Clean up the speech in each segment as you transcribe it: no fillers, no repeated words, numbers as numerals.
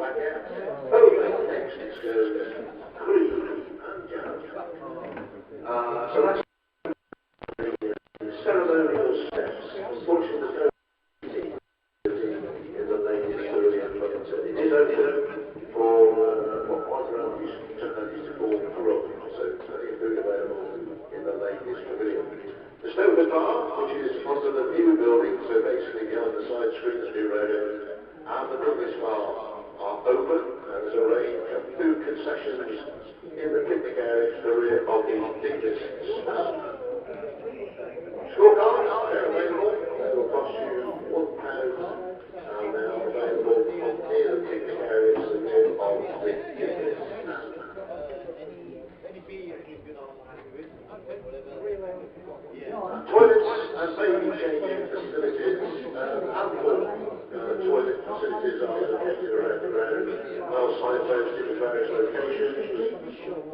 Next goes Creed and Jazz. So that's the ceremonial steps. Unfortunately, in the ladies' pavilion, but it is open for what one round used to call grub. So plenty of food available in the ladies' pavilion. The Stoker Bar, which is under the new building, so basically behind the side screen that's been road, and the Douglas Bar are open, and there's a range of food concessions in the picnic area to the rear of the Douglas stand. Scorecards, they're available. They will cost you £1, and they are available near the picnic area to the rear of the Douglas stand. Toilets and baby changing facilities, ample toilet facilities are located around the ground, well signposted in various locations.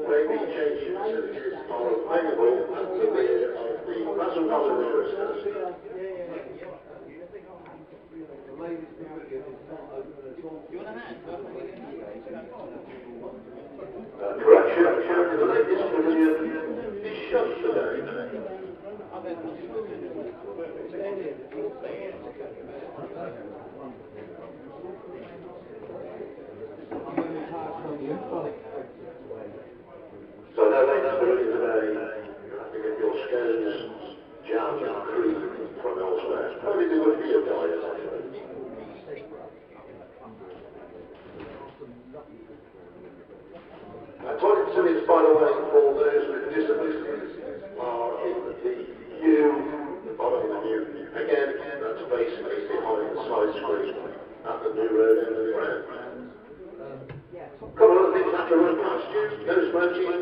Baby changing facilities are available at the rear of the Basil College University. Correction, the ladies' pavilion is shut today. So now ladies pavilion today, you have to get your scones, jam and cream from elsewhere. Only do good for your diet, actually. Toilet facilities, by the way, for those with disabilities are in the bottom of the view. Again, that's basically behind the side screen at the new road end of the ground. A couple of other things have to run past you. No smoking in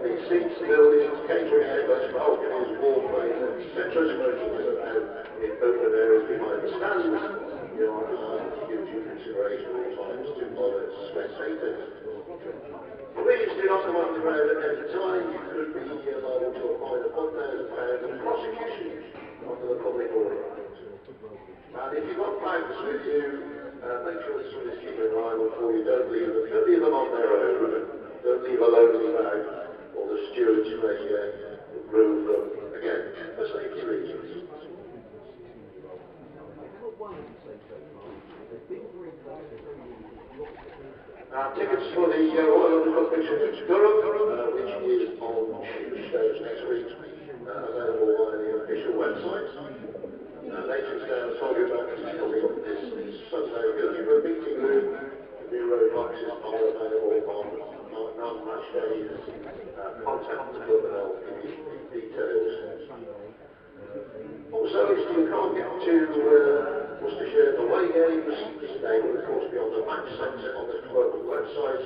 the seats, buildings, catering outlets, balconies, walkways, etc. Smoking is allowed in open areas behind the stands. Your gives you consideration all times to other spectators. Please do not come on the ground at any time. You could be liable to a fine of £1,000 and prosecution under the public order. And if you've got bags with you, make sure that somebody's keeping an eye on for you. Don't leave them on their own. Don't leave a lonely bag, or the stewards may remove them. Again, for safety reasons. Tickets for the Royal Competition in Durham, which is on Tuesday next week, available via the official website. Later today I'll tell you about this Sunday. We're looking for a meeting room. The new road boxes are available on non-match days. Contact the club and I'll give you the details. Also, if you can't get to Worcestershire away games, they will of course be on the match centre on the club website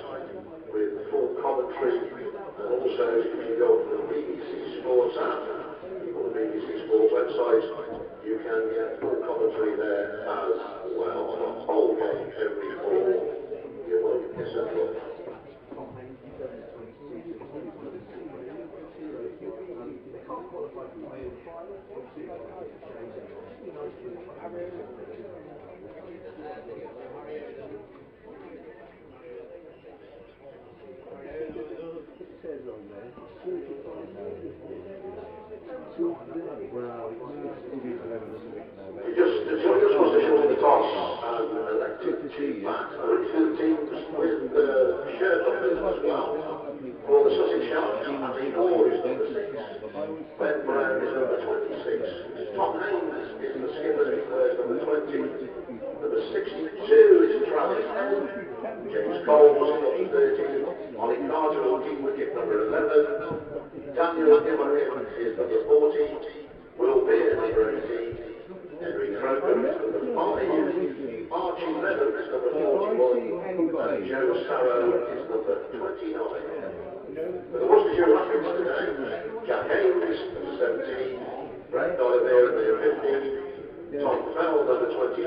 with full commentary. And also, if you go on the BBC Sports app or the BBC Sports website, you can get full commentary there as well on a whole game every ball. You won't miss a club. Just join us Worcestershire with the toss and elected team back. Original teams with the shirt numbers as well. For the Sussex Sharks, Andy Ward is number 6. Ben Brown is number 26. Tom Haynes is the skipper, declares number 20. Number 62 is Travis Hill. James Cole was number 13. Ollie Carter will keep wicket number 11. Daniel Ibrahim is number 40. Will Beard number 18. Henry Crocombe is number 5. Archie Leonard is number 41. And Joe Sarrow is number 29. For the Worcestershire Rapids today, Jack Haynes number 17. Brad Oliver number 15. Tom Fell number 29.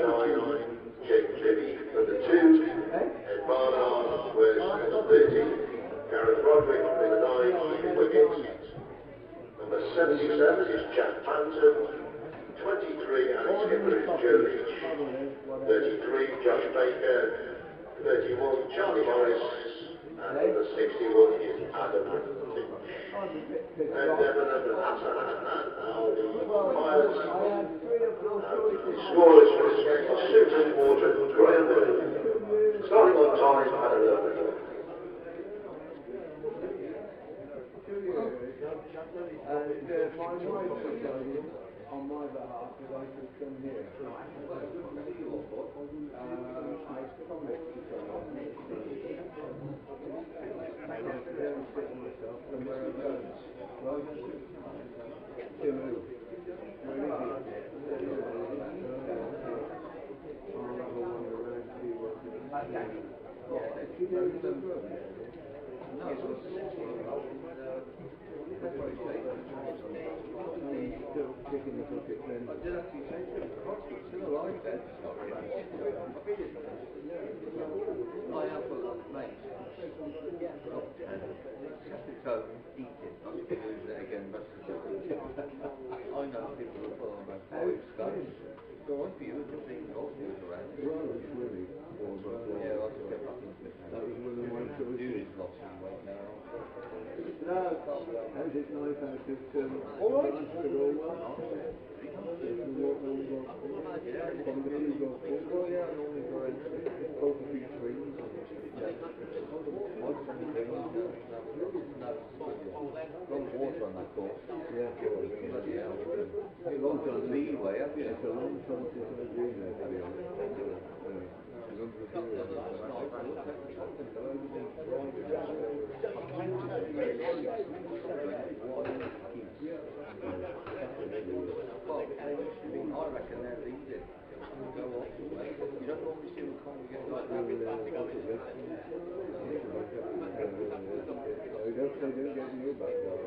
Jake Libby number 2. Ed Barnard wears number 30. Gareth Roderick number 9 keeping wickets. Number 77 is Jacques Banton. 23 Alex Skipper is Joe Leach. 33 Josh Baker. 31, Charlie Morris, and number 61 is Adam Finch. And after that, now the umpires, the scorers for this game are Susan Water and Graham Burnham. Starting on time at 11. And my wife decided on my behalf that I could come here. I promised to come next to someone. I was there and sitting myself somewhere alone. Right? Timu. Where is he? I'll have a wander around and see what's happening. She knows them good. Still kicking the bucket then. I did actually say to him, still alive then. I have a lot of mates. So, eat it. I'm going to use it again, but I know people who follow my post guys. Go on for you, it's a big golf news around. Well, it's really. Yeah, I'll just get back into it. That was one of my duties lost in weight now. No, how's it nice out at all right? All well? Well, yeah, I normally go and poke a few trees. Long water on that course. Yeah, bloody hell. Long time leeway, haven't you? It's a long time since I've been there, to be honest. I reckon they're leading. Go off. You don't normally see them congregate like that. They don't get new back there.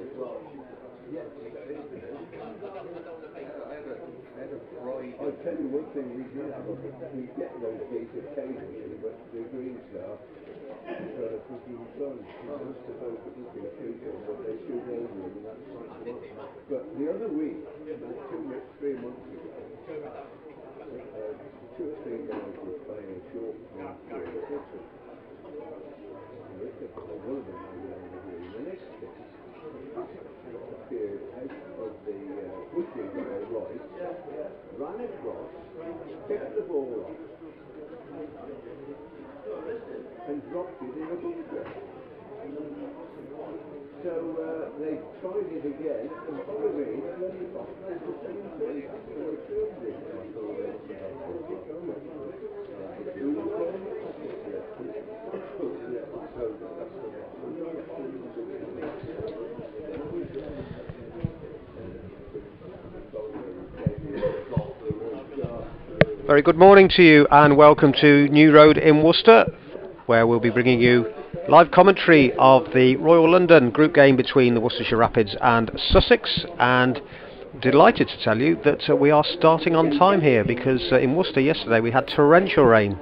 I'll tell you one thing we did have. We get those gates occasionally, but the green stuff is got a cooking sun. Most of those are looking shooting, but they shoot over them and that's quite smart. But the other week, about 3 months ago, 2 or 3 guys were playing a short game for the Christmas. One of them the next day appeared out of the bushes on the right, ran across, picked the ball up, and dropped it in a bunker. So they tried it again, and following it, and he got the same thing. So they filmed it. Very good morning to you and welcome to New Road in Worcester, where we'll be bringing you live commentary of the Royal London group game between the Worcestershire Rapids and Sussex, and delighted to tell you that we are starting on time here because in Worcester yesterday we had torrential rain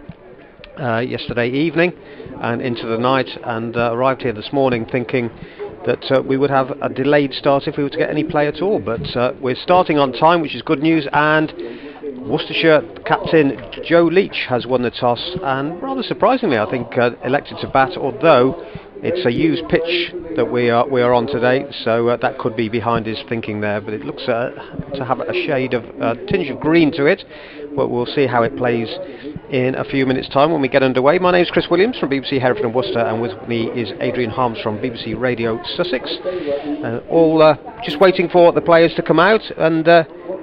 yesterday evening and into the night, and arrived here this morning thinking that we would have a delayed start if we were to get any play at all, but we're starting on time, which is good news. And Worcestershire captain Joe Leach has won the toss and rather surprisingly I think elected to bat, although it's a used pitch that we are on today, so that could be behind his thinking there, but it looks to have a shade of tinge of green to it, but we'll see how it plays in a few minutes time when we get underway. My name is Chris Williams from BBC Hereford and Worcester, and with me is Adrian Harms from BBC Radio Sussex, all just waiting for the players to come out. And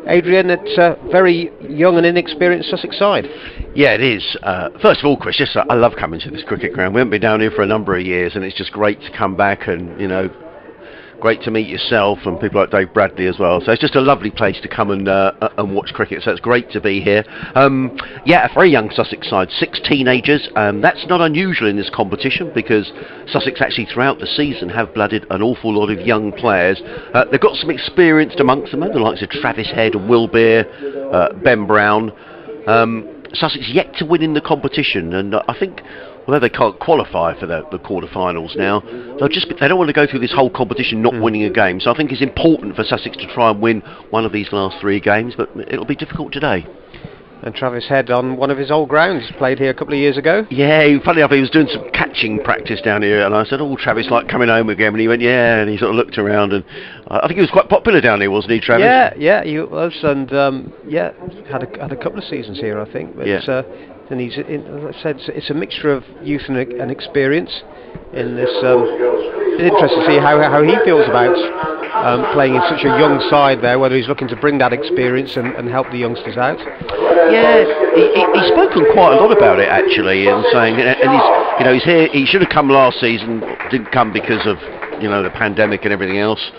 Adrian, it's a very young and inexperienced Sussex side. Yeah, it is. First of all, Chris, just I love coming to this cricket ground. We haven't been down here for a number of years, and it's just great to come back and, you know, great to meet yourself and people like Dave Bradley as well. So it's just a lovely place to come and watch cricket. So it's great to be here. Yeah, a very young Sussex side, 6 teenagers. That's not unusual in this competition because Sussex actually throughout the season have blooded an awful lot of young players. They've got some experienced amongst them, the likes of Travis Head, Will Beer, Ben Brown. Sussex yet to win in the competition, and I think although they can't qualify for the quarter-finals now, they don't want to go through this whole competition not winning a game. So I think it's important for Sussex to try and win one of these last 3 games, but it'll be difficult today. And Travis Head on one of his old grounds. He's played here a couple of years ago. Yeah, funny enough, he was doing some catching practice down here, and I said, "Oh, Travis, like coming home again?" And he went, "Yeah," and he sort of looked around, and I think he was quite popular down here, wasn't he, Travis? Yeah, he was, and yeah, had a couple of seasons here, I think. But, Yeah. and he's, as I said, it's a mixture of youth and experience in this. It's interesting to see how he feels about playing in such a young side there, whether he's looking to bring that experience and help the youngsters out. Yeah, he's spoken quite a lot about it actually, and saying, and he's here. He should have come last season, didn't come because of the pandemic and everything else.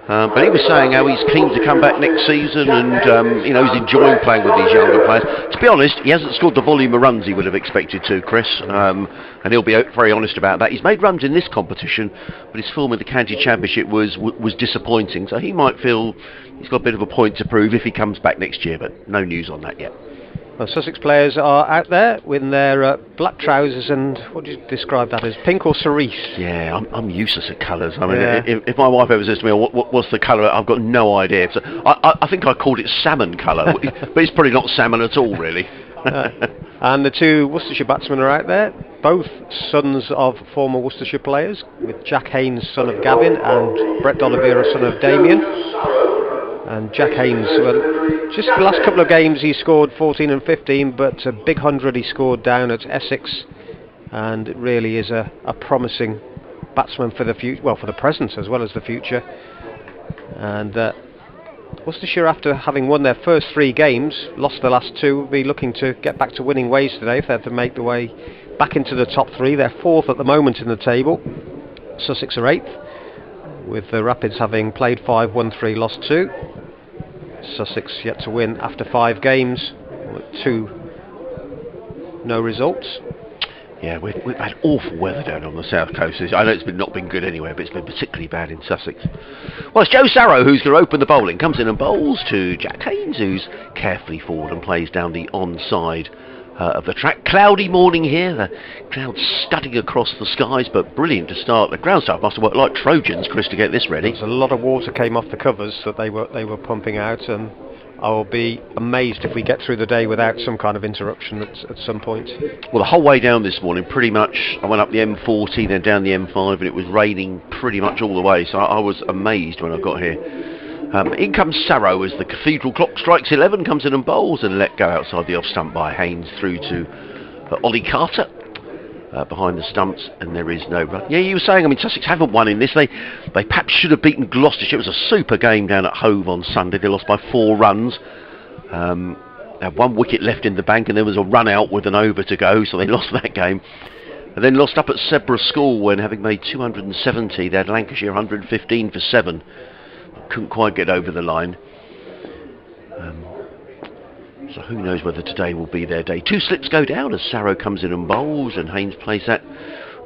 But he was saying how he's keen to come back next season, and he's enjoying playing with these younger players. To be honest, he hasn't scored the volume of runs he would have expected to, Chris, and he'll be very honest about that. He's made runs in this competition, but his form in the county championship was disappointing. So he might feel he's got a bit of a point to prove if he comes back next year, but no news on that yet. Well, Sussex players are out there with their black trousers and, what do you describe that as, pink or cerise? Yeah, I'm useless at colours. I mean, if my wife ever says to me, what's the colour, I've got no idea. So I think I called it salmon colour, but it's probably not salmon at all, really. And the two Worcestershire batsmen are out there, both sons of former Worcestershire players, with Jack Haynes, son of Gavin, and Brett D'Oliveira, son of Damien. And Jack Haynes, well, just the last couple of games he scored 14 and 15, but a big 100 he scored down at Essex, and it really is a promising batsman for the future, well, for the present as well as the future. And Worcestershire, after having won their first 3 games, lost the last 2, will be looking to get back to winning ways today if they have to make the way back into the top 3. They're 4th at the moment in the table. Sussex are 8th, with the Rapids having played 5, won 3, lost 2. Sussex yet to win after 5 games, with 2 no results. Yeah, we've had awful weather down on the south coast. I know it's not been good anywhere, but it's been particularly bad in Sussex. Well, it's Joe Sarrow who's going to open the bowling. Comes in and bowls to Jack Haynes, who's carefully forward and plays down the onside of the track. Cloudy morning here, the clouds scudding across the skies, but brilliant to start. The ground staff must have worked like Trojans, Chris, to get this ready. There's a lot of water came off the covers that they were pumping out, and I will be amazed if we get through the day without some kind of interruption at some point. Well, the whole way down this morning, pretty much, I went up the M40, then down the M5, and it was raining pretty much all the way, so I was amazed when I got here. In comes Sarrow as the cathedral clock strikes 11, comes in and bowls, and let go outside the off stump by Haynes through to Ollie Carter behind the stumps, and there is no run. Yeah, you were saying, I mean, Sussex haven't won in this. They perhaps should have beaten Gloucestershire. It was a super game down at Hove on Sunday. They lost by 4 runs. They had 1 wicket left in the bank, and there was a run out with an over to go, so they lost that game. And then lost up at Sebra School when, having made 270, they had Lancashire 115 for 7. Couldn't quite get over the line. So who knows whether today will be their day. 2 slips go down as Sarrow comes in and bowls, and Haynes plays that.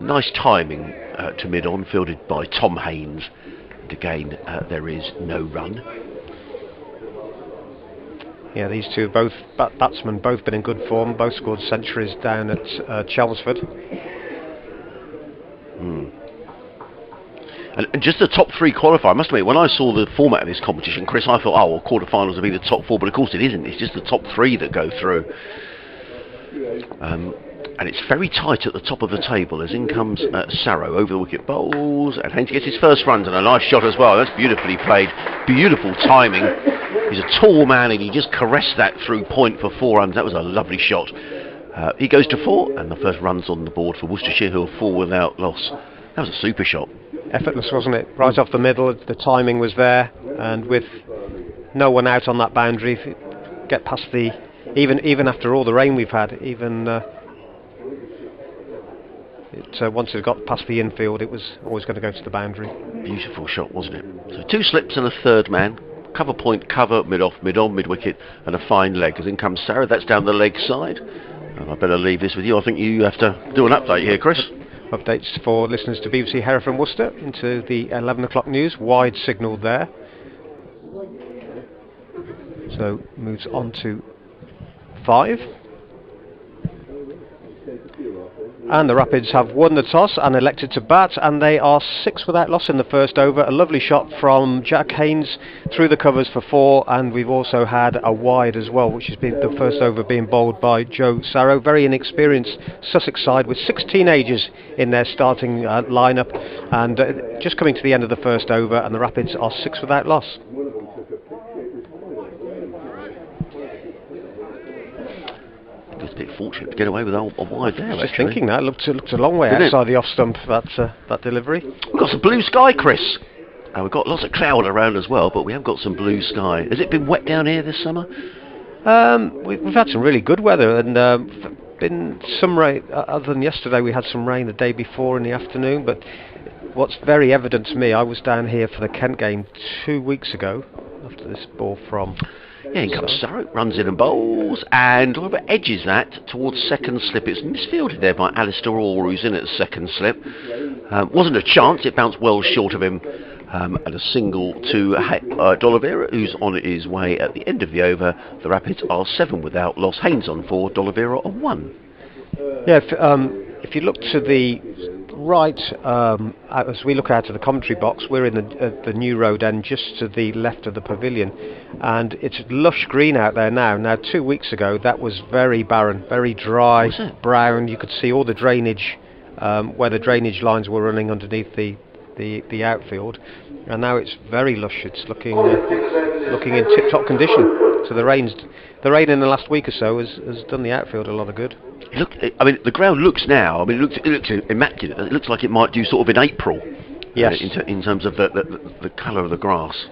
Nice timing to mid-on, fielded by Tom Haynes. And again, there is no run. Yeah, these two, both batsmen, both been in good form. Both scored centuries down at Chelmsford. And just the top 3 qualifier, I must admit, when I saw the format of this competition, Chris, I thought, oh, well, quarterfinals will be the top 4, but of course it isn't. It's just the top 3 that go through. And it's very tight at the top of the table as in comes Sarrow over the wicket bowls, and Haynes gets his first runs, and a nice shot as well. That's beautifully played, beautiful timing. He's a tall man, and he just caressed that through point for 4 runs. That was a lovely shot. He goes to 4, and the first run's on the board for Worcestershire, who are 4 without loss. That was a super shot. Effortless, wasn't it? Right off the middle, the timing was there, and with no one out on that boundary, if it get past the, even after all the rain we've had, once it got past the infield, it was always going to go to the boundary. Beautiful shot, wasn't it? So 2 slips and a third man. Cover point, cover, mid-off, mid-on, mid-wicket, and a fine leg. As in comes Sarrow, that's down the leg side. And I better leave this with you. I think you have to do an update here, Chris. Updates for listeners to BBC Hereford and Worcester into the 11 o'clock news. Wide signal there. So moves on to 5. And the Rapids have won the toss and elected to bat, and they are 6 without loss in the first over. A lovely shot from Jack Haynes through the covers for 4, and we've also had a wide as well, which has been the first over being bowled by Joe Sarrow. Very inexperienced Sussex side with 6 teenagers in their starting lineup, and just coming to the end of the first over, and the Rapids are 6 without loss. It's a bit fortunate to get away with a wide there. Just thinking that looked a long way outside the off stump, that delivery. We've got some blue sky, Chris. We've got lots of cloud around as well, but we have got some blue sky. Has it been wet down here this summer? We've had some really good weather, and been some rain. Other than yesterday, we had some rain the day before in the afternoon. But what's very evident to me, I was down here for the Kent game 2 weeks ago after this ball from. Yeah, in comes Sarrow, runs in and bowls, and Oliver edges that towards second slip. It's misfielded there by Alistair Orr, who's in at second slip. Wasn't a chance, it bounced well short of him, and a single to D'Oliveira, who's on his way at the end of the over. The Rapids are 7 without loss. Haynes on 4, D'Oliveira on 1. Yeah, if you look to the right, as we look out of the commentary box, we're in the New Road end, just to the left of the pavilion, and it's lush green out there now. Now, 2 weeks ago, that was very barren, very dry, brown. You could see all the drainage, where the drainage lines were running underneath the outfield, and now it's very lush. It's looking in tip-top condition. So the rain in the last week or so has done the outfield a lot of good. Look, I mean, the ground looks now. I mean, it looks immaculate. It looks like it might do sort of in April. Yes. In terms of the colour of the grass.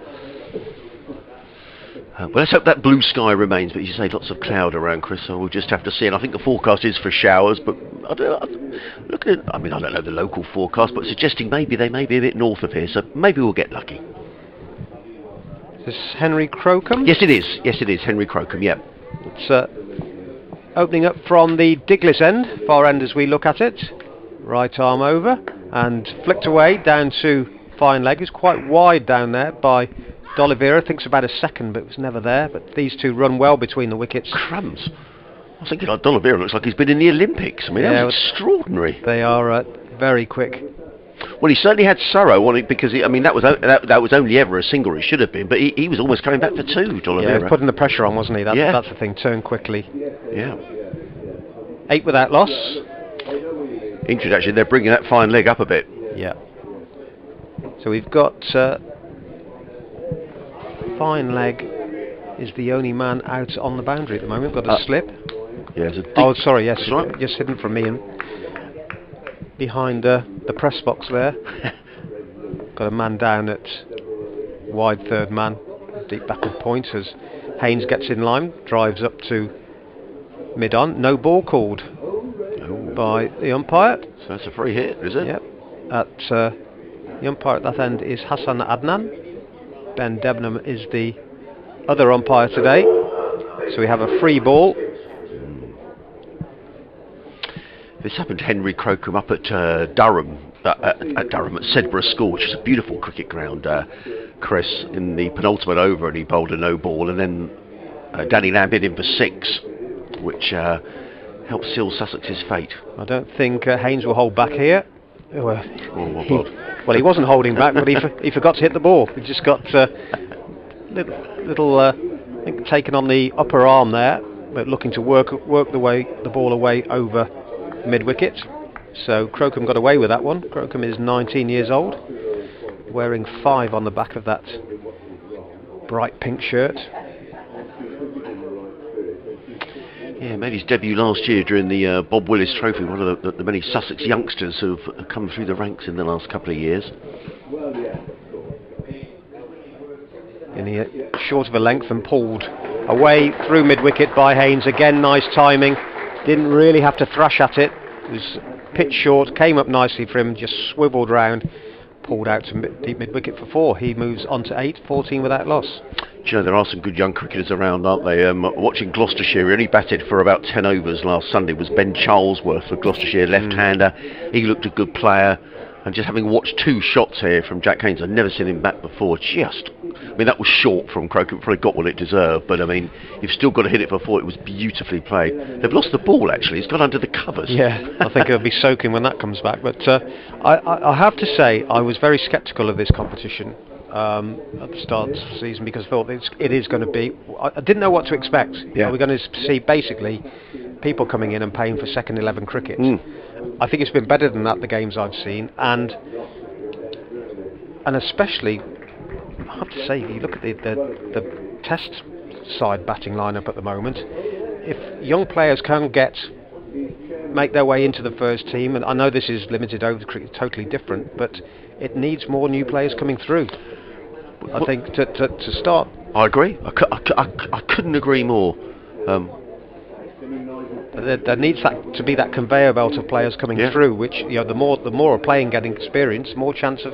Well, let's hope that blue sky remains. But you say lots of cloud around, Chris. So we'll just have to see. And I think the forecast is for showers. But I don't know the local forecast, but suggesting maybe they may be a bit north of here. So maybe we'll get lucky. Is this Henry Crocombe? Yes, it is. Yes, it is Henry Crocombe. Yeah. It's opening up from the Diglis end, far end as we look at it. Right arm over and flicked away down to fine leg. It's quite wide down there by D'Oliveira. Thinks about a second, but it was never there. But these two run well between the wickets. Crumbs. I was thinking, like, D'Oliveira looks like he's been in the Olympics. I mean, that was extraordinary. They are very quick. Well, he certainly had Sarrow on it, because that was only ever a single. It should have been, but he was almost coming back for 2. D'Oliveira. Yeah, putting the pressure on, wasn't he? That's the thing. Turn quickly. Yeah. 8 without loss. Interesting. Actually, they're bringing that fine leg up a bit. Yeah. So we've got fine leg is the only man out on the boundary at the moment. Got a slip. Yeah. Sorry. Yes, right. Just hidden from me and behind the press box there. Got a man down at wide third man, deep backward point as Haynes gets in line, drives up to mid-on. No ball called by the umpire. So that's a free hit, is it? Yep. The umpire at that end is Hassan Adnan. Ben Debenham is the other umpire today. So we have a free ball. This happened to Henry Crocombe up at Durham, at Sedbergh School, which is a beautiful cricket ground, Chris, in the penultimate over, and he bowled a no ball, and then Danny Lamb hit him for 6, which helped seal Sussex's fate. I don't think Haynes will hold back here. Well, he wasn't holding back, but he forgot to hit the ball. He just got little I think taken on the upper arm there, but looking to work the ball away over mid-wicket. So Crocombe got away with that one. Crocombe is 19 years old, wearing 5 on the back of that bright pink shirt. Yeah, made his debut last year during the Bob Willis Trophy, one of the many Sussex youngsters who have come through the ranks in the last couple of years. And he short of a length and pulled away through mid-wicket by Haynes. Again, nice timing. Didn't really have to thrash at it. It was pitch short, came up nicely for him, just swiveled round, pulled out to deep mid-wicket for 4. He moves on to 8, 14 without loss. Do you know, there are some good young cricketers around, aren't they? Watching Gloucestershire, he only batted for about 10 overs last Sunday, was Ben Charlesworth of Gloucestershire, left-hander. He looked a good player. And just having watched 2 shots here from Jack Haynes, I've never seen him bat before, just I mean, that was short from Croker. Probably got what it deserved, but I mean, you've still got to hit it for 4. It was beautifully played. They've lost the ball actually. It's gone under the covers. Yeah, I think it'll be soaking when that comes back. But I have to say, I was very sceptical of this competition at the start of the season because I thought it is going to be. I didn't know what to expect. Yeah. We're going to see basically people coming in and paying for second 11 cricket. I think it's been better than that, the games I've seen, and especially, I have to say, if you look at the test side batting lineup at the moment, if young players can make their way into the first team, and I know this is limited over cricket, totally different, but it needs more new players coming through. I think to start. I agree. I couldn't agree more. There needs to be that conveyor belt of players coming through, which the more a player getting experience, more chance of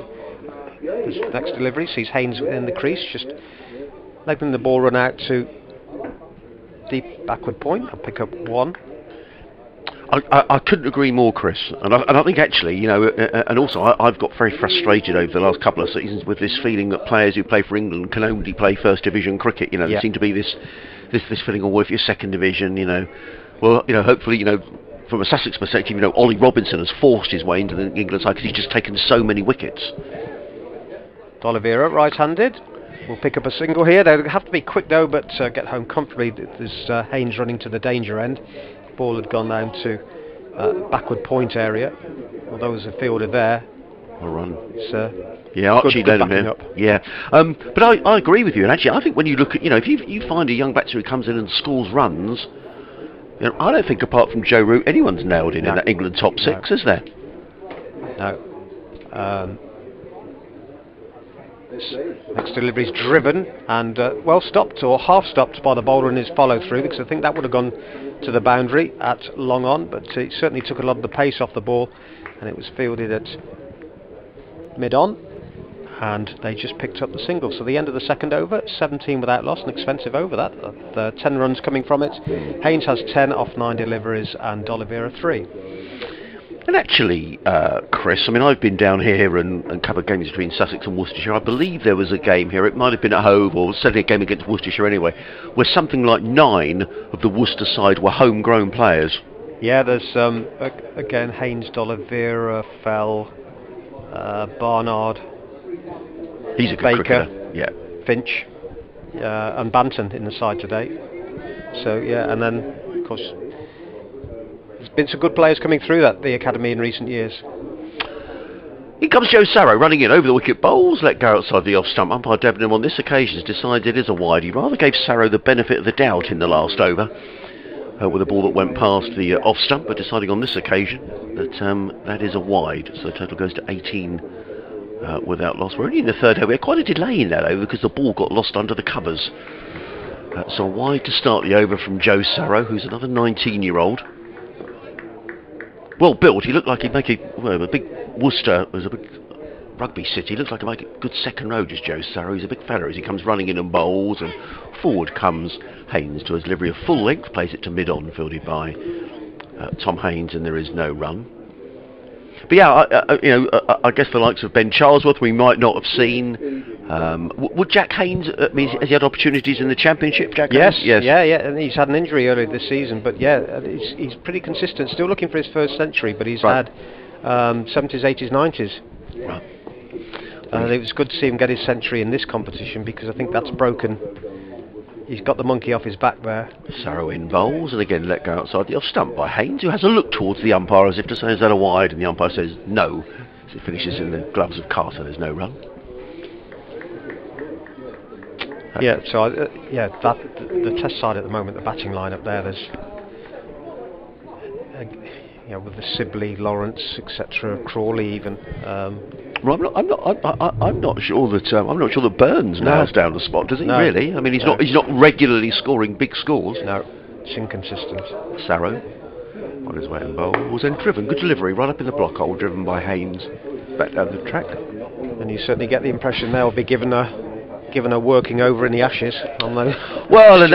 his next delivery. Sees Haynes in the crease, just letting the ball run out to deep backward point and pick up 1. I couldn't agree more, Chris, and I think actually, and also I've got very frustrated over the last couple of seasons with this feeling that players who play for England can only play first division cricket. There seemed to be this feeling, oh, if you're second division, well, hopefully, from a Sussex perspective, Ollie Robinson has forced his way into the England side because he's just taken so many wickets. D'Oliveira, right-handed, will pick up a single here. They'll have to be quick though, but get home comfortably. There's Haynes running to the danger end. Ball had gone down to backward point area. Well, there was a fielder there. A run. It's, Archie good led him up. Yeah. But I agree with you. And actually, I think when you look at, if you find a young batsman who comes in and scores runs, I don't think apart from Joe Root, anyone's nailed in that England top 6, is there? No. Next delivery's driven and well stopped or half stopped by the bowler in his follow through, because I think that would have gone to the boundary at long on, but it certainly took a lot of the pace off the ball, and it was fielded at mid on, and they just picked up the single. So the end of the second over, 17 without loss, an expensive over that. 10 runs coming from it. Haynes has 10 off 9 deliveries and D'Oliveira 3. And actually, Chris, I mean, I've been down here and covered games between Sussex and Worcestershire. I believe there was a game here, it might have been at Hove, or certainly a game against Worcestershire anyway, where something like 9 of the Worcester side were homegrown players. Yeah, there's, again, Haynes, D'Oliveira, Fell, Barnard, he's a good Baker, cricketer. Yeah. Finch, and Banton in the side today. So, yeah, and then, of course, there's been some good players coming through the academy in recent years. Here comes Joe Sarrow running in over the wicket. Bowls let go outside the off stump. Umpire Debenham on this occasion has decided it is a wide. He rather gave Sarrow the benefit of the doubt in the last over with a ball that went past the off stump, but deciding on this occasion that that is a wide. So the total goes to 18 without loss. We're only in the third over. We had quite a delay in that over because the ball got lost under the covers. So a wide to start the over from Joe Sarrow, who's another 19-year-old. Well built. He looked like he'd make a big Worcester was a big rugby city. He looks like he'd make a good second row, just Joe Sarrow. He's a big fella as he comes running in and bowls, and forward comes Haynes to his delivery of full length, plays it to mid-on, fielded by Tom Haynes, and there is no run. But yeah, I guess the likes of Ben Charlesworth we might not have seen. Would Jack Haynes, has he had opportunities in the Championship, Jack Yes, Haynes? yeah, and he's had an injury earlier this season, but yeah, he's pretty consistent, still looking for his first century, but he's had 70s, 80s, 90s. Right. It was good to see him get his century in this competition, because I think that's broken. He's got the monkey off his back there. Sarrow in bowls, and again let go outside the off stump by Haynes, who has a look towards the umpire as if to say, is that a wide? And the umpire says no. So it finishes in the gloves of Carter, there's no run. Yeah, so the test side at the moment, the batting line up there, there's with the Sibley, Lawrence, etc., Crawley even. Well, I'm not sure that Burns nails down the spot, does he? No. Really? I mean, he's not regularly scoring big scores. No, it's inconsistent. Sarrow on his way in bowls and driven, good delivery, right up in the block hole, driven by Haynes, back down the track. And you certainly get the impression they'll be given a working over in the Ashes. Well, and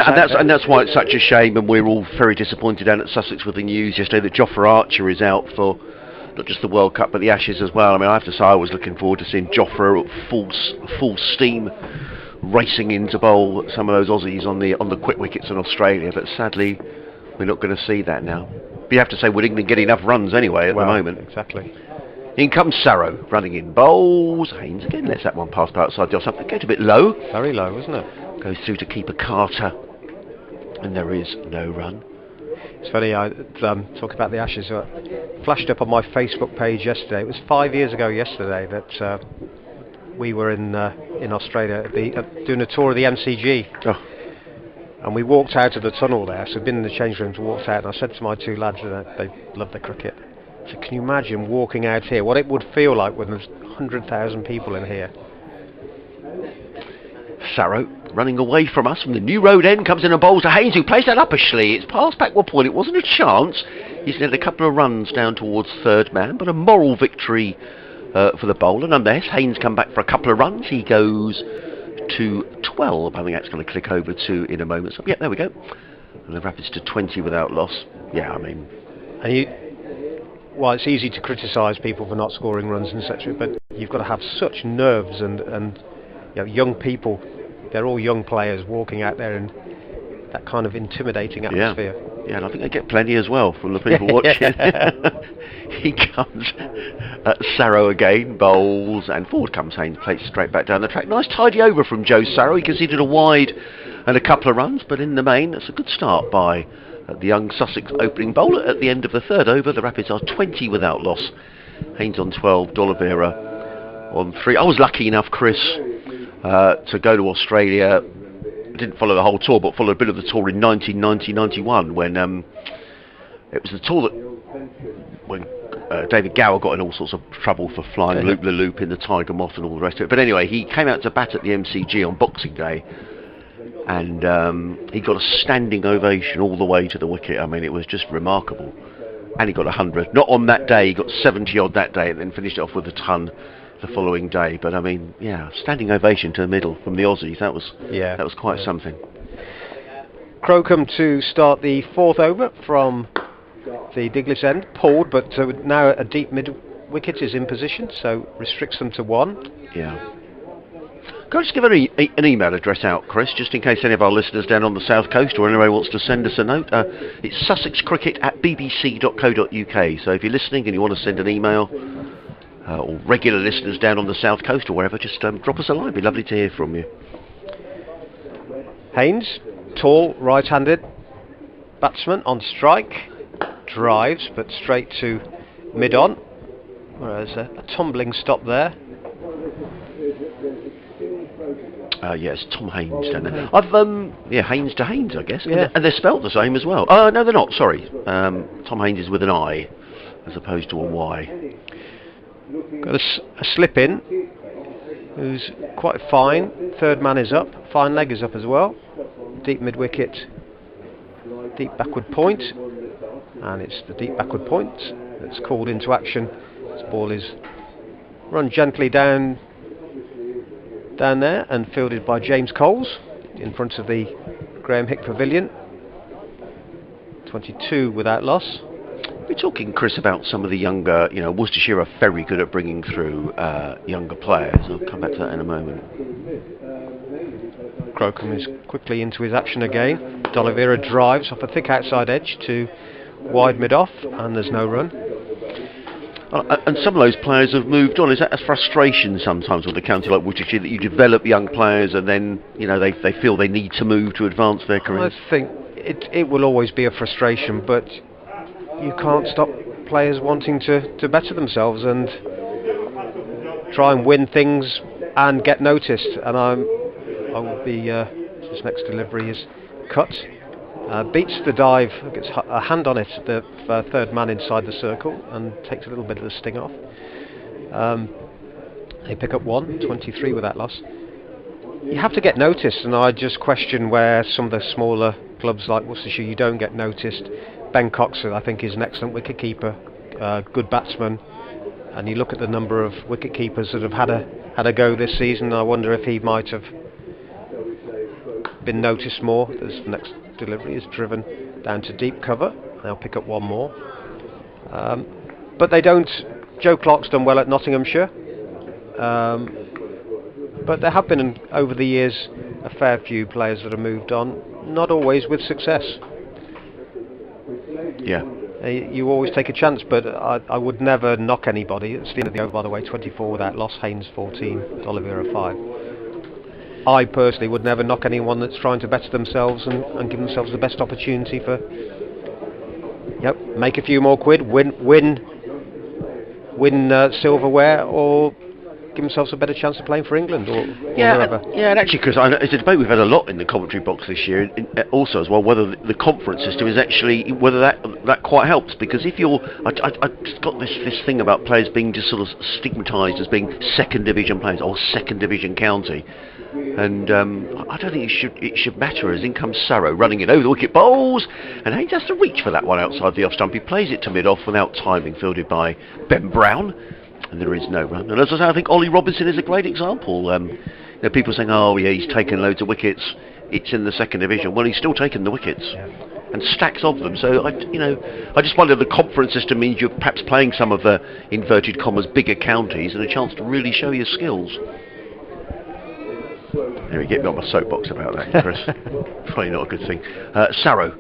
that's why it's such a shame, and we're all very disappointed down at Sussex with the news yesterday that Jofra Archer is out for not just the World Cup but the Ashes as well. I mean, I have to say I was looking forward to seeing Jofra at full steam racing in to bowl some of those Aussies on the quick wickets in Australia, but sadly we're not going to see that now. But you have to say, would England get enough runs anyway at the moment? Exactly. In comes Sarrow, running in bowls. Haynes again lets that one pass by outside the off something. Goes a bit low. Very low, isn't it? Goes through to keeper Carter, and there is no run. It's funny, I talk about the Ashes. Flashed up on my Facebook page yesterday. It was 5 years ago yesterday that we were in Australia doing a tour of the MCG. Oh. And we walked out of the tunnel there, so we'd been in the change rooms, walked out, and I said to my two lads that they love the cricket. So can you imagine walking out here, what it would feel like when there's 100,000 people in here? Sarrow running away from us from the New Road end, comes in and bowls to Haynes, who plays that uppishly. It's past backward point, it wasn't a chance. He's led a couple of runs down towards third man, but a moral victory for the bowler. Nonetheless, Haynes come back for a couple of runs. He goes to 12. I think that's going to click over to in a moment. So, yeah, there we go. And the Rapids to 20 without loss. Yeah, I mean... Well, it's easy to criticise people for not scoring runs and etc., but you've got to have such nerves and you know, young people. They're all young players walking out there in that kind of intimidating atmosphere. Yeah, and I think they get plenty as well from the people watching. He comes at Sarrow again, bowls, and forward comes Haynes, plays straight back down the track. Nice tidy over from Joe Sarrow. He conceded a wide and a couple of runs, but in the main, that's a good start by the young Sussex opening bowler. At the end of the third over, the Rapids are 20 without loss. Haynes on 12, D'Oliveira on 3. I was lucky enough, Chris, to go to Australia. I didn't follow the whole tour, but followed a bit of the tour in 1990-91 when it was the tour that when David Gower got in all sorts of trouble for flying loop-the-loop in the Tiger Moth and all the rest of it. But anyway, he came out to bat at the MCG on Boxing Day, and he got a standing ovation all the way to the wicket. I mean, it was just remarkable. And he got 100. Not on that day, he got 70 odd that day, and then finished it off with a ton the following day. But I mean, yeah, standing ovation to the middle from the Aussies. That was quite something. Crocombe to start the fourth over from the Diglis end, pulled, but now a deep mid wicket is in position, so restricts them to 1. Yeah. Can I just give an email address out, Chris, just in case any of our listeners down on the south coast or anybody wants to send us a note? It's sussexcricket@bbc.co.uk. So if you're listening and you want to send an email, or regular listeners down on the south coast or wherever, just drop us a line. It'd be lovely to hear from you. Haynes, tall, right-handed batsman on strike, drives, but straight to mid-on. Whereas a tumbling stop there. Yes, Tom Haynes down there. Haynes to Haynes, I guess. Yeah. And they're spelt the same as well. No, they're not. Sorry. Tom Haynes is with an I as opposed to a Y. Got a slip in, who's quite fine. Third man is up. Fine leg is up as well. Deep mid wicket, deep backward point, and it's the deep backward point that's called into action. This ball is run gently down there and fielded by James Coles in front of the Graham Hick Pavilion. 22 without loss. We're talking, Chris, about some of the younger, Worcestershire are very good at bringing through younger players. I'll come back to that in a moment. Crocombe is quickly into his action again. D'Oliveira drives off a thick outside edge to wide mid-off, and there's no run. And some of those players have moved on. Is that a frustration sometimes with a county like Worcestershire, that you develop young players and then they feel they need to move to advance their careers? I think it will always be a frustration, but you can't stop players wanting to better themselves and try and win things and get noticed. And I will be. This next delivery is cut. Beats the dive, gets a hand on it, the third man inside the circle, and takes a little bit of the sting off. They pick up 1, 23 with that loss. You have to get noticed, and I just question where some of the smaller clubs like Worcestershire, you don't get noticed. Ben Cox, I think, is an excellent wicket keeper, good batsman, and you look at the number of wicket keepers that have had a go this season. I wonder if he might have been noticed more. This next delivery is driven down to deep cover. They'll pick up 1 more, but they don't. Joe Clark's done well at Nottinghamshire. But there have been, over the years, a fair few players that have moved on, not always with success. Yeah. You always take a chance, but I would never knock anybody. It's the end of the over, by the way, 24 without loss, Haynes 14, D'Oliveira 5. I personally would never knock anyone that's trying to better themselves and give themselves the best opportunity for, make a few more quid, win silverware, or give themselves a better chance of playing for England or whoever. And actually, because it's a debate we've had a lot in the commentary box this year, also as well, whether the conference system is actually, whether that quite helps. Because if you're, I just got this thing about players being just sort of stigmatised as being second division players or second division county, and I don't think it should matter. As in comes Sarrow running it over the wicket, bowls, and Haynes has to reach for that one outside the off stump. He plays it to mid off without timing, fielded by Ben Brown. And there is no run. And as I say, I think Ollie Robinson is a great example. People saying, oh yeah, he's taken loads of wickets, it's in the second division. Well, he's still taken the wickets, and stacks of them. So I just wonder if the conference system means you're perhaps playing some of the inverted commas bigger counties and a chance to really show your skills. There we get me on my soapbox about that, Chris. Probably not a good thing. Sarrow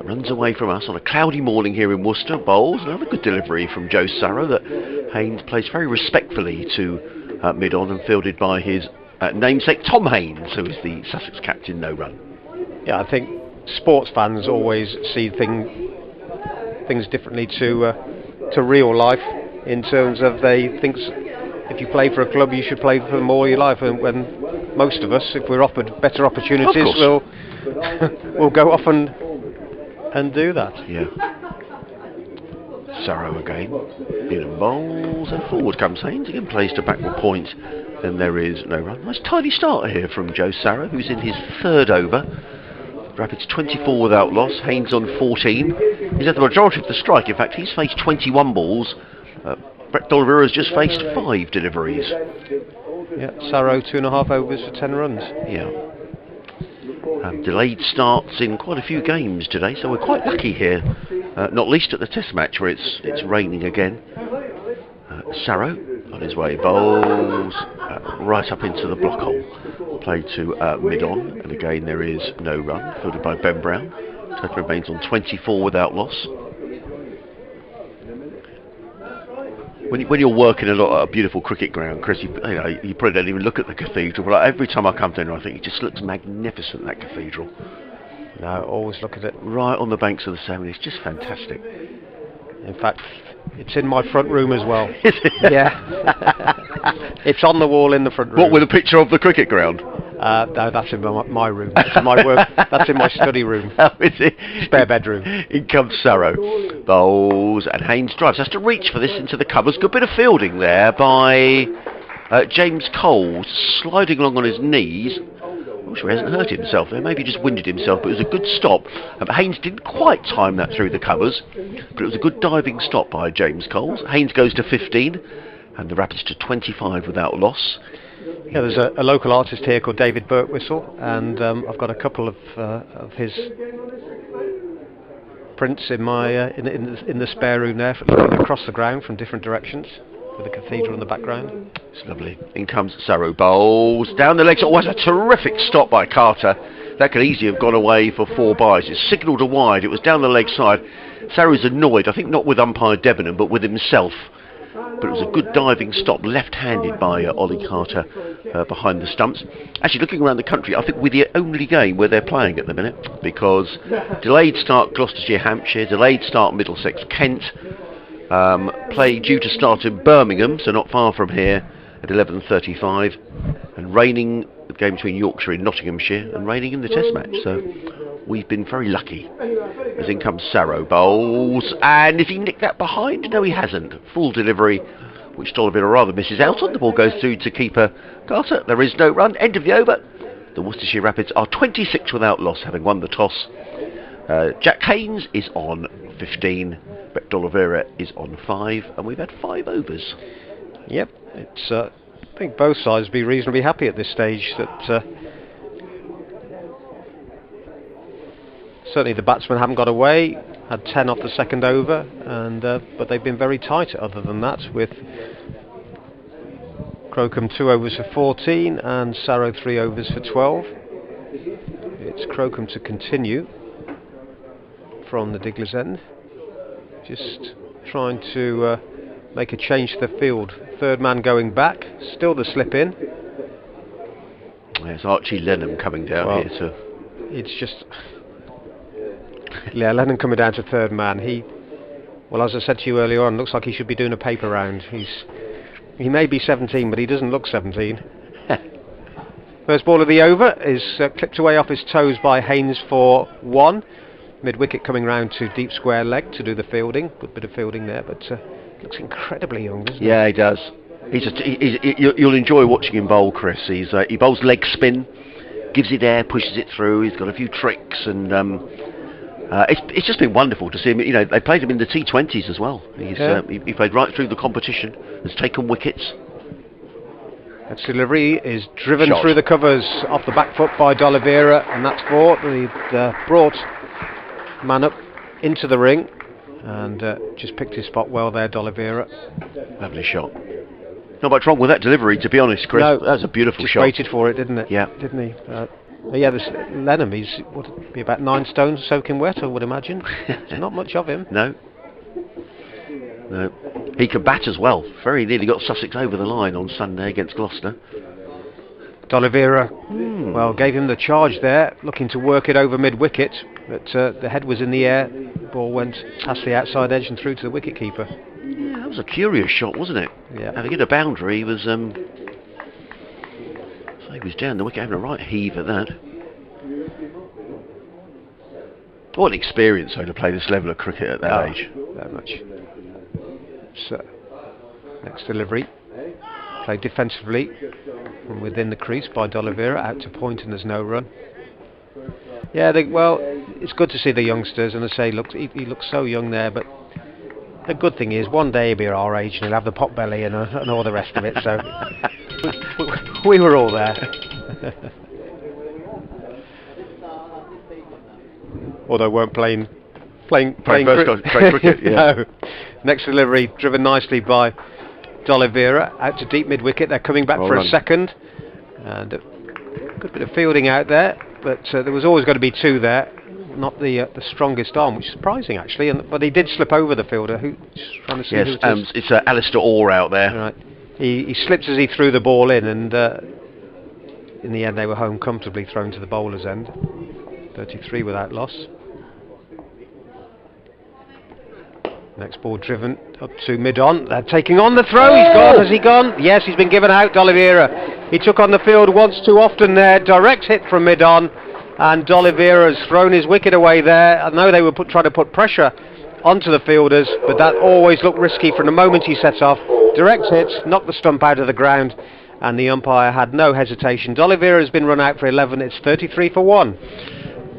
runs away from us on a cloudy morning here in Worcester. Bowls, another good delivery from Joe Sarrow that Haynes plays very respectfully to mid-on and fielded by his namesake Tom Haynes, who is the Sussex captain. No run. Yeah, I think sports fans always see things differently to real life, in terms of they think if you play for a club you should play for them all your life, and when most of us, if we're offered better opportunities, we'll go off and do that. Yeah. Sarrow again. In bowls and forward comes Haynes. Again plays to backward point. Then there is no run. Nice tidy start here from Joe Sarrow, who's in his third over. Rapids 24 without loss. Haynes on 14. He's had the majority of the strike. In fact, he's faced 21 balls. Brett D'Oliveira has just faced 5 deliveries. Yeah, Sarrow 2.5 overs for 10 runs. Yeah. Delayed starts in quite a few games today, so we're quite lucky here, not least at the test match where it's raining again. Sarrow on his way, bowls right up into the block hole, played to mid-on, and again there is no run, fielded by Ben Brown. Total remains on 24 without loss. When you're working a lot at a beautiful cricket ground, Chris, you probably don't even look at the cathedral, but every time I come down there I think it just looks magnificent, that cathedral. No, I always look at it. Right on the banks of the Severn, it's just fantastic. In fact, it's in my front room as well. Is it? Yeah. It's on the wall in the front room. What, with a picture of the cricket ground? No, that's in my room. That's in my work. That's in my study room. How is it? Spare bedroom. In comes Sarrow. Bowls, and Haynes drives. Has to reach for this into the covers. Good bit of fielding there by James Cole, sliding along on his knees. I'm sure he hasn't hurt himself there. Maybe just winded himself, but it was a good stop. Haynes didn't quite time that through the covers, but it was a good diving stop by James Cole. Haynes goes to 15, and the Rapids to 25 without loss. Yeah, there's a local artist here called David Birtwistle, and I've got a couple of his prints in my in the spare room there, looking across the ground from different directions, with the cathedral in the background. It's lovely. In comes Sarrow, bowls down the legs. Oh, that's a terrific stop by Carter. That could easily have gone away for 4 byes. It's signalled a wide. It was down the leg side. Sarrow's annoyed, I think not with umpire Debenham, but with himself. But it was a good diving stop, left-handed by Ollie Carter behind the stumps. Actually, looking around the country, I think we're the only game where they're playing at the minute, because delayed start Gloucestershire, Hampshire, delayed start Middlesex, Kent, play due to start in Birmingham, so not far from here, at 11:35, and raining, the game between Yorkshire and Nottinghamshire, and raining in the test match, so we've been very lucky. As in comes Sarrow, bowls, and has he nicked that behind? No, he hasn't. Full delivery, which D'Oliveira rather misses out on. The ball goes through to keeper Carter. There is no run. End of the over. The Worcestershire Rapids are 26 without loss, having won the toss. Jack Haynes is on 15. Brett D'Oliveira is on 5, and we've had 5 overs. Yep, it's. I think both sides will be reasonably happy at this stage that. Certainly the batsmen haven't got away, had 10 off the second over, and but they've been very tight other than that, with Crocombe 2 overs for 14 and Sarrow 3 overs for 12. It's Crocombe to continue from the Diggler's End. Just trying to make a change to the field. Third man going back, still the slip in. There's Archie Lenham coming down here too. It's just... yeah, Lennon coming down to third man. Well, as I said to you earlier on, looks like he should be doing a paper round. He may be 17, but he doesn't look 17. First ball of the over is clipped away off his toes by Haynes for 1. Mid-wicket coming round to deep square leg to do the fielding. Good bit of fielding there, but looks incredibly young, doesn't he? Yeah, he does. You'll enjoy watching him bowl, Chris. He bowls leg spin, gives it air, pushes it through. He's got a few tricks, and it's just been wonderful to see him. You know, they played him in the T20s as well. He played right through the competition. Has taken wickets. That delivery is driven through the covers off the back foot by D'Oliveira, and that's four. They brought man up into the ring and just picked his spot well there, D'Oliveira. Lovely shot. Not much wrong with that delivery, to be honest, Chris. No, that was a beautiful just shot. Waited for it, didn't it? Yeah. Didn't he? Yeah, this Lenham, he's would be about 9 stones soaking wet, I would imagine. There's not much of him. No. He can bat as well. Very nearly got Sussex over the line on Sunday against Gloucester. D'Oliveira, well, gave him the charge there, looking to work it over mid-wicket, but the head was in the air, the ball went past the outside edge and through to the wicket-keeper. Yeah, that was a curious shot, wasn't it? Yeah. Having hit a boundary, he was so he was down the wicket, having a right heave at that. What an experience, though, to play this level of cricket at that age. Very much. So, next delivery, played defensively from within the crease by D'Oliveira, out to point, and there's no run. Yeah, well, it's good to see the youngsters, and I say, look, he looks so young there, but the good thing is, one day he'll be our age and he'll have the pot belly and all the rest of it, so we were all there. Although weren't playing first class cricket. Yeah. No. Next delivery driven nicely by D'Oliveira out to deep mid-wicket. They're coming back for a second, and a good bit of fielding out there, but there was always going to be 2 there. Not the strongest arm, which is surprising actually, but he did slip over the fielder. Just trying to see who it is. It's Alistair Orr out there. Right. He slipped as he threw the ball in, and in the end they were home comfortably, thrown to the bowler's end. 33 without loss. Next ball driven up to mid-on. They're taking on the throw. He's gone. Has he gone? Yes, he's been given out, D'Oliveira. He took on the field once too often there. Direct hit from mid-on. And D'Oliveira has thrown his wicket away there. I know they were trying to put pressure onto the fielders, but that always looked risky from the moment he sets off. Direct hit, knocked the stump out of the ground, and the umpire had no hesitation. D'Oliveira has been run out for 11. It's 33 for 1.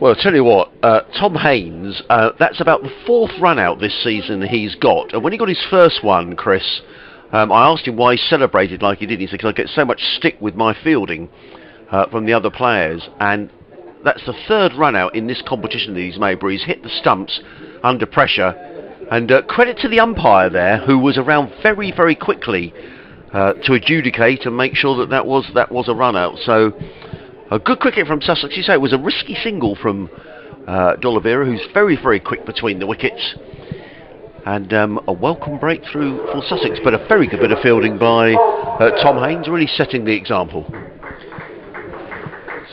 Well, I'll tell you what, Tom Haynes, that's about the 4th run out this season he's got. And when he got his first one, Chris, I asked him why he celebrated like he did. He said, because I get so much stick with my fielding from the other players. And that's the 3rd run out in this competition that he's made, where he's hit the stumps under pressure. And credit to the umpire there, who was around very, very quickly to adjudicate and make sure that was a run out. So a good cricket from Sussex. You say it was a risky single from D'Oliveira, who's very, very quick between the wickets. And a welcome breakthrough for Sussex, but a very good bit of fielding by Tom Haynes, really setting the example.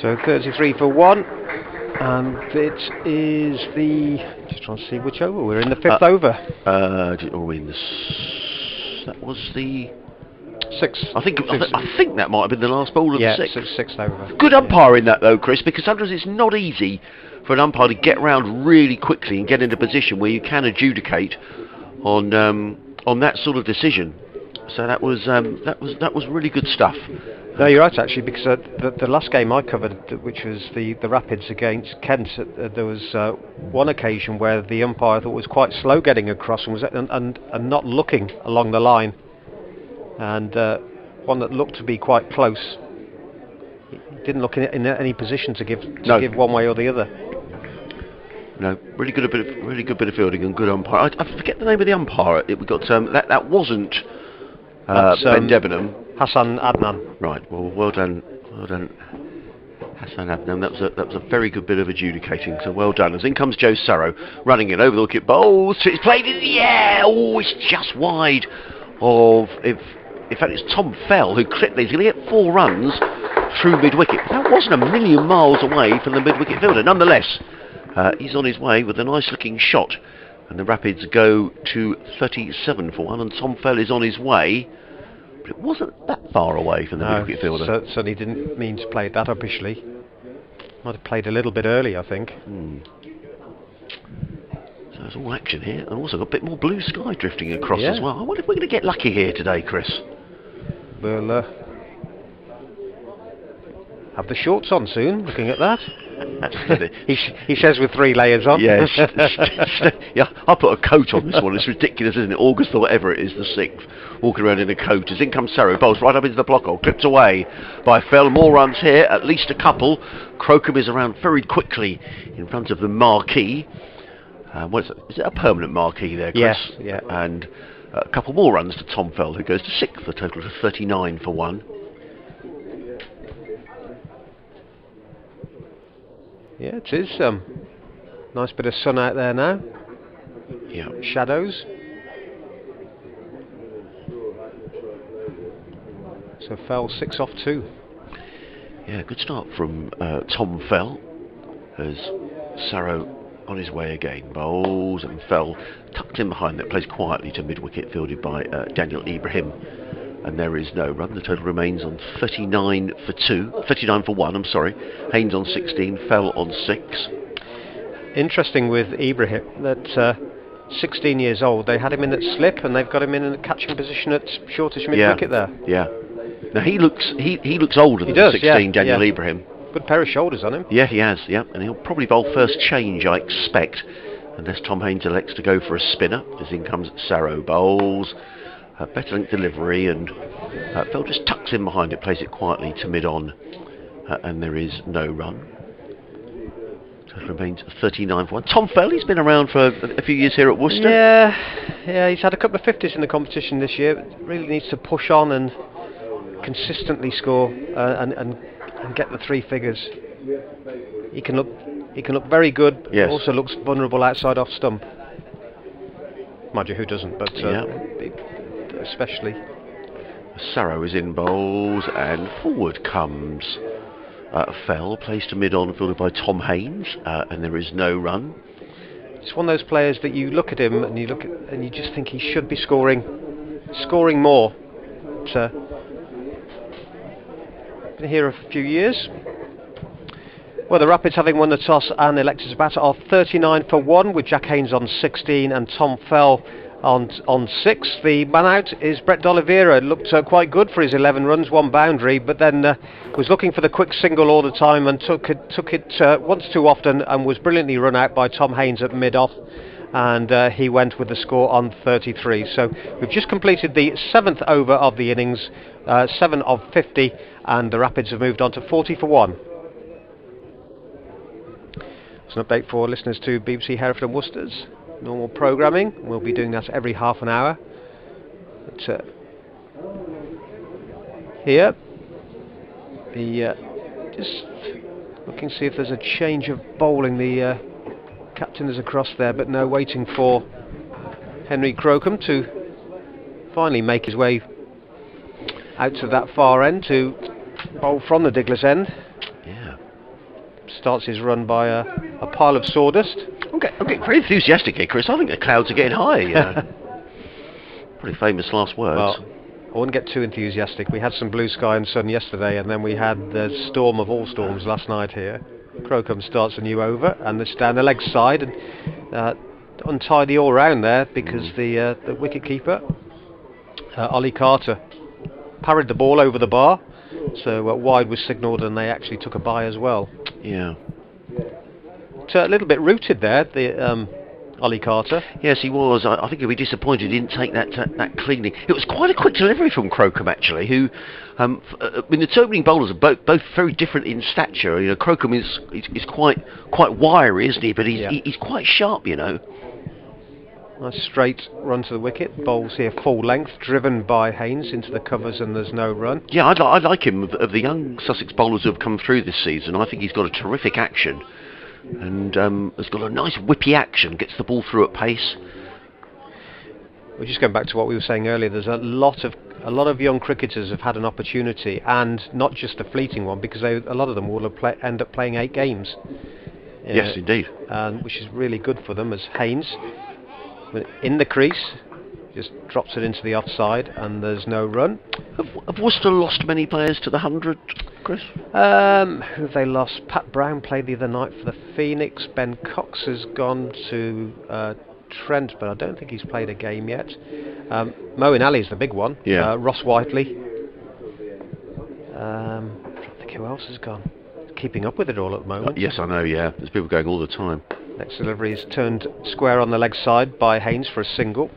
So 33 for 1, and it is just trying to see which over. We're in the 5th over. That was the 6th. I think that might have been the last ball of the 6th. 6th over. Good umpire in that though, Chris, because sometimes it's not easy for an umpire to get round really quickly and get into a position where you can adjudicate on that sort of decision. So that was really good stuff. No, you're right actually, because the last game I covered, which was the Rapids against Kent, there was one occasion where the umpire thought was quite slow getting across and not looking along the line, and one that looked to be quite close. He didn't look in any position to give one way or the other. No, really good bit of fielding and good umpire. I forget the name of the umpire. We got that wasn't Ben Debenham. Hassan Adnan. Right, well done, Hassan Adnan. That was a very good bit of adjudicating, so well done. As in comes Joe Sarrow, running in over the wicket, bowls, it's played in the air, oh, it's just wide of, in fact it's Tom Fell who clipped these, he's going to get 4 runs through mid-wicket. That wasn't a million miles away from the mid-wicket fielder. Nonetheless, he's on his way with a nice looking shot, and the Rapids go to 37 for 1, and Tom Fell is on his way. But it wasn't that far away from the mid-wicket fielder. Certainly didn't mean to play it that officially. Might have played a little bit early, I think. So there's all action here, and also got a bit more blue sky drifting across as well. I wonder if we're going to get lucky here today, Chris. We'll have the shorts on soon, looking at that. he says with 3 layers on. Yes. Yeah, I'll put a coat on this one. It's ridiculous, isn't it? August or whatever it is, the 6th. Walking around in a coat. As in comes Sarrow, bowls right up into the block hole. Clipped away by Fell. More runs here, at least a couple. Crocombe is around very quickly in front of the marquee. What is it? Is it a permanent marquee there, Chris? Yes, yeah. And a couple more runs to Tom Fell, who goes to 6th, a total of 39 for 1. Yeah, it is. Nice bit of sun out there now. Yeah. Shadows. So Fell 6 off 2. Yeah, good start from Tom Fell, as Sarrow on his way again. Bowls and Fell tucked in behind that, plays quietly to mid-wicket, fielded by Daniel Ibrahim. And there is no run. The total remains on 39 for 1, I'm sorry. Haynes on 16, Fell on 6. Interesting with Ibrahim that 16 years old, they had him in at slip and they've got him in a catching position at shortish mid-wicket there. Yeah. Now he looks older than 16, Daniel Ibrahim. Good pair of shoulders on him. Yeah, he has, yeah. And he'll probably bowl first change, I expect, unless Tom Haynes elects to go for a spinner. As in comes Sarrow, bowls. Better length delivery, and Fell just tucks in behind it, plays it quietly to mid-on, and there is no run. So it remains 39 for 1. Tom Fell, he's been around for a few years here at Worcester. Yeah, he's had a couple of 50s in the competition this year. Really needs to push on and consistently score and get the 3 figures. He can look very good. Yes. Also looks vulnerable outside off stump. Mind you, who doesn't? But especially. Sarrow is in bowls, and forward comes Fell, plays to mid-on, fielded by Tom Haynes, and there is no run. It's one of those players that you look at him and you just think he should be scoring more. But, been here a few years. Well, the Rapids, having won the toss and elected to bat, are 39 for 1, with Jack Haynes on 16 and Tom Fell on 6. The man out is Brett D'Oliveira. Looked quite good for his 11 runs, 1 boundary, but then was looking for the quick single all the time and took it once too often, and was brilliantly run out by Tom Haynes at mid-off, and he went with the score on 33. So we've just completed the 7th over of the innings, 7 of 50, and the Rapids have moved on to 40 for 1. It's an update for listeners to BBC Hereford and Worcester's normal programming. We'll be doing that every half an hour. But, here, just looking to see if there's a change of bowling. The captain is across there, but no, waiting for Henry Crocombe to finally make his way out to that far end to bowl from the Digler's end. Yeah. Starts his run by a pile of sawdust. I'm getting very enthusiastic here, Chris. I think the clouds are getting high. Pretty famous last words. Well, I wouldn't get too enthusiastic. We had some blue sky and sun yesterday, and then we had the storm of all storms last night here. Crocombe starts a new over, and it's down the leg side, and untidy all round there because the wicket-keeper, Ollie Carter, parried the ball over the bar, so wide was signalled, and they actually took a bye as well. Yeah. A little bit rooted there, the Ollie Carter. Yes, he was. I think he'll be disappointed he didn't take that cleanly. It was quite a quick delivery from Crocombe, actually, who, I mean, the two opening bowlers are both very different in stature. You know, Crocombe is quite wiry, isn't he? But he's quite sharp, you know. Nice straight run to the wicket. Bowls here full length, driven by Haynes into the covers, and there's no run. Yeah, I like him. Of the young Sussex bowlers who have come through this season, I think he's got a terrific action, and has got a nice whippy action. Gets the ball through at pace. We're just going back to what we were saying earlier. There's a lot of young cricketers have had an opportunity, and not just a fleeting one, because a lot of them will end up playing 8 games. Yes, indeed. Which is really good for them, as Haynes, in the crease, just drops it into the offside, and there's no run. Have Worcester lost many players to the 100, Chris? Who have they lost? Pat Brown played the other night for the Phoenix. Ben Cox has gone to Trent, but I don't think he's played a game yet. Moeen Ali is the big one. Yeah. Ross Whiteley. I don't think who else has gone. Keeping up with it all at the moment. Yes, I know, yeah. There's people going all the time. Next delivery is turned square on the leg side by Haynes for a single.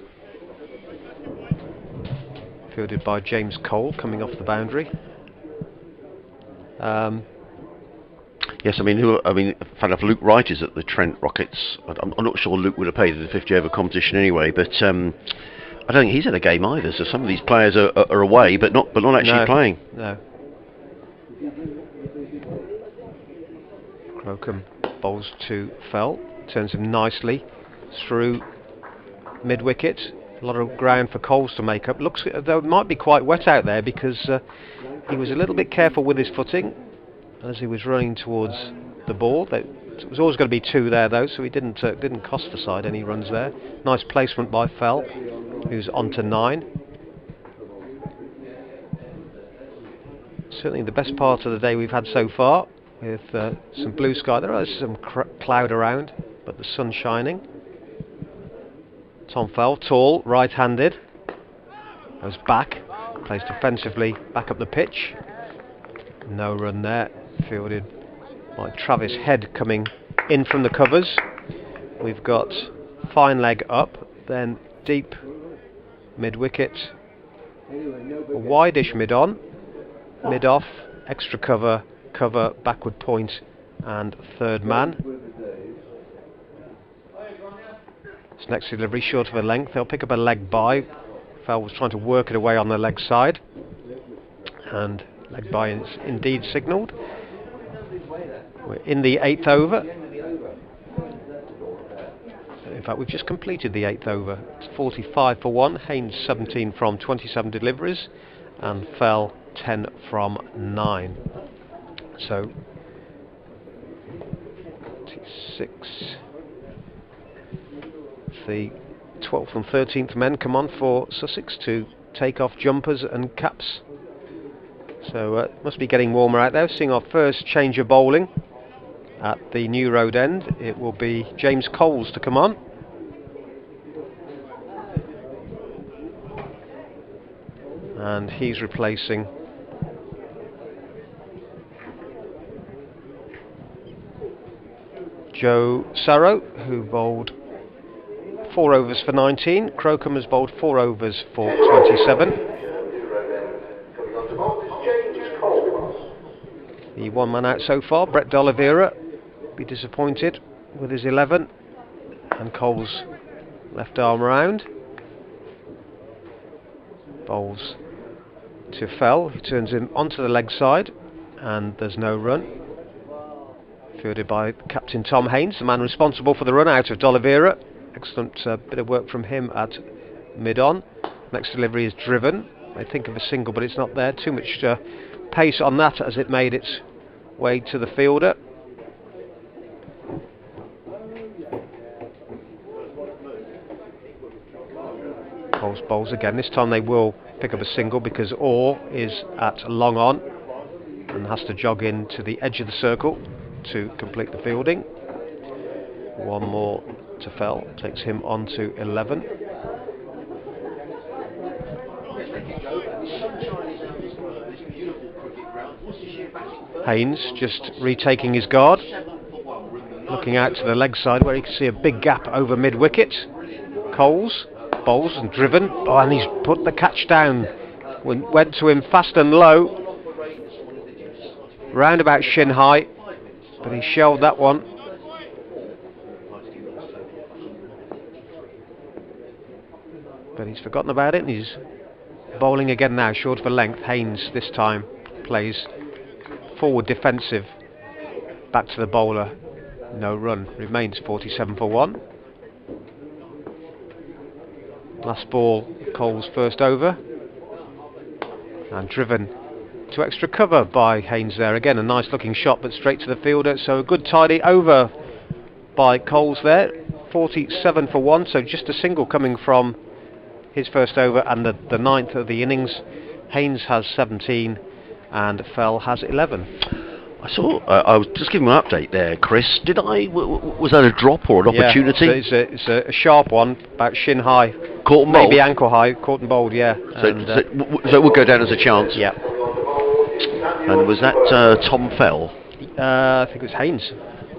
Fielded by James Cole, coming off the boundary. Yes, I mean, fun enough, Luke Wright is at the Trent Rockets. I'm not sure Luke would have played in the 50 over competition anyway, but I don't think he's in a game either. So some of these players are away, but not actually playing. No. Crocombe bowls to Fell, turns him nicely through mid-wicket. A lot of ground for Coles to make up. Looks though it might be quite wet out there, because he was a little bit careful with his footing as he was running towards the ball. There was always going to be 2 there though, so he didn't cost the side any runs there. Nice placement by Fell, who's on to 9. Certainly the best part of the day we've had so far, with some blue sky. There is some cloud around, but the sun's shining. Tom Fell, tall, right-handed, goes back, plays defensively back up the pitch. No run there, fielded by Travis Head, coming in from the covers. We've got fine leg up, then deep mid-wicket, a wide-ish mid-on, mid-off, extra cover, backward point, and third man. This next delivery short of a length. They'll pick up a leg by. Fell was trying to work it away on the leg side, and leg by is indeed signalled. We're in the 8th over. In fact, we've just completed the 8th over. It's 45 for 1. Haynes 17 from 27 deliveries, and Fell 10 from 9. So 26. The 12th and 13th men come on for Sussex to take off jumpers and caps. So it must be getting warmer out there. Seeing our first change of bowling at the New Road end. It will be James Coles to come on. And he's replacing Joe Sarrow, who bowled 4 overs for 19. Crocombe has bowled 4 overs for 27. The one man out so far, Brett D'Oliveira, be disappointed with his 11. And Cole's left arm round. Bowls to Fell, who turns him onto the leg side, and there's no run. Fielded by Captain Tom Haynes, the man responsible for the run out of D'Oliveira. Excellent bit of work from him at mid-on. Next delivery is driven. I think of a single, but it's not there. Too much pace on that as it made its way to the fielder. Coles bowls again. This time they will pick up a single, because Orr is at long on and has to jog in to the edge of the circle to complete the fielding. One more to Fell, takes him on to 11. Haynes just retaking his guard, looking out to the leg side where he can see a big gap over mid-wicket. Coles bowls and driven. Oh, and he's put the catch down. Went to him fast and low, round about shin high, but he shelled that one. but he's forgotten about it, and he's bowling again now, short of a length. Haynes this time plays forward defensive, back to the bowler, no run, remains 47 for 1. Last ball, Cole's first over, and driven to extra cover by Haynes there. Again, a nice looking shot, but straight to the fielder, so a good tidy over by Coles there. 47 for 1, so just a single coming from his first over and the ninth of the innings. Haynes has 17 and Fell has 11. I saw. I was just giving an update there, Chris. Was that a drop or an opportunity? It's a sharp one, about shin high, caught and maybe bowled. ankle high, caught and bowled. Yeah. So it would go down as a chance. Yeah. And was that Tom Fell? I think it was Haynes.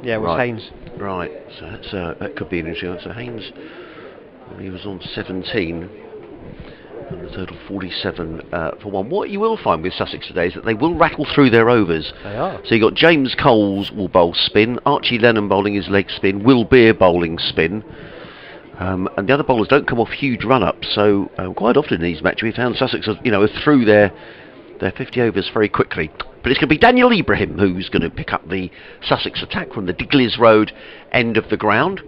Yeah, it was Right. Haynes. Right. So that could be an issue. So Haynes, he was on 17. And the total 47 for 1. What you will find with Sussex today is that they will rattle through their overs. They are. So you've got James Coles will bowl spin, Archie Lennon bowling his leg spin, Will Beer bowling spin, and the other bowlers don't come off huge run-ups. So quite often in these matches we found Sussex are through their 50 overs very quickly. But it's going to be Daniel Ibrahim who's going to pick up the Sussex attack from the Digley's Road end of the ground.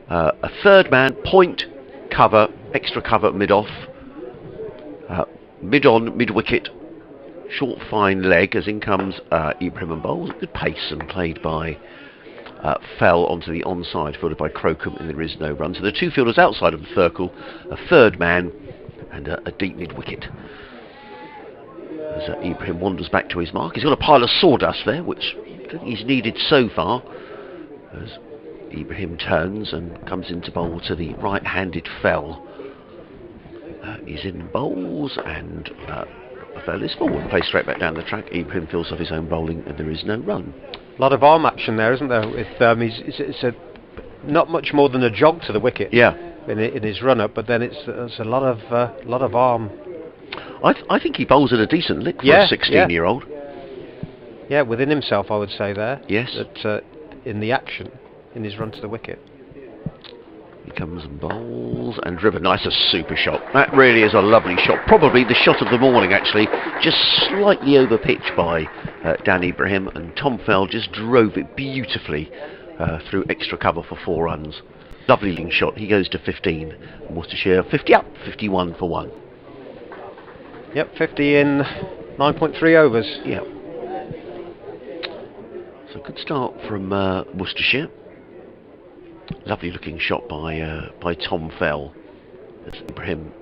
A third man, point, cover, extra cover mid-off. Mid-on, mid-wicket, short fine leg, as in comes Ibrahim and bowls. Good pace and played by Fell onto the onside, fielded by Crocombe, and there is no run. So the two fielders outside of the circle, a third man and a deep mid-wicket. As Ibrahim wanders back to his mark, he's got a pile of sawdust there, which I don't think he's needed so far. As Ibrahim turns and comes into bowl to the right-handed Fell. He's in bowls and Fell is forward, plays straight back down the track. Ibrahim fills off his own bowling and there is no run. A lot of arm action there, isn't there? With it's not much more than a jog to the wicket. Yeah. In his run up, but then it's a lot of arm. I think he bowls at a decent lick for a 16-year-old. Yeah, within himself, I would say there. Yes. That in the action, in his run to the wicket. He comes and bowls and driven. Nice, a super shot. That really is a lovely shot. Probably the shot of the morning, actually. Just slightly over pitch by Dan Ibrahim, and Tom Fell just drove it beautifully through extra cover for 4 runs. Lovely leading shot. He goes to 15. Worcestershire 50 up, 51 for 1. Yep, 50 in 9.3 overs. Yep. So good start from Worcestershire. Lovely looking shot by Tom Fell. That's Ibrahim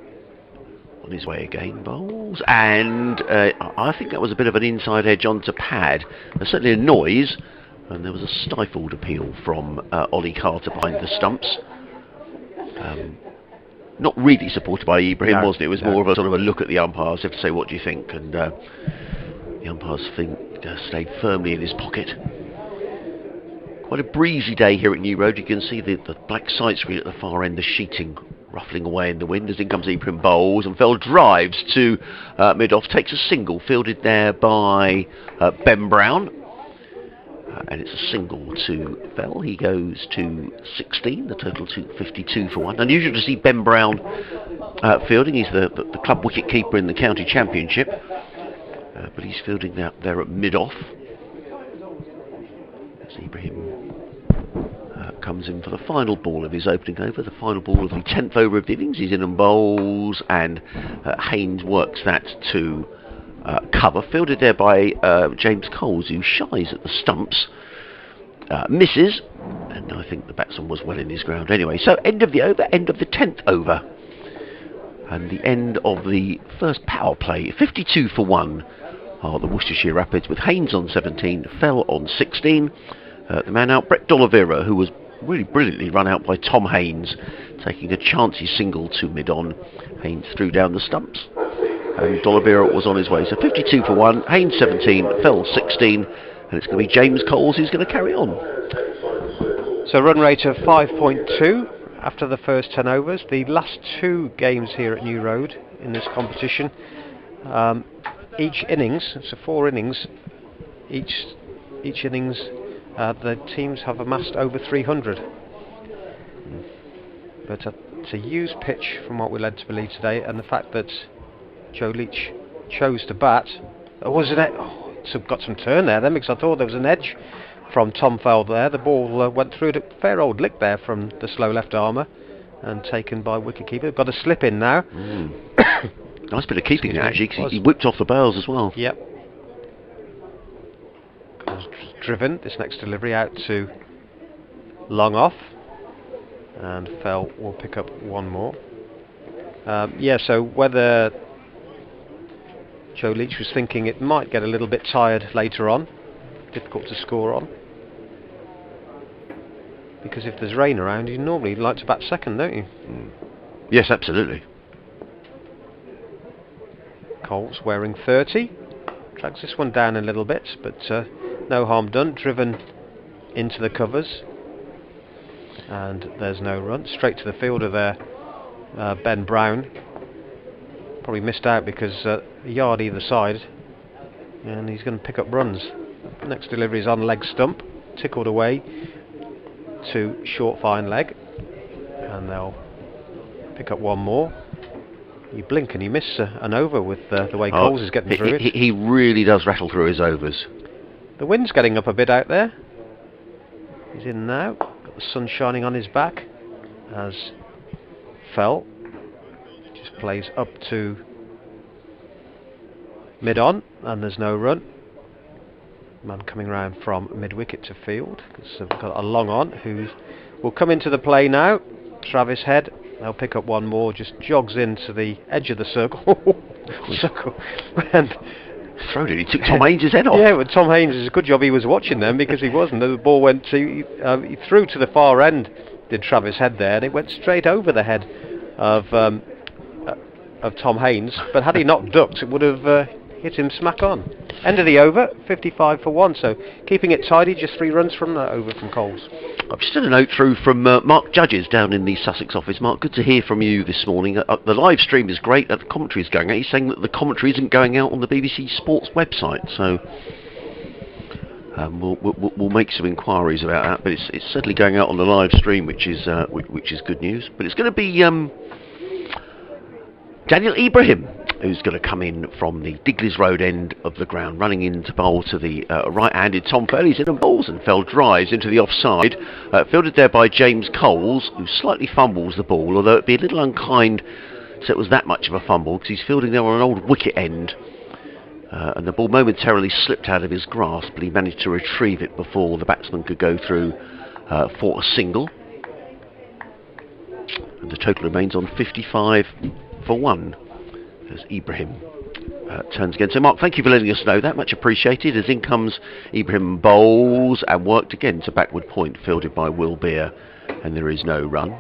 on his way again, bowls, and I think that was a bit of an inside edge onto pad. There's certainly a noise, and there was a stifled appeal from Ollie Carter behind the stumps. Not really supported by Ibrahim, wasn't it? It was more of a sort of a look at the umpires, have to say, what do you think? And the umpires stayed firmly in his pocket. Quite a breezy day here at New Road. You can see the black side screen at the far end, the sheeting ruffling away in the wind. As in comes Ibrahim bowls, and Fell drives to mid-off, takes a single, fielded there by Ben Brown. And it's a single to Fell. He goes to 16, the total to 52 for 1. Unusual to see Ben Brown fielding. He's the club wicket keeper in the county championship. But he's fielding there at mid-off. As Ibrahim comes in for the final ball of his opening over, the final ball of the 10th over of the innings. He's in and bowls, and Haynes works that to cover, fielded there by James Coles, who shies at the stumps, misses, and I think the batsman was well in his ground anyway. So end of the over, end of the 10th over, and the end of the first power play. 52 for 1 are the Worcestershire Rapids, with Haynes on 17, Fell on 16. The man out, Brett D'Oliveira, who was really brilliantly run out by Tom Haynes, taking a chancy single to mid-on. Haynes threw down the stumps, and D'Oliveira was on his way. So 52 for 1, Haynes 17, Fell 16, and it's going to be James Coles who's going to carry on. So run rate of 5.2 after the first 10 overs. The last 2 games here at New Road in this competition, each innings, so 4 innings, each innings the teams have amassed over 300. But it's a used pitch from what we're led to believe today, and the fact that Joe Leach chose to bat. Was it? It's got some turn there then, because I thought there was an edge from Tom Feld there. The ball went through a fair old lick there from the slow left armour and taken by wicketkeeper. Got a slip in now. Nice bit of keeping actually, because he whipped off the bails as well. Yep. Driven this next delivery out to long off, and Fell will pick up one more. Yeah, so whether Joe Leach was thinking it might get a little bit tired later on, difficult to score on, because if there's rain around, you normally like to bat second, don't you? Yes, absolutely. Coles wearing 30, drags this one down a little bit, but no harm done. Driven into the covers, and there's no run. Straight to the fielder there, Ben Brown. Probably missed out because a yard either side, and he's going to pick up runs. Next delivery is on leg stump, tickled away to short fine leg, and they'll pick up one more. You blink and you miss an over with the way Coles is getting through it. He really does rattle through his overs. The wind's getting up a bit out there. He's in now. Got the sun shining on his back as Fell just plays up to mid-on, and there's no run. Man coming round from mid-wicket to field, because they've got a long on who will come into the play now. Travis Head. They'll pick up one more, just jogs into the edge of the circle. And throwed it. He took Tom Haynes' head off. Yeah, but Tom Haynes, it's a good job he was watching them, because he wasn't. The ball went to, he threw to the far end, did Travis Head there, and it went straight over the head of Tom Haynes. But had he not ducked, it would have hit him smack on. End of the over, 55 for 1. So keeping it tidy, just 3 runs from that over from Coles. I've just had a note through from Mark Judges down in the Sussex office. Mark, good to hear from you this morning. The live stream is great. The commentary is going out. He's saying that the commentary isn't going out on the BBC Sports website. So we'll make some inquiries about that. But it's certainly going out on the live stream, which is good news. But it's going to be Daniel Ibrahim, who's going to come in from the Digleys Road end of the ground, running into bowl to the right-handed Tom Fell. He's in and bowls, and Fell drives into the offside, fielded there by James Coles, who slightly fumbles the ball, although it'd be a little unkind so it was that much of a fumble, because he's fielding there on an old wicket end, and the ball momentarily slipped out of his grasp, but he managed to retrieve it before the batsman could go through for a single, and the total remains on 55 for 1. As Ibrahim turns again. So Mark, thank you for letting us know that, much appreciated. As in comes Ibrahim, bowls and worked again to backward point, fielded by Will Beer, and there is no run.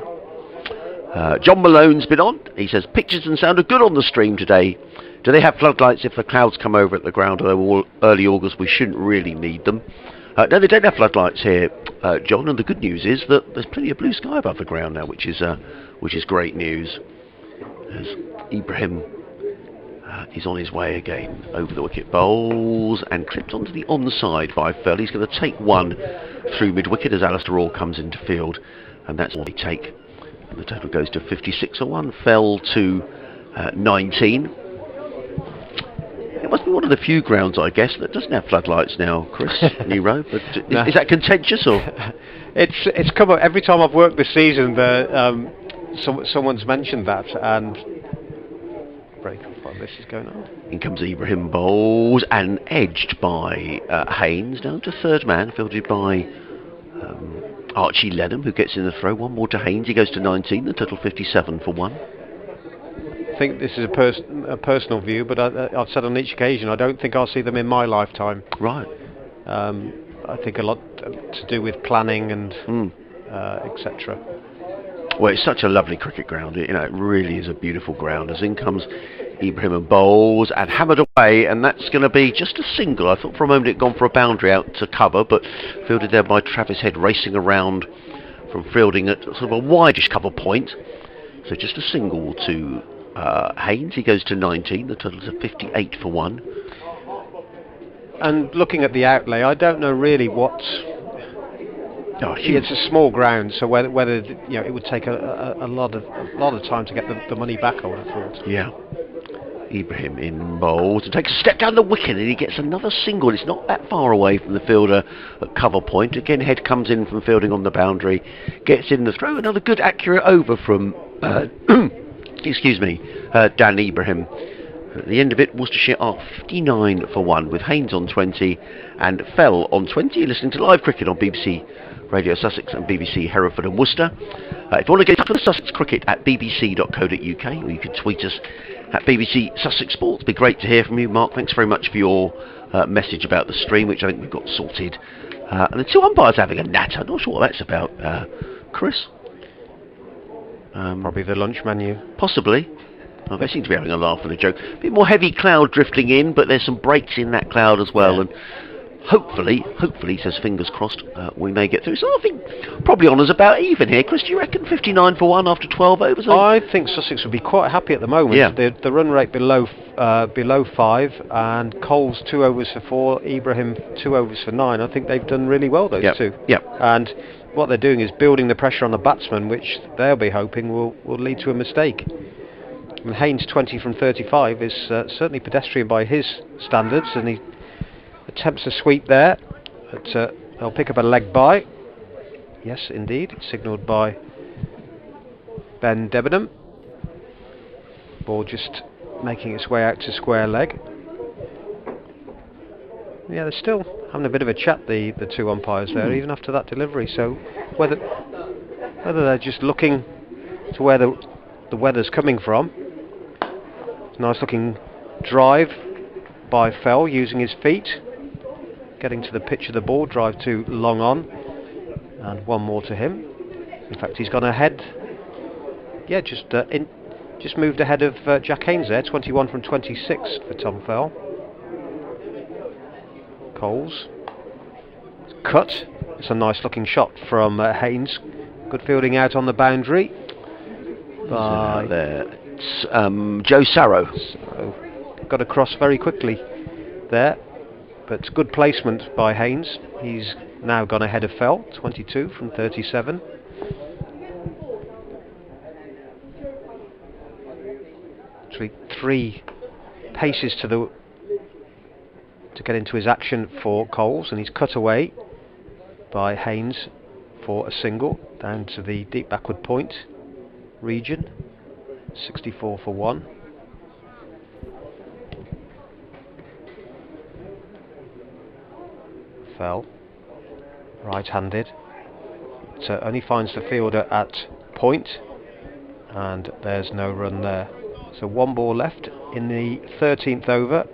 John Malone's been on. He says pictures and sound are good on the stream today. Do they have floodlights if the clouds come over at the ground? Although early August we shouldn't really need them. No, they don't have floodlights here, John, and the good news is that there's plenty of blue sky above the ground now, which is great news. As Ibrahim he's on his way again, over the wicket, bowls and clipped onto the onside by Fell. He's going to take one through mid-wicket as Alistair Orr comes into field, and that's what they take. And the total goes to 56 for 1. Fell to 19. It must be one of the few grounds, I guess, that doesn't have floodlights now, Chris, New Road. But is that contentious, or? It's come up every time I've worked this season. Someone's mentioned that, and break off while this is going on. In comes Ibrahim, bowls and edged by Haynes, down to third man, fielded by Archie Lenham, who gets in the throw. One more to Haynes, he goes to 19, the total 57 for 1. I think this is a personal view, but I've said on each occasion I don't think I'll see them in my lifetime. Right. I think a lot to do with planning and etc. Well, it's such a lovely cricket ground. It really is a beautiful ground. As in comes Ibrahim and bowls and hammered away, and that's going to be just a single. I thought for a moment it'd gone for a boundary out to cover, but fielded there by Travis Head, racing around from fielding at sort of a wideish cover point. So just a single to Haynes. He goes to 19. The total's a 58 for 1. And looking at the outlay, I don't know really what Oh, huge. It's a small ground, so whether it would take a lot of time to get the money back, I would have thought. Yeah. Ibrahim in bowls and takes a step down the wicket, and he gets another single. It's not that far away from the fielder at cover point. Again, head comes in from fielding on the boundary, gets in the throw. Another good accurate over from excuse me, Dan Ibrahim. At the end of it, Worcestershire are 59 for 1 with Haynes on 20 and Fell on 20. Listening to live cricket on BBC Radio Sussex and BBC Hereford and Worcester. If you want to get in touch with the Sussex Cricket at bbc.co.uk, or you can tweet us at BBC Sussex Sports. It'd be great to hear from you. Mark, thanks very much for your message about the stream, which I think we've got sorted. And the two umpires having a natter. I'm not sure what that's about, Chris. Probably the lunch menu. Possibly. Oh, they seem to be having a laugh and a joke. A bit more heavy cloud drifting in, but there's some breaks in that cloud as well. Yeah. And hopefully, says fingers crossed, we may get through. So I think probably honours about even here. Chris, do you reckon 59 for 1 after 12 overs? I think Sussex would be quite happy at the moment. Yeah. The run rate below 5, and Cole's 2 overs for 4, Ibrahim 2 overs for 9. I think they've done really well, those two. Yep. And what they're doing is building the pressure on the batsman, which they'll be hoping will lead to a mistake. And Haynes 20 from 35 is certainly pedestrian by his standards, and he attempts a sweep there, but they'll pick up a leg by. Yes, indeed, it's signalled by Ben Debenham. Ball just making its way out to square leg. Yeah, they're still having a bit of a chat, the two umpires there, even after that delivery. So whether they're just looking to where the weather's coming from. Nice looking drive by Fell using his feet, getting to the pitch of the ball, drive too long on, and one more to him. In fact, he's gone ahead. Yeah, just moved ahead of Jack Haynes there, 21 from 26 for Tom Fell. Coles. Cut. It's a nice looking shot from Haynes. Good fielding out on the boundary. By there. Joe Sarrow. So, got across very quickly there, but good placement by Haynes. He's now gone ahead of Fell, 22 from 37. Actually, 3 paces to get into his action for Coles, and he's cut away by Haynes for a single down to the deep backward point region. 64 for 1. Fell, right-handed, so only finds the fielder at point, and there's no run there. So 1 ball left in the 13th over.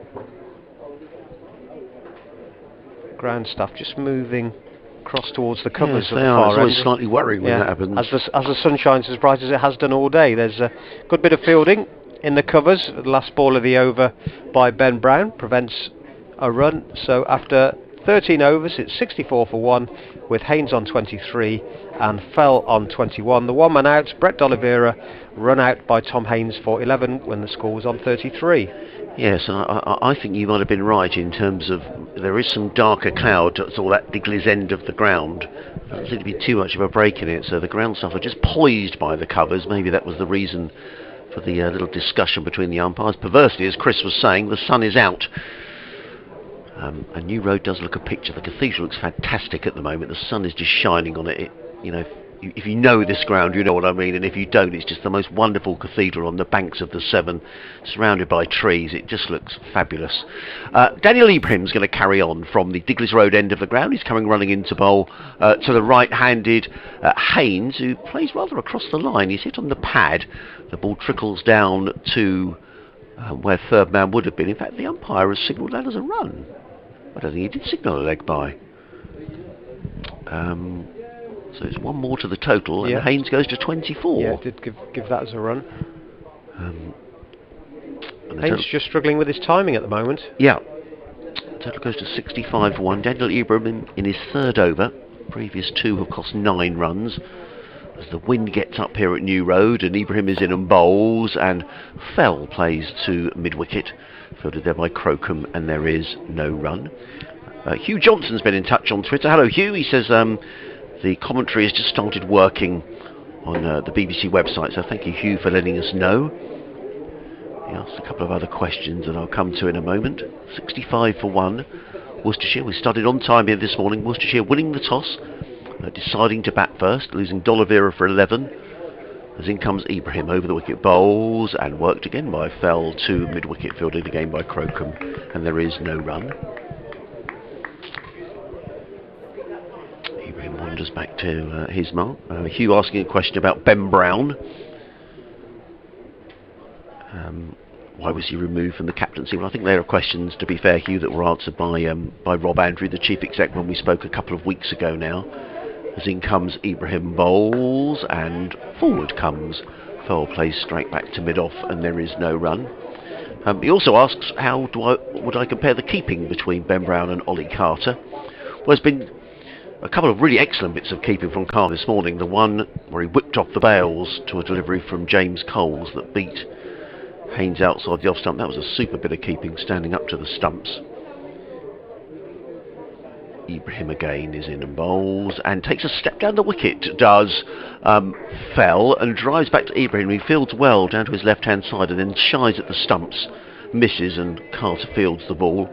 Ground staff just moving across towards the covers yes, of the far it's end. always slightly worrying when that happens. As the sun shines as bright as it has done all day. There's a good bit of fielding in the covers. The last ball of the over by Ben Brown prevents a run. So after 13 overs, it's 64 for 1 with Haynes on 23 and Fell on 21. The one man out, Brett D'Oliveira, run out by Tom Haynes for 11 when the score was on 33. Yes, and I think you might have been right in terms of there is some darker cloud at all that Digley's end of the ground. There doesn't seem to be too much of a break in it, so the ground stuff are just poised by the covers. Maybe that was the reason for the little discussion between the umpires. Perversely, as Chris was saying, the sun is out. A New Road does look a picture. The cathedral looks fantastic at the moment. The sun is just shining on it. If you know this ground, you know what I mean, and if you don't, it's just the most wonderful cathedral on the banks of the Severn, surrounded by trees. It just looks fabulous. Daniel Ibrahim's going to carry on from the Digley's Road end of the ground. He's coming running into bowl to the right-handed Haynes, who plays rather across the line. He's hit on the pad. The ball trickles down to where third man would have been. In fact, the umpire has signalled that as a run. I don't think he did signal a leg by. So it's 1 more to the total, and Haynes goes to 24. Yeah, did give that as a run. Haynes just struggling with his timing at the moment. Yeah. Total goes to 65 for 1. Daniel Ibrahim in his 3rd over. Previous 2 have cost 9 runs. As the wind gets up here at New Road, and Ibrahim is in and bowls, and Fell plays to mid-wicket. Fielded there by Crocombe, and there is no run. Hugh Johnson's been in touch on Twitter. Hello, Hugh. He says, The commentary has just started working on the BBC website, so thank you, Hugh, for letting us know. He asked a couple of other questions that I'll come to in a moment. 65 for 1. Worcestershire, we started on time here this morning. Worcestershire winning the toss, deciding to bat first, losing D'Oliveira for 11. As in comes Ibrahim over the wicket, bowls, and worked again by Fell to mid-wicket, fielded again by Crocombe, and there is no run. Ibrahim wanders back to his mark. Hugh asking a question about Ben Brown. Why was he removed from the captaincy? Well, I think there are questions, to be fair, Hugh, that were answered by Rob Andrew, the chief exec, when we spoke a couple of weeks ago now. As in comes Ibrahim, bowls, and forward comes Fell, plays straight back to mid-off, and there is no run. He also asks, how would I compare the keeping between Ben Brown and Ollie Carter? Well, there's been a couple of really excellent bits of keeping from Carter this morning. The one where he whipped off the bails to a delivery from James Coles that beat Haynes outside the off stump. That was a super bit of keeping, standing up to the stumps. Ibrahim again is in and bowls and takes a step down the wicket, does Fell, and drives back to Ibrahim. He fields well down to his left hand side and then shies at the stumps, misses, and Carter fields the ball.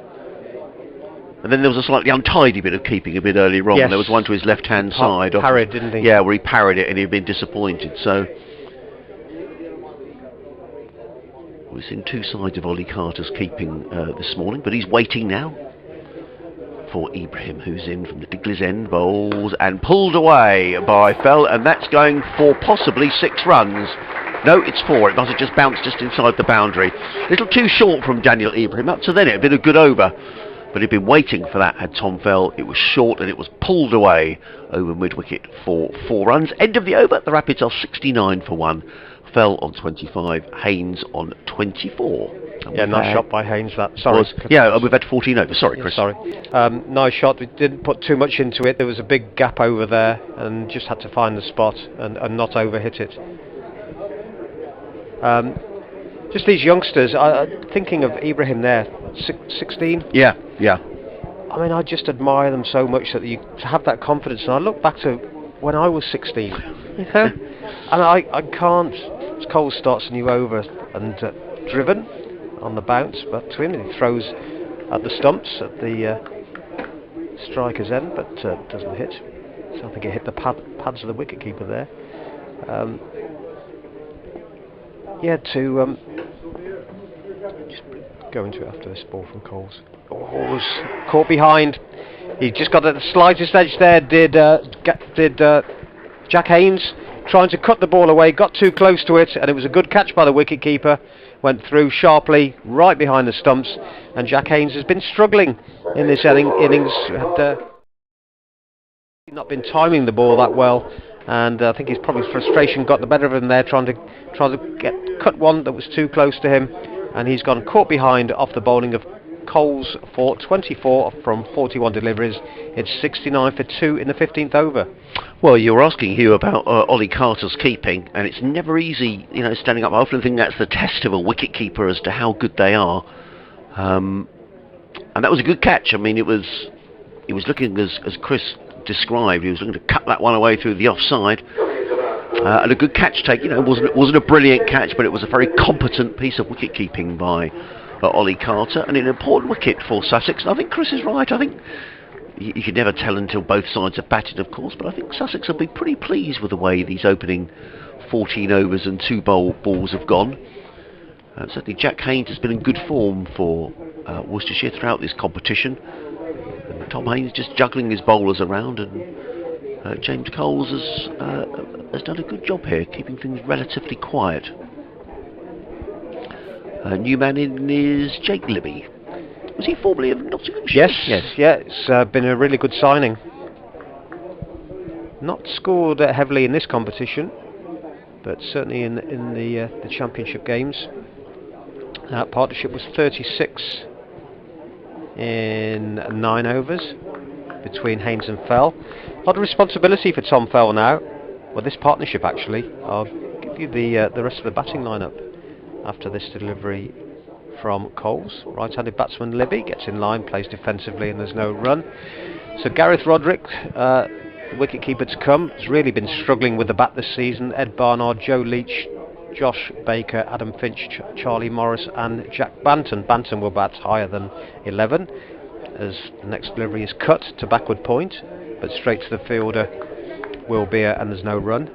And then there was a slightly untidy bit of keeping a bit earlier on. Yes. There was one to his left hand side. Parried, didn't he? Yeah, where he parried it and he'd been disappointed. So we've seen two sides of Ollie Carter's keeping this morning, but he's waiting now for Ibrahim, who's in from the Digley's end, bowls, and pulled away by Fell, and that's going for possibly 6 runs. No, it's 4. It must have just bounced just inside the boundary. A little too short from Daniel Ibrahim. Up to then it had been a good over, but he'd been waiting for that, had Tom Fell. It was short and it was pulled away over mid-wicket for 4 runs. End of the over. The Rapids are 69 for 1. Fell on 25, Haynes on 24. Yeah, nice shot by Haynes. That sorry. We've had 14 overs. Sorry, Chris. Sorry. Nice shot. We didn't put too much into it. There was a big gap over there, and just had to find the spot and not overhit it. Just these youngsters. Thinking of Ibrahim there, 16. Yeah. I mean, I just admire them so much that you have that confidence. And I look back to when I was 16, you know, and I can't. Cole starts a new over and driven on the bounce, but to him he throws at the stumps at the striker's end, but doesn't hit. So I think it hit the pads of the wicketkeeper there. Just go into it after this ball from Coles. Oh, was caught behind. He just got at the slightest edge there. Did Jack Haynes, trying to cut the ball away, got too close to it, and it was a good catch by the wicketkeeper. Went through sharply right behind the stumps, and Jack Haynes has been struggling in this innings. Had not been timing the ball that well, and I think his probably frustration got the better of him there, trying to cut one that was too close to him, and he's gone caught behind off the bowling of Coles for 24 from 41 deliveries. It's 69 for 2 in the 15th over. Well, you were asking Hugh about Ollie Carter's keeping, and it's never easy, you know, standing up. I often think that's the test of a wicketkeeper as to how good they are. And that was a good catch. I mean, he was looking, as Chris described, he was looking to cut that one away through the offside. And a good catch take. You know, it wasn't a brilliant catch, but it was a very competent piece of wicket keeping by Ollie Carter, and an important wicket for Sussex. And I think Chris is right. I think you could never tell until both sides have batted, of course, but I think Sussex will be pretty pleased with the way these opening 14 overs and 2 balls have gone. Certainly Jack Haynes has been in good form for Worcestershire throughout this competition. And Tom Haynes just juggling his bowlers around, and James Coles has done a good job here, keeping things relatively quiet. New man in is Jake Libby. Was he formerly of Nottinghamshire? Yes. It's been a really good signing. Not scored heavily in this competition, but certainly in the championship games. That partnership was 36 in 9 overs between Haynes and Fell. A lot of responsibility for Tom Fell now. Well, this partnership actually. I'll give you the rest of the batting lineup after this delivery from Coles. Right-handed batsman Libby gets in line, plays defensively, and there's no run. So Gareth Roderick, the wicket-keeper to come. Has really been struggling with the bat this season. Ed Barnard, Joe Leach, Josh Baker, Adam Finch, Charlie Morris and Jacques Banton. Banton will bat higher than 11 as the next delivery is cut to backward point, but straight to the fielder Will Beer, and there's no run.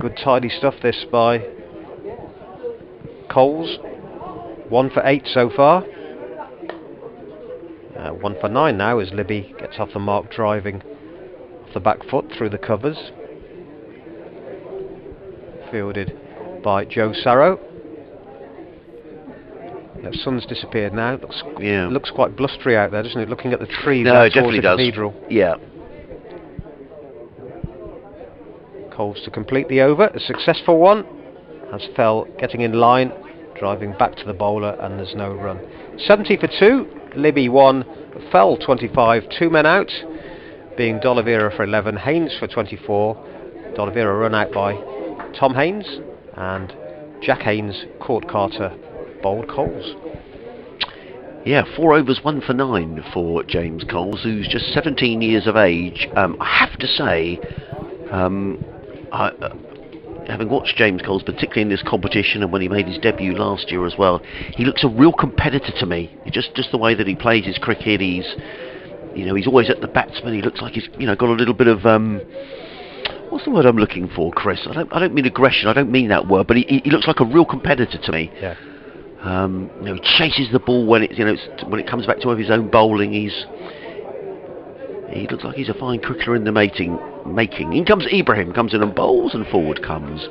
Good tidy stuff this by Coles. 1 for 8 so far. 1 for 9 now as Libby gets off the mark, driving off the back foot through the covers. Fielded by Joe Sarrow. The sun's disappeared now. Looks quite blustery out there, doesn't it? Looking at the trees out towards the cathedral. Yeah. Coles to complete the over, a successful one. Has Fell getting in line, driving back to the bowler, and there's no run. 70 for 2. Libby 1, Fell 25. 2 men out, being D'Oliveira for 11, Haynes for 24. D'Oliveira run out by Tom Haynes, and Jack Haynes caught Carter, bowled Coles. Yeah, 4 overs, 1 for 9 for James Coles, who's just 17 years of age. I have to say, having watched James Coles, particularly in this competition and when he made his debut last year as well, he looks a real competitor to me. Just the way that he plays his cricket, he's always at the batsman. He looks like he's got a little bit of what's the word I'm looking for, Chris? I don't mean aggression. I don't mean that word, but he looks like a real competitor to me. Yeah. He chases the ball when when it comes back to his own bowling. He looks like he's a fine cricketer in the making. In comes Ibrahim, comes in and bowls, and forward comes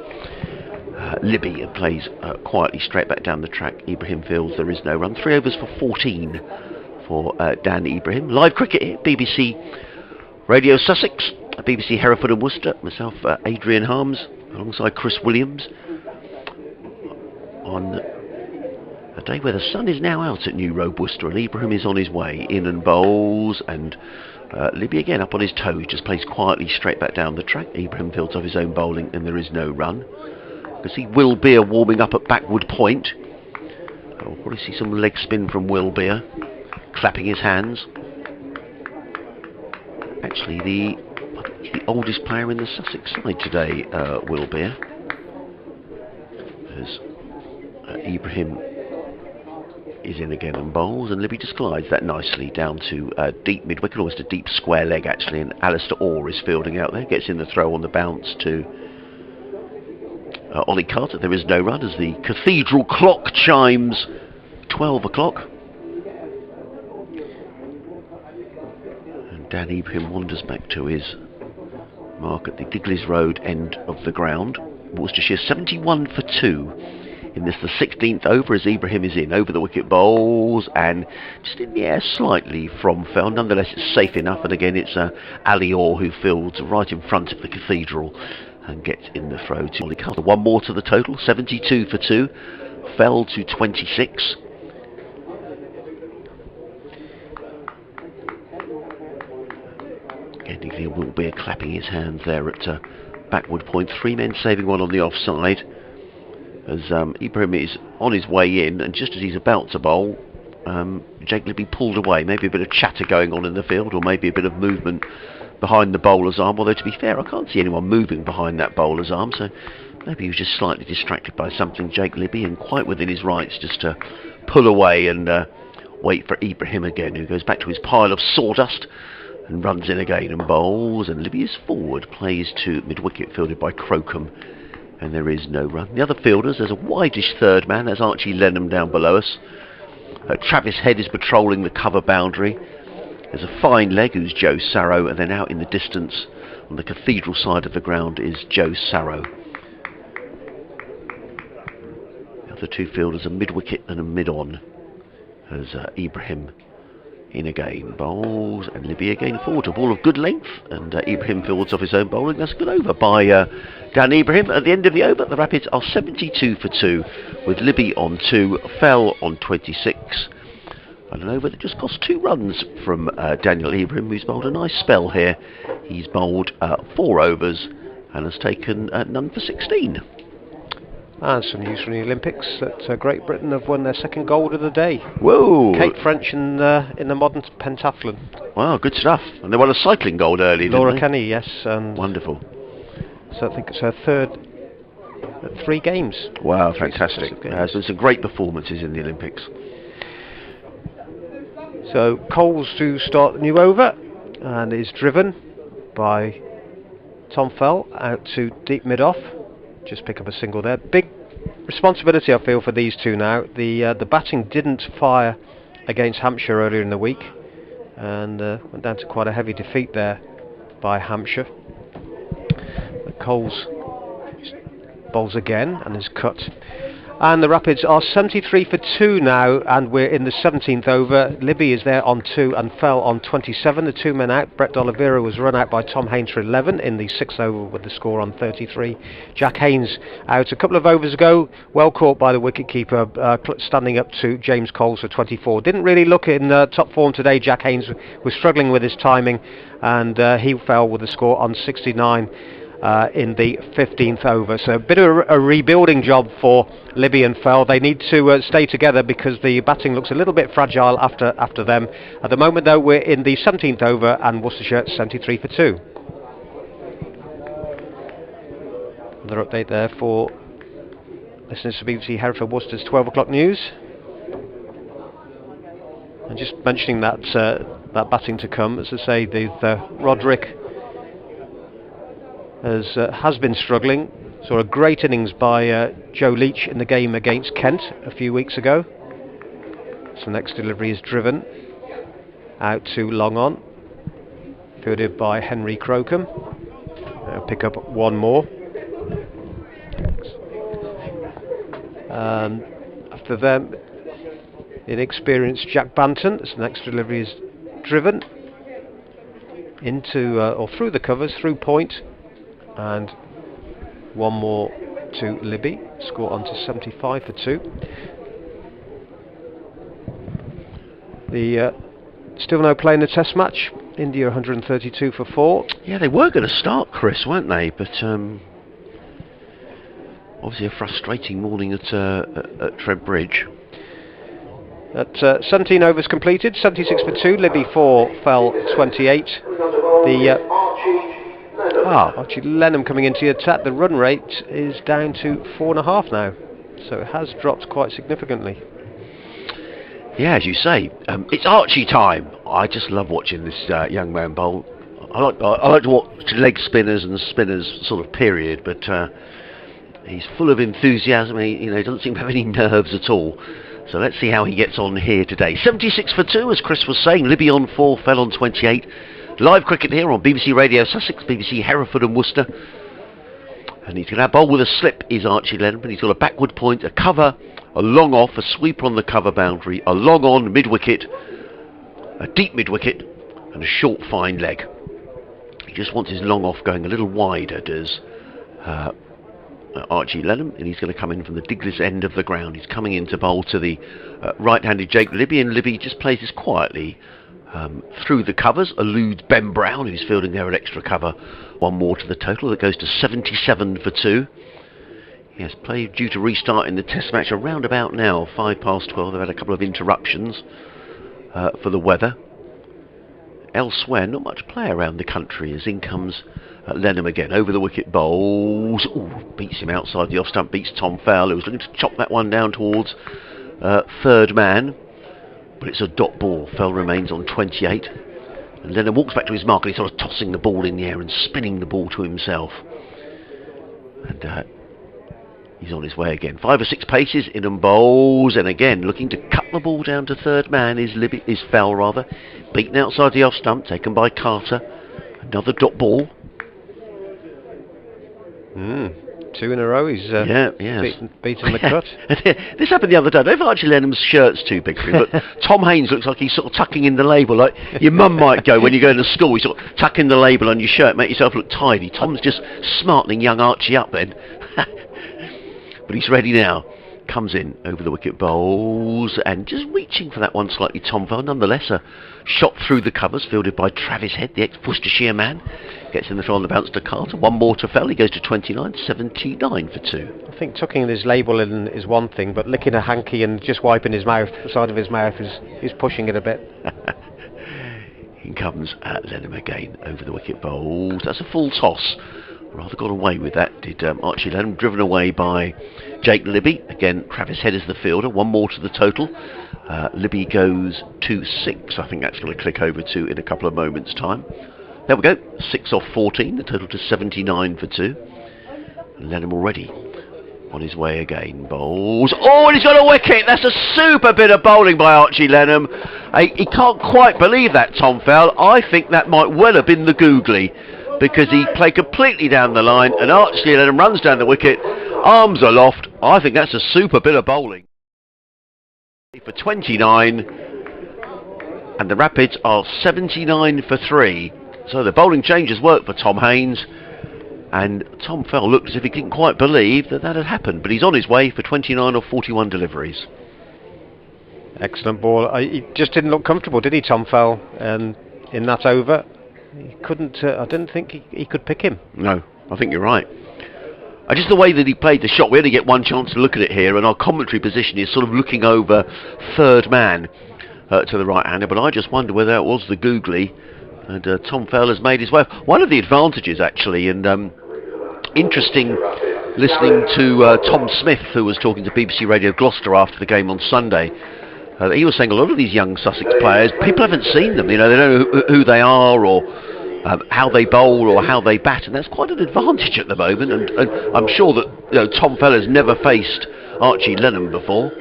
Libby and plays quietly straight back down the track. Ibrahim fields, there is no run. 3 overs for 14 for Dan Ibrahim. Live cricket here, BBC Radio Sussex, BBC Hereford and Worcester. Myself, Adrian Harms, alongside Chris Williams, on a day where the sun is now out at New Road, Worcester, and Ibrahim is on his way in and bowls, and Libby again up on his toes, just plays quietly straight back down the track. Ibrahim fields off his own bowling, and there is no run. You can see Will Beer warming up at backward point. We'll probably see some leg spin from Will Beer, clapping his hands. Actually, I think he's the oldest player in the Sussex side today, Will Beer. As Ibrahim is in again and bowls, and Libby just glides that nicely down to deep mid-wicket, almost a deep square leg actually, and Alistair Orr is fielding out there, gets in the throw on the bounce to Ollie Carter. There is no run as the cathedral clock chimes 12 o'clock. And Dan Ibrahim wanders back to his mark at the Digleys Road end of the ground. Worcestershire 71 for 2. In this, the 16th over, as Ibrahim is in over the wicket, bowls, and just in the air slightly from Fell. Nonetheless, it's safe enough, and again it's Ali Orr who fields right in front of the cathedral and gets in the throw to Ollie Carter. 1 more to the total, 72 for 2, Fell to 26. Again, he will be clapping his hands there at backward point. 3 men saving 1 on the offside. As Ibrahim is on his way in, and just as he's about to bowl, Jake Libby pulled away. Maybe a bit of chatter going on in the field, or maybe a bit of movement behind the bowler's arm, although to be fair, I can't see anyone moving behind that bowler's arm, so maybe he was just slightly distracted by something, Jake Libby, and quite within his rights just to pull away and wait for Ibrahim again, who goes back to his pile of sawdust and runs in again and bowls, and Libby is forward, plays to mid-wicket, fielded by Crocombe, and there is no run. The other fielders, there's a wideish third man, there's Archie Lenham down below us. Travis Head is patrolling the cover boundary. There's a fine leg who's Joe Sarrow, and then out in the distance on the cathedral side of the ground is Joe Sarrow. The other 2 fielders are mid-wicket and a mid-on, as Ibrahim in again, bowls, and Libby again forward, a ball of good length, and Ibrahim fields off his own bowling. That's good over by Dan Ibrahim. At the end of the over, the Rapids are 72 for 2, with Libby on 2, Fell on 26, and an over that just cost 2 runs from Daniel Ibrahim, who's bowled a nice spell here. He's bowled 4 overs and has taken none for 16. And some news from the Olympics that Great Britain have won their second gold of the day. Whoa! Kate French in the modern pentathlon. Wow, good stuff. And they won a cycling gold early, didn't Laura they? Kenny, yes. And wonderful. so I think it's her third at 3 games. Wow, fantastic. Games. There's been some great performances in the Olympics. So Coles to start the new over, and is driven by Tom Fell out to deep mid-off. Just pick up a single there. Big responsibility, I feel, for these two now. The batting didn't fire against Hampshire earlier in the week, and went down to quite a heavy defeat there by Hampshire. But Coles bowls again and is cut. And the Rapids are 73 for 2 now, and we're in the 17th over. Libby is there on 2 and Fell on 27. The 2 men out. Brett D'Oliveira was run out by Tom Haynes for 11 in the 6th over with the score on 33. Jack Haynes out a couple of overs ago, well caught by the wicketkeeper, standing up to James Coles for 24. Didn't really look in top form today. Jack Haynes was struggling with his timing, and he fell with the score on 69. In the 15th over. So a bit of a rebuilding job for Libby and Fell. They need to stay together because the batting looks a little bit fragile after them. At the moment though, we're in the 17th over and Worcestershire 73 for 2. Another update there for listeners to BBC Hereford Worcester's 12 o'clock news. And just mentioning that batting to come, as I say, the Roderick has been struggling. Saw a great innings by Joe Leach in the game against Kent a few weeks ago. So next delivery is driven out to long on, fielded by Henry Crocombe. Pick up one more. After them, inexperienced Jacques Banton. So next delivery is driven into or through the covers, through point. And one more to Libby, score on to 75 for 2. Still no play in the test match. India 132 for 4. Yeah, they were going to start, Chris, weren't they? But obviously a frustrating morning at Trent Bridge. At 17 overs completed, 76 for 2. Libby 4, Fell 28. Archie Lenham coming into the attack. The run rate is down to 4.5 now, so it has dropped quite significantly. Yeah, as you say, it's Archie time. I just love watching this young man bowl. I like to watch leg spinners and spinners sort of period, but he's full of enthusiasm. He doesn't seem to have any nerves at all. So let's see how he gets on here today. 76 for 2, as Chris was saying. Libby on 4, Fell on 28. Live cricket here on BBC Radio Sussex, BBC Hereford and Worcester. And he's going to bowl with a slip, is Archie Lenham. He's got a backward point, a cover, a long off, a sweeper on the cover boundary, a long on mid-wicket, a deep mid-wicket, and a short fine leg. He just wants his long off going a little wider, does Archie Lenham, and he's going to come in from the Diglis end of the ground. He's coming in to bowl to the right-handed Jake Libby, and Libby just plays this quietly through the covers, eludes Ben Brown, who's fielding there at extra cover. One more to the total, that goes to 77 for 2. Yes, play due to restart in the test match around about now, 5 past 12. They've had a couple of interruptions for the weather. Elsewhere, not much play around the country as in comes Lenham again. Over the wicket, bowls. Ooh, beats him outside the off stump, beats Tom Fowler, who was looking to chop that one down towards third man. But it's a dot ball. Fell remains on 28. And Lenham walks back to his mark and he's sort of tossing the ball in the air and spinning the ball to himself. And he's on his way again. 5 or 6 paces, in and bowls, and again looking to cut the ball down to third man is Fell rather. Beaten outside the off stump, taken by Carter. Another dot ball. 2 in a row. He's beaten the cut. This happened the other day. I don't know if Archie Lenham's shirt's too big for him, but Tom Haynes looks like he's sort of tucking in the label, like your mum might go when you go to school. You sort of tuck in the label on your shirt, make yourself look tidy. Tom's just smartening young Archie up then. But he's ready now. comes in over the wicket, bowls, and just reaching for that one slightly. Tom Fell, nonetheless, a shot through the covers, fielded by Travis Head, the ex-Worcestershire man. Gets in the throw on the bounce to Carter. One more to Fell. He goes to 29, 79 for 2. I think tucking his label in is one thing, but licking a hanky and just wiping his mouth, the side of his mouth, is pushing it a bit. In comes Lenham again over the wicket, bowls. That's a full toss. Rather got away with that, did Archie Lenham. Driven away by Jake Libby. Again, Travis Head is the fielder. One more to the total. Libby goes to 6. I think that's going to click over to in a couple of moments' time. There we go. 6 off 14. The total to 79 for 2. Lenham already on his way again. Bowls. Oh, and he's got a wicket. That's a super bit of bowling by Archie Lenham. He can't quite believe that, Tom Fell. I think that might well have been the googly, because he played completely down the line, and Archie Lenham runs down the wicket, arms aloft. I think that's a super bit of bowling. For 29, and the Rapids are 79 for 3. So the bowling changes work for Tom Haynes, and Tom Fell looked as if he didn't quite believe that had happened, but he's on his way for 29 or 41 deliveries. Excellent ball. He just didn't look comfortable, did he, Tom Fell, in that over? He couldn't. I didn't think he could pick him. No, I think you're right. Just the way that he played the shot, we only get one chance to look at it here, and our commentary position is sort of looking over third man to the right-hander, but I just wonder whether that was the googly, and Tom Fell has made his way. One of the advantages, actually, and interesting listening to Tom Smith, who was talking to BBC Radio Gloucester after the game on Sunday. He was saying a lot of these young Sussex players, people haven't seen them, they don't know who they are, or how they bowl, or how they bat, and that's quite an advantage at the moment, and I'm sure that Tom Fell has never faced Archie Lenham before,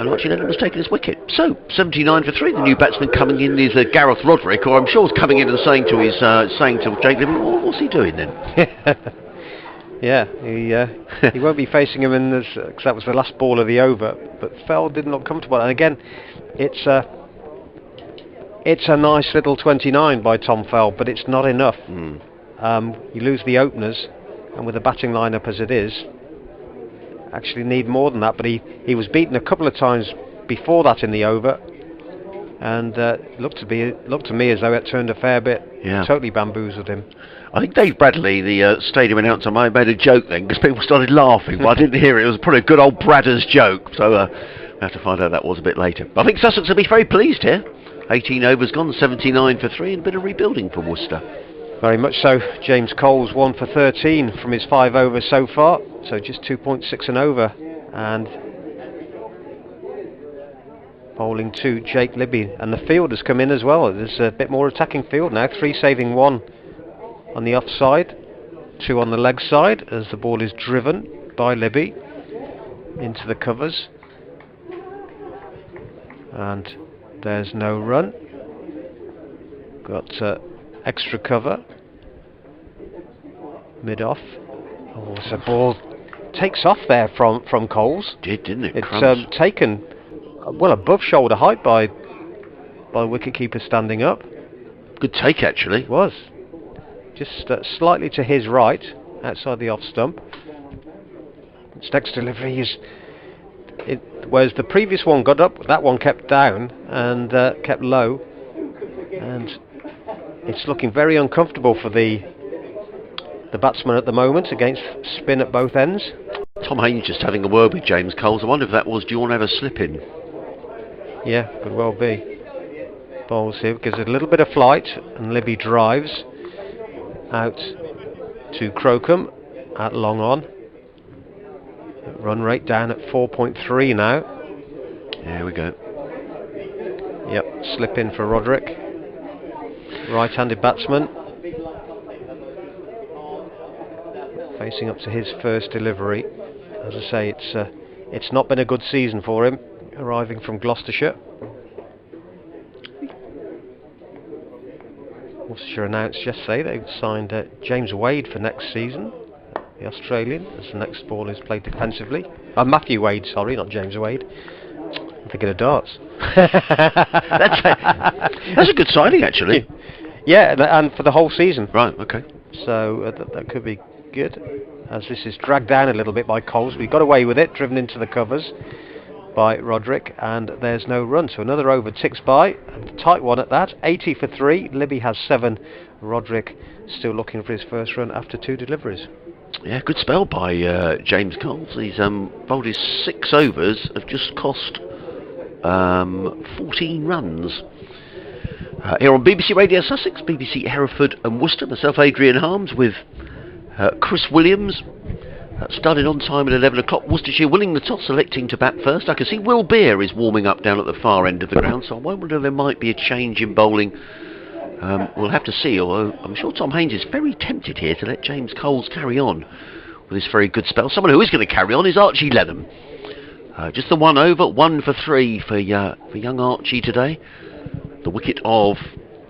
and Archie Lenham was taking his wicket. So 79 for 3. The new batsman coming in is Gareth Roderick, or I'm sure is coming in and saying to Jake Libby, what's he doing then? Yeah, he won't be facing him in this, because that was the last ball of the over. But Fell didn't look comfortable, and again, it's a nice little 29 by Tom Fell, but it's not enough. You lose the openers, and with the batting lineup as it is, actually need more than that. But he was beaten a couple of times before that in the over, and looked to me as though it turned a fair bit. Yeah. Totally bamboozled him. I think Dave Bradley, the stadium announcer, made a joke then, because people started laughing, but I didn't hear it. It was probably a good old Bradders joke, so we'll have to find out that was a bit later. But I think Sussex will be very pleased here. 18 overs gone, 79 for 3, and a bit of rebuilding for Worcester. Very much so. James Cole's 1 for 13 from his 5 overs so far, so just 2.6 an over, and bowling to Jake Libby, and the field has come in as well. There's a bit more attacking field now. 3 saving 1 on the offside, 2 on the leg side, as the ball is driven by Libby into the covers, and there's no run. Got extra cover mid off. Oh, so the ball takes off there from Coles. Didn't it? It's taken well above shoulder height by the wicketkeeper standing up. Good take, actually. It was just slightly to his right, outside the off stump. Its next delivery is, whereas the previous one got up, that one kept down and kept low, and it's looking very uncomfortable for the batsman at the moment, against spin at both ends. Tom Haynes just having a word with James Coles. I wonder if that was, do you want to have a slip in? Yeah, could well be. Bowls here, gives it a little bit of flight, and Libby drives out to Crocombe at long on. Run rate down at 4.3 now. There we go. Yep, slip in for Roderick. Right-handed batsman. Facing up to his first delivery. As I say, it's not been a good season for him, arriving from Gloucestershire. Worcestershire announced yesterday they've signed James Wade for next season, the Australian, as the next ball is played defensively. Matthew Wade, sorry, not James Wade. I'm thinking of darts. That's a good signing, actually. Yeah, and for the whole season. Right, okay. So that could be good. As this is dragged down a little bit by Coles, we got away with it, driven into the covers by Roderick, and there's no run. So another over ticks by, and a tight one at that. 80 for 3. Libby has 7. Roderick still looking for his first run after 2 deliveries. Yeah, good spell by James Coles. He's bowled his 6 overs, have just cost 14 runs. Here on BBC Radio Sussex, BBC Hereford and Worcester, myself Adrian Harms with Chris Williams. Started on time at 11 o'clock. Worcestershire winning the toss, selecting to bat first. I can see Will Beer is warming up down at the far end of the ground, so I wonder if there might be a change in bowling. We'll have to see, although I'm sure Tom Haynes is very tempted here to let James Coles carry on with this very good spell. Someone who is going to carry on is Archie Lenham. Just the 1 over, 1 for 3 for young Archie today. The wicket of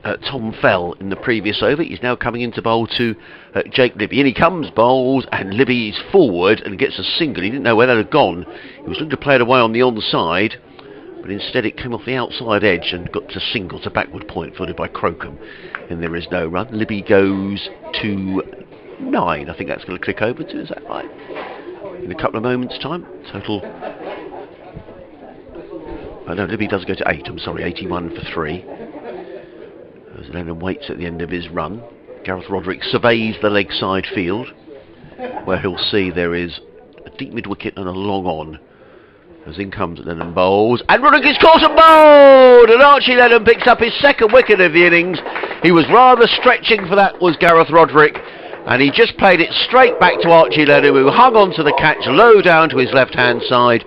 Tom Fell in the previous over. He's now coming into bowl to Jake Libby. In he comes, bowls, and Libby's forward and gets a single. He didn't know where that had gone. He was looking to play it away on the onside, but instead it came off the outside edge and got to single to backward point, fielded by Crocombe. And there is no run. Libby goes to 9. I think that's going to click over to, is that right? In a couple of moments' time. Total. Oh no, Libby does go to 8. I'm sorry, 81 for 3. As Lennon waits at the end of his run. Gareth Roderick surveys the leg side field, where he'll see there is a deep mid wicket and a long on. As in comes Lennon, bowls, and Roderick is caught and bowled, and Archie Lennon picks up his 2nd wicket of the innings. He was rather stretching for that, was Gareth Roderick, and he just played it straight back to Archie Lennon, who hung on to the catch low down to his left hand side.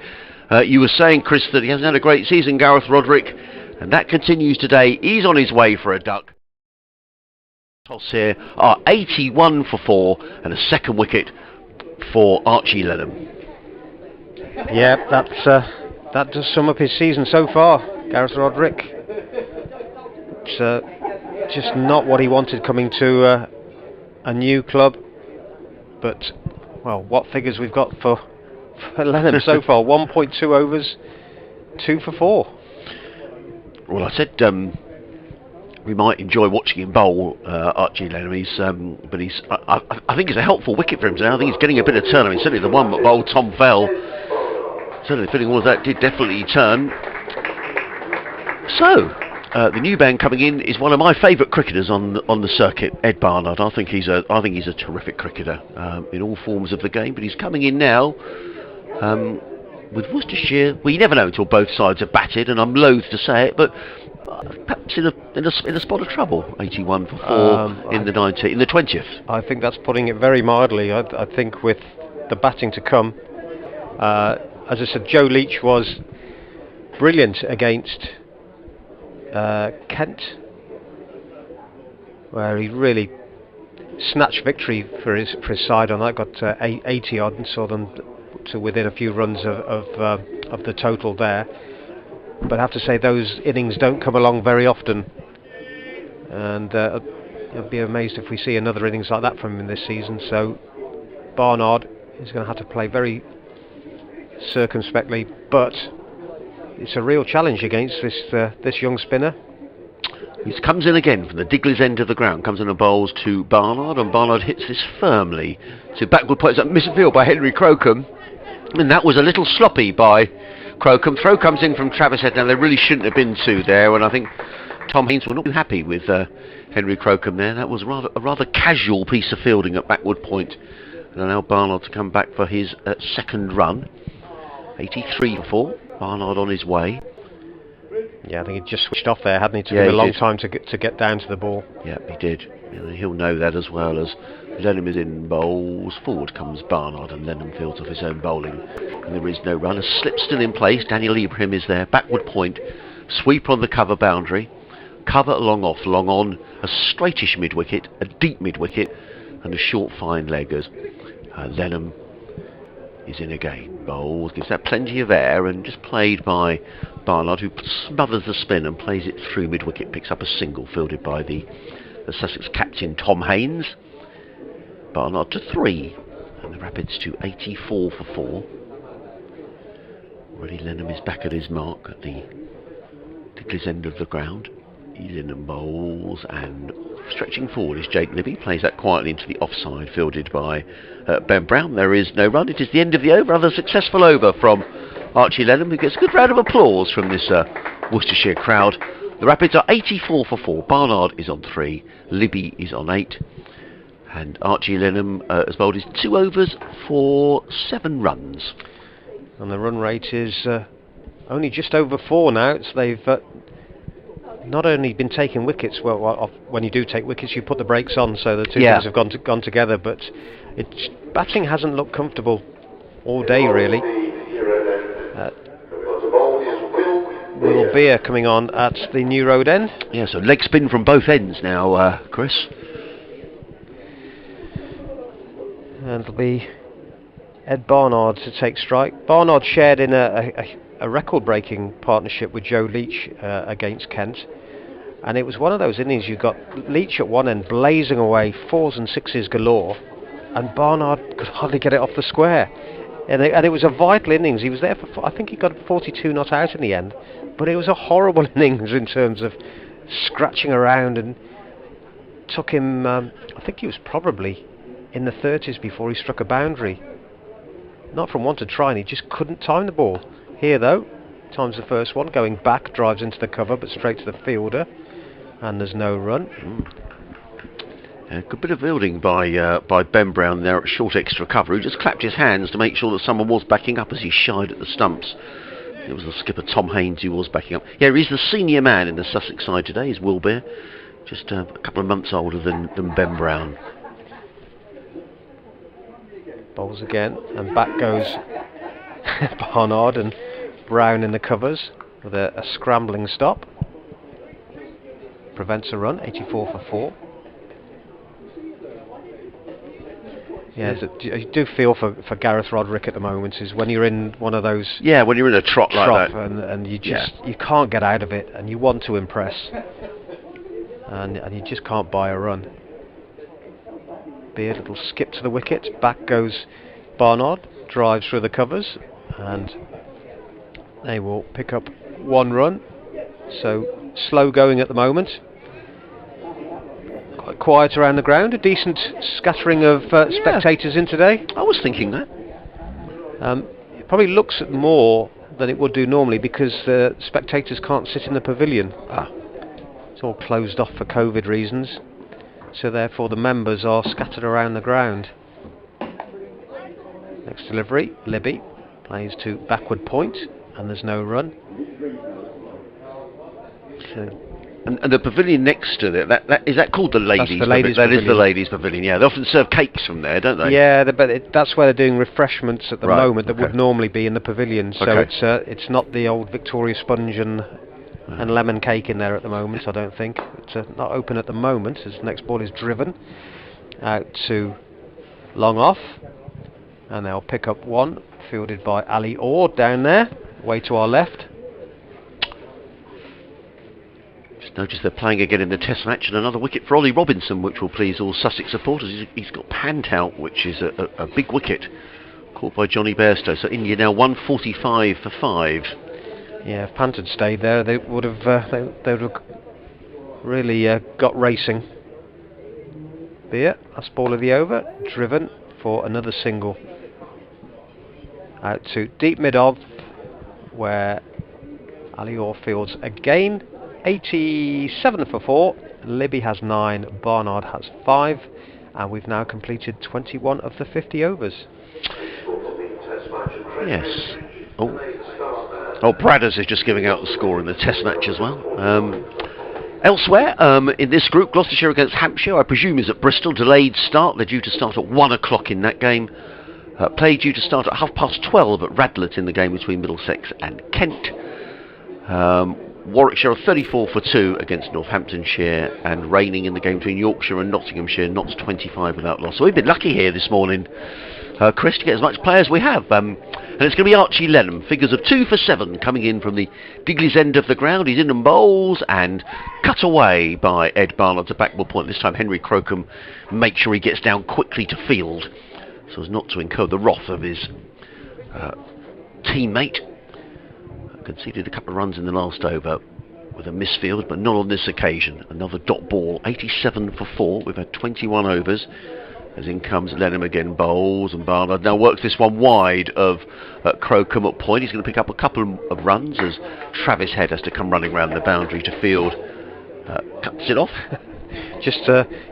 You were saying, Chris, that he hasn't had a great season, Gareth Roderick, and that continues today. He's on his way for a duck. Toss here are 81 for 4 and a 2nd wicket for Archie Lenham. Yeah, that does sum up his season so far, Gareth Roderick. It's just not what he wanted coming to a new club, but well, what figures we've got for Lenham so far. 1.2 overs, 2 for 4. Well, I said we might enjoy watching him bowl, Archie Lenham. But I think it's a helpful wicket for him today. I think he's getting a bit of turn. I mean, certainly the one that bowled Tom Fell, certainly the feeling was that did definitely turn. So, the new man coming in is one of my favourite cricketers on the circuit, Ed Barnard. I think he's a terrific cricketer in all forms of the game. But he's coming in now. With Worcestershire, well, you never know until both sides are batted, and I'm loath to say it, but perhaps in a spot of trouble. 81 for 4 in the 20th. I think that's putting it very mildly. I think with the batting to come, as I said, Joe Leach was brilliant against Kent, where he really snatched victory for his side on that. Got 80 odd and saw them to within a few runs of the total there. But I have to say those innings don't come along very often, and I'll be amazed if we see another innings like that from him this season. So Barnard is going to have to play very circumspectly, but it's a real challenge against this young spinner. He comes in again from the Digley's end of the ground, comes in and bowls to Barnard, and Barnard hits this firmly to backward points up midfield by Henry Crocombe, and that was a little sloppy by Crocombe. Throw comes in from Travis Head. Now there really shouldn't have been 2 there, and I think Tom Haynes will not be happy with Henry Crocombe there. That was a rather casual piece of fielding at backward point, and now Barnard to come back for his 2nd run. 83 for 4. Barnard on his way. Yeah, I think he just switched off there, hadn't he? Took him a long time to get down to the ball. Yeah, he did. He'll know that as well. As Lenham is in, bowls forward comes Barnard, and Lenham fields off his own bowling, and there is no run. A slip still in place. Daniel Ibrahim is there. Backward point, sweep on the cover boundary, cover long off, long on, a straightish mid wicket, a deep mid wicket, and a short fine leg as Lenham is in again. Bowls, gives that plenty of air, and just played by Barnard, who smothers the spin and plays it through mid wicket, picks up a single fielded by the Sussex captain Tom Haynes. Barnard to 3, and the Rapids to 84 for 4. Already Lenham is back at his mark at the Digley's end of the ground. He's in and bowls, and Stretching forward is Jake Libby, plays that quietly into the offside, fielded by Ben Brown. There is no run. It is the end of the over. Another successful over from Archie Lenham, who gets a good round of applause from this Worcestershire crowd. The Rapids are 84 for 4. Barnard is on 3. Libby is on 8. And Archie Lenham has bowled his 2 overs for 7 runs. And the run rate is only just over 4 now. So they've not only been taking wickets, well, when you do take wickets, you put the brakes on, so the two things have gone together. But batting hasn't looked comfortable all day, really. Will Beer coming on at the New Road end. Yeah, so leg spin from both ends now, Chris. And it'll be Ed Barnard to take strike. Barnard shared in a record-breaking partnership with Joe Leach against Kent, and it was one of those innings you got Leach at one end blazing away 4s and 6s galore, and Barnard could hardly get it off the square, and it was a vital innings. He was there for, I think he got 42 not out in the end, but it was a horrible innings in terms of scratching around, and took him I think he was probably in the 30s before he struck a boundary. Not from one to try, and he just couldn't time the ball. Here though, times the first one, going back, drives into the cover but straight to the fielder, and there's no run. A good bit of fielding by Ben Brown there at short extra cover, who just clapped his hands to make sure that someone was backing up as he shied at the stumps. It was the skipper Tom Haynes who was backing up. Yeah, he's the senior man in the Sussex side today, is Will Beer, just a couple of months older than Ben Brown. Bowls again, and back goes Barnard, and Brown in the covers with a scrambling stop. Prevents a run, 84 for 4. Yeah, I do feel for Gareth Roderick at the moment, is when you're in one of those... Yeah, when you're in a trot like that. And you just you can't get out of it, and you want to impress. And you just can't buy a run. Be a little skip to the wicket, back goes Barnard, drives through the covers, and they will pick up 1 run. So slow going at the moment, quite quiet around the ground, a decent scattering of spectators in today. I was thinking that. It probably looks more than it would do normally because the spectators can't sit in the pavilion. It's all closed off for COVID reasons. So therefore the members are scattered around the ground. Next delivery, Libby plays to backward point, and there's no run. So and the pavilion next to it, is that called the ladies? That's the ladies' pavilion. That is the pavilion. ladies' pavilion. Yeah, they often serve cakes from there, don't they? Yeah, but that's where they're doing refreshments at the moment that okay. would normally be in the pavilion. So Okay. it's not the old Victoria sponge and lemon cake in there at the moment, I don't think. It's not open at the moment, as the next ball is driven out to long off, and they'll pick up 1, fielded by Ali Orr down there, way to our left. Just notice they're playing again in the test match, and another wicket for Ollie Robinson, which will please all Sussex supporters. He's got panned out, which is a big wicket, caught by Johnny Bairstow. So India now 145 for 5. Yeah, if Pant had stayed there, they would have really got racing. Beer, last ball of the over, driven for another single. Out to deep mid-off, where Ali Orr fields again. 87 for 4. Libby has 9, Barnard has 5, and we've now completed 21 of the 50 overs. Yes. Oh, Bradders is just giving out the score in the test match as well. Elsewhere, in this group, Gloucestershire against Hampshire, I presume is at Bristol. Delayed start. They're due to start at 1 o'clock in that game. Play due to start at 12:30 at Radlett in the game between Middlesex and Kent. Warwickshire are 34 for 2 against Northamptonshire, and reigning in the game between Yorkshire and Nottinghamshire, Notts 25 without loss. So we've been lucky here this morning, Chris, to get as much play as we have. And it's going to be Archie Lenham, figures of 2 for 7, coming in from the Digley's end of the ground. He's in and bowls, and cut away by Ed Barnard to backward point. This time Henry Crocombe makes sure he gets down quickly to field, so as not to incur the wrath of his teammate. Conceded a couple of runs in the last over. with a misfield, but not on this occasion. Another dot ball, 87 for 4. We've had 21 overs. As in comes Lenham again, bowls, and Barnard now works this one wide of Crocombe at point. He's going to pick up a couple of runs as Travis Head has to come running round the boundary to field. Cuts it off. Just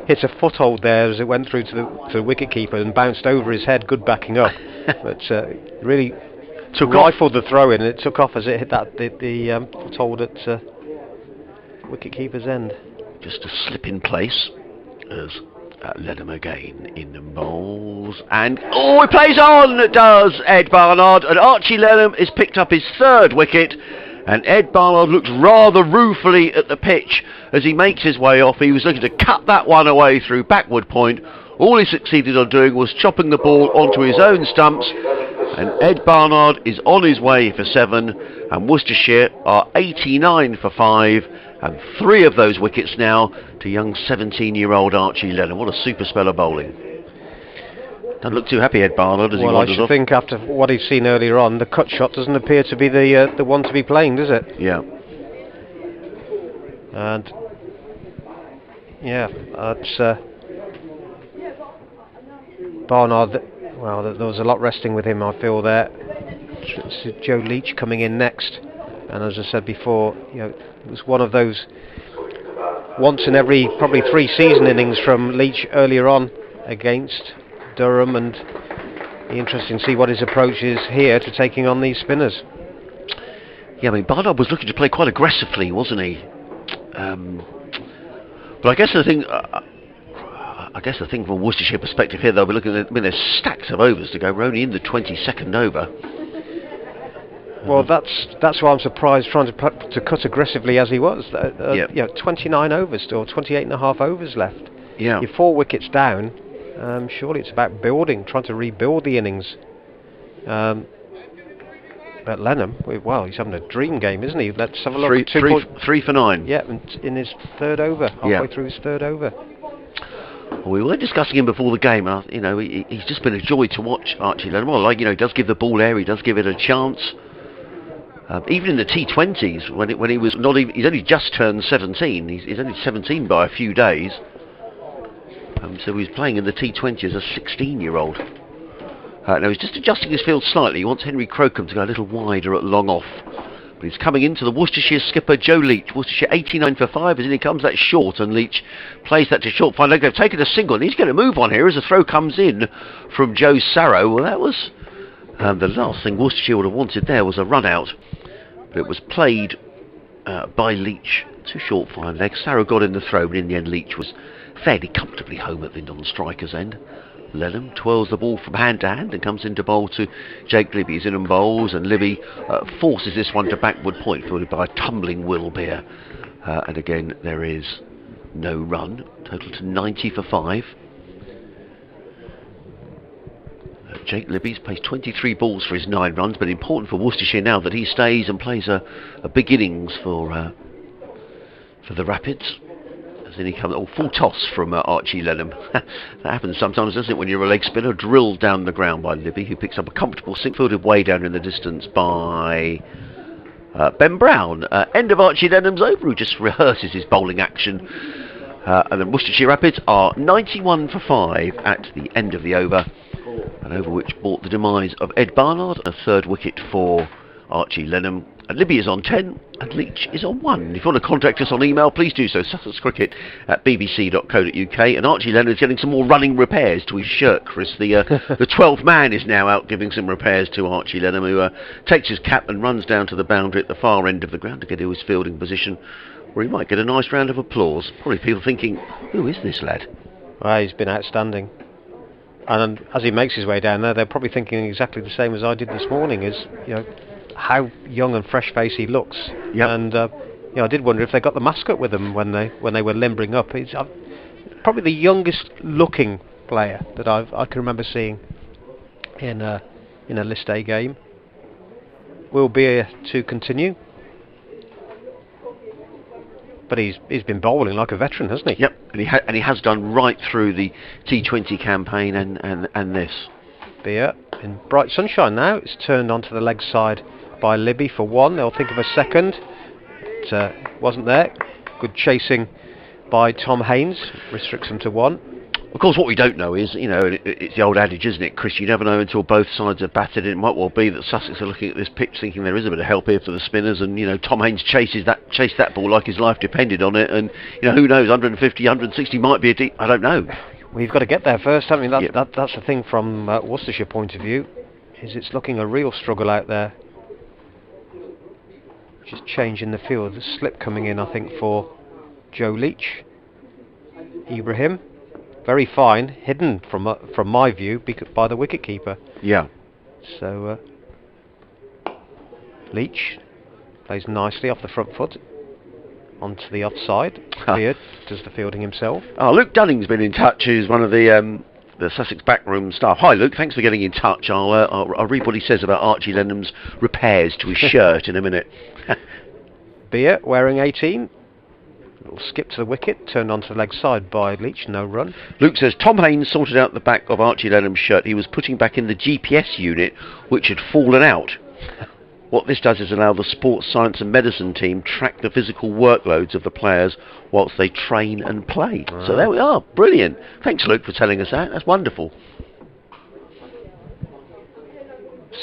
hit a foothold there as it went through to the wicket keeper and bounced over his head. Good backing up, but really rifled the throw in, and it took off as it hit the foothold at wicket keeper's end. Just a slip in place as Lenham again in the bowls, and it plays on, does Ed Barnard, and Archie Lenham has picked up his 3rd wicket, and Ed Barnard looks rather ruefully at the pitch as he makes his way off. He was looking to cut that one away through backward point. All he succeeded on doing was chopping the ball onto his own stumps, and Ed Barnard is on his way for 7, and Worcestershire are 89 for 5, and 3 of those wickets now to young 17-year-old Archie Lenham. What a super spell of bowling. Doesn't look too happy, Ed Barnard, as he wanders off. Well, I should think after what he's seen earlier on, the cut shot doesn't appear to be the one to be playing, does it? Yeah. And yeah, that's Barnard. Well, there was a lot resting with him, I feel, there. It's Joe Leach coming in next, and as I said before, it was one of those once in every probably 3 season innings from Leach earlier on against Durham, and interesting to see what his approach is here to taking on these spinners. Yeah, I mean, Barnard was looking to play quite aggressively, wasn't he? But I guess the thing from a Worcestershire perspective here, they'll be looking at, there's stacks of overs to go. We're only in the 22nd over. Well, that's why I'm surprised trying to cut aggressively as he was. 29 overs or 28 and a half overs left. Yeah. You're 4 wickets down. Surely it's about trying to rebuild the innings. But Lenham, well, he's having a dream game, isn't he? Let's have a look. 3 for 9. Yeah, in his 3rd over, halfway through his 3rd over. Well, we were discussing him before the game. He's just been a joy to watch, Archie Lenham. Well, he does give the ball air, he does give it a chance. Even in the T20s, when he was not even, he's only just turned 17. He's only 17 by a few days. So he's playing in the T20 as a 16-year-old. Now he's just adjusting his field slightly. He wants Henry Crocombe to go a little wider at long off. But he's coming into the Worcestershire skipper, Joe Leach. Worcestershire 89 for 5, as in he comes that short, and Leach plays that to short. Finally, they've taken a single, and he's going to move on here as a throw comes in from Joe Sarrow. Well, that was the last thing Worcestershire would have wanted there, was a run out. But it was played by Leach to short fine leg. Sarrow got in the throw, but in the end Leach was fairly comfortably home at the non-striker's end. Lenham twirls the ball from hand to hand and comes into bowl to Jake Libby. He's in and bowls, and Libby forces this one to backward point, fielded by a tumbling Wilbeer. And again, there is no run. Total to 90 for 5. Jake Libby's plays 23 balls for his 9 runs, but important for Worcestershire now that he stays and plays a big innings for the Rapids. As in he comes, full toss from Archie Lenham. That happens sometimes, doesn't it, when you're a leg spinner? Drilled down the ground by Libby, who picks up a comfortable sink, fielded way down in the distance by Ben Brown. End of Archie Lenham's over, who just rehearses his bowling action. And then Worcestershire Rapids are 91 for 5 at the end of the over. An over which brought the demise of Ed Barnard, a 3rd wicket for Archie Lenham. And Libby is on 10 and Leach is on 1. If you want to contact us on email, please do so. sussexcricket@bbc.co.uk. And Archie Lenham is getting some more running repairs to his shirt, Chris. The 12th man is now out giving some repairs to Archie Lenham, who takes his cap and runs down to the boundary at the far end of the ground to get to his fielding position, where he might get a nice round of applause. Probably people thinking, who is this lad? Well, he's been outstanding. And as he makes his way down there, they're probably thinking exactly the same as I did this morning, is, how young and fresh-faced he looks. Yep. And I did wonder if they got the mascot with them when they were limbering up. He's probably the youngest-looking player that I can remember seeing in a List A game. Will be to continue, but he's been bowling like a veteran, hasn't he? Yep, and he has done right through the T20 campaign and this. Beer in bright sunshine now. It's turned onto the leg side by Libby for 1. They'll think of a second. wasn't there. Good chasing by Tom Haynes, restricts them to 1. Of course, what we don't know is, you know, it's the old adage, isn't it, Chris? You never know until both sides are battered. It might well be that Sussex are looking at this pitch thinking there is a bit of help here for the spinners, and, you know, Tom Haynes chased that ball like his life depended on it, and, you know, who knows, 150, 160 might be I don't know. We've got to get there first, haven't we? Yep. That's the thing from Worcestershire point of view, is it's looking a real struggle out there. Just change in the field. There's a slip coming in, I think, for Joe Leach. Ibrahim. Very fine, hidden from my view by the wicket-keeper. Yeah. So Leach plays nicely off the front foot onto the offside. Beard does the fielding himself. Oh, Luke Dunning's been in touch, who's one of the Sussex backroom staff. Hi, Luke. Thanks for getting in touch. I'll read what he says about Archie Lenham's repairs to his shirt in a minute. Beer wearing 18. Little skip to the wicket, turned onto the leg side by Leach, no run. Luke says, Tom Haynes sorted out the back of Archie Lenham's shirt he was putting back in the GPS unit, which had fallen out. What this does is allow the sports science and medicine team track the physical workloads of the players whilst they train and play. So there we are. Brilliant. Thanks, Luke, for telling us that. That's wonderful.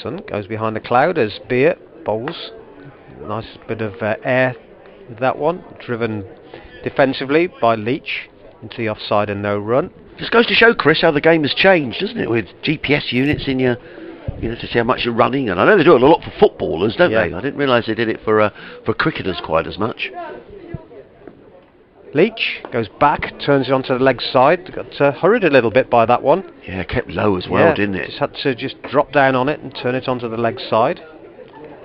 Sun goes behind the cloud as Beer bowls. Nice bit of air with that one. Driven defensively by Leach into the offside and no run. Just goes to show, Chris, how the game has changed, doesn't it? With GPS units in your, you know, to see how much you're running. And I know they do it a lot for footballers, don't they? I didn't realise they did it for cricketers quite as much. Leach goes back, turns it onto the leg side. Got hurried a little bit by that one. Yeah, kept low as well, didn't it? Just had to drop down on it and turn it onto the leg side.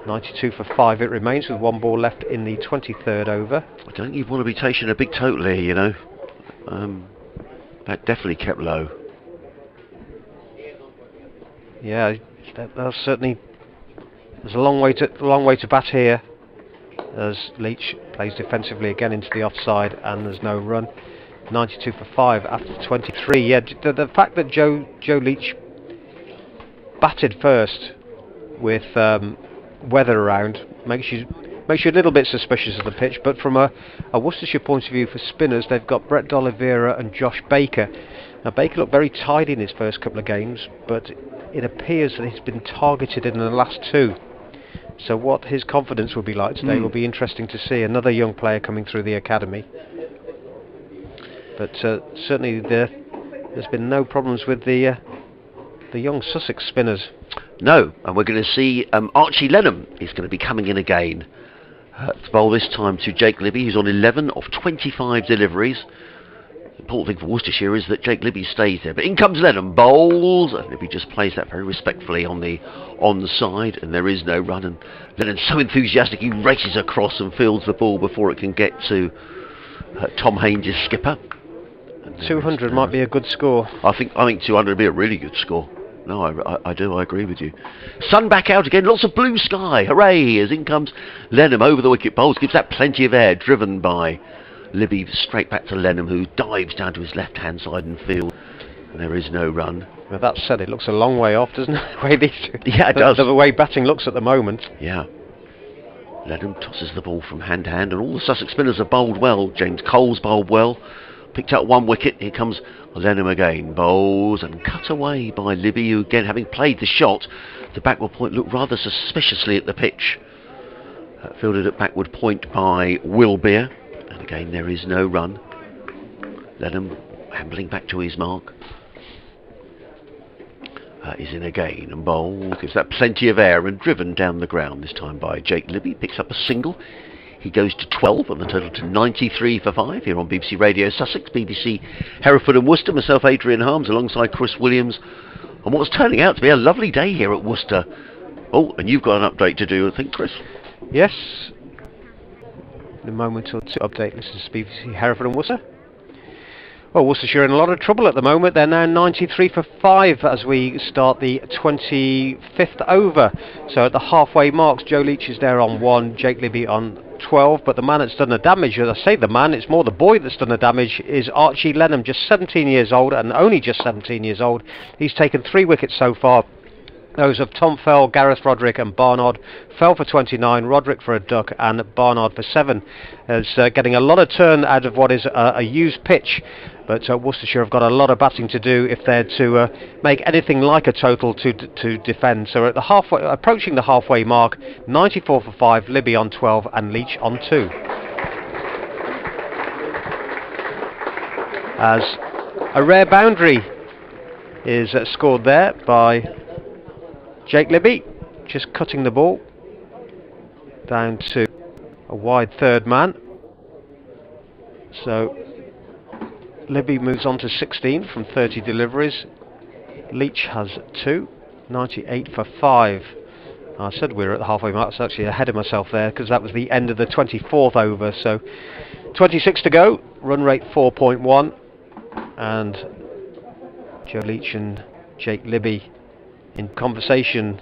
92 for 5 it remains, with 1 ball left in the 23rd over. I don't think you'd want to be chasing a big total here, you know. That definitely kept low. Yeah, that's certainly. There's a long way to bat here, as Leach plays defensively again into the offside, and there's no run. 92 for 5 after 23. Yeah, the fact that Joe Leach batted first with weather around makes you a little bit suspicious of the pitch, but from a Worcestershire point of view, for spinners, they've got Brett D'Oliveira and Josh Baker. Now, Baker looked very tidy in his first couple of games, but it appears that he's been targeted in the last 2. So what his confidence will be like today will be interesting to see. Another young player coming through the academy, but certainly there's been no problems with the young Sussex spinners. No, and we're going to see Archie Lenham is going to be coming in again. To bowl this time to Jake Libby, who's on 11 of 25 deliveries. The important thing for Worcestershire is that Jake Libby stays there. But in comes Lenham, bowls, and Libby just plays that very respectfully on the side, and there is no run. And Lenham's so enthusiastic, he races across and fields the ball before it can get to Tom Haynes' skipper. 200 might be a good score. I think 200 would be a really good score. No, I do, I agree with you. Sun back out again, lots of blue sky, hooray, as in comes Lenham over the wicket bowls, gives that plenty of air, driven by Libby straight back to Lenham, who dives down to his left-hand side and field, and there is no run. Well, that said, it looks a long way off, doesn't it? The way yeah, it does. The way batting looks at the moment. Yeah. Lenham tosses the ball from hand to hand, and all the Sussex spinners have bowled well. James Cole's bowled well, picked up 1 wicket. Here comes Lenham again, bowls and cut away by Libby, who again, having played the shot, the backward point looked rather suspiciously at the pitch. Fielded at backward point by Will Beer, and again there is no run. Lenham ambling back to his mark. Is in again and bowl, gives that plenty of air and driven down the ground, this time by Jake Libby, picks up a single. He goes to 12 on the total to 93 for 5 here on BBC Radio Sussex, BBC Hereford and Worcester. Myself, Adrian Harms, alongside Chris Williams, on what's turning out to be a lovely day here at Worcester. Oh, and you've got an update to do, I think, Chris? Yes. In a moment or two, update listeners to BBC Hereford and Worcester. Well, Worcestershire in a lot of trouble at the moment. They're now 93 for 5 as we start the 25th over. So at the halfway marks, Joe Leach is there on 1, Jake Libby on 12, but the man that's done the damage, as I say the man, it's more the boy that's done the damage, is Archie Lenham, just 17 years old, and only just 17 years old. He's taken 3 wickets so far, Those of Tom Fell, Gareth Roderick and Barnard. Fell for 29, Roderick for a duck and Barnard for 7. It's getting a lot of turn out of what is a used pitch, but Worcestershire have got a lot of batting to do if they're to make anything like a total to defend. So we're at the halfway, approaching the halfway mark. 94 for 5, Libby on 12 and Leach on 2. As a rare boundary is scored there by Jake Libby, just cutting the ball down to a wide third man. So Libby moves on to 16 from 30 deliveries. Leach has 2, 98 for 5. I said we were at the halfway mark. I was actually ahead of myself there because that was the end of the 24th over. So 26 to go, run rate 4.1, and Joe Leach and Jake Libby in conversation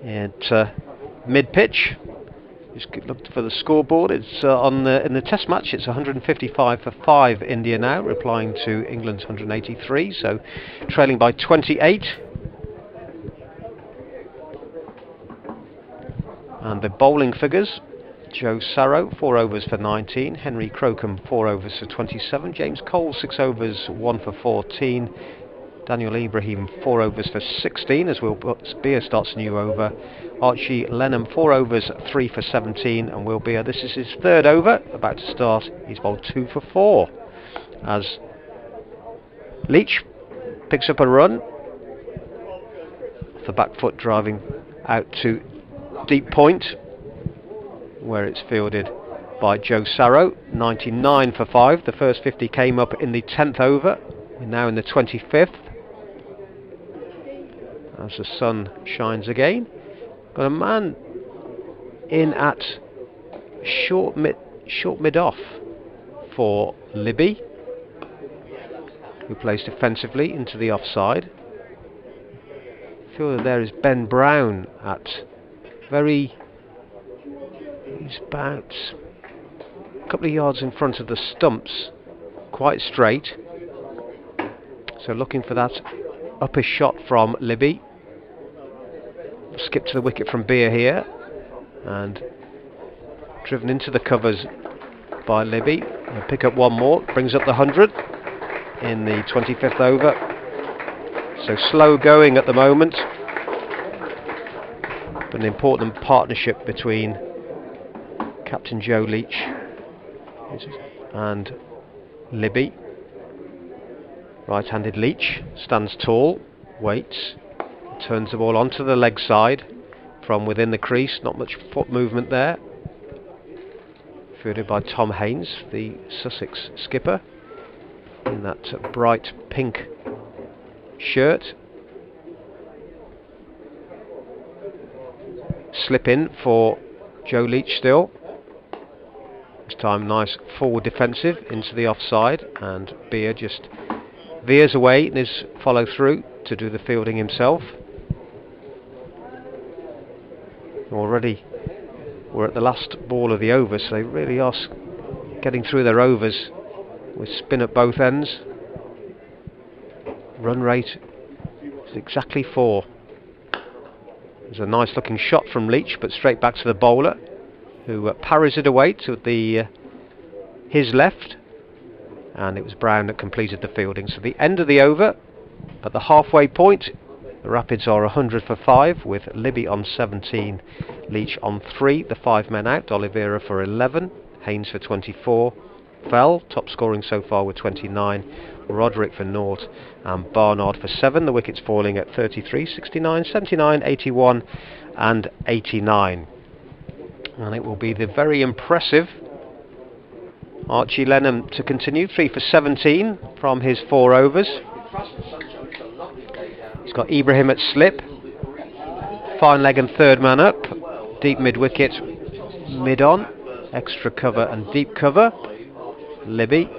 at mid-pitch. Just looked for the scoreboard. It's in the Test match. It's 155 for 5 India now, replying to England's 183. So trailing by 28. And the bowling figures: Joe Sarrow 4 overs for 19, Henry Crocombe 4 overs for 27, James Cole 6 overs 1 for 14. Daniel Ibrahim 4 overs for 16 as Will Beer starts a new over. Archie Lenham 4 overs 3 for 17, and Will Beer, this is his 3rd over, about to start. He's bowled 2 for 4 as Leach picks up a run off the back foot, driving out to deep point where it's fielded by Joe Sarrow. 99 for 5. The first 50 came up in the 10th over. We're now in the 25th as the sun shines again. Got a man in at short mid off for Libby, who plays defensively into the offside. Fielder there is Ben Brown at he's about a couple of yards in front of the stumps, quite straight. So looking for that upper shot from Libby. Skip to the wicket from Beer here, and driven into the covers by Libby. He'll pick up one more, brings up the 100 in the 25th over. So slow going at the moment, but an important partnership between Captain Joe Leach and Libby. Right-handed Leach stands tall, waits, turns the ball onto the leg side from within the crease. Not much foot movement there. Fielded by Tom Haynes, the Sussex skipper, in that bright pink shirt. Slip in for Joe Leach still. This time nice forward defensive into the offside, and Beer just veers away in his follow through to do the fielding himself. Already we're at the last ball of the over, so they really are getting through their overs with spin at both ends. Run rate is exactly 4. There's a nice looking shot from Leach, but straight back to the bowler, who parries it away to his left, and it was Brown that completed the fielding. So the end of the over, at the halfway point, the Rapids are 100 for 5 with Libby on 17, Leach on 3, the 5 men out, Oliveira for 11, Haynes for 24, Fell top scoring so far with 29, Roderick for 0 and Barnard for 7. The wickets falling at 33, 69, 79, 81 and 89. And it will be the very impressive Archie Lenham to continue, 3 for 17 from his 4 overs. He's got Ibrahim at slip, fine leg and 3rd man up, deep mid wicket, mid on, extra cover and deep cover. Libby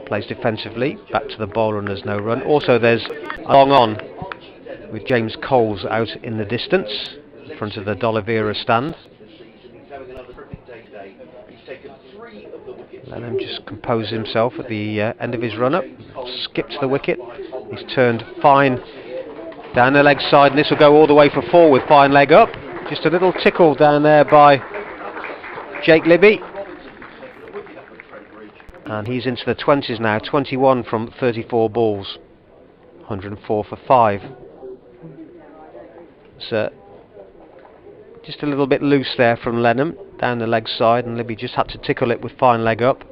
plays defensively, back to the bowler and there's no run. Also there's a long on with James Coles out in the distance in front of the D'Oliveira stand. Let him just compose himself at the end of his run up. Skip to the wicket. He's turned fine Down the leg side, and this will go all the way for 4 with fine leg up. Just a little tickle down there by Jake Libby. And he's into the 20s now, 21 from 34 balls. 104 for 5. So just a little bit loose there from Lenham down the leg side, and Libby just had to tickle it with fine leg up.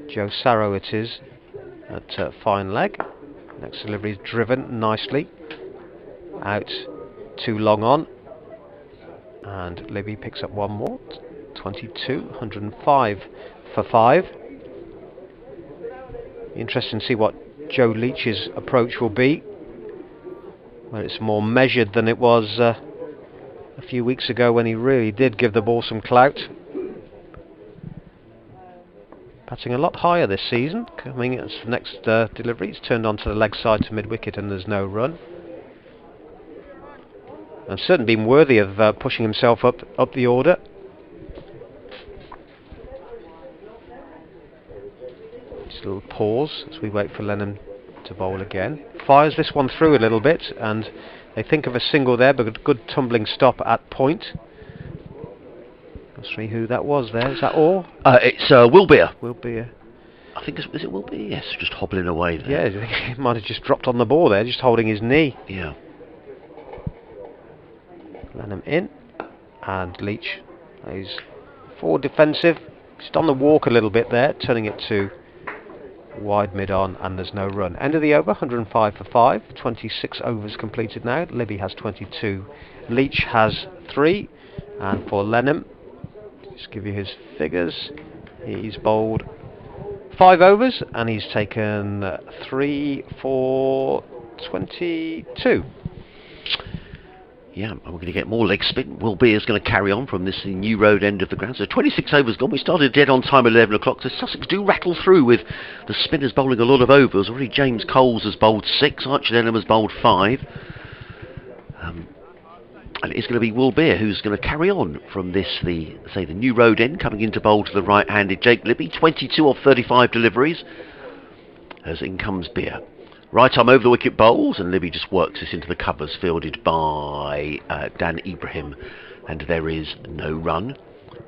Joe Sarrow it is at fine leg. Next delivery is driven nicely out, too long on, and Libby picks up one more. 22, 105 for 5. Interesting to see what Joe Leach's approach will be, where it's more measured than it was a few weeks ago when he really did give the ball some clout. Batting a lot higher this season. Coming as the next delivery, it's turned onto the leg side to mid-wicket and there's no run. And certainly been worthy of pushing himself up the order. Just a little pause as we wait for Lenham to bowl again. Fires this one through a little bit, and they think of a single there, but a good tumbling stop at point. Let's see who that was there. Is that all? It's Will Beer. Will Beer. I think is it Will Beer? Yes, just hobbling away there. Yeah, I think he might have just dropped on the ball there, just holding his knee. Yeah. Lenham in, and Leach is forward defensive. Just on the walk a little bit there, turning it to wide mid on, and there's no run. End of the over, 105 for 5. 26 overs completed now. Libby has 22. Leach has 3. And for Lenham, just give you his figures. He's bowled 5 overs and he's taken 3 for 22. Yeah, and we're going to get more leg spin. Will Beer is going to carry on from this new road end of the ground. So 26 overs gone. We started dead on time at 11 o'clock. So Sussex do rattle through with the spinners bowling a lot of overs. Already James Coles has bowled 6. Archie Lenham has bowled 5. And it's going to be Will Beer who's going to carry on from this, the new road end, coming into bowl to the right-handed Jake Libby. 22 off 35 deliveries. As in comes Beer. Right arm over the wicket bowls, and Libby just works this into the covers, fielded by Dan Ibrahim, and there is no run.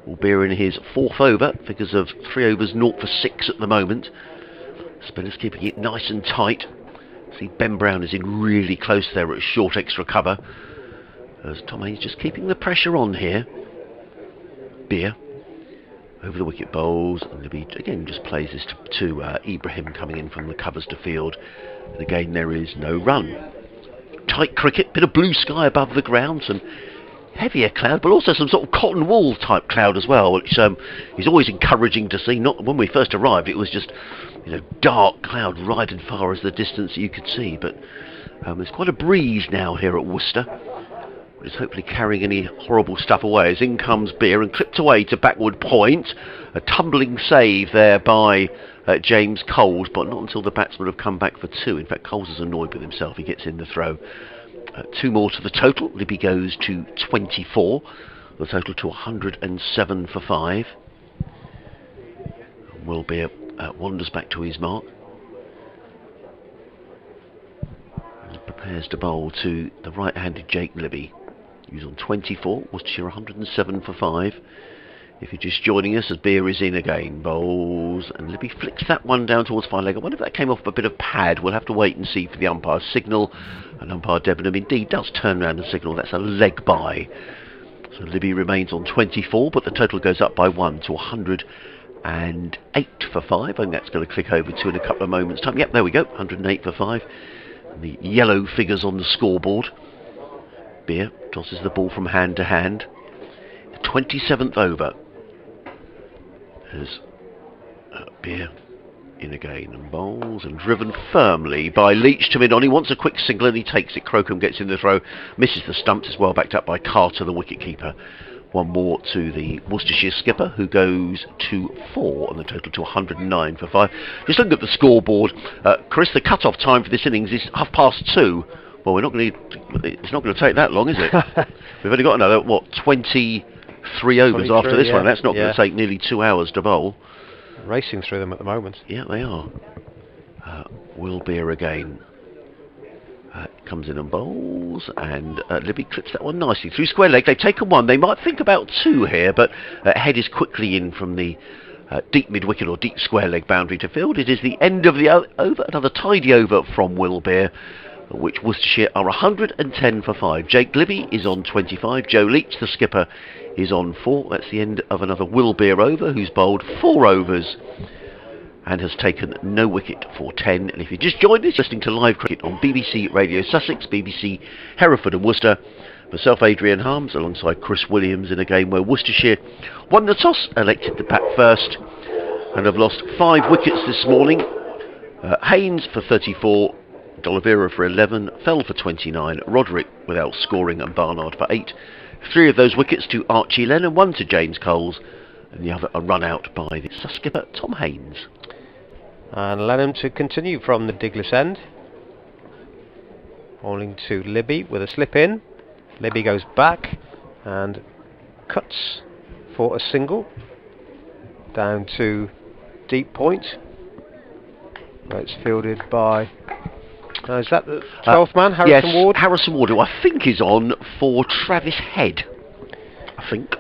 Will Beer in his 4th over, figures of 3 overs, 0 for 6 at the moment. Spinners keeping it nice and tight. See Ben Brown is in really close there at short extra cover. As Tom Hayes just keeping the pressure on here. Beer over the wicket bowls, and Libby again just plays this to Ibrahim coming in from the covers to field, and again there is no run. Tight cricket, bit of blue sky above the ground, some heavier cloud, but also some sort of cotton wool type cloud as well, which is always encouraging to see. Not when we first arrived, it was just, you know, dark cloud right as far as the distance you could see, but there's quite a breeze now here at Worcester. Is hopefully carrying any horrible stuff away, as in comes Beer and clipped away to backward point. A tumbling save there by James Coles, but not until the batsmen have come back for 2. In fact, Coles is annoyed with himself. He gets in the throw. 2 more to the total. Libby goes to 24. The total to 107 for 5. And Will Beer wanders back to his mark. And prepares to bowl to the right-handed Jake Libby. He's on 24, Worcestershire 107 for 5. If you're just joining us, as Beer is in again, bowls, and Libby flicks that one down towards fine leg. I wonder if that came off a bit of pad. We'll have to wait and see for the umpire's signal. And umpire Debenham indeed does turn around and signal. That's a leg by. So Libby remains on 24, but the total goes up by 1 to 108 for 5. I think that's going to click over to in a couple of moments' time. Yep, there we go, 108 for 5. And the yellow figures on the scoreboard. Beer tosses the ball from hand to hand. The 27th over. As Beer in again and bowls and driven firmly by Leach to mid-on. He wants a quick single and he takes it. Crocombe gets in the throw, misses the stumps, as well backed up by Carter, the wicket-keeper. 1 more to the Worcestershire skipper, who goes to 4 and the total to 109 for 5. Just looking at the scoreboard, Chris, the cut-off time for this innings is 2:30. Well, it's not going to take that long, is it? We've only got another, 23 overs after this one. That's not going to take nearly 2 hours to bowl. Racing through them at the moment. Yeah, they are. Will Beer again. Comes in and bowls, and Libby clips that one nicely through square leg. They've taken one. They might think about two here, but head is quickly in from the deep mid-wicket or deep square leg boundary to field. It is the end of the over. Another tidy over from Will Beer, which Worcestershire are 110 for 5. Jake Libby is on 25. Joe Leach, the skipper, is on 4. That's the end of another Will Beer over, who's bowled 4 overs and has taken no wicket for 10. And if you just joined us, listening to live cricket on BBC Radio Sussex, BBC Hereford and Worcester, myself, Adrian Harms, alongside Chris Williams, in a game where Worcestershire won the toss, elected to bat first, and have lost 5 wickets this morning. Haynes for 34, D'Oliveira for 11, Fell for 29, Roderick without scoring, and Barnard for 8. 3 of those wickets to Archie Lennon, 1 to James Coles, and the other a run out by the skipper Tom Haynes. And Lenham to continue from the Diglis end. Bowling to Libby with a slip in. Libby goes back and cuts for a single. Down to deep point. Where it's fielded by... is that the 12th man, Harrison Ward? Yes, Harrison Ward, who I think is on for Travis Head. I think.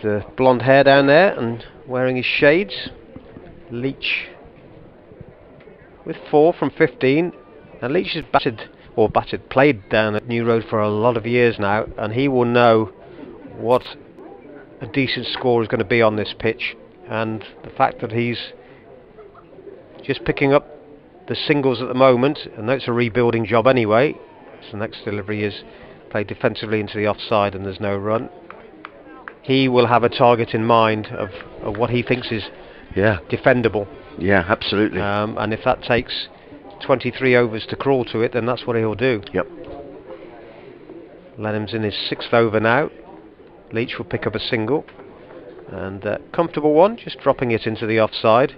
The blonde hair down there and wearing his shades. Leach with 4 from 15, and Leach has played down at New Road for a lot of years now, and he will know what a decent score is going to be on this pitch. And the fact that he's just picking up the singles at the moment, and that's a rebuilding job anyway, so the next delivery is played defensively into the offside and there's no run. He will have a target in mind of what he thinks is defendable. Yeah, absolutely. And if that takes 23 overs to crawl to it, then that's what he'll do. Yep. Lenham's in his 6th over now. Leach will pick up a single, and comfortable one, just dropping it into the offside.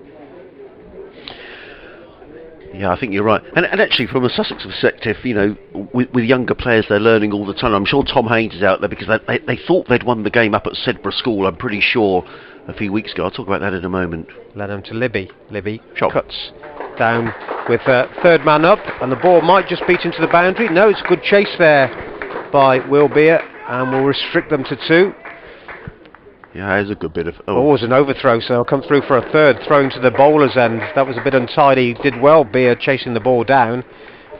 Yeah, I think you're right. And actually, from a Sussex perspective, you know, with younger players, they're learning all the time. I'm sure Tom Haynes is out there because they thought they'd won the game up at Sedbergh School, I'm pretty sure, a few weeks ago. I'll talk about that in a moment. Lenham to Libby. Libby cuts down with third man up, and the ball might just beat into the boundary. No, it's a good chase there by Will Beer, and will restrict them to 2. Yeah, there's a good bit of... Oh, it was an overthrow, so I'll come through for a third, thrown to the bowler's end. That was a bit untidy. Did well, Beer, chasing the ball down,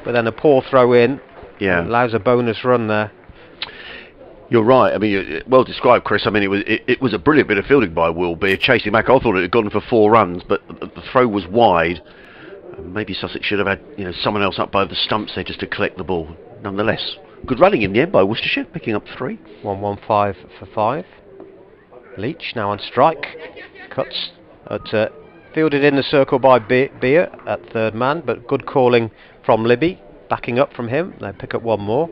but then a poor throw in. Yeah. Allows a bonus run there. You're right. I mean, well described, Chris. I mean, it was a brilliant bit of fielding by Will Beer, chasing back. I thought it had gone for 4 runs, but the throw was wide. Maybe Sussex should have had, you know, someone else up by the stumps there just to collect the ball. Nonetheless, good running in the end by Worcestershire, picking up 3. 115 for 5. Leach now on strike. Cuts at fielded in the circle by Beer at third man, but good calling from Libby, backing up from him. They pick up one more.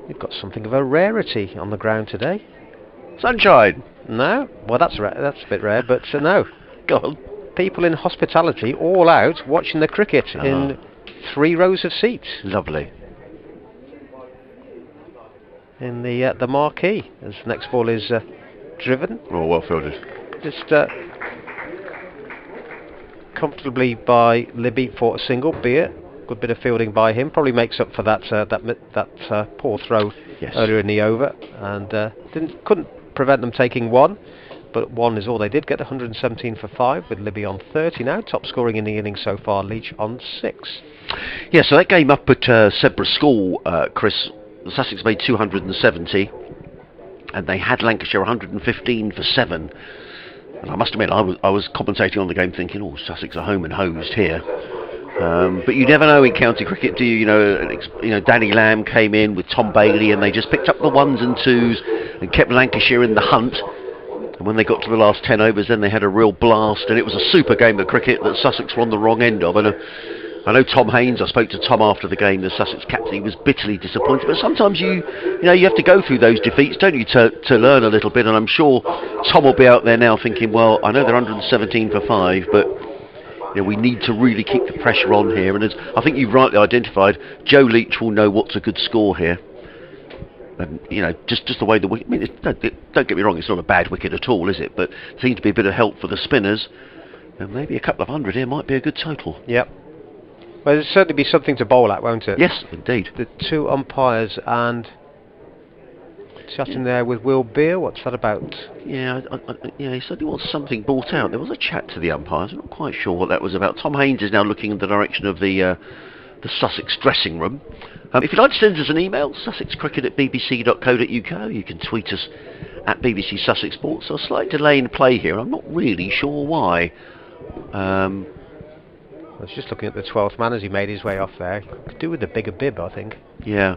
We've got something of a rarity on the ground today. Sunshine. No, well that's a bit rare, but no. Go on. People in hospitality all out watching the cricket in 3 rows of seats. Lovely. In the marquee, as the next ball is driven. Oh, well fielded. Just comfortably by Libby for a single. Beer, good bit of fielding by him. Probably makes up for that poor throw earlier in the over, and couldn't prevent them taking 1. But 1 is all they did. Get 117 for 5 with Libby on 30 now. Top scoring in the innings so far. Leach on 6. Yeah, so that game up at Sedbergh School, Chris, Sussex made 270, and they had Lancashire 115 for 7. And I must admit, I was commentating on the game thinking, oh, Sussex are home and hosed here. But you never know in county cricket, do you? You know, Danny Lamb came in with Tom Bailey, and they just picked up the 1s and 2s and kept Lancashire in the hunt. And when they got to the last 10 overs, then they had a real blast, and it was a super game of cricket that Sussex were on the wrong end of. And I know Tom Haynes, I spoke to Tom after the game, the Sussex captain, he was bitterly disappointed. But sometimes you have to go through those defeats, don't you, to learn a little bit. And I'm sure Tom will be out there now thinking, well, I know they're 117 for 5, but we need to really keep the pressure on here. And as I think you've rightly identified, Joe Leach will know what's a good score here. And, just the way the wicket... I mean, don't get me wrong, it's not a bad wicket at all, is it? But there seems to be a bit of help for the spinners. And maybe a couple of 100 here might be a good total. Yep. Well, there'll certainly be something to bowl at, won't it? Yes, indeed. The two umpires and chatting there with Will Beer. What's that about? Yeah, yeah, he certainly wants something brought out. There was a chat to the umpires. I'm not quite sure what that was about. Tom Haynes is now looking in the direction of the Sussex dressing room. If you'd like to send us an email, sussexcricket@bbc.co.uk, you can tweet us at BBC Sussex Sports. So a slight delay in play here. I'm not really sure why. I was just looking at the 12th man as he made his way off there. Could do with the bigger bib, I think. Yeah.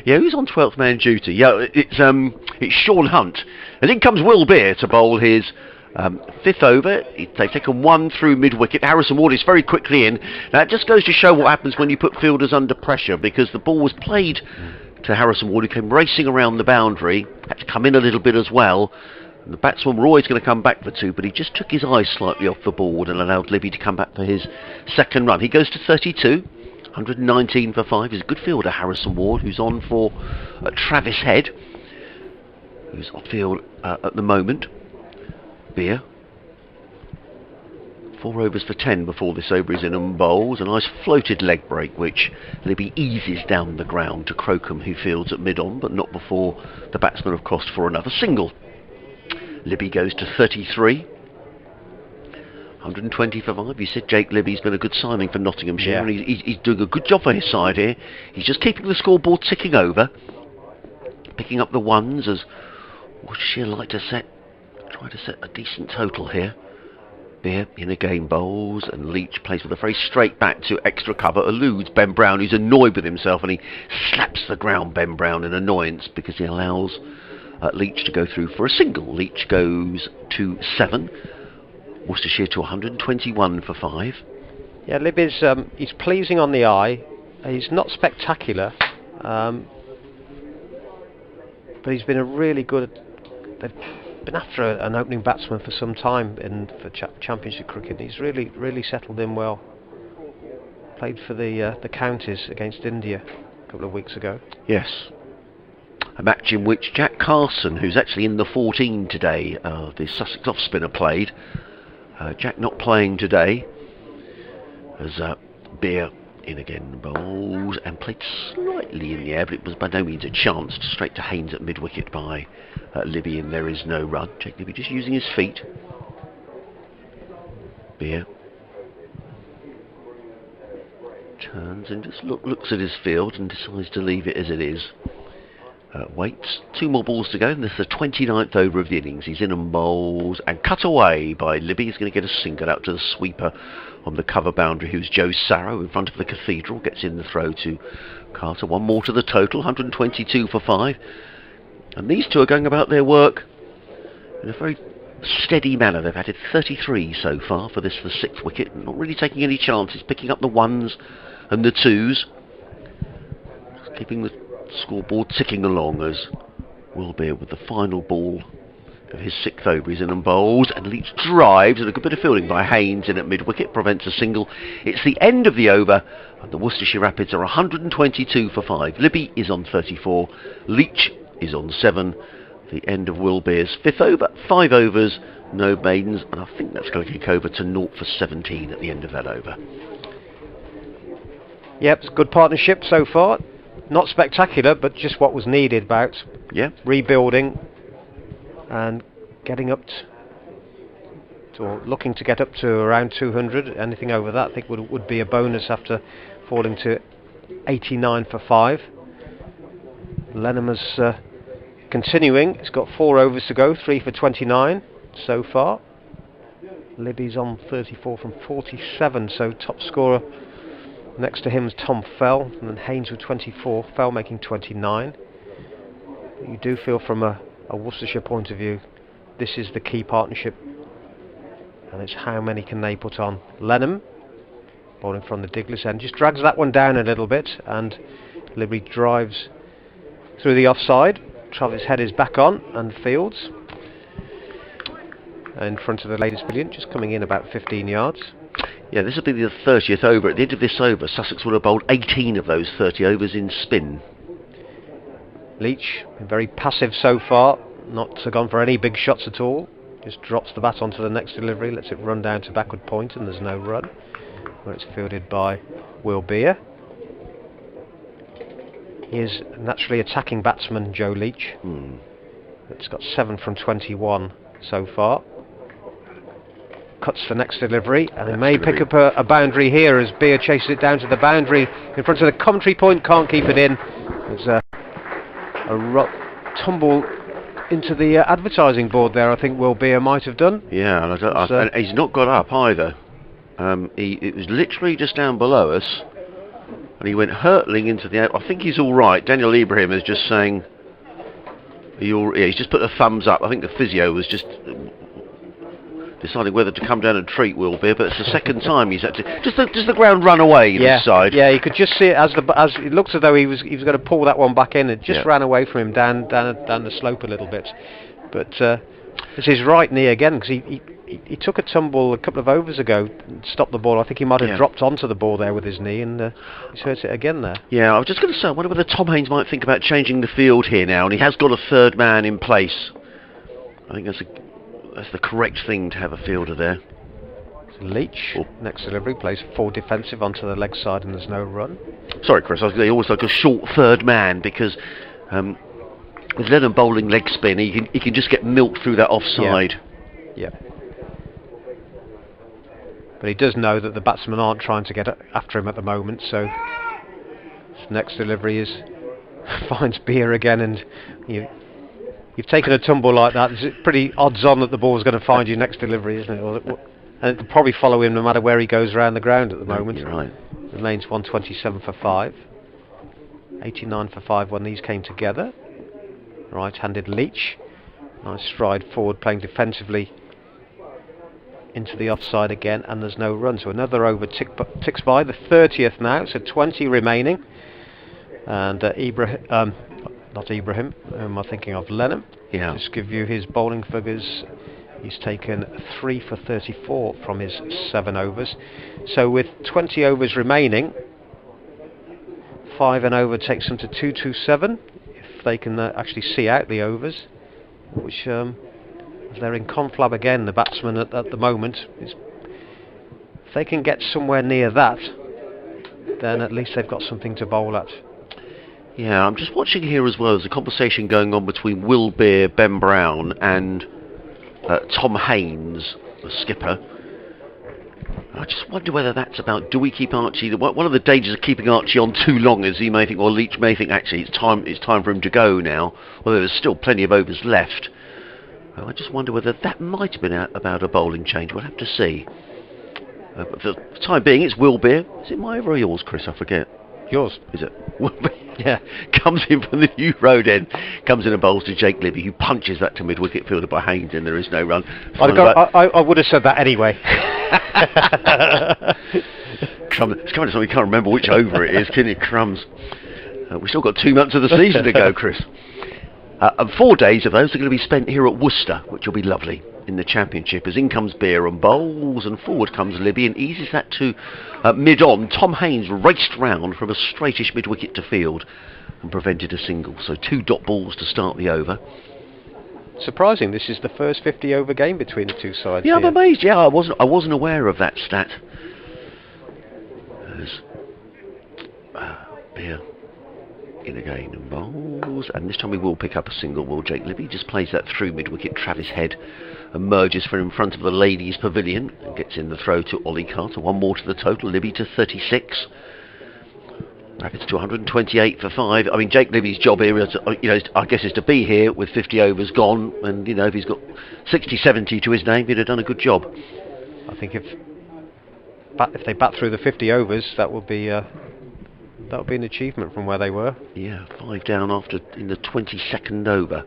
Yeah, who's on 12th man duty? Yeah, it's Sean Hunt. And in comes Will Beer to bowl his 5th over. They've taken one through mid-wicket. Harrison Ward is very quickly in. Now, it just goes to show what happens when you put fielders under pressure, because the ball was played to Harrison Ward, who came racing around the boundary, had to come in a little bit as well. And the batsmen were always going to come back for two, but he just took his eyes slightly off the board and allowed Libby to come back for his second run. He goes to 32. 119 for 5. He's a good fielder, Harrison Ward, who's on for Travis Head, who's off field at the moment. Beer. 4 overs for 10 before this over is in and bowls. A nice floated leg break, which Libby eases down the ground to Crocombe, who fields at mid-on, but not before the batsmen have crossed for another single. Libby goes to 33. 120 for 5. You said Jake Libby's been a good signing for Nottinghamshire, and he's doing a good job for his side here. He's just keeping the scoreboard ticking over, picking up the ones as Worcestershire like to try to set a decent total here. Beer in again bowls, and Leach plays with a very straight bat to extra cover, eludes Ben Brown, who's annoyed with himself, and he slaps the ground, Ben Brown, in annoyance, because he allows Leach to go through for a single. Leach goes to 7. Worcestershire to 121 for 5. Yeah, Libby's he's pleasing on the eye. He's not spectacular, but he's been a really good. They've been after an opening batsman for some time for Championship cricket. He's really settled in well. Played for the counties against India a couple of weeks ago. Yes. A match in which Jack Carson, who's actually in the 14 today, the Sussex off-spinner, played. Jack not playing today, as Beer in again bowls and played slightly in the air, but it was by no means a chance. Straight to Haynes at mid-wicket by Libby, and there is no run. Jake Libby just using his feet. Beer turns and just looks at his field and decides to leave it as it is. Waits. 2 more balls to go, and this is the 29th over of the innings. He's in and bowls, and cut away by Libby. He's going to get a single out to the sweeper on the cover boundary, who's Joe Sarrow in front of the Cathedral. Gets in the throw to Carter. 1 more to the total, 122 for 5. And these two are going about their work in a very steady manner. They've added 33 so far for this, the 6th wicket. Not really taking any chances, picking up the 1s and the 2s. Just keeping the scoreboard ticking along as Will Beer with the final ball of his 6th over. He's in and bowls, and Leach drives, and a good bit of fielding by Haynes in at mid-wicket prevents a single. It's the end of the over, and the Worcestershire Rapids are 122 for 5. Libby is on 34, Leach is on 7. The end of Will Beer's 5th over. 5 overs, no maidens, and I think that's going to kick over to 0 for 17 at the end of that over. Yep, it's a good partnership so far. Not spectacular, but just what was needed about rebuilding and getting up to, or looking to get up to around 200. Anything over that I think would be a bonus after falling to 89 for 5. Lenham is continuing. He's got 4 overs to go, 3 for 29 so far. Libby's on 34 from 47, so top scorer next to him is Tom Fell, and then Haynes with 24, Fell making 29. You do feel from a Worcestershire point of view, this is the key partnership, and it's how many can they put on. Lenham, bowling from the Diglis end, just drags that one down a little bit, and Libby drives through the offside. Travis Head is back on and fields in front of the latest brilliant, just coming in about 15 yards. Yeah, this will be the 30th over. At the end of this over, Sussex will have bowled 18 of those 30 overs in spin. Leach, been very passive so far, not gone for any big shots at all. Just drops the bat onto the next delivery, lets it run down to backward point, and there's no run. Where it's fielded by Will Beer. He is naturally attacking batsman Joe Leach. It's got 7 from 21 so far. Cuts the next delivery, and he may pick up a boundary here as Beer chases it down to the boundary in front of the commentary point. Can't keep it in. There's a tumble into the advertising board there. I think Will Beer might have done. Yeah, and he's not got up either. It was literally just down below us, and he went hurtling into the air. I think he's all right. Daniel Ibrahim is just saying, he's just put a thumbs up. I think the physio was just deciding whether to come down and treat Will Beer, but it's the second time he's had to. Just the ground run away this side. Yeah, you could just see it as it looked as though he was going to pull that one back in. It just ran away from him down the slope a little bit. But it's his right knee again, because he took a tumble a couple of overs ago and stopped the ball. I think he might have dropped onto the ball there with his knee, and he's hurt it again there. Yeah, I was just going to say, I wonder whether Tom Haynes might think about changing the field here now, and he has got a third man in place. I think that's the correct thing to have a fielder there. Leach, next delivery, plays full defensive onto the leg side, and there's no run. Sorry, Chris, they always like a short third man, because with Lennon bowling leg spin, he can just get milked through that offside. Yeah. But he does know that the batsmen aren't trying to get after him at the moment, so his next delivery finds Beer again, and you've taken a tumble like that. It's pretty odds on that the ball's going to find you next delivery, isn't it? And it'll probably follow him no matter where he goes around the ground at the moment. You're right. Remains 127 for 5. 89 for 5 when these came together. Right-handed Leach. Nice stride forward, playing defensively into the offside again, and there's no run. So another over ticks by, the 30th now, so 20 remaining. And not Ibrahim, whom I'm thinking of, Lennon. Yeah. Just give you his bowling figures. He's taken 3 for 34 from his 7 overs. So with 20 overs remaining, 5 and over takes them to 227, if they can actually see out the overs, which they're in conflab again, the batsmen at the moment. If they can get somewhere near that, then at least they've got something to bowl at. Yeah, I'm just watching here as well. There's a conversation going on between Will Beer, Ben Brown, and Tom Haynes, the skipper. I just wonder whether that's about, do we keep Archie? One of the dangers of keeping Archie on too long is he may think, or Leach may think, actually it's time for him to go now, although there's still plenty of overs left. I just wonder whether that might have been about a bowling change. We'll have to see. But for the time being, it's Will Beer. Is it my over or yours, Chris? I forget. Yours. Is it? Yeah. Comes in from the New Road end. Comes in and bowls to Jake Libby, who punches that to mid-wicket fielded by Haynes, and there is no run. I would have said that anyway. It's coming to something, you can't remember which over it is, can you? Crumbs. We've still got 2 months of the season to go, Chris. And 4 days of those are going to be spent here at Worcester, which will be lovely in the Championship, as in comes Beer and bowls, and forward comes Libby and eases that to mid-on. Tom Haynes raced round from a straightish mid-wicket to field and prevented a single. So 2 dot balls to start the over. Surprising, this is the first 50-over game between the two sides. Yeah, I'm amazed. Yeah, I wasn't aware of that stat. There's Beer in again and bowls, and this time we will pick up a single. Will Jake Libby just plays that through mid-wicket. Travis Head emerges from in front of the ladies' pavilion and gets in the throw to Ollie Carter. 1 more to the total. Libby to 36. Rapids to 128 for 5. I mean, Jake Libby's job here is, I guess, is to be here with 50 overs gone, and if he's got 60-70 to his name, he'd have done a good job. I think if they bat through the 50 overs, that would be an achievement from where they were. Yeah, 5 down in the 22nd over.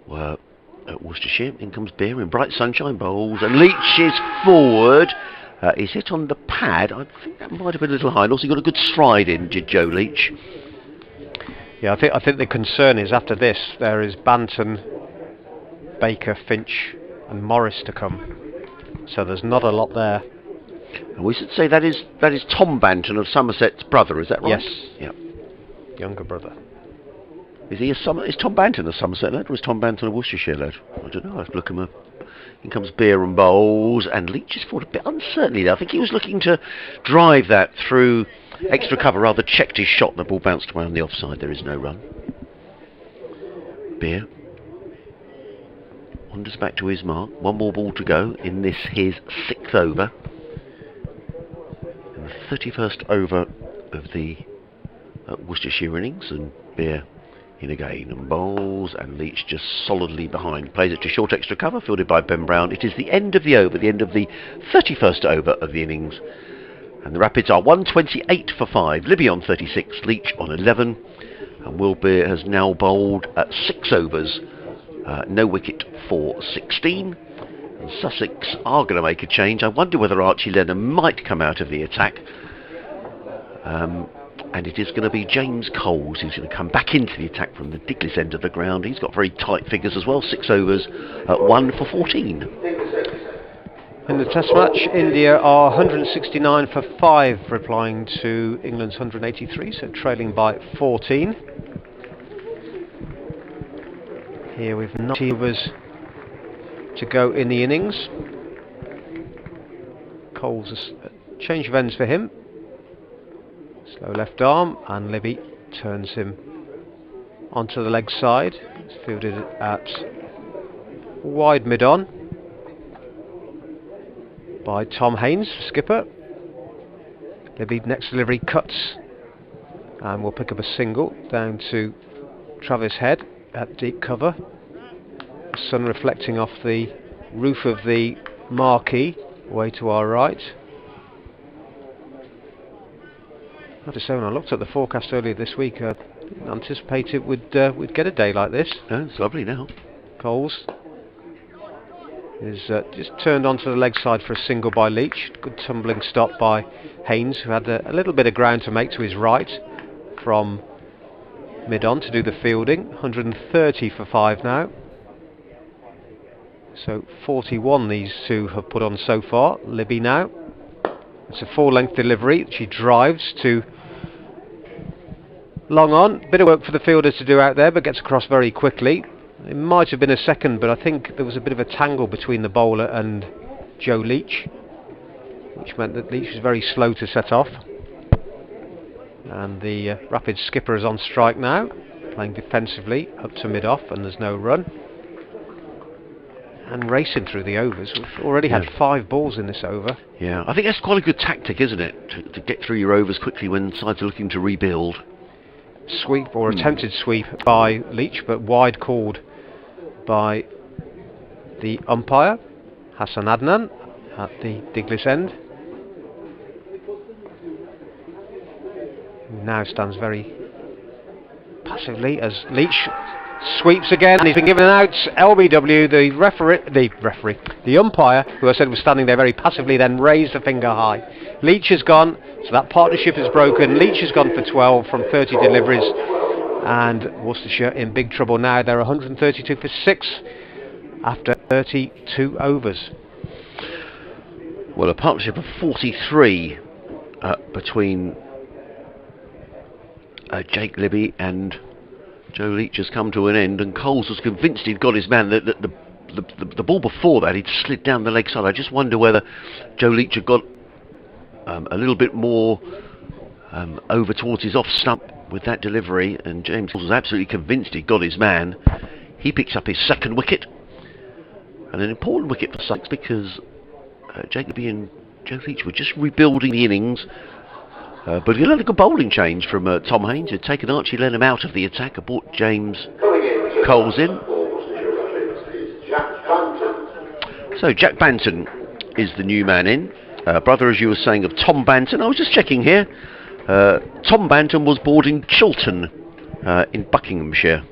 Well, at Worcestershire, in comes Beer in bright sunshine, bowls, and Leach is forward. He's hit on the pad. I think that might have been a little high. And also got a good stride in, did Joe Leach. Yeah, I think the concern is after this there is Banton, Baker, Finch, and Morris to come. So there's not a lot there. And we should say that is Tom Banton of Somerset's brother. Is that right? Yes. Yeah. Younger brother. Is Tom Banton a Somerset lad, or is Tom Banton a Worcestershire lad? I don't know. I'll have to look him up. In comes Beer and bowls, and Leach is forward a bit uncertainly there. I think he was looking to drive that through extra cover, rather checked his shot. The ball bounced away on the offside. There is no run. Beer wanders back to his mark. One more ball to go in this, his 6th over. And the 31st over of the Worcestershire innings, and Beer in again and bowls, and Leach just solidly behind. Plays it to short extra cover, fielded by Ben Brown. It is the end of the over, the end of the 31st over of the innings. And the Rapids are 128 for 5. Libby on 36, Leach on 11. And Will Beer has now bowled at 6 overs. No wicket for 16. And Sussex are going to make a change. I wonder whether Archie Lennon might come out of the attack. And it is going to be James Coles who's going to come back into the attack from the Diglis end of the ground. He's got very tight figures as well. 6 overs at 1 for 14. In the Test match, India are 169 for 5, replying to England's 183, so trailing by 14. Here we've 90 overs to go in the innings. Coles, a change of ends for him. Slow left arm, and Libby turns him onto the leg side. It's fielded at wide mid-on by Tom Haynes, skipper. Libby, next delivery, cuts, and will pick up a single down to Travis Head at deep cover. The sun reflecting off the roof of the marquee way to our right. I have to say, when I looked at the forecast earlier this week, I didn't anticipate it would get a day like this. Oh, it's lovely now. Coles is just turned onto the leg side for a single by Leach. Good tumbling stop by Haynes, who had a little bit of ground to make to his right from mid-on to do the fielding. 130 for 5 now. So 41 these two have put on so far. Libby now. It's a full-length delivery. She drives to long on. Bit of work for the fielders to do out there, but gets across very quickly. It might have been a second, but I think there was a bit of a tangle between the bowler and Joe Leach, which meant that Leach was very slow to set off. And the Rapids skipper is on strike now, playing defensively up to mid-off, and there's no run. And racing through the overs. We've already had 5 balls in this over. Yeah, I think that's quite a good tactic, isn't it? To get through your overs quickly when sides are looking to rebuild. Sweep, or attempted sweep by Leach, but wide called by the umpire, Hassan Adnan, at the Diglis end. Who now stands very passively as Leach sweeps again, and he's been given an out. LBW, the umpire, who I said was standing there very passively, then raised a finger high. Leach has gone, so that partnership is broken. Leach has gone for 12 from 30 deliveries, and Worcestershire in big trouble now. They're 132 for 6 after 32 overs. Well, a partnership of 43 between Jake Libby and Joe Leach has come to an end, and Coles was convinced he'd got his man. The ball before that, he'd slid down the leg side. I just wonder whether Joe Leach had got a little bit more over towards his off stump with that delivery, and James Coles was absolutely convinced he'd got his man. He picks up his 2nd wicket, and an important wicket for Sussex, because Jake Libby and Joe Leach were just rebuilding the innings. But you had a good bowling change from Tom Haynes, who'd taken Archie Lennon out of the attack and brought James Coles in. So Jacques Banton is the new man in. Brother, as you were saying, of Tom Banton. I was just checking here. Tom Banton was born in Chiltern in Buckinghamshire.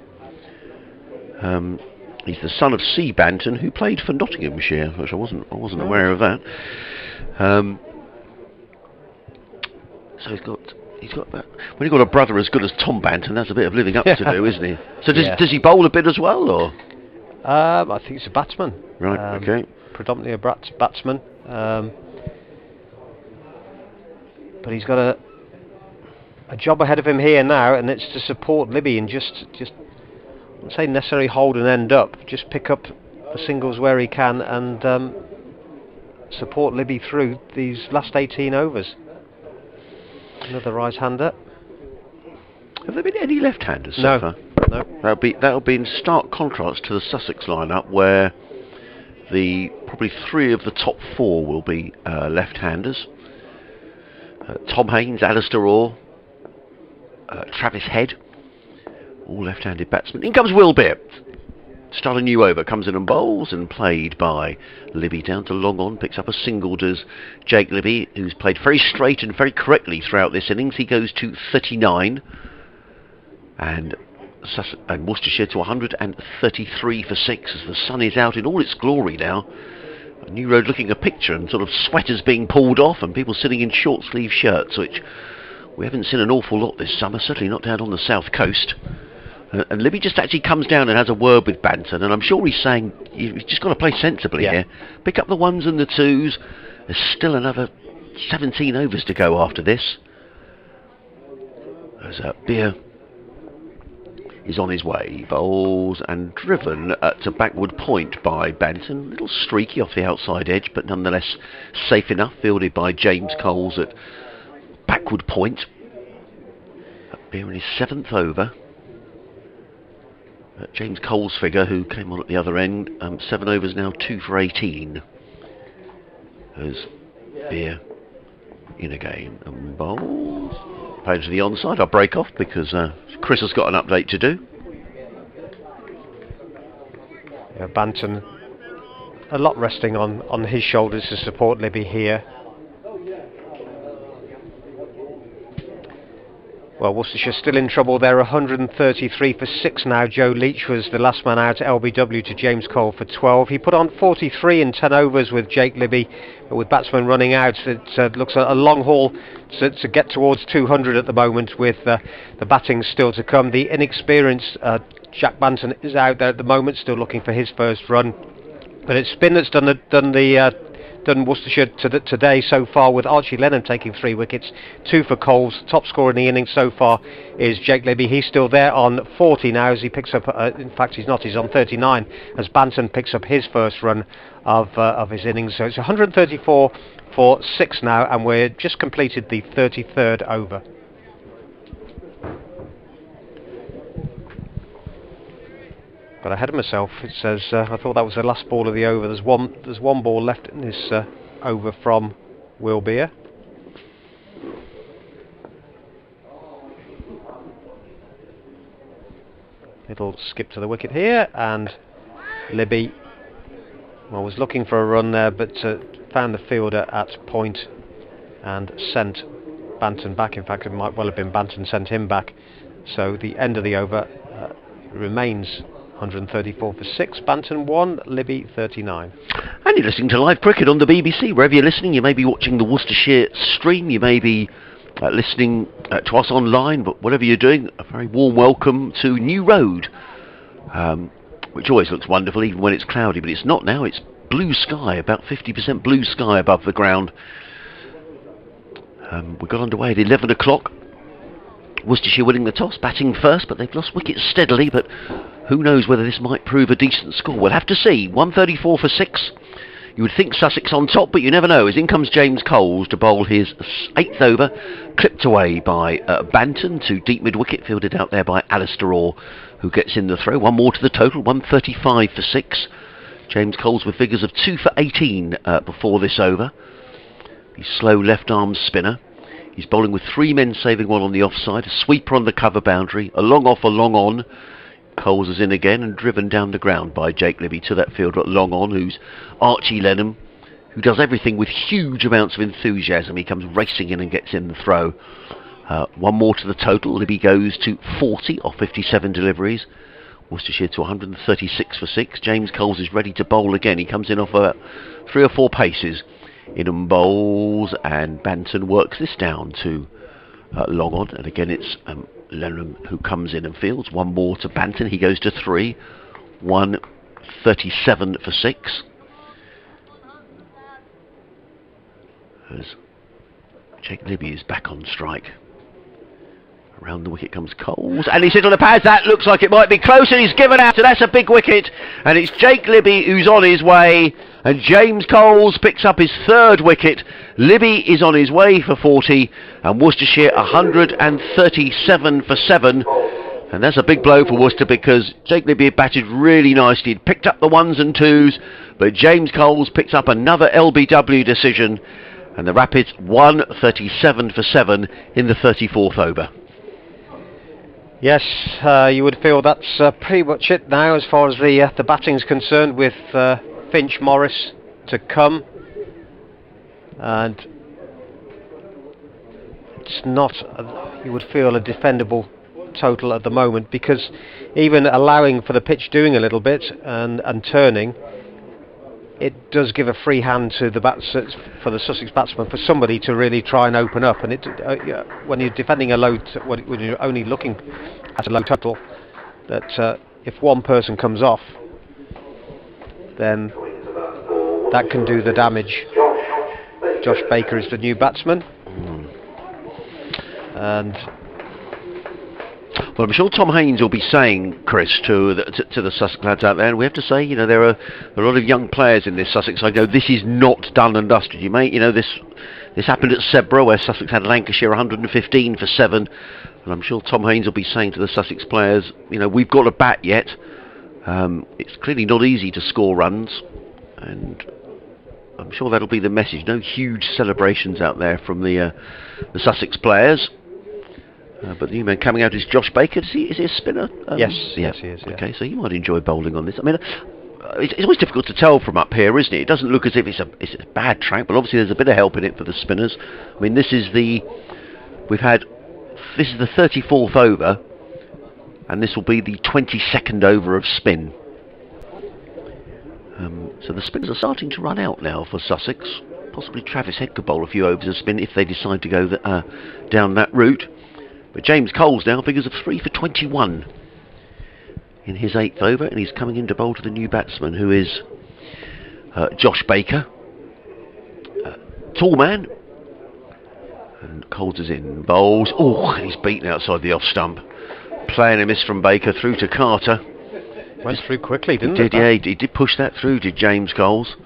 He's the son of C. Banton, who played for Nottinghamshire, which I wasn't aware of that. So he's got that. When you've got a brother as good as Tom Banton, that's a bit of living up to do, isn't he? So does he bowl a bit as well, or? I think he's a batsman. Right. Okay. Predominantly a batsman. But he's got a job ahead of him here now, and it's to support Libby and just I wouldn't say necessarily hold and end up, just pick up for singles where he can and support Libby through these last 18 overs. Another right-hander. Have there been any left-handers so No. far? No. That'll be in stark contrast to the Sussex lineup, where probably 3 of the top 4 will be left-handers. Tom Haynes, Alistair Orr, Travis Head, all left-handed batsmen. In comes Will Beer. Start a new over, comes in and bowls, and played by Libby down to long on, picks up a single, does Jake Libby, who's played very straight and very correctly throughout this innings. He goes to 39, and Worcestershire to 133 for 6 as the sun is out in all its glory now. New Road looking a picture, and sort of sweaters being pulled off and people sitting in short sleeve shirts, which we haven't seen an awful lot this summer, certainly not down on the south coast. And Libby just actually comes down and has a word with Banton, and I'm sure he's saying, you've just got to play sensibly here. Pick up the 1s and the 2s. There's still another 17 overs to go after this. As Beer is on his way, bowls and driven to backward point by Banton. A little streaky off the outside edge, but nonetheless safe enough, fielded by James Coles at backward point. Beer in his 7th over. James Cole's figure, who came on at the other end, 7 overs now, 2 for 18. As Beer in again and bowls. Playing to the onside. I'll break off because Chris has got an update to do. Yeah, Banton, a lot resting on his shoulders to support Libby here. Well, Worcestershire still in trouble. They're 133 for 6 now. Joe Leach was the last man out, LBW to James Cole for 12. He put on 43 in 10 overs with Jake Libby, but with batsmen running out, it looks a long haul to get towards 200 at the moment, with the batting still to come. The inexperienced Jacques Banton is out there at the moment, still looking for his first run. But it's Spin that's done Worcestershire today so far, with Archie Lennon taking 3 wickets, 2 for Coles. Top scorer in the innings so far is Jake Libby. He's still there on 40 now as he picks up, in fact he's not, he's on 39 as Banton picks up his first run of his innings. So it's 134 for 6 now, and we're just completed the 33rd over. Got ahead of myself. It says I thought that was the last ball of the over. There's one ball left in this over from Will Beer. Little skip to the wicket here, and Libby, well, was looking for a run there, but found the fielder at point and sent Banton back. In fact, it might well have been Banton sent him back. So the end of the over remains 134 for 6, Banton 1, Libby 39. And you're listening to live cricket on the BBC. Wherever you're listening, you may be watching the Worcestershire stream, you may be listening to us online, but whatever you're doing, a very warm welcome to New Road, which always looks wonderful even when it's cloudy, but it's not now. It's blue sky, about 50% blue sky above the ground. We got underway at 11 o'clock. Worcestershire winning the toss, batting first, but they've lost wickets steadily, but who knows whether this might prove a decent score. We'll have to see. 134 for 6. You would think Sussex on top, but you never know, as in comes James Coles to bowl his 8th over, clipped away by Banton to deep mid-wicket, fielded out there by Alistair Orr, who gets in the throw. One more to the total, 135 for 6. James Coles with figures of 2 for 18 before this over. The slow left-arm spinner. He's bowling with 3 men saving 1 on the offside, a sweeper on the cover boundary, a long off, a long on. Coles is in again and driven down the ground by Jake Libby to that fielder at long on, who's Archie Lennon, who does everything with huge amounts of enthusiasm. He comes racing in and gets in the throw. One more to the total. Libby goes to 40 off 57 deliveries. Worcestershire to 136 for 6. James Coles is ready to bowl again. He comes in off 3 or 4 paces. In and bowls, and Banton works this down to long on, and again it's Lennon who comes in and fields. One more to Banton, he goes to 3. 137 for 6. As Jake Libby is back on strike. Around the wicket comes Coles, and he's hit on the pads. That looks like it might be close, and he's given out, so that's a big wicket. And it's Jake Libby who's on his way, and James Coles picks up his 3rd wicket. Libby is on his way for 40, and Worcestershire 137 for 7. And that's a big blow for Worcester, because Jake Libby had batted really nicely. He'd picked up the 1s and 2s, but James Coles picks up another LBW decision, and the Rapids 137 for 7 in the 34th over. Yes, you would feel that's pretty much it now as far as the batting's concerned, with Finch Morris to come, and it's not, you would feel, a defendable total at the moment, because even allowing for the pitch doing a little bit and turning, it does give a free hand to the for the Sussex batsman, for somebody to really try and open up. And it when you're defending a low, when you're only looking at a low total, that if one person comes off, then that can do the damage. Josh Baker is the new batsman, and well, I'm sure Tom Haynes will be saying, Chris, to the Sussex lads out there, and we have to say, you know, there are a lot of young players in this Sussex side. This is not done and dusted, you mate. You know, this happened at Sebra, where Sussex had Lancashire 115 for 7, and I'm sure Tom Haynes will be saying to the Sussex players, you know, we've got to bat yet. It's clearly not easy to score runs, and I'm sure that'll be the message. No huge celebrations out there from the Sussex players. But the new man coming out is Josh Baker. Is he a spinner? Yes, yes, he is. Yeah. Okay, so he might enjoy bowling on this. I mean, it's always difficult to tell from up here, isn't it? It doesn't look as if it's a bad track, but obviously there's a bit of help in it for the spinners. I mean, this is the 34th over, and this will be the 22nd over of spin. So the spinners are starting to run out now for Sussex. Possibly Travis Head could bowl a few overs of spin if they decide to go down that route. But James Coles now figures of 3 for 21 in his 8th over, and he's coming in to bowl to the new batsman, who is Josh Baker. Tall man. And Coles is in, bowls. Oh, he's beaten outside the off stump. Playing a miss from Baker through to Carter. Went through quickly, didn't it? Yeah, he did push that through, did James Coles,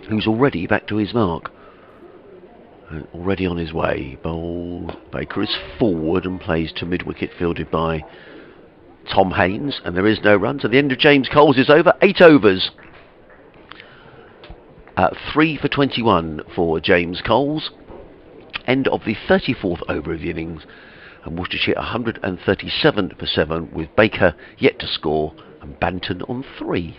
who's already back to his mark. Already on his way. Bowl. Baker is forward and plays to mid-wicket, fielded by Tom Haynes, and there is no runs. At the end of James Coles is over. 8 overs. 3 for 21 for James Coles. End of the 34th over of the innings, and Worcestershire 137 for 7, with Baker yet to score and Banton on 3.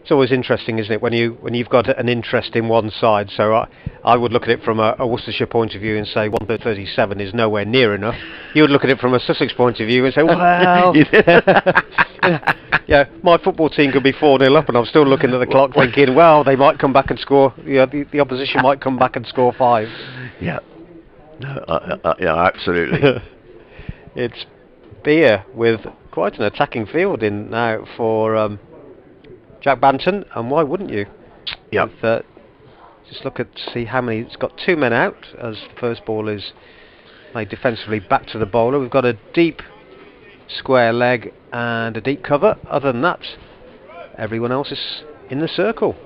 It's always interesting, isn't it, when you've got an interest in one side. So I would look at it from a Worcestershire point of view and say 137 is nowhere near enough. You would look at it from a Sussex point of view and say, well, yeah, my football team could be 4-0 up, and I'm still looking at the clock thinking, well, they might come back and score. Yeah, the opposition might come back and score 5. Yeah, no, yeah, absolutely. It's Beer with quite an attacking field in now for Jacques Banton, and why wouldn't you? Yeah. Just look at see how many. It's got 2 men out as first ball is made defensively back to the bowler. We've got a deep square leg and a deep cover. Other than that, everyone else is in the circle.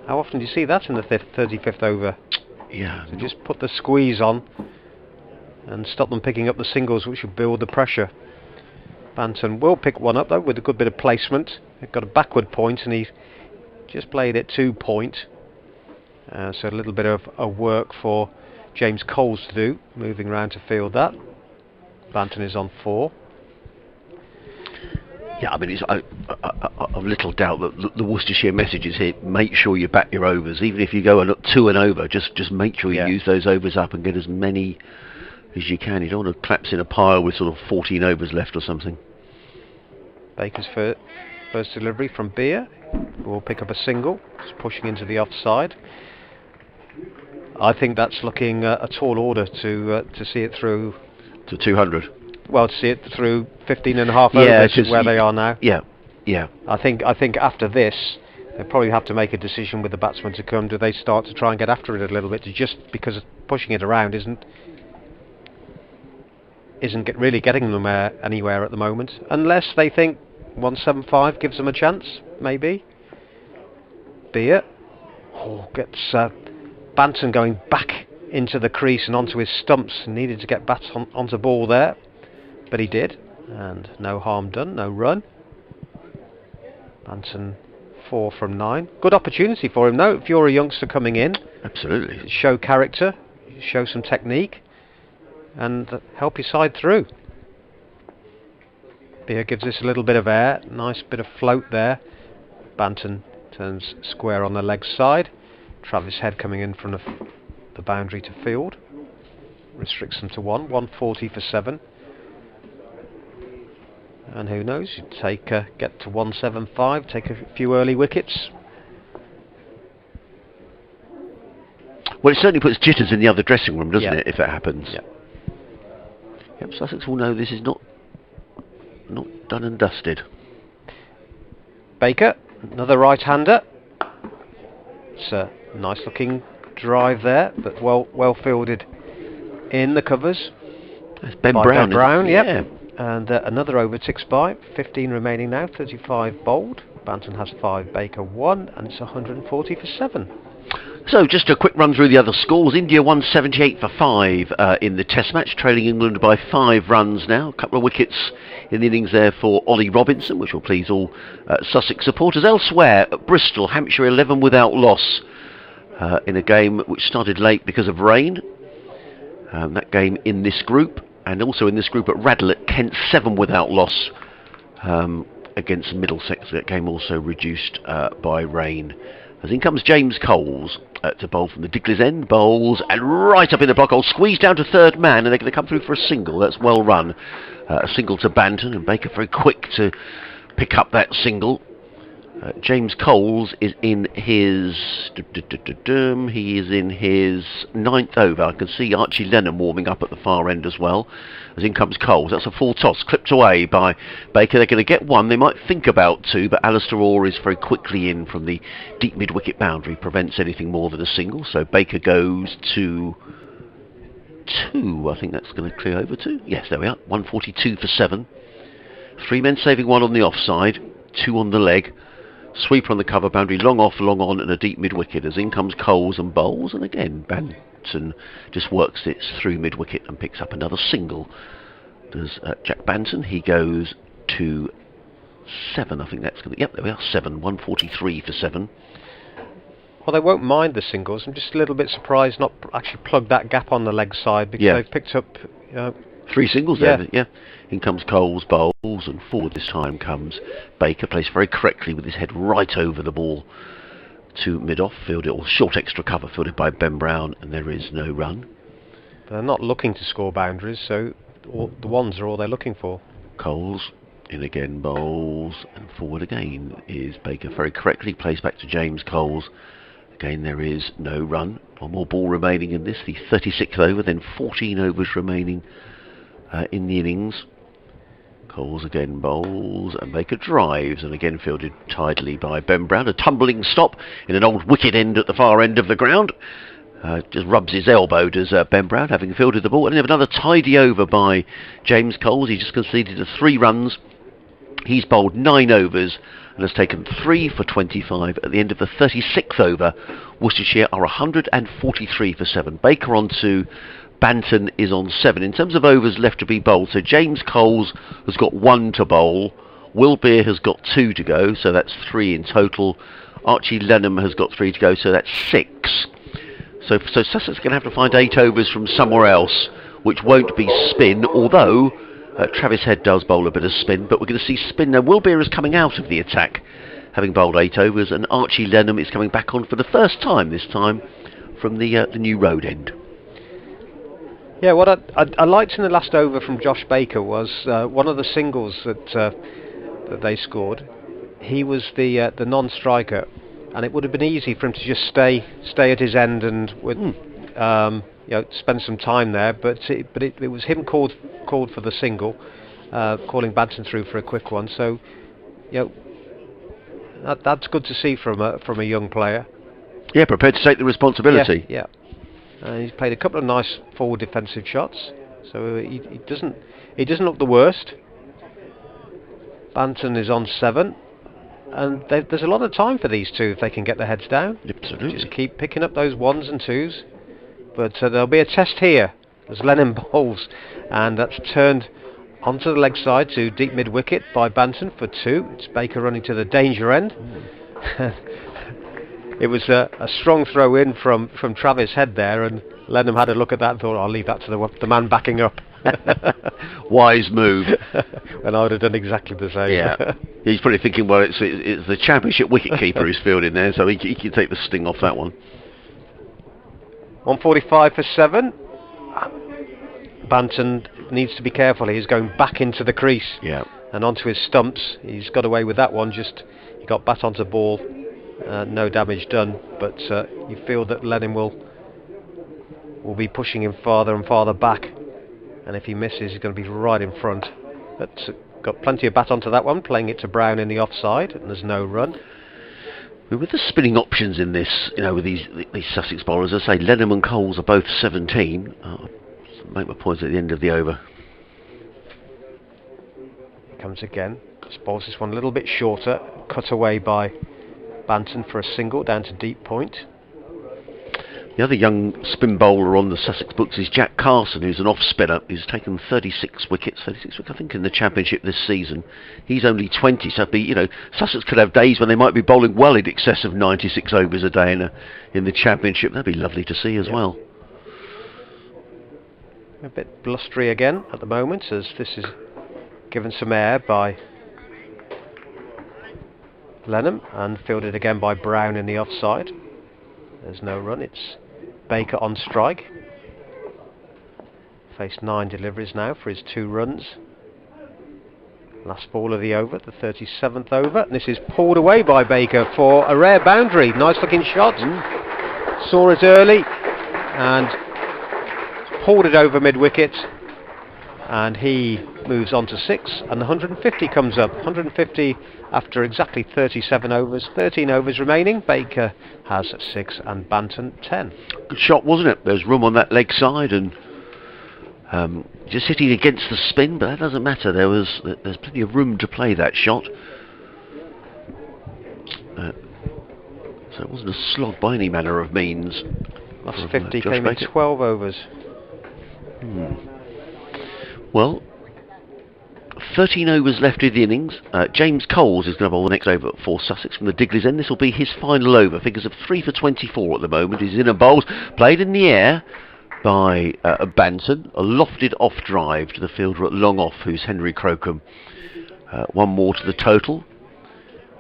How often do you see that in the 35th over? Yeah. So just put the squeeze on and stop them picking up the singles, which will build the pressure. Banton will pick one up though with a good bit of placement. They've got a backward point, and he's just played it 2 point. So a little bit of a work for James Coles to do, moving around to field that. Banton is on 4. Yeah, I mean, it's I've little doubt that the Worcestershire message is here: make sure you bat your overs, even if you go 2 and over. Just make sure you use those overs up and get as many as you can. You don't want to collapse in a pile with sort of 14 overs left or something. Baker's first delivery from Beer will pick up a single, just pushing into the offside. I think that's looking a tall order to see it through to 200. Well, to see it through 15.5 overs where they are now. Yeah, yeah. I think after this, they probably have to make a decision with the batsman to come. Do they start to try and get after it a little bit? Just because pushing it around isn't isn't really getting them anywhere at the moment, unless they think 175 gives them a chance, maybe. Beer. Gets Banton going back into the crease and onto his stumps. Needed to get Banton onto ball there, but he did, and no harm done, no run. Banton 4 from 9. Good opportunity for him though, if you're a youngster coming in. Absolutely. Show character, show some technique, and help your side through. Beer gives this a little bit of air, nice bit of float there. Banton turns square on the leg side. Travis Head coming in from the boundary to field. Restricts them to 140 for 7. And who knows, you get to 175, take a few early wickets. Well, it certainly puts jitters in the other dressing room, doesn't it, if that happens? Yeah. Yep, Sussex will know this is not done and dusted. Baker, another right-hander. It's a nice looking drive there, but well fielded in the covers. That's Ben Brown. Ben Brown, yep. Yeah. And another over ticks by. 15 remaining now, 35 bowled. Banton has 5, Baker 1, and it's 140 for 7. So just a quick run through the other scores. India won 78 for 5 in the Test match, trailing England by 5 runs now. A couple of wickets in the innings there for Ollie Robinson, which will please all Sussex supporters. Elsewhere, at Bristol, Hampshire 11 without loss in a game which started late because of rain. That game in this group, and also in this group at Radlett, Kent 7 without loss against Middlesex. That game also reduced by rain. As in comes James Coles to bowl from the Digley's end, bowls and right up in the block hole, squeezed down to third man, and they're going to come through for a single. That's well run. A single to Banton, and Baker very quick to pick up that single. James Coles is in his he is in his 9th over. I can see Archie Lennon warming up at the far end as well. As in comes Coles. That's a full toss, clipped away by Baker. They're going to get 1. They might think about 2, but Alistair Orr is very quickly in from the deep mid-wicket boundary, prevents anything more than a single. So Baker goes to 2. I think that's going to clear over 2. Yes, there we are. 142 for 7. 3 men saving 1 on the offside, 2 on the leg. Sweeper on the cover boundary, long off, long on, and a deep mid-wicket. As in comes Coles and bowls, and again Banton just works it through mid-wicket and picks up another single. Does Jacques Banton. He goes to 7. I think that's going to... Yep, there we are, 7. 143 for 7. Well, they won't mind the singles. I'm just a little bit surprised not actually plugged that gap on the leg side, because they've picked up... 3 singles there, yeah. In comes Coles, bowls, and forward this time comes Baker, placed very correctly with his head right over the ball to mid-off, fielded, or short extra cover, fielded by Ben Brown, and there is no run. They're not looking to score boundaries, so the ones are all they're looking for. Coles, in again, bowls, and forward again is Baker, very correctly placed back to James Coles. Again, there is no run. 1 more ball remaining in this, the 36th over, then 14 overs remaining in the innings. Coles again bowls, and Baker drives, and again fielded tidily by Ben Brown. A tumbling stop in an old wicket end at the far end of the ground. Just rubs his elbow, does Ben Brown, having fielded the ball. And then another tidy over by James Coles. He just conceded 3 runs. He's bowled 9 overs and has taken 3 for 25 at the end of the 36th over. Worcestershire are 143 for 7. Baker on 2. Banton is on 7. In terms of overs left to be bowled, so James Coles has got 1 to bowl. Will Beer has got 2 to go, so that's 3 in total. Archie Lenham has got 3 to go, so that's 6. So Sussex is going to have to find 8 overs from somewhere else, which won't be spin, although Travis Head does bowl a bit of spin, but we're going to see spin now. Will Beer is coming out of the attack, having bowled 8 overs, and Archie Lenham is coming back on for the first time, this time from the new road end. Yeah, what I liked in the last over from Josh Baker was one of the singles that they scored. He was the non-striker, and it would have been easy for him to just stay at his end and spend some time there. But it was him called for the single, calling Banton through for a quick one. So that's good to see from a young player. Yeah, prepared to take the responsibility. Yeah. He's played a couple of nice forward defensive shots, So he doesn't look the worst. Banton is on 7, and there's a lot of time for these two if they can get their heads down. Absolutely. Just keep picking up those 1s and 2s. But there'll be a test here as Lennon bowls, and that's turned onto the leg side to deep mid wicket by Banton for 2. It's Baker running to the danger end. It was a strong throw in from Travis Head there, and Lennon had a look at that and thought, I'll leave that to the man backing up. Wise move. And I would have done exactly the same. Yeah, he's probably thinking, well, it's the championship wicket-keeper who's fielding there, so he can take the sting off that one. 145 for 7. Banton needs to be careful. He's going back into the crease. Yeah. And onto his stumps. He's got away with that one. Just he got bat onto the ball. No damage done. But you feel that Lennon will be pushing him farther and farther back. And if he misses, he's going to be right in front. But got plenty of bat onto that one, playing it to Brown in the offside, and there's no run. With the spinning options in this, with these Sussex bowlers, as I say, Lennon and Coles are both 17. Make my points at the end of the over. He comes again. Just bowls this one a little bit shorter. Cut away by Banton for a single down to deep point. The other young spin bowler on the Sussex books is Jack Carson, who's an off-spinner. He's taken 36 wickets, I think, in the Championship this season. He's only 20, so Sussex could have days when they might be bowling well in excess of 96 overs a day in the Championship. That'd be lovely to see as well. A bit blustery again at the moment, as this is given some air by Lennon and fielded again by Brown in the offside. There's no run. It's Baker on strike. Faced 9 deliveries now for his 2 runs. Last ball of the over, the 37th over. And this is pulled away by Baker for a rare boundary. Nice looking shot. Saw it early and pulled it over mid wicket. And he moves on to 6, and the 150 comes up. 150 after exactly 37 overs, 13 overs remaining. Baker has 6 and Banton 10. Good shot, wasn't it? There's room on that leg side, and just hitting against the spin, but that doesn't matter. There's plenty of room to play that shot. So it wasn't a slog by any manner of means. Last 50 came in 12 overs. Well, 13 overs left in the innings. James Coles is going to bowl the next over for Sussex from the Digley's end. This will be his final over. Figures of 3 for 24 at the moment. He's in and bowls. Played in the air by Banton. A lofted off drive to the fielder at long off, who's Henry Crocombe. 1 more to the total.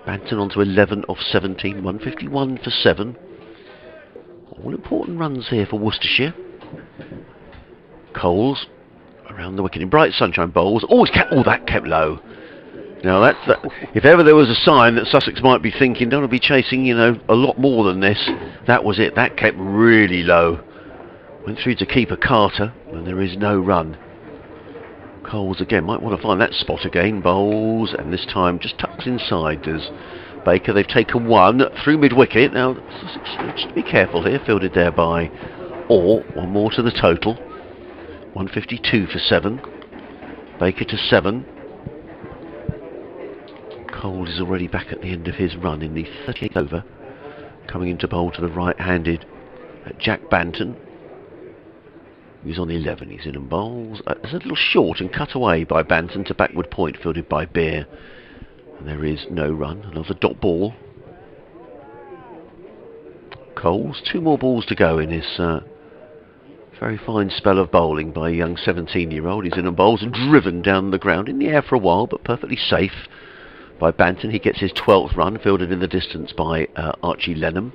Banton on to 11 off 17. 151 for 7. All important runs here for Worcestershire. Coles around the wicket in bright sunshine bowls. That kept low. Now if ever there was a sign that Sussex might be thinking, don't want to be chasing, a lot more than this, that was it. That kept really low. Went through to keeper Carter, and there is no run. Coles again might want to find that spot again. Bowls, and this time just tucks inside. Does Baker? They've taken 1 through mid wicket. Now Sussex should be careful here. Fielded there by Orr. 1 more to the total. 152 for 7. Baker to 7. Coles is already back at the end of his run in the 38th over. Coming into bowl to the right-handed Jacques Banton. He's on 11. He's in and bowls. It's a little short and cut away by Banton to backward point, fielded by Beer. And there is no run. Another dot ball. Coles, 2 more balls to go in his very fine spell of bowling by a young 17-year-old. He's in and bowls and driven down the ground in the air for a while, but perfectly safe by Banton. He gets his 12th run, fielded in the distance by Archie Lennon.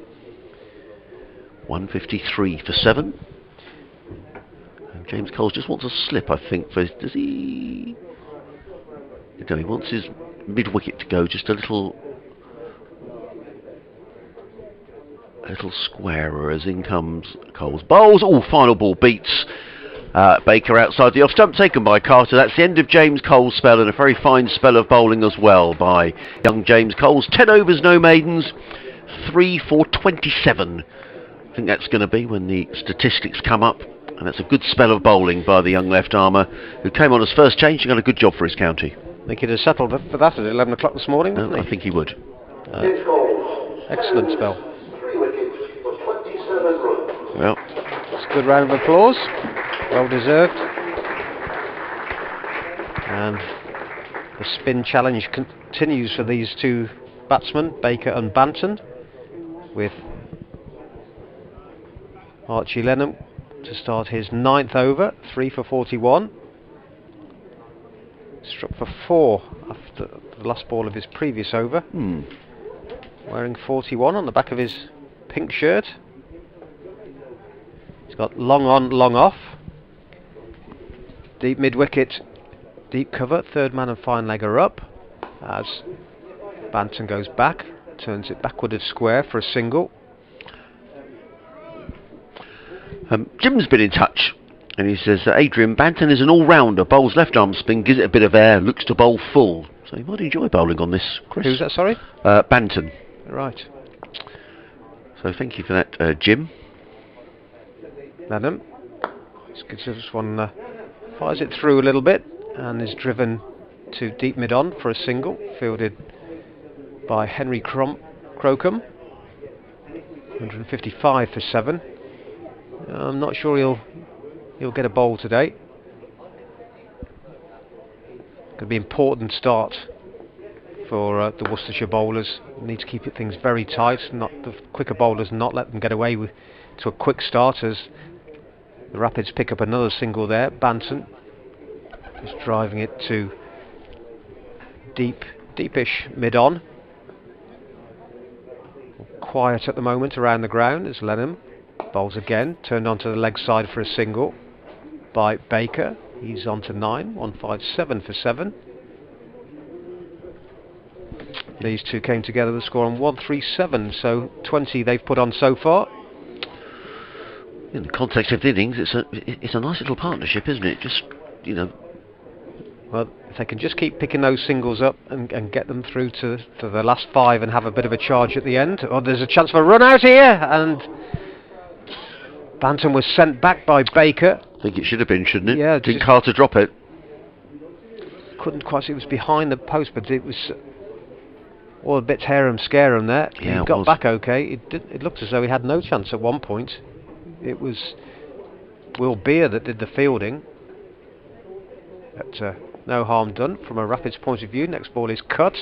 153 for 7. And James Coles just wants a slip, I think. Does he? No, he wants his mid-wicket to go just a little squarer, as in comes Coles. Bowls. Final ball beats Baker outside the off stump, taken by Carter. That's the end of James Coles' spell, and a very fine spell of bowling as well by young James Coles. 10 overs, no maidens, 3 for 27. I think that's going to be when the statistics come up And that's a good spell of bowling by the young left-armer, who came on as first change and got a good job for his county. I think he'd have settled for that at 11 o'clock this morning, No, wouldn't he? I think he would. Excellent spell. 3 wickets for 27 runs. Well, It's a good round of applause. Well deserved. And the spin challenge continues for these two batsmen, Baker and Banton, with Archie Lenham to start his 9th over, 3 for 41. Struck for 4 after the last ball of his previous over. Wearing 41 on the back of his pink shirt. He's got long on, long off. Deep mid-wicket, deep cover, third man and fine legger up. As Banton goes back, turns it backward at square for a single. Jim's been in touch, and he says that Adrian Banton is an all-rounder, bowls left-arm spin, gives it a bit of air, looks to bowl full. So you might enjoy bowling on this, Chris. Who's that, sorry? Banton. Right. So thank you for that, Jim. Lenham. This one fires it through a little bit and is driven to deep mid-on for a single, fielded by Henry Crocombe. 155 for 7. I'm not sure he'll get a bowl today. Could be an important start for the Worcestershire bowlers. Need to keep things very tight. Not the quicker bowlers, not let them get away to a quick start as the Rapids pick up another single there. Banton is driving it to deepish mid-on. Quiet at the moment around the ground as Lenham bowls again, turned onto the leg side for a single by Baker. He's on to 9, 157 for 7. These two came together with a score on 137, so 20 they've put on so far. In the context of the innings, it's a nice little partnership, isn't it? Just, you know. Well, if they can just keep picking those singles up and get them through to the last 5 and have a bit of a charge at the end. Oh, there's a chance for a run out here, and Banton was sent back by Baker. I think it should have been, shouldn't it? Yeah. Didn't Carter drop it? Couldn't quite see, it was behind the post, but it was all a bit harum-scarum there. Yeah, he got back okay. It looked as though he had no chance at one point. It was Will Beer that did the fielding. But no harm done from a Rapids point of view. Next ball is cut.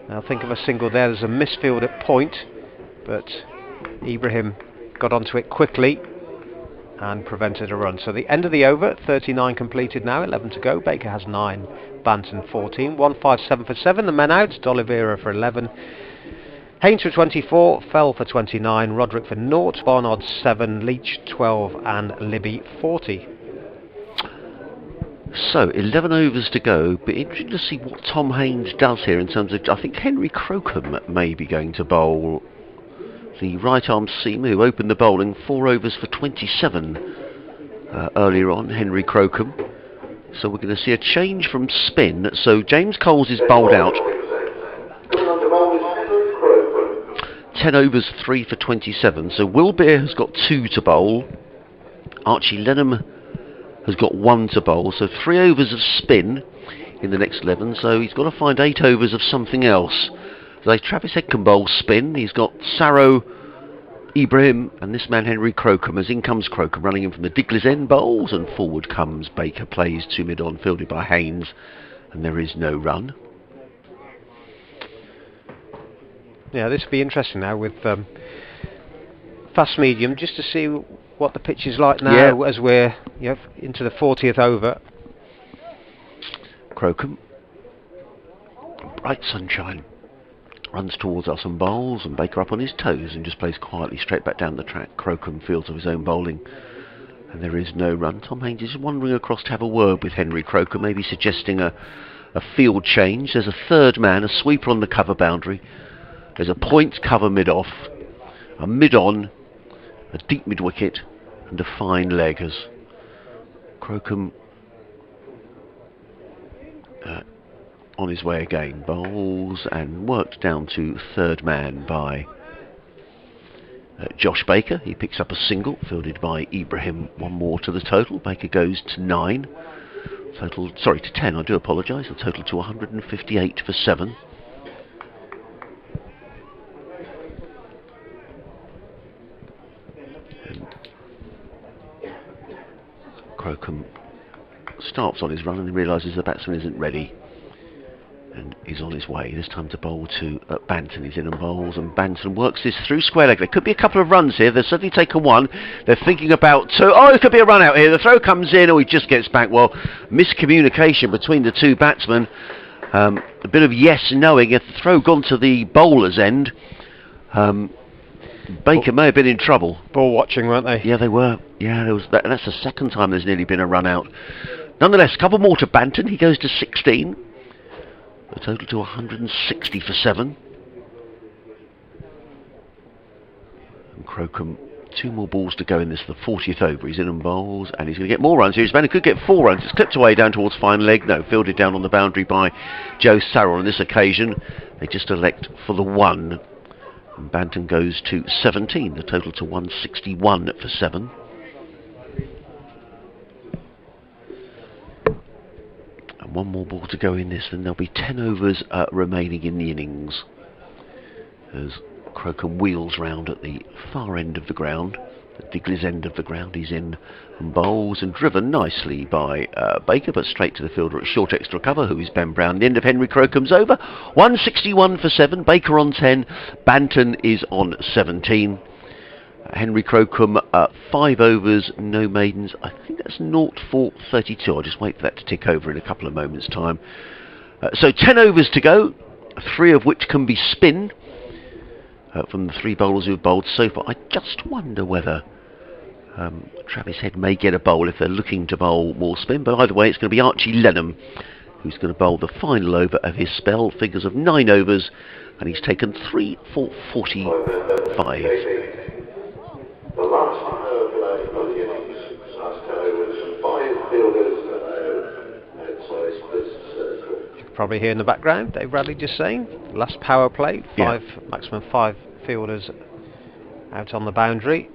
Now think of a single there. There's a misfield at point, but Ibrahim got onto it quickly and prevented a run. So the end of the over, 39 completed now, 11 to go. Baker has 9, Banton 14, 157 for 7. The men out, D'Oliveira for 11. Haynes for 24, Fell for 29, Roderick for 0, Barnard 7, Leach 12 and Libby 40. So 11 overs to go, but interesting to see what Tom Haynes does here in terms of, I think Henry Crocombe may be going to bowl, the right arm seamer who opened the bowling, 4 overs for 27 earlier on, Henry Crocombe. So we're going to see a change from spin. So James Coles is bowled out. 10 overs, 3 for 27. So Will Beer has got 2 to bowl. Archie Lenham has got 1 to bowl. So 3 overs of spin in the next 11. So he's got to find 8 overs of something else. So Travis Head can bowl spin. He's got Sarro, Ibrahim, and this man Henry Crocombe. As in comes Crocombe, running in from the Diggler's End, bowls, and forward comes Baker. Plays to mid-on, fielded by Haynes, and there is no run. Yeah, this will be interesting now with fast medium, just to see what the pitch is like now as we're into the 40th over. Crocombe, bright sunshine, runs towards us and bowls, and Baker up on his toes and just plays quietly straight back down the track. Crocombe feels of his own bowling, and there is no run. Tom Haynes is wandering across to have a word with Henry Crocombe, maybe suggesting a field change. There's a third man, a sweeper on the cover boundary. There's a point cover mid-off, a mid-on, a deep mid-wicket, and a fine leg as Crocombe on his way again, bowls and worked down to third man by Josh Baker, he picks up a single, fielded by Ibrahim. One more to the total. Baker goes to 9. To 10, I do apologise. The total to 158 for 7. And Crocombe starts on his run and realises the batsman isn't ready. And he's on his way. This time to bowl to Banton. He's in and bowls, and Banton works this through square leg. There could be a couple of runs here. They've suddenly taken 1. They're thinking about 2. Oh, there could be a run out here. The throw comes in, or he just gets back. Well, miscommunication between the two batsmen. A bit of yes knowing. If the throw gone to the bowler's end, Baker may have been in trouble. Ball watching, weren't they? Yeah, they were. Yeah, there was that, and that's the second time there's nearly been a run out. Nonetheless, a couple more to Banton. He goes to 16. A total to 160 for 7. And Crocombe, 2 more balls to go in this, the 40th over. He's in and bowls, and he's going to get more runs here. His man could get 4 runs. It's clipped away down towards fine leg. No, fielded down on the boundary by Joe Sarrell on this occasion. They just elect for the 1. And Banton goes to 17. The total to 161 for 7. And 1 more ball to go in this, then there'll be 10 overs remaining in the innings as Crocombe wheels round at the far end of the ground, the Digley's end of the ground. He's in and bowls, and driven nicely by Baker, but straight to the fielder at short extra cover, who is Ben Brown. The end of Henry Crocombe's over. 161 for 7. Baker on 10. Banton is on 17. Henry Crocombe, 5 overs, no maidens. I think that's 0 for 32. I'll just wait for that to tick over in a couple of moments' time. So 10 overs to go, 3 of which can be spin from the 3 bowlers who've bowled so far. I just wonder whether Travis Head may get a bowl if they're looking to bowl more spin, but either way it's going to be Archie Lenham who's going to bowl the final over of his spell. Figures of 9 overs, and he's taken 3 for 45. The last play of the innings, last 10 overs, 5 fielders outside this circle. You can probably hear in the background Dave Bradley just saying, last power play, maximum 5 fielders out on the boundary.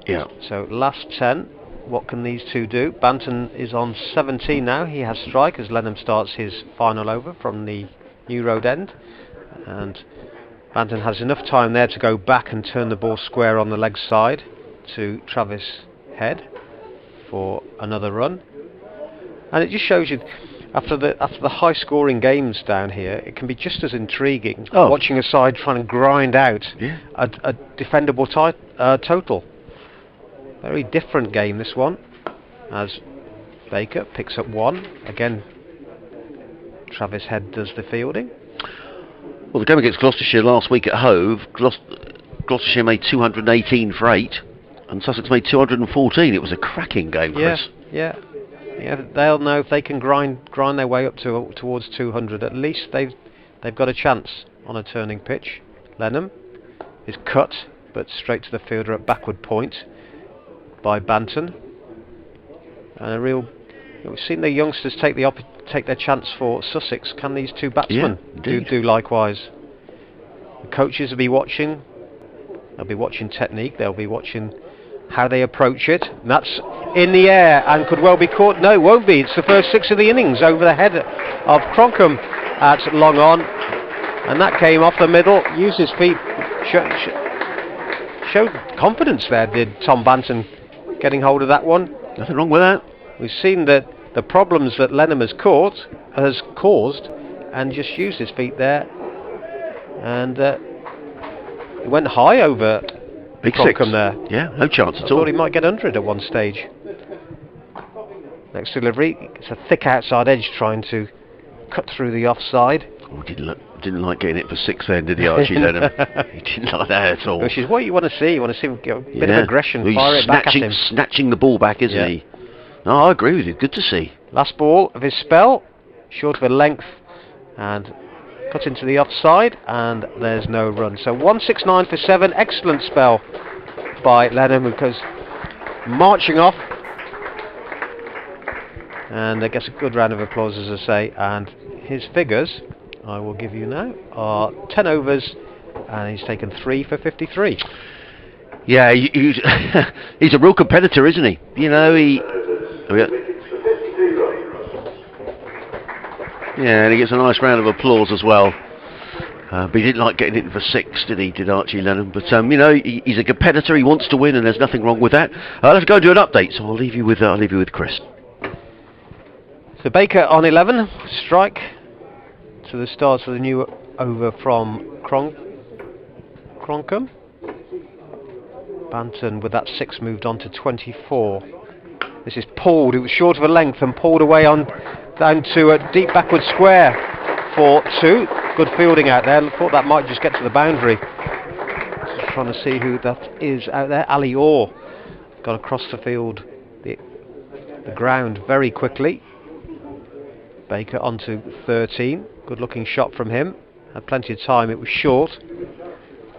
Yeah. So last 10, what can these two do? Banton is on 17 now. He has strike as Lenham starts his final over from the New Road end, and Banton has enough time there to go back and turn the ball square on the leg side to Travis Head for another run. And it just shows you, after the high scoring games down here, it can be just as intriguing watching a side trying to grind out a defendable total. Very different game, this one, as Baker picks up 1. Again, Travis Head does the fielding. Well, the game against Gloucestershire last week at Hove, Gloucestershire made 218 for 8, and Sussex made 214. It was a cracking game for us. Yeah, they'll know if they can grind their way up towards 200. At least they've got a chance on a turning pitch. Lenham is cut, but straight to the fielder at backward point by Banton. And we've seen the youngsters take their chance for Sussex. Can these two batsmen do likewise? The coaches will be watching. They'll be watching technique. They'll be watching how they approach it. And that's in the air and could well be caught. No, it won't be. It's the first 6 of the innings over the head of Crocombe at long on, and that came off the middle. Used his feet. Showed confidence there, did Tom Banton, getting hold of that one. Nothing wrong with that. We've seen that the problems that Lenham has caused, and just used his feet there, and he went high over Big Crocombe 6 there. Yeah, no chance at all. I thought he might get under it at one stage. Next delivery, it's a thick outside edge trying to cut through the offside. Oh, didn't like getting it for 6 then, did he, Archie Lenham? He didn't like that at all. Which is what you want to see. You want to see him get a bit of aggression, fire it back at him. Snatching the ball back, isn't he? No, I agree with you. Good to see. Last ball of his spell, short of a length, and cut into the offside, and there's no run. So 169 for 7. Excellent spell by Lenham, because marching off, and I guess a good round of applause, as I say. And his figures, I will give you now, are 10 overs and he's taken 3 for 53. Yeah, he's a real competitor, isn't he? You know, yeah, and he gets a nice round of applause as well. But he didn't like getting it for 6, did he? Did Archie Lennon? But you know, he's a competitor. He wants to win, and there's nothing wrong with that. Let's go do an update. So I'll leave you with Chris. So Baker on 11, strike to the start of the new over from Cronkham. Banton with that 6 moved on to 24. This is pulled. It was short of a length and pulled away on down to a deep backward square for 2. Good fielding out there. Thought that might just get to the boundary. Just trying to see who that is out there. Ali Orr got across the field, the ground very quickly. Baker onto 13. Good looking shot from him. Had plenty of time. It was short.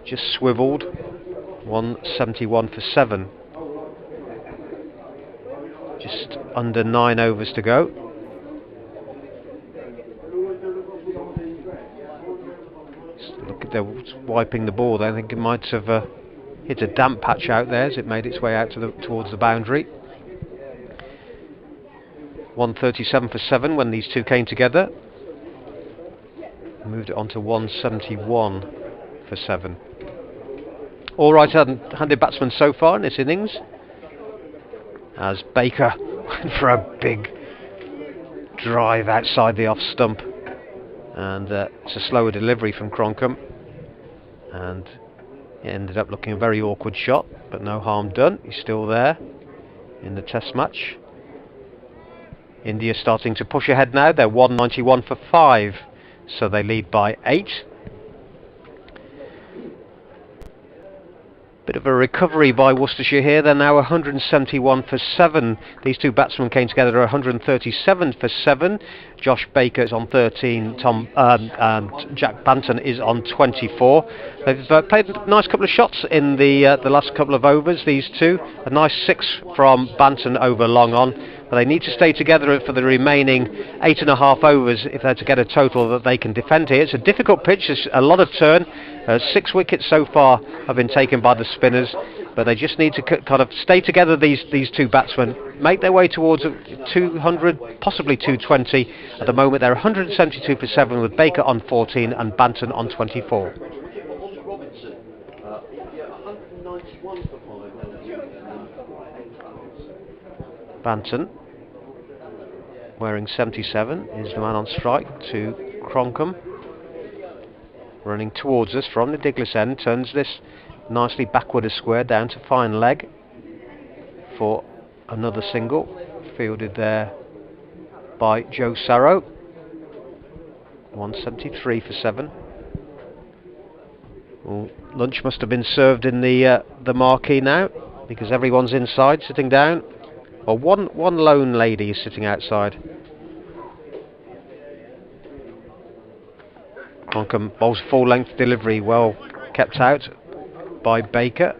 Just swiveled. 171 for 7. Just under 9 overs to go. Look, they're wiping the ball. I think it might have hit a damp patch out there as it made its way out towards the boundary. 137 for 7 when these two came together. Moved it on to 171 for 7. All right-handed batsman so far in this innings, as Baker went for a big drive outside the off stump, and it's a slower delivery from Cronkham, and it ended up looking a very awkward shot, but no harm done. He's still there in the test match. India starting to push ahead now. They're 191 for 5, so they lead by 8. Bit of a recovery by Worcestershire here. They're now 171 for 7. These two batsmen came together at 137 for 7. Josh Baker is on 13. And Jacques Banton is on 24. They've played a nice couple of shots in the last couple of overs, these two. A nice 6 from Banton over long on. But they need to stay together for the remaining 8.5 overs if they're to get a total that they can defend here. It's a difficult pitch. There's a lot of turn. 6 wickets so far have been taken by the spinners, but they just need to kind of stay together, these two batsmen, make their way towards 200, possibly 220. At the moment they're 172 for 7 with Baker on 14 and Banton on 24. Banton, wearing 77, is the man on strike to Cronkham. Running towards us from the Diglis end, turns this nicely backward a square down to fine leg for another single, fielded there by Joe Sarrow. 173 for 7. Well, lunch must have been served in the marquee now, because everyone's inside sitting down, or one lone lady is sitting outside. Cronkham bowls full length delivery, well kept out by Baker,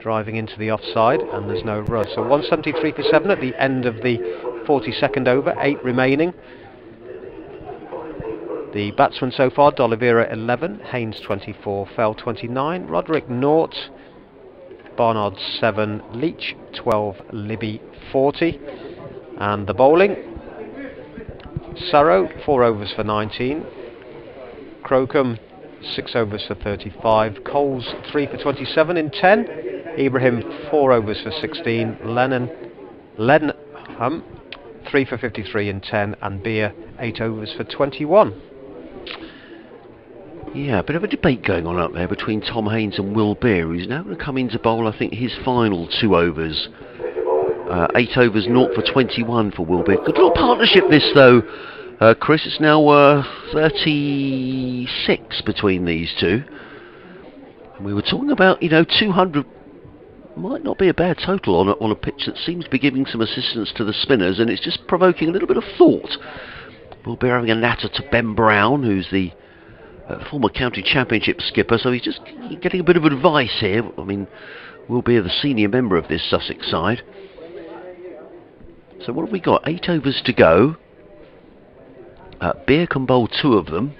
driving into the offside, and there's no run. So 173 for 7 at the end of the 42nd over, 8 remaining. The batsmen so far: D'Oliveira 11, Haynes 24, Fell 29, Roderick 0, Barnard 7, Leach 12, Libby 40. And the bowling: Sarrow 4 overs for 19, Crocombe 6 overs for 35, Coles 3 for 27 in 10, Ibrahim 4 overs for 16, Lenham 3 for 53 in 10, and Beer 8 overs for 21. Yeah, a bit of a debate going on up there between Tom Haynes and Will Beer, who's now going to come into bowl, I think, his final 2 overs. 8 overs, 0 for 21 for Will Beer. Good little partnership this, though. Chris, it's now 36 between these two. And we were talking about, 200 might not be a bad total on a pitch that seems to be giving some assistance to the spinners, and it's just provoking a little bit of thought. We'll be having a natter to Ben Brown, who's the former county championship skipper, so he's just getting a bit of advice here. I mean, we'll be the senior member of this Sussex side. So what have we got? 8 overs to go. Beer can bowl 2 of them.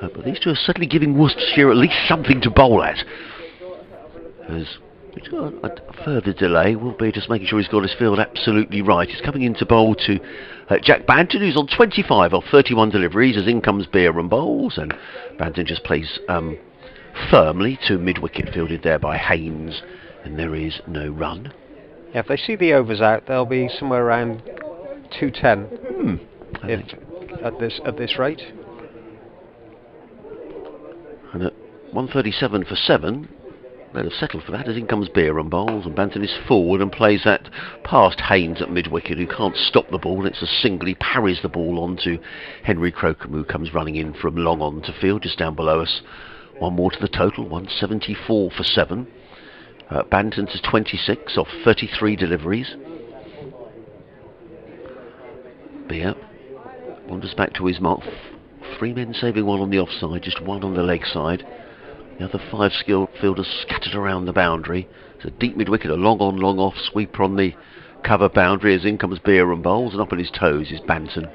But these two are certainly giving Worcestershire at least something to bowl at. As a further delay will be just making sure he's got his field absolutely right. He's coming into bowl to Jacques Banton, who's on 25 of 31 deliveries, as in comes Beer and bowls, and Banton just plays firmly to mid-wicket, fielded there by Haynes, and there is no run. Yeah, if they see the overs out, they'll be somewhere around 210 at this rate. And at 137 for 7, they'd have settled for that, as in comes Beer and bowls, and Banton is forward and plays that past Haynes at mid-wicket, who can't stop the ball. It's a single. He parries the ball on to Henry Crocombe, who comes running in from long on to field, just down below us. One more to the total, 174 for 7. Banton to 26 off 33 deliveries. Beer wanders back to his mark. 3 men saving 1 on the offside, just 1 on the leg side. The other 5 skilled fielders scattered around the boundary. It's a deep mid-wicket, a long on, long off sweeper on the cover boundary, as in comes Beer and bowls, and up on his toes is Banton.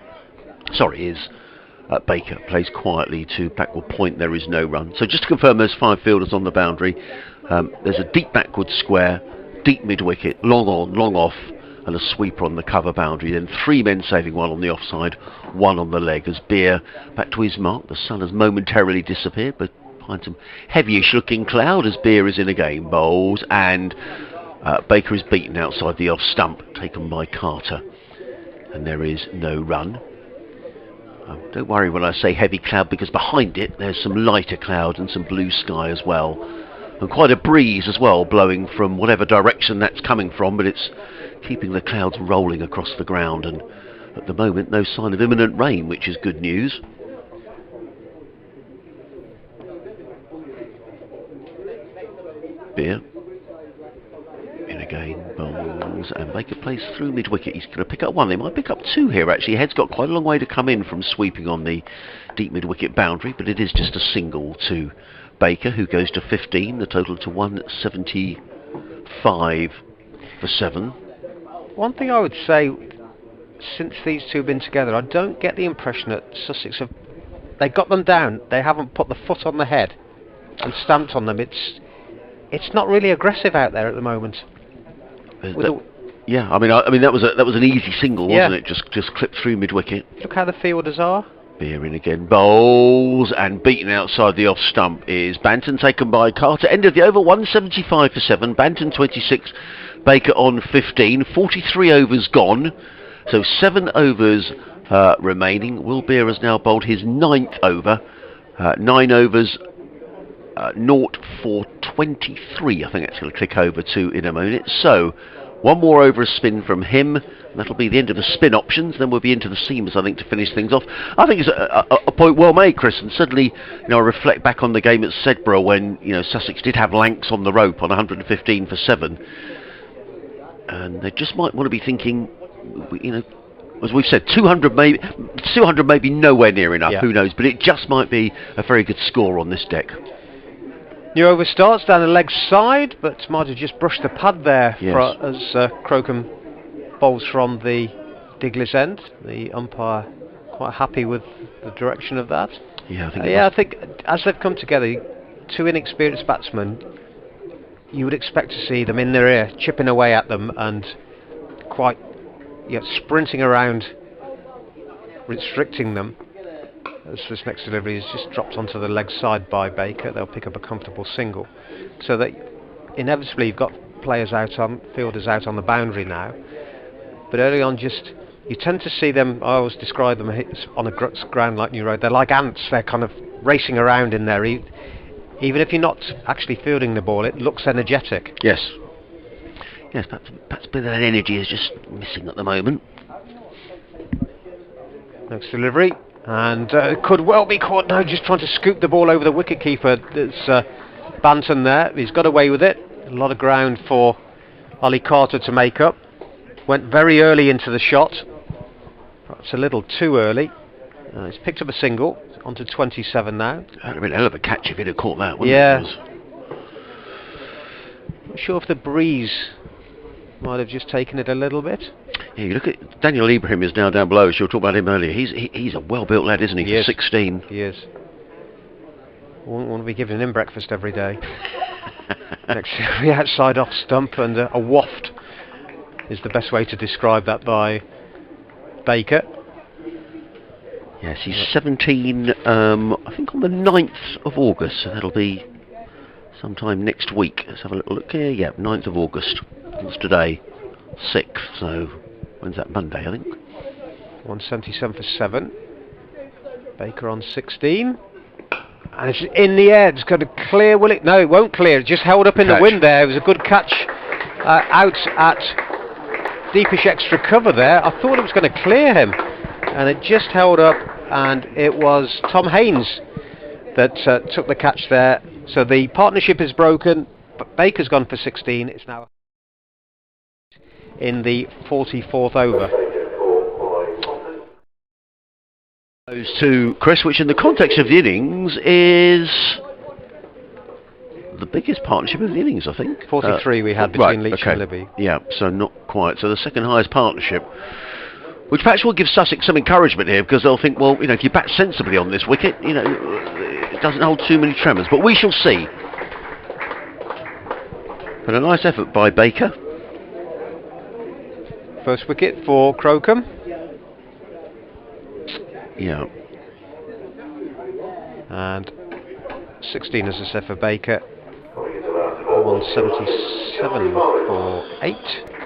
Baker plays quietly to backward point. There is no run. So just to confirm, there's 5 fielders on the boundary. There's a deep backward square, deep mid-wicket, long on, long off, and a sweeper on the cover boundary. Then 3 men saving 1 on the offside, 1 on the leg, as Beer back to his mark. The sun has momentarily disappeared, but behind some heavyish looking cloud, as Beer is in again, bowls, and Baker is beaten outside the off stump, taken by Carter, and there is no run. Don't worry when I say heavy cloud, because behind it there's some lighter cloud and some blue sky as well, and quite a breeze as well blowing from whatever direction that's coming from, but it's keeping the clouds rolling across the ground, and at the moment no sign of imminent rain, which is good news. Beer in again, bowls, and Baker plays through mid-wicket. He's going to pick up 1. They might pick up 2 here actually. Head's got quite a long way to come in from sweeping on the deep mid-wicket boundary, but it is just a single to Baker, who goes to 15, the total to 175 for 7. One thing I would say, since these two have been together, I don't get the impression that Sussex have... They got them down, they haven't put the foot on the head and stamped on them. It's not really aggressive out there at the moment. Yeah, I mean that was an easy single, wasn't it? Just clipped through mid-wicket. Look how the fielders are. Beer in again, bowls, and beaten outside the off stump is Banton, taken by Carter. End of the over, 175 for 7. Banton 26, Baker on 15. 43 overs gone, so 7 overs remaining. Will Beer has now bowled his 9th over. 9 overs. 0 for 23, I think that's going to click over to in a minute. So 1 more over a spin from him, and that'll be the end of the spin options. Then we'll be into the seamers, I think, to finish things off. I think it's a point well made, Chris, and certainly, I reflect back on the game at Sedbergh when Sussex did have Lanks on the rope on 115 for 7, and they just might want to be thinking, as we've said, 200 maybe nowhere near enough. Who knows? But it just might be a very good score on this deck. New over starts down the leg side, but might have just brushed the pad there as Crocombe bowls from the Diglis end. The umpire quite happy with the direction of that. I think as they've come together, 2 inexperienced batsmen, you would expect to see them in their ear, chipping away at them and quite sprinting around, restricting them. As this next delivery is just dropped onto the leg side by Baker, they'll pick up a comfortable single. So that inevitably you've got fielders out on the boundary now. But early on, you tend to see them. I always describe them on a ground like New Road. They're like ants. They're kind of racing around in there. Even if you're not actually fielding the ball, it looks energetic. Yes, perhaps a bit of that energy is just missing at the moment. Next delivery. And could well be caught now, just trying to scoop the ball over the wicketkeeper. It's Banton there. He's got away with it. A lot of ground for Ollie Carter to make up. Went very early into the shot. Perhaps a little too early. He's picked up a single. On to 27 now. That would have been a hell of a catch if he'd have caught that, wouldn't it? Not sure if the breeze might have just taken it a little bit. Yeah, you look at Daniel Ibrahim is now down below, so you'll talk about him earlier. He's a well-built lad, isn't he? He is. 16. He is. Wouldn't want to be giving him breakfast every day. Next to the outside off stump, and a waft is the best way to describe that by Baker. Yes, he's 17, I think on the 9th of August, so that'll be sometime next week. Let's have a little look here. Yeah, 9th of August. What's today? 6th, so when's that? Monday, I think. 177 for 7. Baker on 16. And it's in the air. It's going to clear, will it? No, it won't clear. It just held up in the wind there. It was a good catch out at deepish extra cover there. I thought it was going to clear him. And it just held up, and it was Tom Haynes that took the catch there. So the partnership is broken, but Baker's gone for 16. It's now in the 44th over. Goes to Chris, which in the context of the innings is the biggest partnership of the innings, I think. 43 we had between Leach and Libby. Yeah, so not quite. So the second highest partnership, which perhaps will give Sussex some encouragement here, because they'll think, well, you know, if you bat sensibly on this wicket, you know, it doesn't hold too many tremors. But we shall see. But a nice effort by Baker. First wicket for Crocombe. Yeah. And 16 as I said for Baker. 177 for 8.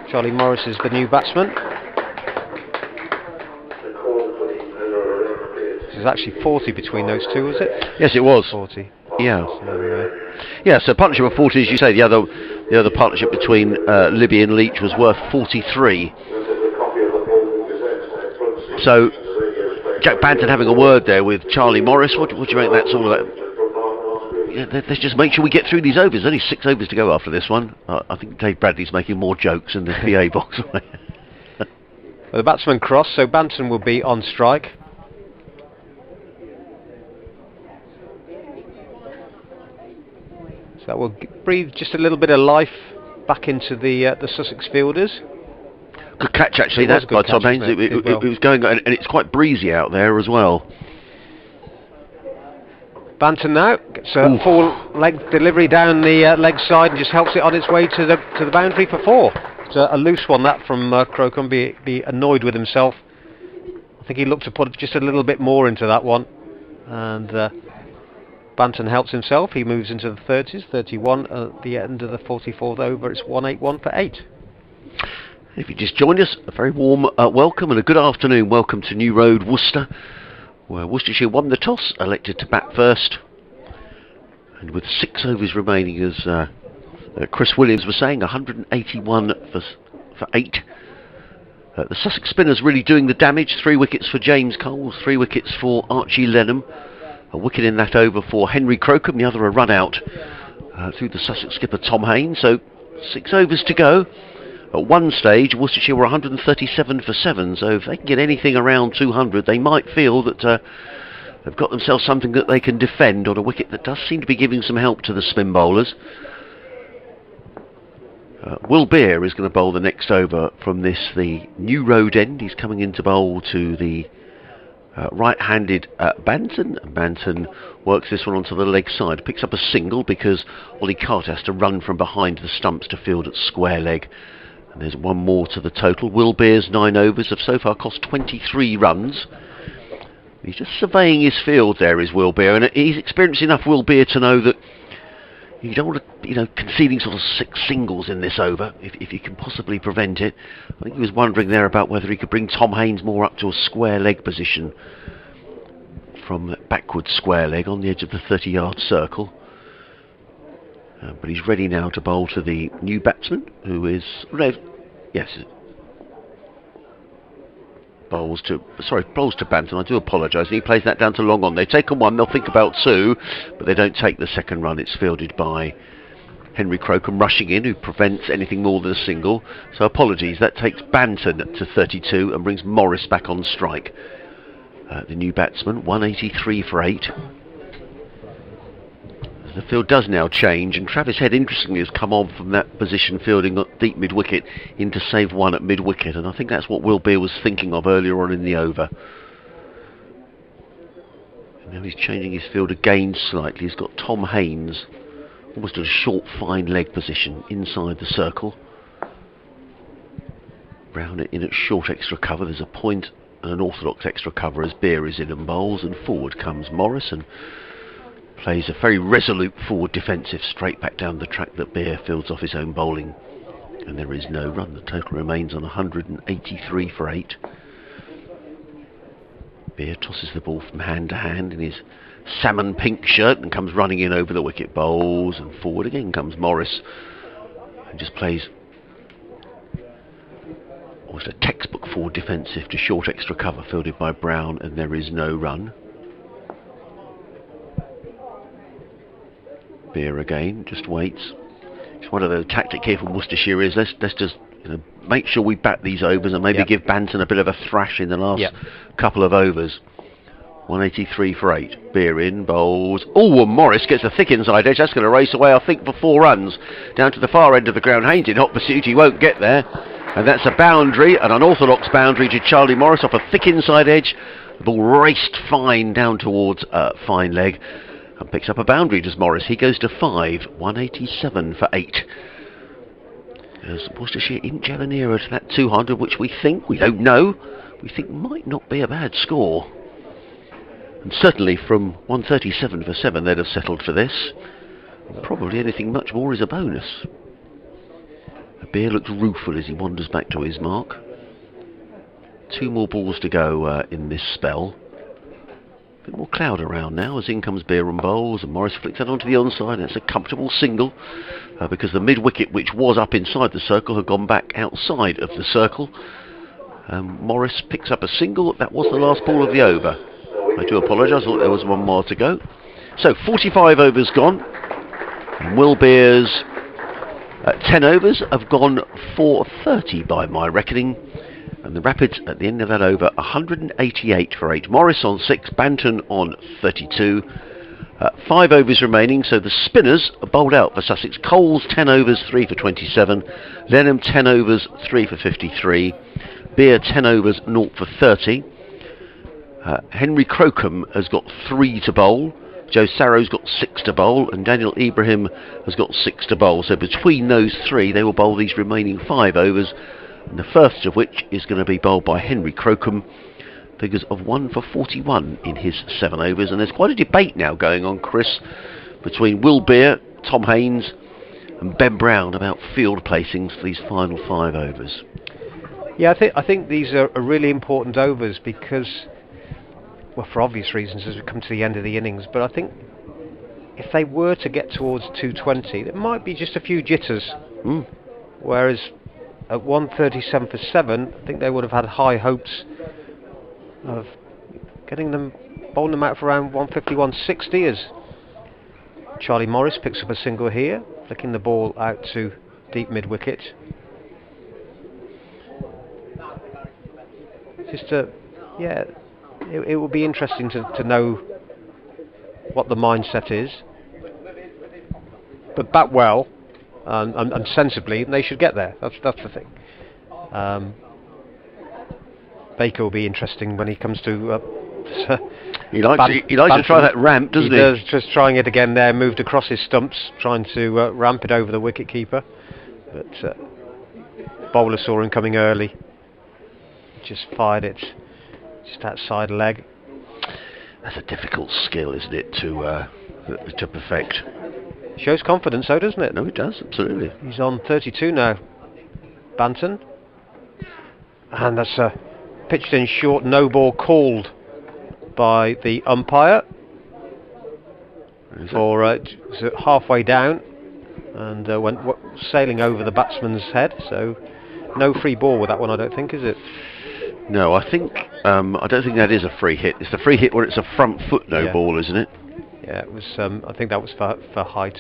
Charlie Morris is the new batsman. There's actually 40 between those two, was it? Yes, it was. 40. Yeah. Yeah, so partnership of 40, as you say. The other partnership between Libby and Leach was worth 43. So Jacques Banton having a word there with Charlie Morris. What do you make that's all about? Yeah, let's just make sure we get through these overs. There's only 6 overs to go after this one. I think Dave Bradley's making more jokes in the PA box. Well, the batsman crossed, so Banton will be on strike. So that will breathe just a little bit of life back into the Sussex fielders. Good catch, actually, that by Tom Haynes. It was going, and it's quite breezy out there as well. Banton now gets a full leg delivery down the leg side and just helps it on its way to the boundary for 4. It's a loose one that from Crocombe. Be annoyed with himself. I think he looked to put just a little bit more into that one, and Banton helps himself. He moves into the 30s, 31 at the end of the 44th over. It's 181 for 8. If you just joined us, a very warm welcome and a good afternoon. Welcome to New Road, Worcester, where Worcestershire won the toss, elected to bat first. And with 6 overs remaining, as Chris Williams was saying, 181 for 8. The Sussex spinners really doing the damage. 3 wickets for James Cole, 3 wickets for Archie Lenham. A wicket in that over for Henry Crocombe, the other a run out through the Sussex skipper Tom Haynes. So 6 overs to go. At one stage, Worcestershire were 137 for 7, so if they can get anything around 200, they might feel that they've got themselves something that they can defend on a wicket that does seem to be giving some help to the spin bowlers. Will Beer is going to bowl the next over from this, the New Road end. He's coming in to bowl to the right-handed Banton. Banton works this one onto the leg side, picks up a single because Ollie Carter has to run from behind the stumps to field at square leg. And there's one more to the total. Will Beer's 9 overs have so far cost 23 runs. He's just surveying his field there, is Will Beer, and he's experienced enough, Will Beer, to know that you don't want to, you know, conceding sort of 6 singles in this over, if you can possibly prevent it. I think he was wondering there about whether he could bring Tom Haynes more up to a square leg position from backward square leg on the edge of the 30-yard circle. But he's ready now to bowl to the new batsman, who is bowls to Banton. I do apologise. He plays that down to long on. They've taken 1. They'll think about 2, but they don't take the second run. It's fielded by Henry Crocombe rushing in, who prevents anything more than a single. So apologies. That takes Banton to 32 and brings Morris back on strike. The new batsman, 183 for 8. The field does now change, and Travis Head, interestingly, has come on from that position fielding at deep mid-wicket into save 1 at mid-wicket, and I think that's what Will Beer was thinking of earlier on in the over. Now he's changing his field again slightly. He's got Tom Haynes almost at a short fine leg position inside the circle. Brown in at short extra cover. There's a point and an orthodox extra cover as Beer is in and bowls, and forward comes Morris and plays a very resolute forward defensive straight back down the track that Beer fields off his own bowling, and there is no run. The total remains on 183 for 8. Beer tosses the ball from hand to hand in his salmon pink shirt and comes running in over the wicket, bowls, and forward again comes Morris and just plays almost a textbook forward defensive to short extra cover fielded by Brown, and there is no run. Beer again just waits. It's one of the tactic here from Worcestershire is let's just make sure we bat these overs and maybe give Banton a bit of a thrash in the last couple of overs. 183 for 8. Beer in, bowls. Oh, and Morris gets a thick inside edge. That's going to race away, I think, for 4 runs. Down to the far end of the ground. Haynes in hot pursuit. He won't get there. And that's a boundary, an unorthodox boundary to Charlie Morris off a thick inside edge. The ball raced fine down towards fine leg and picks up a boundary, does Morris. He goes to 5. 187 for 8. As Worcestershire inch ever nearer to that 200, which we don't know, we think might not be a bad score. And certainly from 137 for 7 they'd have settled for this. Probably anything much more is a bonus. Beer looks rueful as he wanders back to his mark. 2 more balls to go in this spell. A bit more cloud around now as in comes Beer and bowls, and Morris flicks that onto the onside, and it's a comfortable single because the mid-wicket, which was up inside the circle, had gone back outside of the circle. Morris picks up a single. That was the last ball of the over. I do apologise, I thought there was 1 more to go. So 45 overs gone, and Will Beer's 10 overs have gone for 30 by my reckoning, and the Rapids at the end of that over 188 for 8. Morris on 6, Banton on 32. 5 overs remaining, so the spinners are bowled out for Sussex. Coles 10 overs, 3 for 27. Lenham 10 overs, 3 for 53. Beer 10 overs, 0 for 30. Henry Crocombe has got 3 to bowl. Joe Sarrow's got 6 to bowl, and Daniel Ibrahim has got 6 to bowl. So between those 3 they will bowl these remaining 5 overs, and the first of which is going to be bowled by Henry Crocombe. Figures of 1 for 41 in his 7 overs, and there's quite a debate now going on, Chris, between Will Beer, Tom Haynes and Ben Brown about field placings for these final 5 overs. Yeah, I think these are really important overs because, well, for obvious reasons as we come to the end of the innings, but I think if they were to get towards 220, there might be just a few jitters. Whereas at 137 for 7, I think they would have had high hopes of getting them, bowling them out for around 150, 160 as Charlie Morris picks up a single here, flicking the ball out to deep mid-wicket. Just it will be interesting to know what the mindset is, but bat well and sensibly, and they should get there. That's the thing. Baker will be interesting when he comes to. He likes to try that ramp, doesn't he? He does, just trying it again there. Moved across his stumps, trying to ramp it over the wicket keeper, but bowler saw him coming early. Just fired it just outside leg. That's a difficult skill, isn't it, to perfect? Shows confidence, though, doesn't it? No, it does, absolutely. He's on 32 now, Banton, and that's pitched in short, no ball called by the umpire for halfway down, and went sailing over the batsman's head. So no free ball with that one, I don't think, is it? No, I think I don't think that is a free hit. It's the free hit where it's a front foot no ball, isn't it? Yeah, it was. I think that was for height.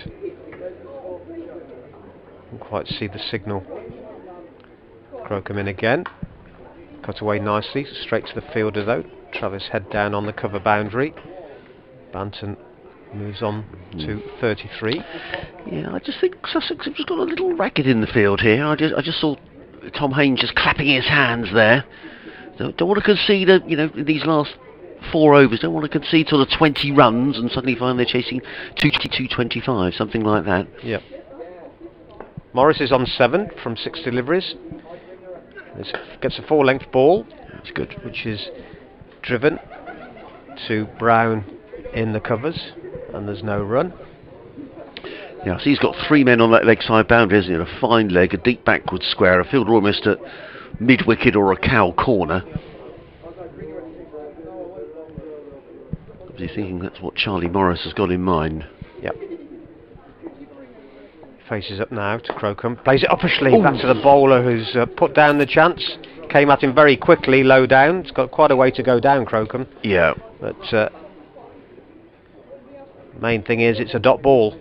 Can't quite see the signal. Crocombe in again. Cut away nicely, straight to the fielder though. Travis head down on the cover boundary. Banton moves on to 33. Yeah, I just think Sussex have just got a little racket in the field here. I just saw Tom Haynes just clapping his hands there. Don't want to concede, these last 4 overs, don't want to concede sort of 20 runs and suddenly find they're chasing 225, something like that. Yep. Morris is on 7 from 6 deliveries. This gets a 4-length ball. That's good. Which is driven to Brown in the covers, and there's no run. Yeah, so he's got 3 men on that leg side boundary, hasn't he? A fine leg, a deep backward square, a fielder almost at mid-wicket or a cow corner. Obviously thinking that's what Charlie Morris has got in mind. Yep. Faces up now to Crocombe. Plays it up a sleeve back to the bowler, who's put down the chance. Came at him very quickly, low down. It's got quite a way to go down, Crocombe. Yeah. But main thing is it's a dot ball.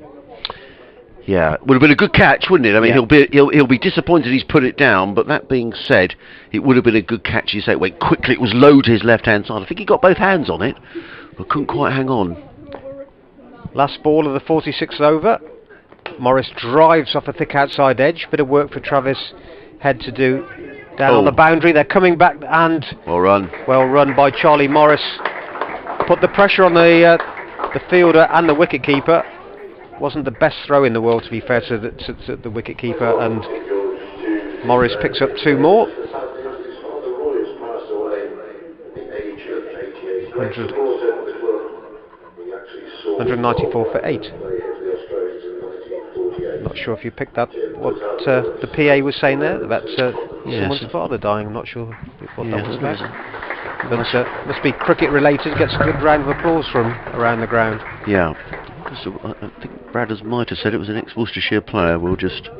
Yeah, would have been a good catch, wouldn't it? I mean, he'll be disappointed he's put it down, but that being said, it would have been a good catch. You say it went quickly, it was low to his left-hand side. I think he got both hands on it, but couldn't quite hang on. Last ball of the 46th over. Morris drives off a thick outside edge. Bit of work for Travis Head to do down on the boundary. They're coming back, and well run. Well run by Charlie Morris. Put the pressure on the fielder and the wicket keeper. Wasn't the best throw in the world, to be fair to the wicket keeper, and Morris picks up 2 more. 194 for 8. Not sure if you picked that, what the PA was saying there about someone's father dying. I'm not sure what that was about. But must be cricket related. Gets a good round of applause from around the ground. Yeah. So I think Bradders might have said it was an ex-Worcestershire player. We'll just...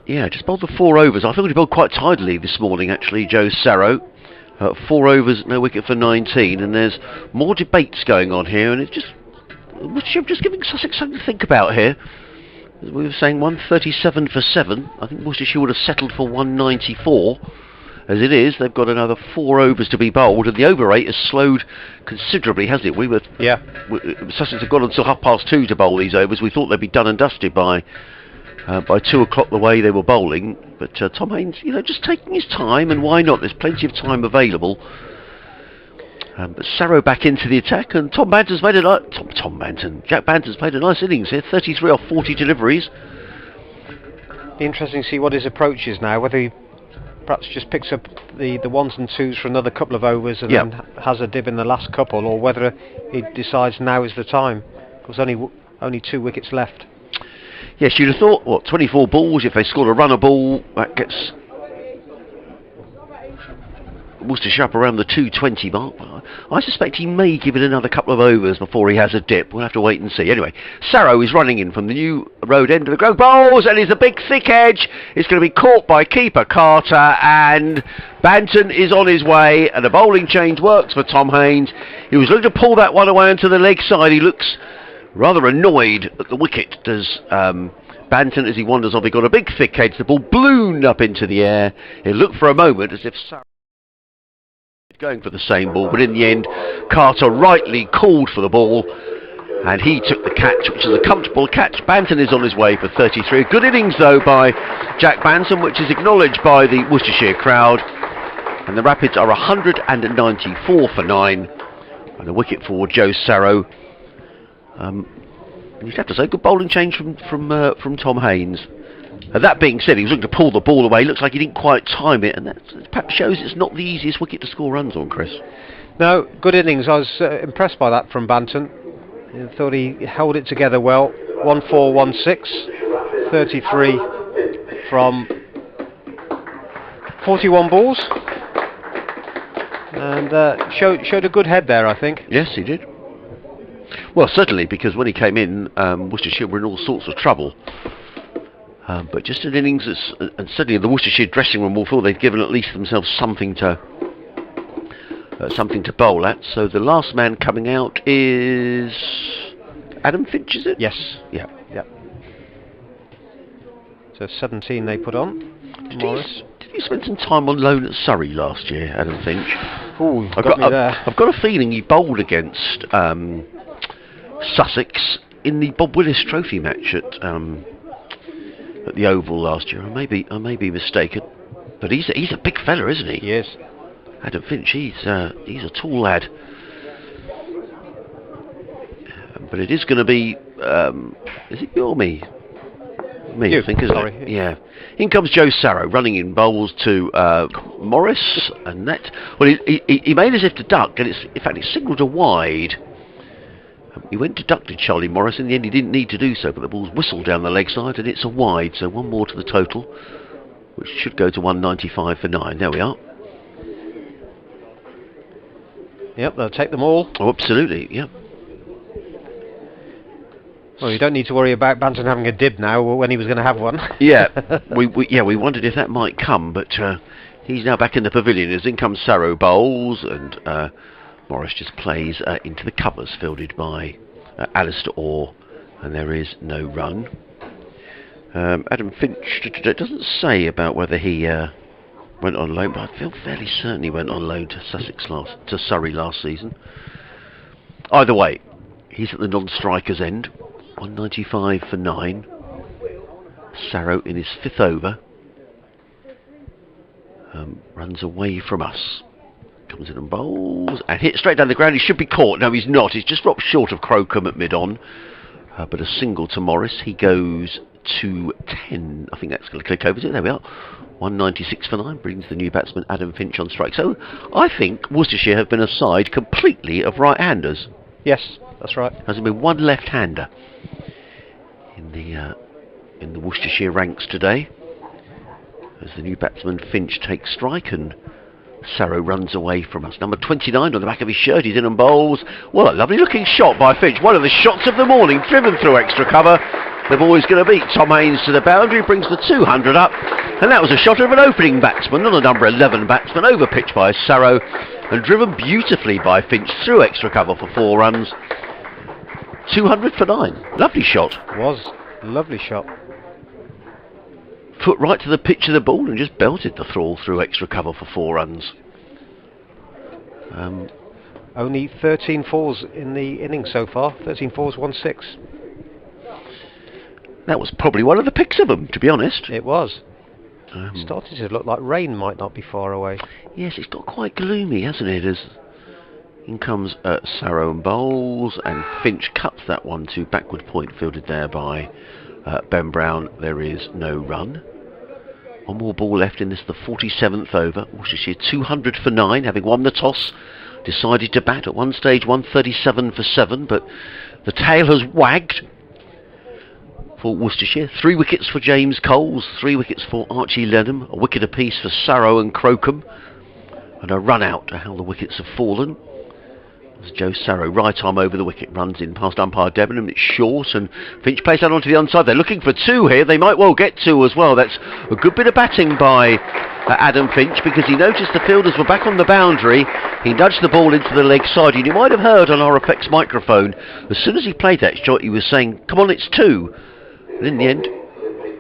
yeah, just bowled the 4 overs. I thought he bowled quite tidily this morning, actually, Joe Sarro. 4 overs, no wicket for 19, and there's more debates going on here, and it's just... I'm just giving Sussex something to think about here. As we were saying, 137 for 7. I think Worcestershire would have settled for 194. As it is, they've got another 4 overs to be bowled, and the over rate has slowed considerably, hasn't it? Sussex have got until 2:30 to bowl these overs. We thought they'd be done and dusted by 2 o'clock the way they were bowling. But Tom Haynes, just taking his time, and why not? There's plenty of time available. But Sarro back into the attack, and Tom Banton's made Jacques Banton's played a nice innings here, 33 off 40 deliveries. Be interesting to see what his approach is now, whether he perhaps just picks up the 1s and 2s for another couple of overs and then has a dib in the last couple, or whether he decides now is the time, because only 2 wickets left. Yes, you'd have thought, 24 balls, if they scored a runner ball, that gets Worcestershire up around the 220 mark. I suspect he may give it another couple of overs before he has a dip. We'll have to wait and see. Anyway, Sarro is running in from the new road end of the ground. Bowls, and it's a big thick edge. It's going to be caught by keeper Carter, and Banton is on his way, and a bowling change works for Tom Haynes. He was looking to pull that one away onto the leg side. He looks rather annoyed at the wicket, does Banton, as he wanders off. He got a big thick edge. The ball ballooned up into the air. It looked for a moment as if Sarro going for the same ball, but in the end Carter rightly called for the ball, and he took the catch, which is a comfortable catch. Banton is on his way for 33. Good innings though by Jacques Banton, which is acknowledged by the Worcestershire crowd, and the Rapids are 194 for 9, and a wicket for Joe Sarro. You'd have to say good bowling change from Tom Haynes. That being said, he was looking to pull the ball away. Looks like he didn't quite time it, and that perhaps shows it's not the easiest wicket to score runs on, Chris. No, good innings. I was impressed by that from Banton. I thought he held it together well. 1-4-1-6, 33 from 41 balls, and showed a good head there, I think. Yes, he did. Well, certainly, because when he came in, Worcestershire were in all sorts of trouble. But just an innings, and certainly the Worcestershire dressing room will feel they've given at least themselves something to bowl at. So the last man coming out is Adam Finch, is it? Yes. Yeah. So 17 they put on. Did he spend some time on loan at Surrey last year, Adam Finch? Ooh, I've got a feeling he bowled against Sussex in the Bob Willis Trophy match at the Oval last year. I may be mistaken. But he's a big fella, isn't he? Yes. Adam Finch, he's a tall lad. But it is going to be, is it you or me? Me, You, I think, isn't sorry. it? Yeah. In comes Joe Sarrow, running in bowls to Morris, and that. Well, he made as if to duck, and in fact, it's signalled a wide. He went to duck to Charlie Morris. In the end, he didn't need to do so, but the ball's whistled down the leg side, and it's a wide. So one more to the total, which should go to 195 for 9. There we are. Yep, they'll take them all. Oh, absolutely. Yep. Well, you don't need to worry about Banton having a dib now when he was going to have one. Yeah, we wondered if that might come, but he's now back in the pavilion as in comes Sarrow bowls, and Morris just plays into the covers, fielded by Alistair Orr, and there is no run. Adam Finch, it doesn't say about whether he went on loan, but I feel fairly certain he went on loan to Surrey last season. Either way, he's at the non-striker's end. 195 for 9. Sarrow in his 5th over. Runs away from us. Comes in and bowls and hits straight down the ground. He should be caught. No, he's not. He's just dropped short of Crocombe at mid-on. But a single to Morris. He goes to 10. I think that's going to click over to it. There we are. 196 for 9 brings the new batsman Adam Finch on strike. So I think Worcestershire have been a side completely of right-handers. Yes, that's right. Has there been one left-hander in the Worcestershire ranks today? As the new batsman Finch takes strike and Sarrow runs away from us. Number 29 on the back of his shirt. He's in and bowls. Well, a lovely looking shot by Finch. One of the shots of the morning, driven through extra cover. The ball's going to beat Tom Haynes to the boundary, brings the 200 up, and that was a shot of an opening batsman, not a number 11 batsman, over pitch by Sarrow, and driven beautifully by Finch through extra cover for 4 runs. 200 for 9. Lovely shot. Was. Lovely shot. Foot right to the pitch of the ball and just belted the thrall through extra cover for 4 runs. Only 13 fours in the innings so far. 13 fours, 1 6. That was probably one of the picks of them, to be honest. It was. Started to look like rain might not be far away. Yes, it's got quite gloomy, hasn't it? As in comes Sarrow and bowls, and Finch cuts that one to backward point, fielded there by Ben Brown. There is no run. One more ball left in this, the 47th over. Worcestershire 200 for 9, having won the toss. Decided to bat at one stage, 137 for 7, but the tail has wagged for Worcestershire. 3 wickets for James Coles, 3 wickets for Archie Lenham, a wicket apiece for Sarrow and Crocombe, and a run out to how the wickets have fallen. As Joe Sarrow, right arm over the wicket, runs in past umpire Debenham. It's short, and Finch plays that onto the onside. They're looking for 2 here. They might well get 2 as well. That's a good bit of batting by Adam Finch, because he noticed the fielders were back on the boundary. He nudged the ball into the leg side, and you might have heard on our effects microphone, as soon as he played that shot, he was saying, "Come on, it's 2." And in the end,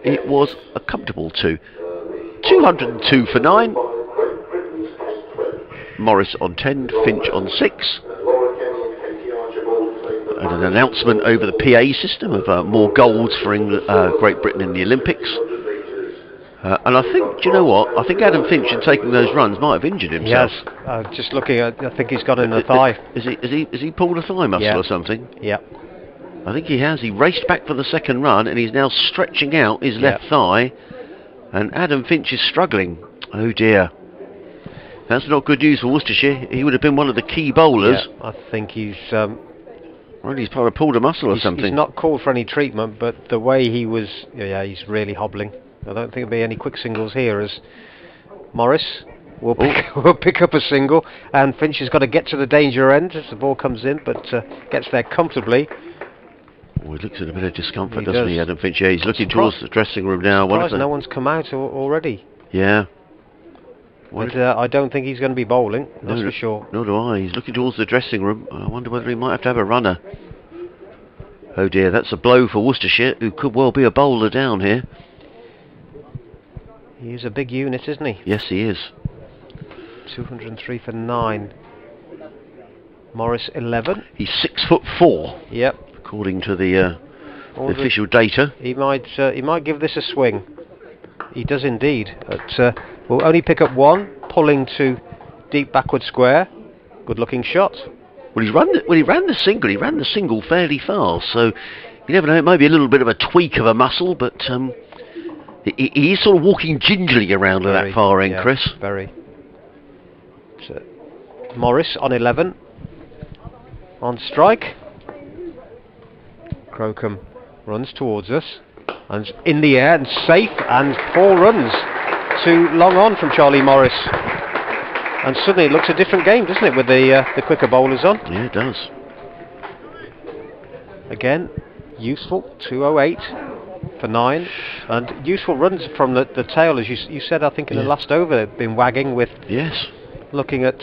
it was a comfortable 2. 202 for 9. Morris on 10, Finch on 6. And an announcement over the PA system of more golds for Great Britain in the Olympics. And I think, do you know what? I think Adam Finch, in taking those runs, might have injured himself. Yes, just looking at, I think he's got in the thigh. Is he pulled a thigh muscle or something? Yeah. I think he has. He raced back for the second run, and he's now stretching out his left thigh. And Adam Finch is struggling. Oh dear. That's not good news for Worcestershire. He would have been one of the key bowlers. Yeah, I think he's... well, he's probably pulled a muscle or something. He's not called for any treatment, but the way he was... Yeah, he's really hobbling. I don't think there'll be any quick singles here, as Morris will pick up a single, and Finch has got to get to the danger end as the ball comes in, but gets there comfortably. Oh, he looks at a bit of discomfort, doesn't he, Adam Finch? Yeah, he's looking towards the dressing room now. No one's come out already. Yeah. But I don't think he's going to be bowling, that's for sure. Nor do I. He's looking towards the dressing room. I wonder whether he might have a runner. Oh dear, that's a blow for Worcestershire, who could well be a bowler down here. He's a big unit, isn't he? Yes, he is. 203 for 9. Morris 11. He's 6'4". Yep. According to the official data. He might give this a swing. He does indeed. At will only pick up one, pulling to deep backward square. Good looking shot. Well, he ran the single. He ran the single fairly fast, so you never know. It may be a little bit of a tweak of a muscle, but he is sort of walking gingerly around at that far end, Chris. Very. So, Morris on 11. On strike. Crocombe runs towards us, and in the air and safe, and 4 runs. Too long on from Charlie Morris. And suddenly it looks a different game, doesn't it, with the quicker bowlers on? Yeah, it does. Again, useful, 208 for 9. And useful runs from the tail, as you said, I think, in the last over. They've been wagging with... Yes. Looking at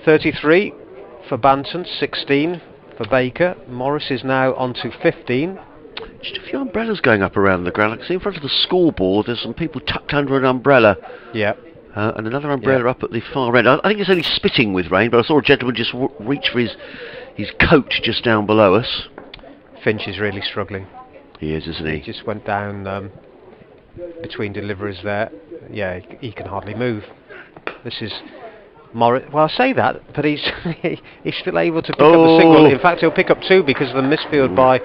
33 for Banton, 16 for Baker. Morris is now on to 15. Just a few umbrellas going up around the ground. I can see in front of the scoreboard there's some people tucked under an umbrella. Yeah. And another umbrella up at the far end. I think it's only spitting with rain, but I saw a gentleman just reach for his coat just down below us. Finch is really struggling. He is, isn't he? He just went down between deliveries there. Yeah, he can hardly move. This is Morris. Well, I say that, but he's still able to pick up the single. In fact, he'll pick up 2 because of the misfield by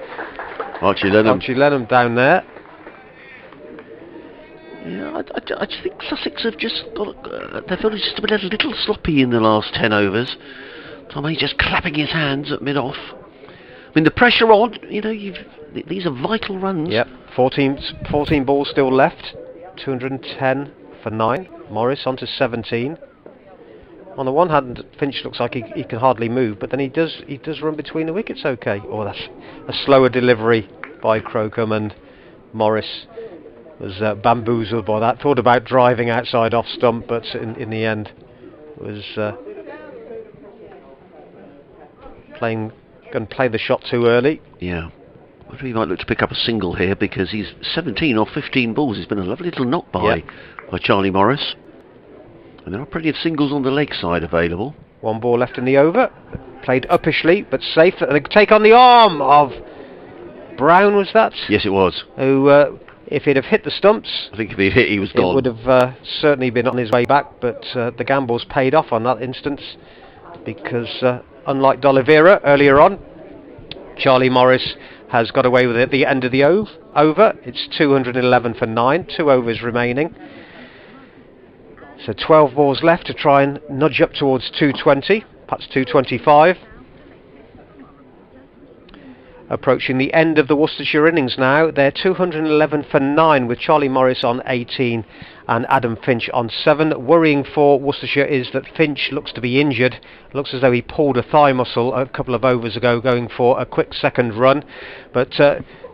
Archie Lenham down there. Yeah, I just think Sussex have just got... their field has just been a little sloppy in the last 10 overs. Tommy just clapping his hands at mid-off. I mean, the pressure on, you know, these are vital runs. Yep, 14 balls still left. 210 for 9. Morris on to 17. On the one hand, Finch looks like he can hardly move, but then he does run between the wickets okay. Oh, that's a slower delivery by Crocombe, and Morris was bamboozled by that. Thought about driving outside off stump, but in the end was going to play the shot too early. Yeah. I wonder if he might look to pick up a single here, because he's 17 off 15 balls. He's been a lovely little knock by Charlie Morris. And there are plenty of singles on the leg side available. 1 ball left in the over. Played uppishly, but safe. And a take on the arm of Brown, was that? Yes, it was. Who, if he'd have hit the stumps... I think if he'd hit, he was gone. It would have certainly been on his way back, but the gamble's paid off on that instance, because unlike D'Oliveira earlier on, Charlie Morris has got away with it at the end of the over. It's 211 for 9, 2 overs remaining. So 12 balls left to try and nudge up towards 220, perhaps 225. Approaching the end of the Worcestershire innings now. They're 211 for 9 with Charlie Morris on 18 and Adam Finch on 7. Worrying for Worcestershire is that Finch looks to be injured. It looks as though he pulled a thigh muscle a couple of overs ago, going for a quick second run. But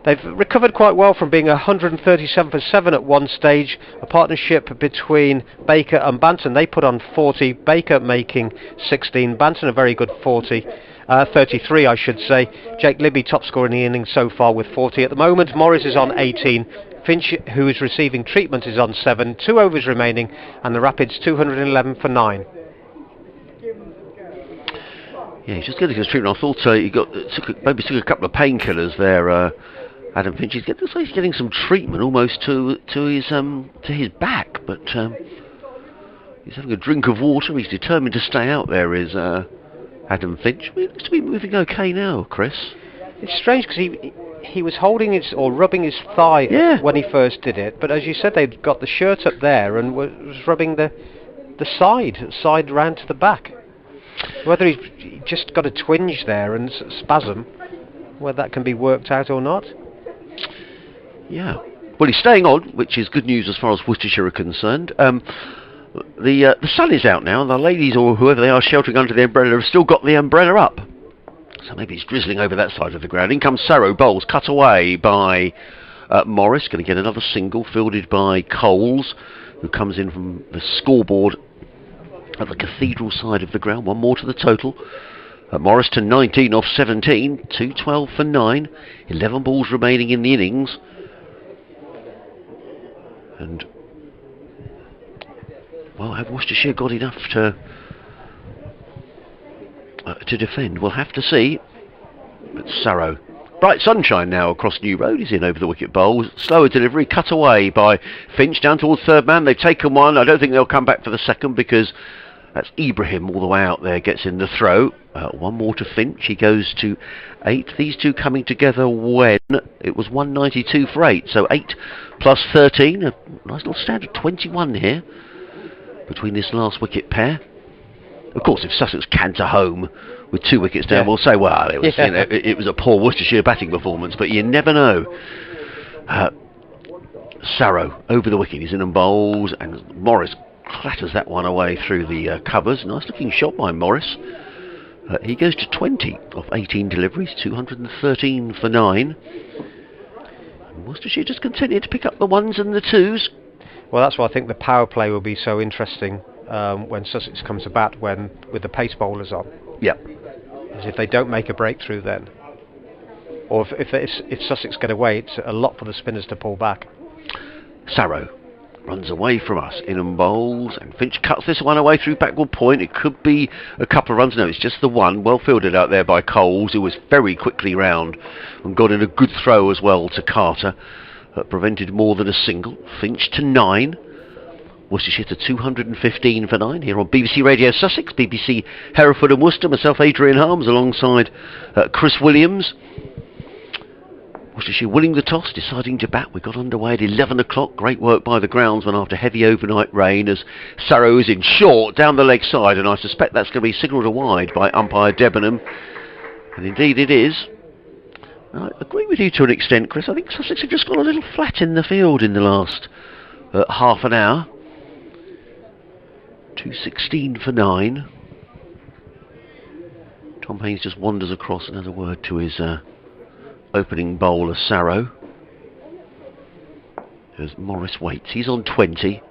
they've recovered quite well from being 137 for 7 at one stage. A partnership between Baker and Banton. They put on 40. Baker making 16. Banton a very good 40. 33, I should say. Jake Libby top scorer in the innings so far with 40 at the moment. Morris is on 18. Finch, who is receiving treatment, is on 7. 2 overs remaining, and the Rapids 211 for 9. Yeah, he's just getting his treatment. I thought he maybe took a couple of painkillers there. Adam Finch. He's getting some treatment almost to his back, but he's having a drink of water. He's determined to stay out there. Is Adam Finch? He looks to be moving okay now, Chris. It's strange because he was holding his or rubbing his thigh when he first did it, but as you said, they'd got the shirt up there and was rubbing the side round to the back. Whether he's just got a twinge there and spasm, whether that can be worked out or not. Yeah. Well, he's staying on, which is good news as far as Worcestershire are concerned. The sun is out now, and the ladies or whoever they are sheltering under the umbrella have still got the umbrella up. So maybe it's drizzling over that side of the ground. In comes Sarrow, bowls cut away by Morris. Going to get another single fielded by Coles, who comes in from the scoreboard at the cathedral side of the ground. 1 more to the total. Morris to 19 off 17. 212 for 9. 11 balls remaining in the innings. And well, have Worcestershire got enough to defend? We'll have to see. But Sarrow bright sunshine now across New Road. He's in over the wicket bowl. Slower delivery, cut away by Finch down towards third man. They've taken one. I don't think they'll come back for the second because that's Ibrahim all the way out there, gets in the throw. One more to Finch. He goes to 8. These two coming together when it was 192 for 8. So 8 plus 13. A nice little standard 21 here between this last wicket pair. Of course, if Sussex canter home with 2 wickets down, we'll say, well, it was, you know, it was a poor Worcestershire batting performance, but you never know. Sarrow over the wicket. He's in and bowls, and Morris clatters that one away through the covers. Nice looking shot by Morris. He goes to 20 of 18 deliveries, 213 for 9. And Worcestershire just continued to pick up the 1s and the 2s. Well, that's why I think the power play will be so interesting when Sussex comes to bat, with the pace bowlers on. Yep. As if they don't make a breakthrough then. Or if Sussex get away, it's a lot for the spinners to pull back. Sarrow runs away from us, in and bowls, and Finch cuts this one away through backward point. It could be a couple of runs. No, it's just the one. Well fielded out there by Coles, who was very quickly round and got in a good throw as well to Carter. Prevented more than a single. Finch to 9. Worcestershire to 215 for 9 here on BBC Radio Sussex, BBC Hereford and Worcester. Myself, Adrian Harms, alongside Chris Williams. Worcestershire winning the toss, deciding to bat. We got underway at 11 o'clock. Great work by the groundsman after heavy overnight rain as Sarrow is in short down the leg side, and I suspect that's going to be signalled a wide by umpire Debenham. And indeed it is. I agree with you to an extent, Chris. I think Sussex have just gone a little flat in the field in the last half an hour. 216 for 9. Tom Haynes just wanders across and has a word to his opening bowler, Sarrow. As Morris waits. He's on 20.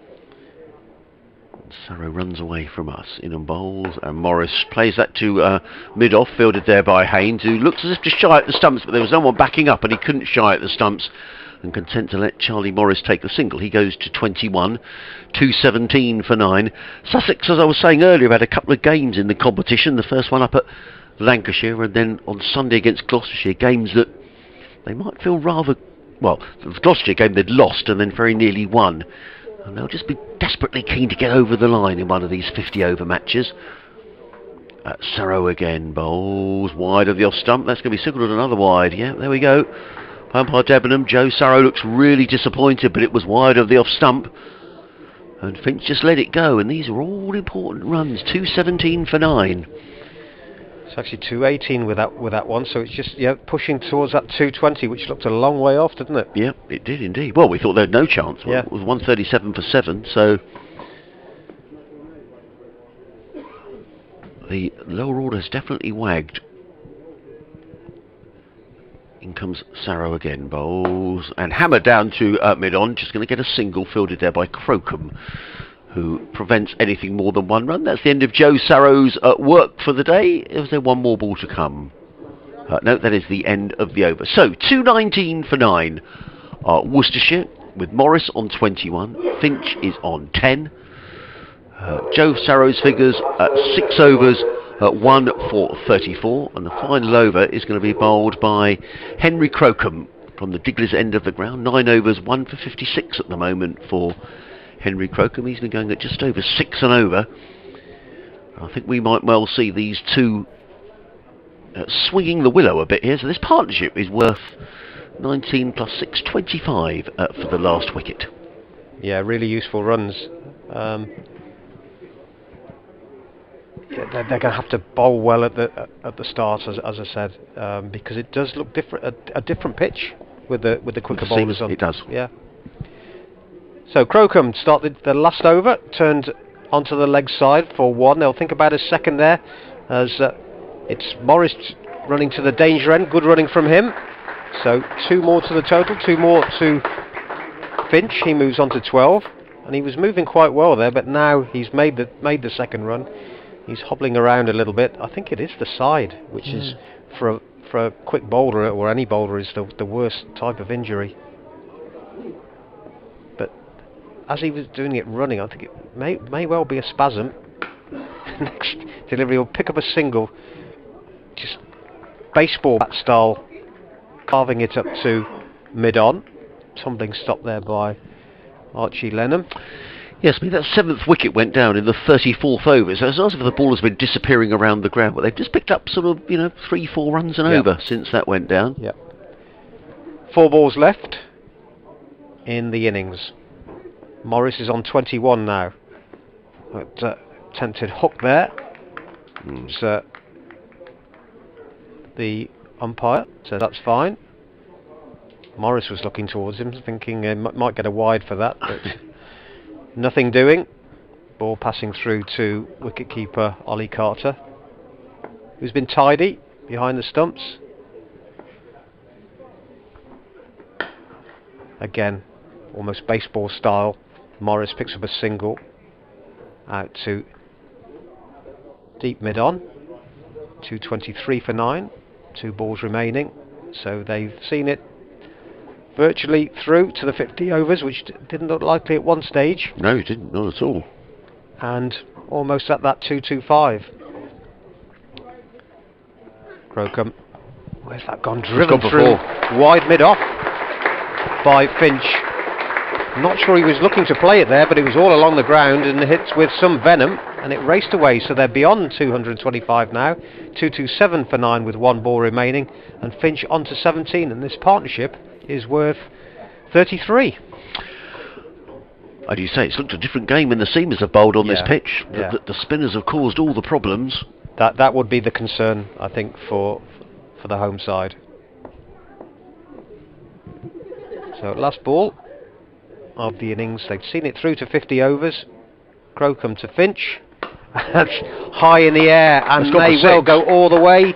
Sarrow runs away from us, in and bowls, and Morris plays that to mid-off, fielded there by Haynes, who looks as if to shy at the stumps, but there was no one backing up, and he couldn't shy at the stumps, and content to let Charlie Morris take the single. He goes to 21, 217 for 9. Sussex, as I was saying earlier, had a couple of games in the competition, the first one up at Lancashire, and then on Sunday against Gloucestershire, games that they might feel rather, well, the Gloucestershire game they'd lost and then very nearly won. And they'll just be desperately keen to get over the line in one of these 50-over matches. Sarrow again, bowls wide of the off stump. That's going to be signalled another wide. Yeah, there we go. Umpire Debenham. Joe Sarrow looks really disappointed, but it was wide of the off stump. And Finch just let it go. And these are all important runs. 217 for 9. It's actually 218 with that one, so it's just pushing towards that 220, which looked a long way off, didn't it? Yeah, it did indeed. Well, we thought they had no chance. Well, it was 137 for 7, so the lower order has definitely wagged. In comes Sarrow again, bowls and hammered down to mid-on. Just going to get a single fielded there by Crocombe, who prevents anything more than 1 run. That's the end of Joe Sarrow's work for the day. Is there one more ball to come? No, that is the end of the over. So, 219 for 9. Worcestershire, with Morris on 21. Finch is on 10. Joe Sarrow's figures, 6 overs, 1 for 34. And the final over is going to be bowled by Henry Crocombe from the Diggler's end of the ground. 9 overs, 1 for 56 at the moment for Henry Crocombe. He's been going at just over 6 and over. I think we might well see these two swinging the willow a bit here. So this partnership is worth 19 plus 6, 25 for the last wicket. Yeah, really useful runs. They're going to have to bowl well at the start, as I said, because it does look different, a different pitch with the quicker bowlers on. It does. Yeah. So Crocombe started the last over, turned onto the leg side for 1. They'll think about a second there, as it's Morris running to the danger end. Good running from him. So 2 more to the total, 2 more to Finch. He moves on to 12, and he was moving quite well there, but now he's made the second run. He's hobbling around a little bit. I think it is the side, which is for a quick bowler, or any bowler, is the worst type of injury. As he was doing it running, I think it may well be a spasm. Next delivery will pick up a single, just baseball bat style carving it up to mid-on. Tumbling stop there by Archie Lenham. Yes, I mean, that 7th wicket went down in the 34th over, so it's not as if the ball has been disappearing around the ground, but they've just picked up sort of, 3-4 runs and over since that went down. Yep. 4 balls left in the innings. Morris is on 21 now. But, attempted hook there. So the umpire said that's fine. Morris was looking towards him, thinking he might get a wide for that, but nothing doing. Ball passing through to wicketkeeper Ollie Carter, who's been tidy behind the stumps. Again, almost baseball style. Morris picks up a single out to deep mid-on. 223 for 9. 2 balls remaining. So they've seen it virtually through to the 50 overs, which didn't look likely at one stage. No, it didn't, not at all. And almost at that 225. Crocombe, where's that gone? Driven through wide mid-off by Finch. Not sure he was looking to play it there, but it was all along the ground and hits with some venom, and it raced away, so they're beyond 225 now. 227 for 9 with 1 ball remaining, and Finch on to 17, and this partnership is worth 33. As you say, it's looked a different game when the seamers have bowled on this pitch. Yeah. The spinners have caused all the problems. That would be the concern, I think, for the home side. So last ball of the innings. They've seen it through to 50 overs. Crocombe to Finch. That's high in the air, and may well go all the way.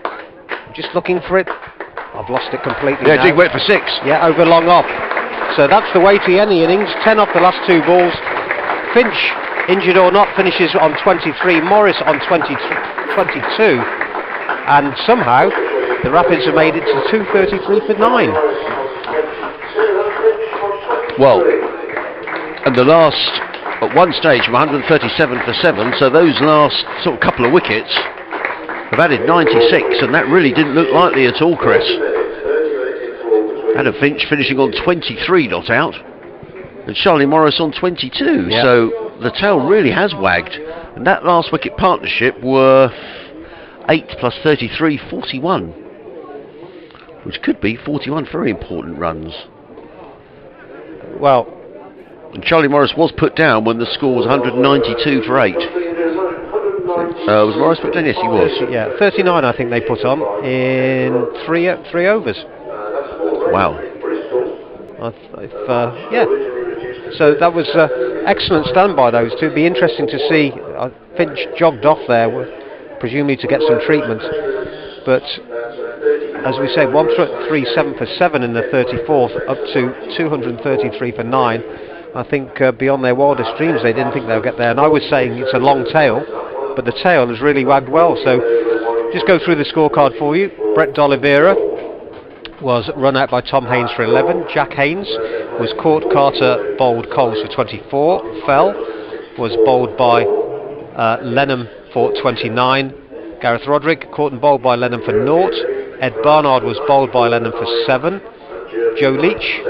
Just looking for it. I've lost it completely now. Dig went for 6. Yeah, over long off. So that's the way to end the innings. 10 off the last 2 balls. Finch, injured or not, finishes on 23. Morris on 22. And somehow the Rapids have made it to 233 for 9. Well, and the last, at one stage, 137 for 7, so those last sort of couple of wickets have added 96, and that really didn't look likely at all, Chris. Adam Finch finishing on 23 not out, and Charlie Morris on 22, so the tail really has wagged, and that last wicket partnership were 8 plus 33, 41, which could be 41 very important runs. Well, and Charlie Morris was put down when the score was 192 for 8. Was Morris put down? Yes, he was. Yeah, 39 I think they put on in 3 overs. Wow. So that was excellent stand by those two. It'd be interesting to see. Finch jogged off there, presumably to get some treatment. But as we say, 137 for 7 in the 34th, up to 233 for 9. I think beyond their wildest dreams, they didn't think they'll get there. And I was saying it's a long tail, but the tail has really wagged well. So just go through the scorecard for you. Brett D'Oliveira was run out by Tom Haynes for 11. Jack Haynes was caught. Carter bowled Coles for 24. Fell was bowled by Lenham for 29. Gareth Roderick caught and bowled by Lenham for 0. Ed Barnard was bowled by Lenham for 7. Joe Leach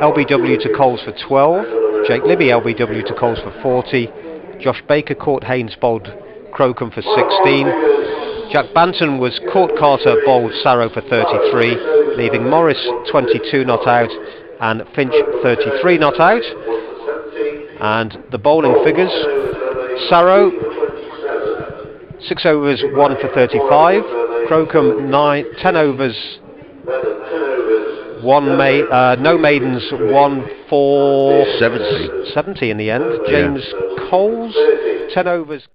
LBW to Coles for 12. Jake Libby LBW to Coles for 40. Josh Baker caught Haynes bowled Crocombe for 16. Jacques Banton was caught Carter bowled Sarrow for 33, leaving Morris 22 not out and Finch 33 not out. And the bowling figures: Sarrow 6 overs 1 for 35. Crocombe 10 overs no maidens 1 for 70 in the end. James Coles 10 overs.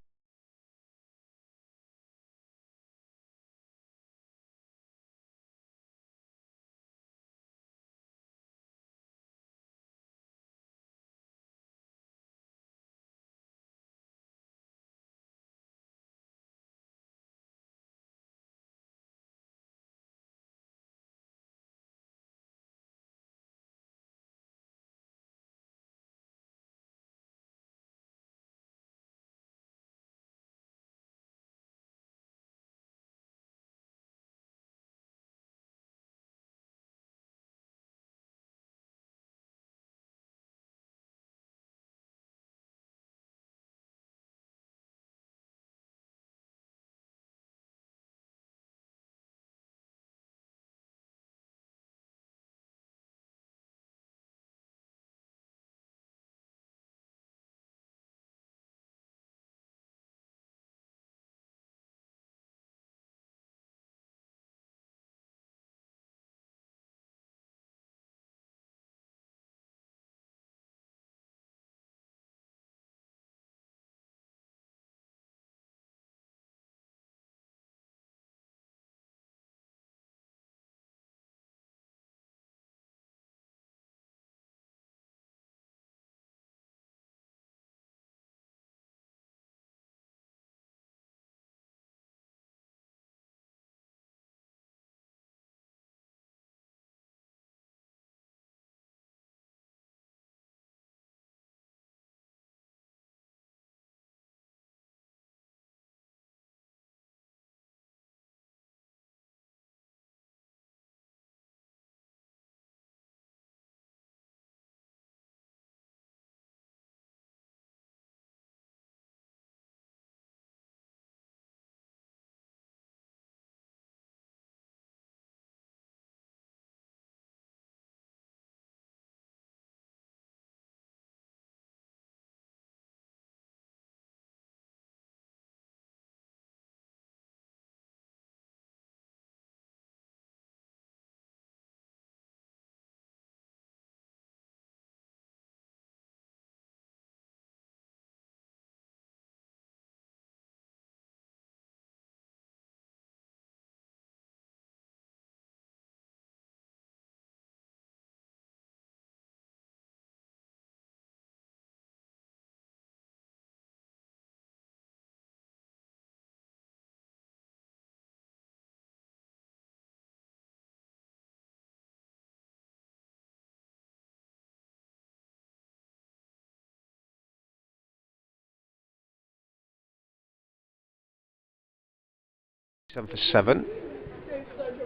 7 for 7.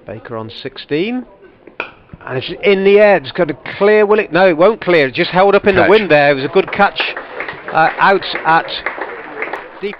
Baker on 16. And it's in the air. It's got to clear, will it? No, it won't clear. It just held up in the wind there. It was a good catch out at deep.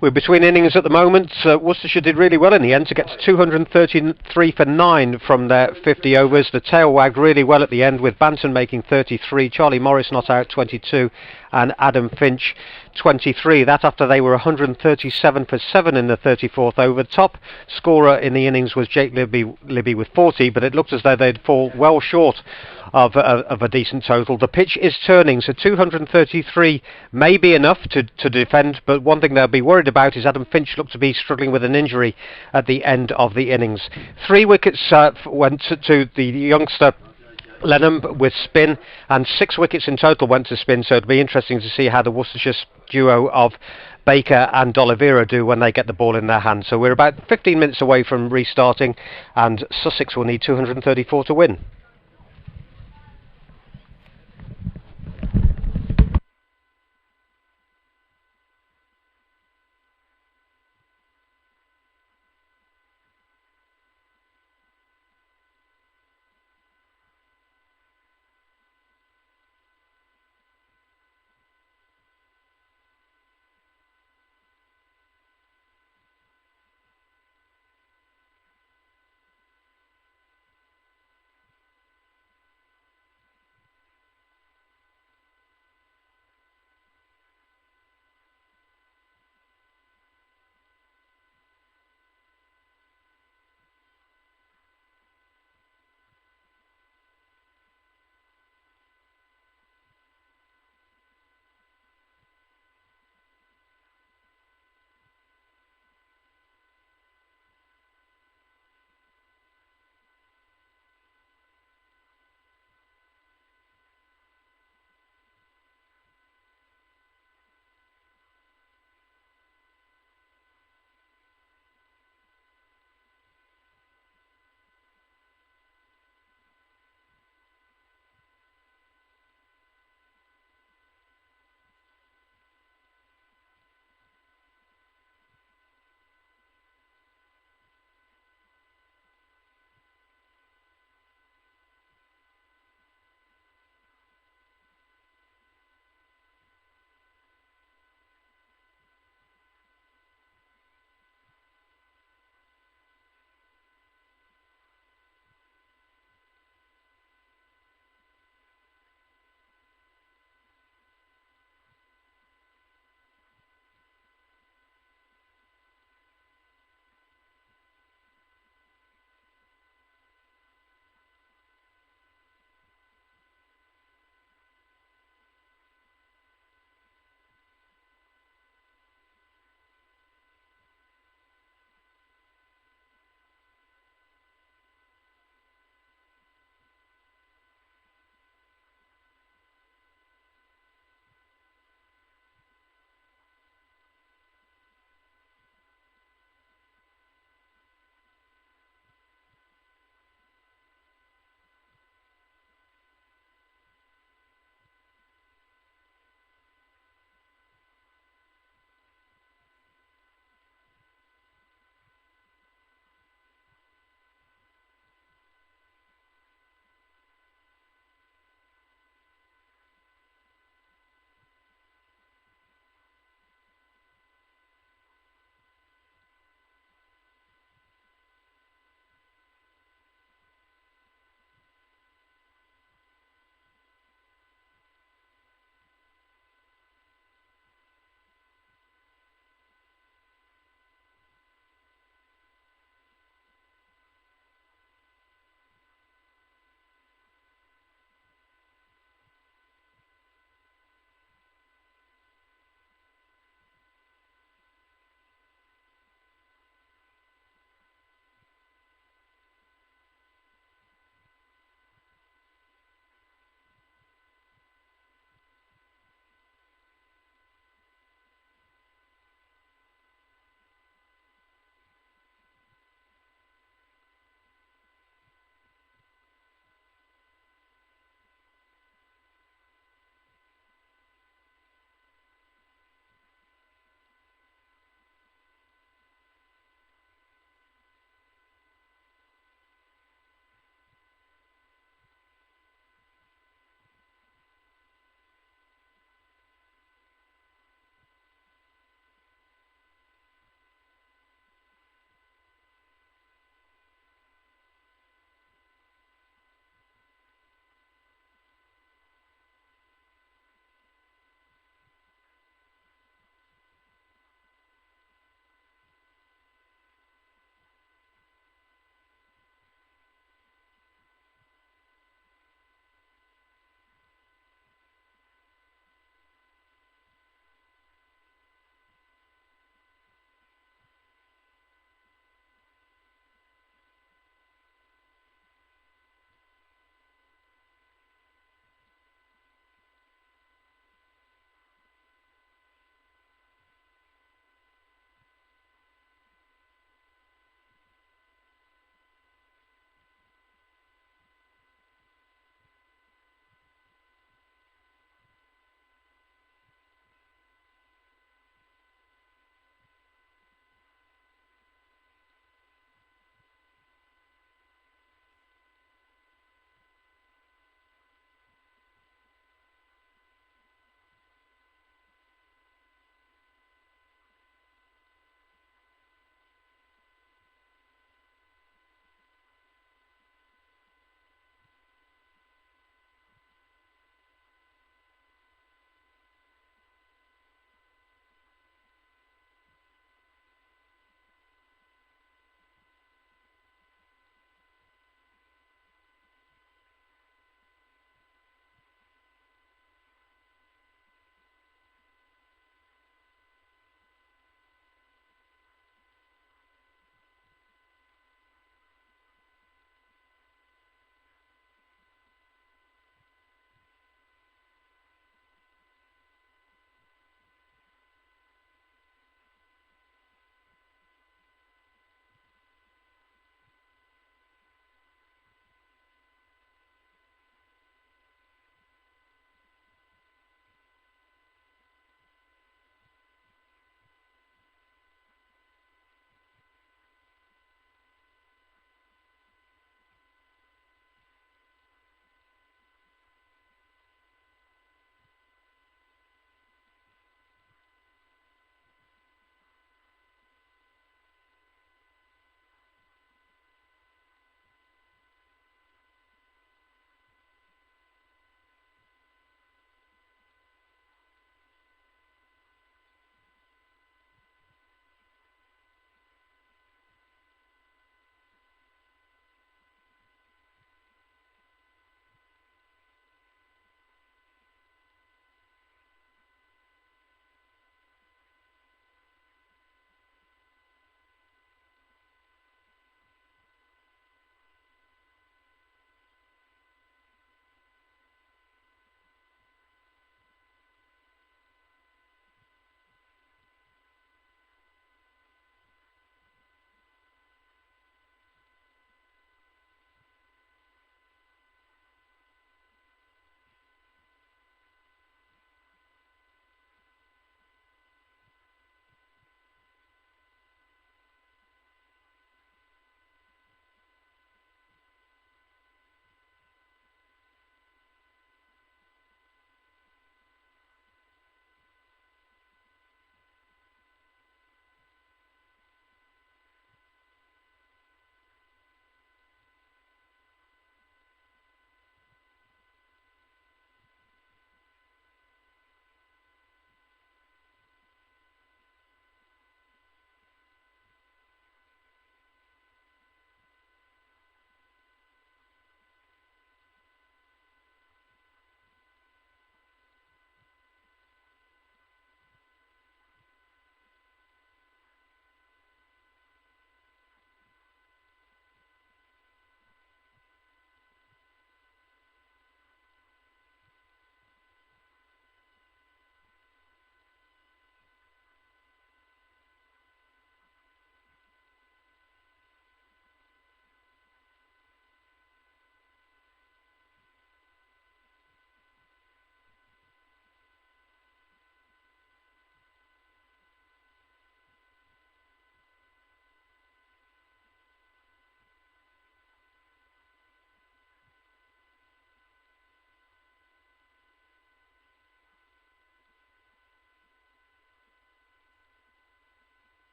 We're between innings at the moment. Worcestershire did really well in the end to get to 233 for 9 from their 50 overs. The tail wagged really well at the end, with Banton making 33, Charlie Morris not out 22, and Adam Finch 23. That after they were 137 for 7 in the 34th over. Top scorer in the innings was Jake Libby with 40, but it looked as though they'd fall well short of a decent total. The pitch is turning, so 233 may be enough to defend, but one thing they'll be worried about is Adam Finch looked to be struggling with an injury at the end of the innings. 3 wickets went to the youngster Lenham with spin, and 6 wickets in total went to spin, so it'll be interesting to see how the Worcestershire duo of Baker and D'Oliveira do when they get the ball in their hands. So we're about 15 minutes away from restarting, and Sussex will need 234 to win.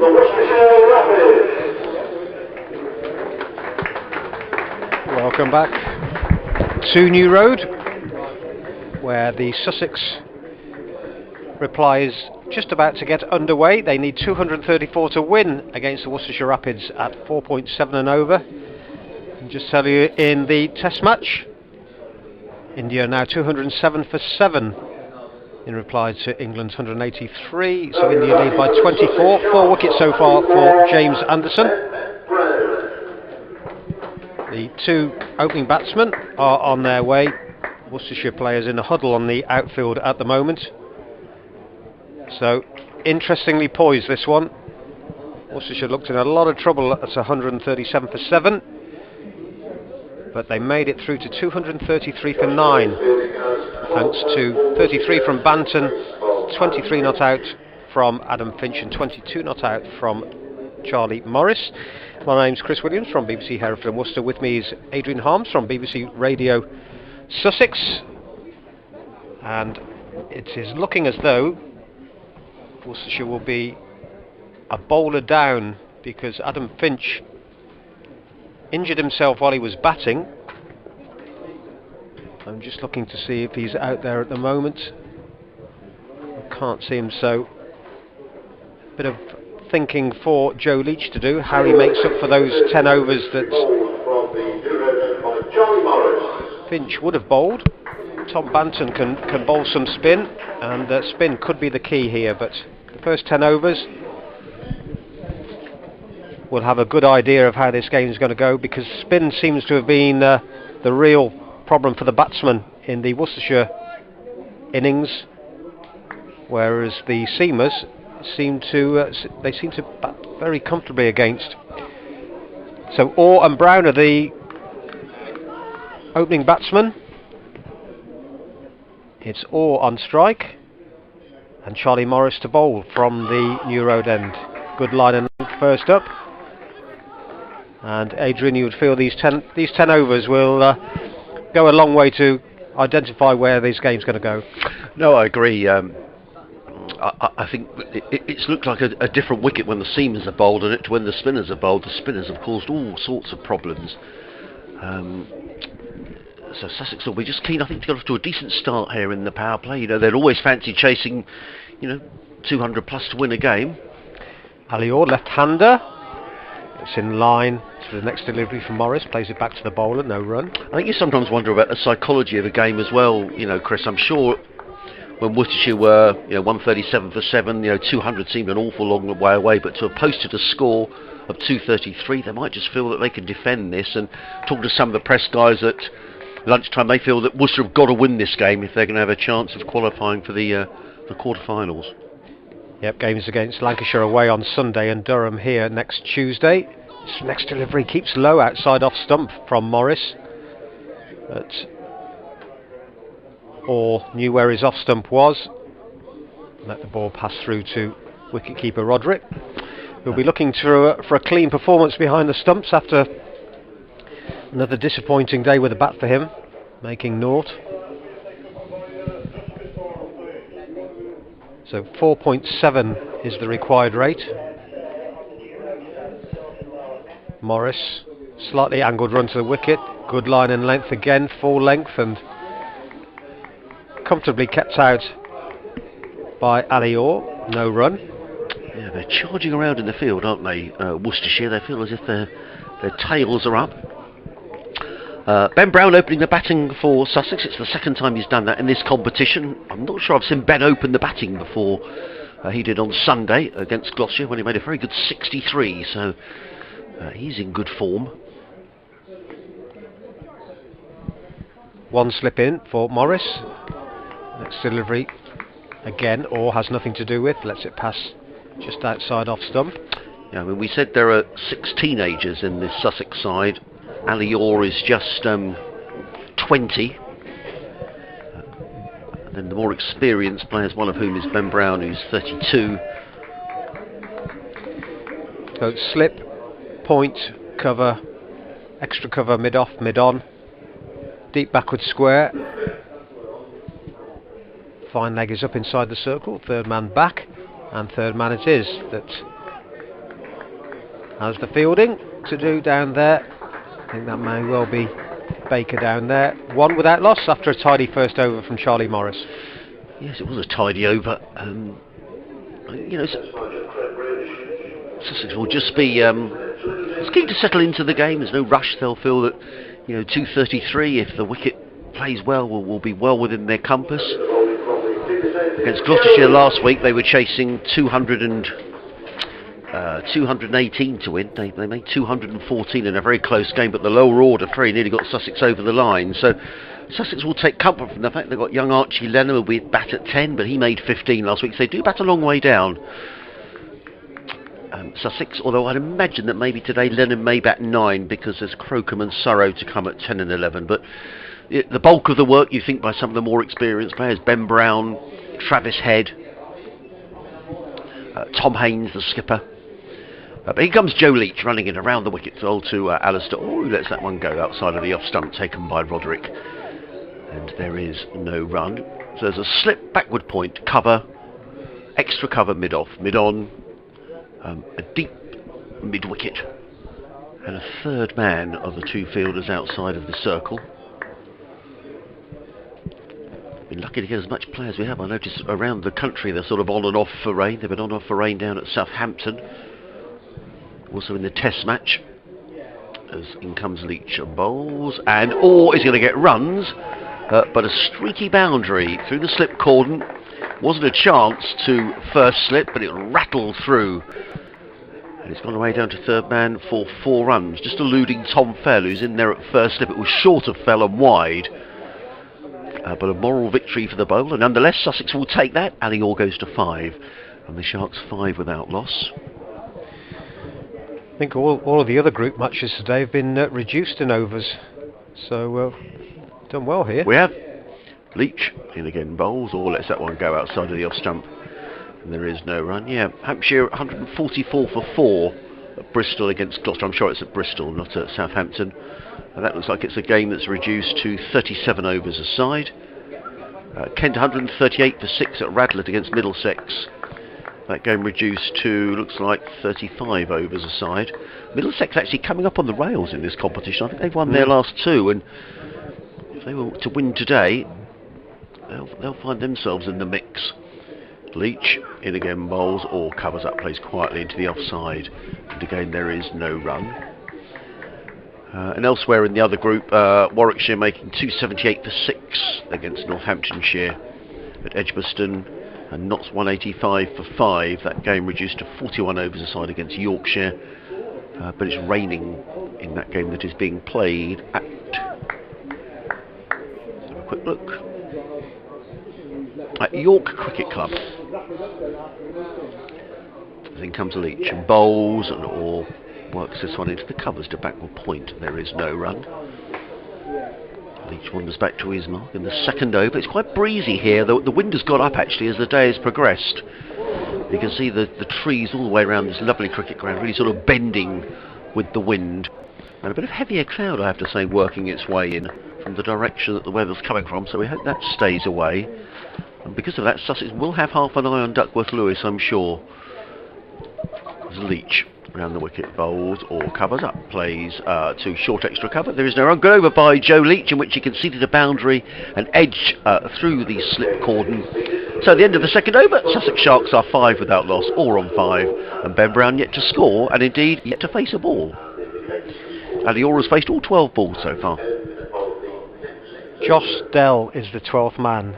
the Worcestershire Rapids. Welcome back to New Road, where the Sussex reply is just about to get underway. They need 234 to win against the Worcestershire Rapids at 4.7 and over. And just tell you, in the test match, India are now 207 for 7 in reply to England's 183, so India lead by 24. 4 wickets so far for James Anderson. The 2 opening batsmen are on their way. Worcestershire players in a huddle on the outfield at the moment. So, interestingly poised, this one. Worcestershire looked in a lot of trouble at 137 for 7, but they made it through to 233 for 9, thanks to 33 from Banton, 23 not out from Adam Finch and 22 not out from Charlie Morris. My name's Chris Williams from BBC Hereford and Worcester. With me is Adrian Harms from BBC Radio Sussex, and it is looking as though Worcestershire will be a bowler down, because Adam Finch injured himself while he was batting. I'm just looking to see if he's out there at the moment. I can't see him, so a bit of thinking for Joe Leach to do, how he makes up for those 10 overs that Finch would have bowled. Tom Banton can bowl some spin, and spin could be the key here, but the first 10 overs we'll have a good idea of how this game is going to go, because spin seems to have been the real problem for the batsmen in the Worcestershire innings, whereas the seamers seem to bat very comfortably against. So Orr and Brown are the opening batsmen. It's Orr on strike and Charlie Morris to bowl from the New Road end. Good line and length first up. And Adrian, you would feel these 10 overs will go a long way to identify where this game's going to go. No, I agree. I think it's looked like a different wicket when the seamers are bowled on it to when the spinners are bowled. The spinners have caused all sorts of problems. So Sussex will be just keen, I think, to get off to a decent start here in the power play. You know, they'd always fancy chasing, 200 plus to win a game. Ali Orr, left-hander. It's in line to the next delivery from Morris, plays it back to the bowler, no run. I think you sometimes wonder about the psychology of a game as well, Chris. I'm sure when Worcestershire were, 137 for 7, 200 seemed an awful long way away, but to have posted a score of 233, they might just feel that they can defend this. And talking to some of the press guys at lunchtime, they feel that Worcester have got to win this game if they're going to have a chance of qualifying for the quarter-finals. Yep, games against Lancashire away on Sunday and Durham here next Tuesday. This next delivery keeps low outside off stump from Morris. But Orr knew where his off stump was. Let the ball pass through to wicket-keeper Roderick, who'll be looking for a clean performance behind the stumps after another disappointing day with the bat for him, making naught. So 4.7 is the required rate. Morris, slightly angled run to the wicket, good line and length again, full length, and comfortably kept out by Ali Orr, no run. Yeah, they're charging around in the field, aren't they, Worcestershire? They feel as if their tails are up. Ben Brown opening the batting for Sussex. It's the second time he's done that in this competition. I'm not sure I've seen Ben open the batting before. He did on Sunday against Gloucestershire when he made a very good 63, so he's in good form. One slip in for Morris. Next delivery again, Orr has nothing to do with, lets it pass just outside off stump. Yeah, I mean, we said there are 6 teenagers in this Sussex side. Ali Orr is just 20. And then the more experienced players, one of whom is Ben Brown, who's 32. So slip, point, cover, extra cover, mid-off, mid-on. Deep backward square. Fine leg is up inside the circle, third man back, and third man it is that How's the fielding to do down there? I think that may well be Baker down there. One without loss after a tidy first over from Charlie Morris. Yes, it was a tidy over. You know, Sussex will just be it's keen to settle into the game. There's no rush. They'll feel that, you know, 233, if the wicket plays well, will be well within their compass. Against Gloucestershire last week, they were chasing 218 to win. They made 214 in a very close game, but the lower order three nearly got Sussex over the line. So Sussex will take comfort from the fact they've got young Archie Lennon, who will bat at 10, but he made 15 last week. So they do bat a long way down. Sussex, although I'd imagine that maybe today Lennon may bat 9 because there's Crocombe and Surrow to come at 10 and 11. But the bulk of the work, you think, by some of the more experienced players, Ben Brown, Travis Head, Tom Haynes, the skipper. But here comes Joe Leach running in around the wicket to Alistair. Oh, he lets that one go outside of the off stump, taken by Roderick. And there is no run. So there's a slip backward point, cover, extra cover mid-off, mid-on, a deep mid-wicket, and a third man of the two fielders outside of the circle. Been lucky to get as much play as we have. I noticed around the country they're sort of on and off for rain. They've been on and off for rain down at Southampton. Also in the test match, as in comes Leach and bowls, and is going to get runs, but a streaky boundary through the slip cordon. Wasn't a chance to first slip, but it rattled through, and it's gone away down to third man for 4 runs, just eluding Tom Fell, who's in there at first slip. It was short of Fell and wide, but a moral victory for the bowler. Nonetheless, Sussex will take that. Ali Orr goes to 5, and the Sharks 5 without loss. I think all of the other group matches today have been reduced in overs, so done well here. We have Leach in again, bowls, or lets that one go outside of the off stump, and there is no run. Yeah, Hampshire 144 for 4 at Bristol against Gloucester. I'm sure it's at Bristol, not at Southampton. And that looks like it's a game that's reduced to 37 overs a side. Kent 138 for 6 at Radlett against Middlesex. That game reduced to, looks like, 35 overs a side. Middlesex actually coming up on the rails in this competition. I think they've won their last 2, and if they were to win today, they'll find themselves in the mix. Leach in again, bowls, or covers up, plays quietly into the offside, and again there is no run. And elsewhere in the other group, Warwickshire making 278 for 6 against Northamptonshire at Edgbaston, and Notts 185 for 5. That game reduced to 41 overs a side against Yorkshire, but it's raining in that game that is being played at. Let's have a quick look at York Cricket Club. Then comes Leach and bowls, and Orr works this one into the covers to backward point. There is no run. Leach wanders back to his mark in the second over. It's quite breezy here. The wind has got up actually as the day has progressed. You can see the trees all the way around this lovely cricket ground really sort of bending with the wind. And a bit of heavier cloud, I have to say, working its way in from the direction that the weather's coming from. So we hope that stays away. And because of that, Sussex will have half an eye on Duckworth Lewis, I'm sure. There's Leach around the wicket, bowls or covers up, plays to short extra cover. There is no run. Good over by Joe Leach, in which he conceded a boundary and edge through the slip cordon. So at the end of the second over, Sussex Sharks are 5 without loss, or on 5, and Ben Brown yet to score, and indeed yet to face a ball. Ali Orr has faced all 12 balls so far. Josh Dell is the 12th man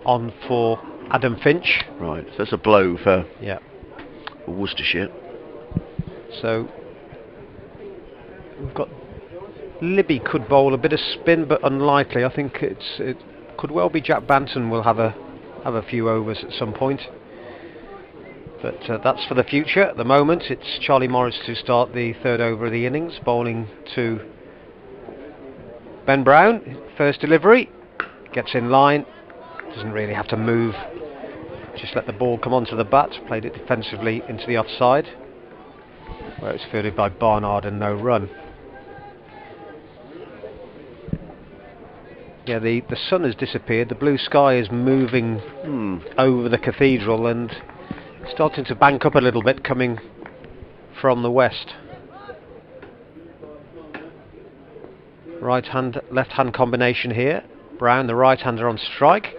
on for Adam Finch. Right, so that's a blow for Worcestershire. So we've got Libby could bowl a bit of spin, but unlikely. I think it could well be Jacques Banton will have a few overs at some point. But that's for the future. At the moment, it's Charlie Morris to start the third over of the innings, bowling to Ben Brown. First delivery, gets in line, doesn't really have to move. Just let the ball come onto the bat. Played it defensively into the offside, where it's fielded by Barnard and no run. Yeah, the sun has disappeared. The blue sky is moving over the cathedral and starting to bank up a little bit, coming from the west. Right hand, left hand combination here. Brown, the right hander, on strike.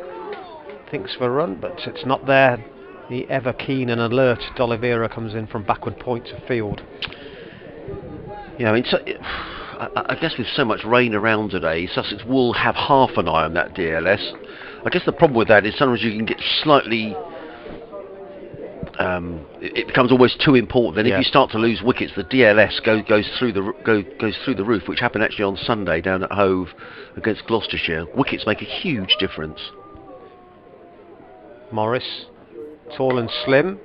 Thinks of a run, but it's not there. The ever keen and alert D'Oliveira comes in from backward point to field. Yeah, I mean, I guess with so much rain around today, Sussex will have half an eye on that DLS. I guess the problem with that is sometimes you can get slightly... it becomes almost too important. Then if you start to lose wickets, the DLS goes through the roof, which happened actually on Sunday down at Hove against Gloucestershire. Wickets make a huge difference. Morris, tall and slim,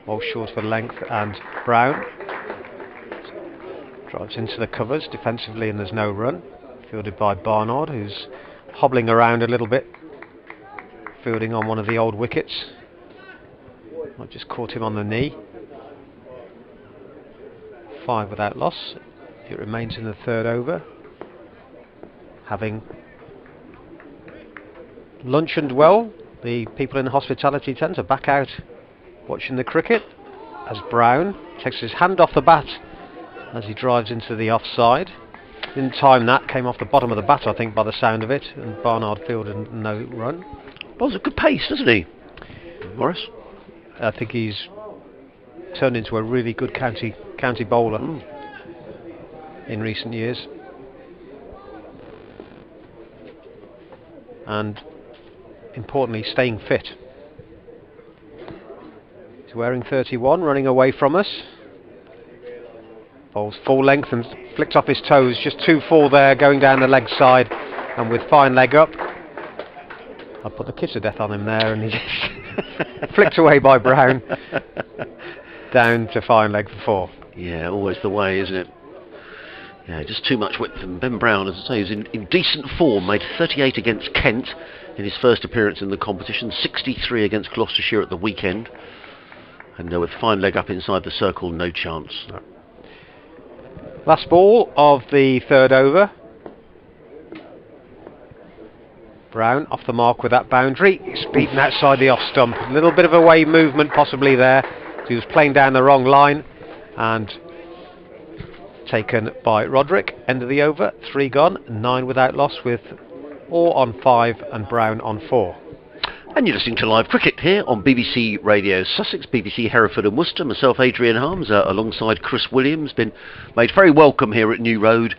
well short for length, and Brown drives into the covers defensively, and there's no run. Fielded by Barnard, who's hobbling around a little bit, fielding on one of the old wickets. I just caught him on the knee. 5 without loss. It remains in the third over. Having lunched well, the people in the hospitality tent are back out watching the cricket as Brown takes his hand off the bat as he drives into the offside. Didn't time that, came off the bottom of the bat, I think, by the sound of it, and Barnard fielded no run. Bowls a good pace, doesn't he, Morris? I think he's turned into a really good county bowler in recent years. And importantly, staying fit. He's wearing 31, running away from us. Bowls full length and flicked off his toes, just too full there, going down the leg side, and with fine leg up. I put the kiss of death on him there, and he just flicked away by Brown, down to fine leg for 4. Yeah, always the way, isn't it? Yeah, just too much width. And Ben Brown, as I say, is in decent form. Made 38 against Kent in his first appearance in the competition, 63 against Gloucestershire at the weekend, and with fine leg up inside the circle, no chance. No. Last ball of the third over. Brown off the mark with that boundary. He's beaten outside the off stump. A little bit of away movement possibly there. He was playing down the wrong line, and taken by Roderick. End of the over, 3 gone, 9 without loss, with Orr on 5 and Brown on 4. And you're listening to live cricket here on BBC Radio Sussex, BBC Hereford and Worcester. Myself, Adrian Harms, alongside Chris Williams, been made very welcome here at New Road,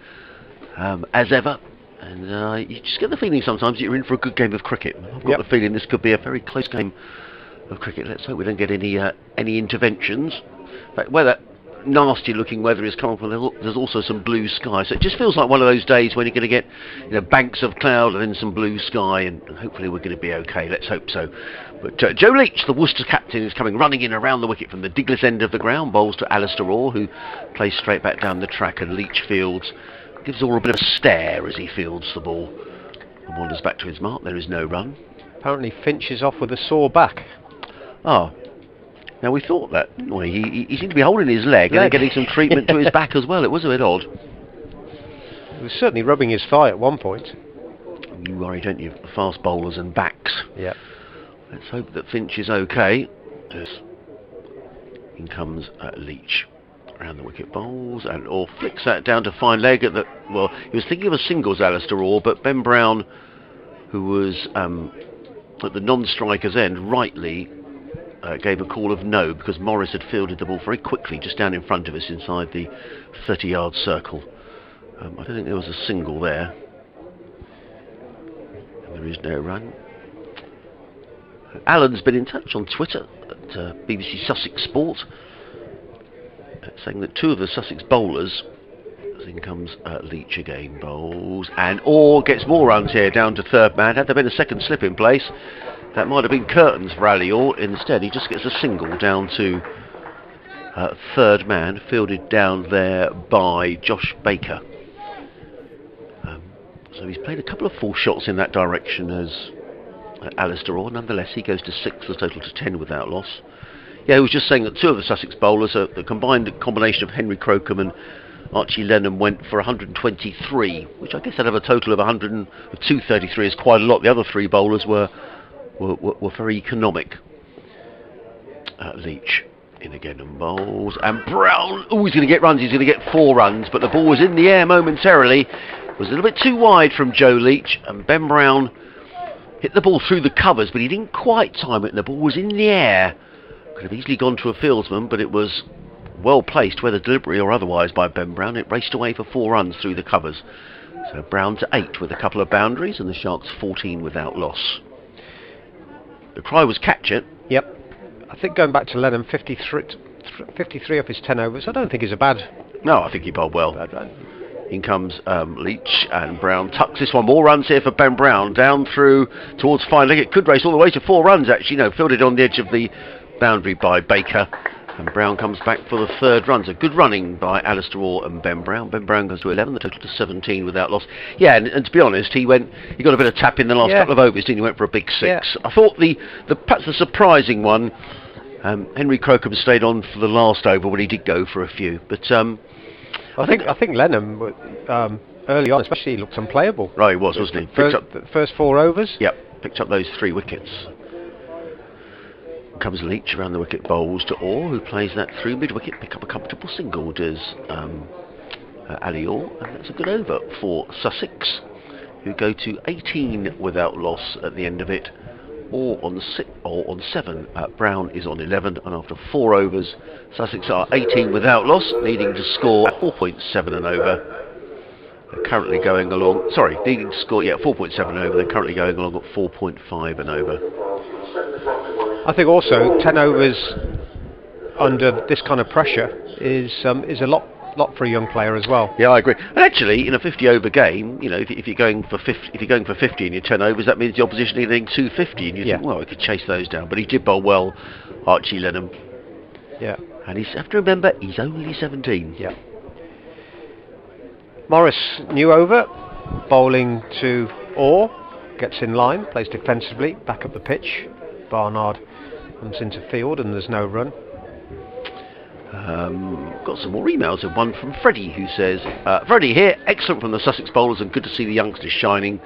as ever. And you just get the feeling sometimes that you're in for a good game of cricket. I've got the feeling this could be a very close game of cricket. Let's hope we don't get any interventions. But where that nasty looking weather is coming from, there's also some blue sky, so it just feels like one of those days when you're going to get banks of cloud and then some blue sky, and hopefully we're going to be okay. Let's hope so. But Joe Leach, the Worcester captain, is coming running in around the wicket from the Diglis end of the ground, bowls to Alistair Orr, who plays straight back down the track, and Leach fields, gives Orr a bit of a stare as he fields the ball and wanders back to his mark. There is no run. Apparently Finch is off with a sore back. Now we thought that, didn't we? He seemed to be holding his leg and then getting some treatment to his back as well. It was a bit odd. He was certainly rubbing his thigh at one point. You worry, don't you? Fast bowlers and backs. Yeah. Let's hope that Finch is okay. In comes Leach around the wicket, bowls, and Orr flicks that down to fine leg at the... Well, he was thinking of a singles, Alistair Orr, but Ben Brown, who was at the non-striker's end, rightly gave a call of no, because Morris had fielded the ball very quickly just down in front of us inside the 30-yard circle. I don't think there was a single there. And there is no run. Alan's been in touch on Twitter at BBC Sussex Sport, saying that 2 of the Sussex bowlers, in comes Leach again, bowls, and Orr gets more runs here down to third man. Had there been a second slip in place, that might have been curtains for Ali Orr. Instead, he just gets a single down to third man, fielded down there by Josh Baker. So he's played a couple of full shots in that direction as Alistair Orr. Nonetheless, he goes to 6, the total to 10 without loss. Yeah, he was just saying that 2 of the Sussex bowlers, the combined combination of Henry Crocombe and Archie Lennon, went for 123, which I guess out of a total of 233 is quite a lot. The other 3 bowlers were very economic. Leach In again and bowls. And Brown, oh, he's going to get runs. He's going to get 4 runs. But the ball was in the air momentarily. It was a little bit too wide from Joe Leach. And Ben Brown hit the ball through the covers, but he didn't quite time it. And the ball was in the air. Could have easily gone to a fieldsman, but it was well placed, whether deliberately or otherwise, by Ben Brown. It raced away for 4 runs through the covers. So Brown to 8 with a couple of boundaries, and the Sharks 14 without loss. The cry was catch it. Yep. I think going back to Lennon, 53 off his 10 overs, I don't think he's a bad... No, I think he bowled well. Bad run. In comes Leach, and Brown tucks this one. More runs here for Ben Brown. Down through towards fine leg. It could race all the way to 4 runs, actually. No, fielded on the edge of the boundary by Baker. And Brown comes back for the 3rd run. So good running by Alistair Orr and Ben Brown. Ben Brown goes to 11, the total to 17 without loss. Yeah, and to be honest, he got a bit of tap in the last couple of overs, didn't he? He went for a big 6. Yeah. I thought perhaps the surprising one, Henry Crocombe stayed on for the last over when he did go for a few. But I think Lennon early on, especially, he looked unplayable. Right, he was, wasn't he? The first 4 overs. Yep, picked up those 3 wickets. Comes Leach around the wicket, bowls to Orr, who plays that through mid-wicket, pick up a comfortable single, does Ali Orr, and that's a good over for Sussex, who go to 18 without loss at the end of it. Orr on 7, Brown is on 11, and after 4 overs, Sussex are 18 without loss, needing to score 4.7 and over. They're currently going along, needing to score 4.7 over. They're currently going along at 4.5 and over. I think also 10 overs under this kind of pressure is a lot for a young player as well. Yeah, I agree. And actually, in a 50-over game, you know, if you're going for 50 in your 10 overs, that means the opposition are getting 250, and you think, well, we could chase those down. But he did bowl well, Archie Lennon. Yeah. And you have to remember, he's only 17. Yeah. Morris, new over, bowling to Orr, gets in line, plays defensively, back up the pitch. Barnard comes into field and there's no run. Got some more emails, and one from Freddie, who says, Freddie here, excellent from the Sussex bowlers and good to see the youngsters shining.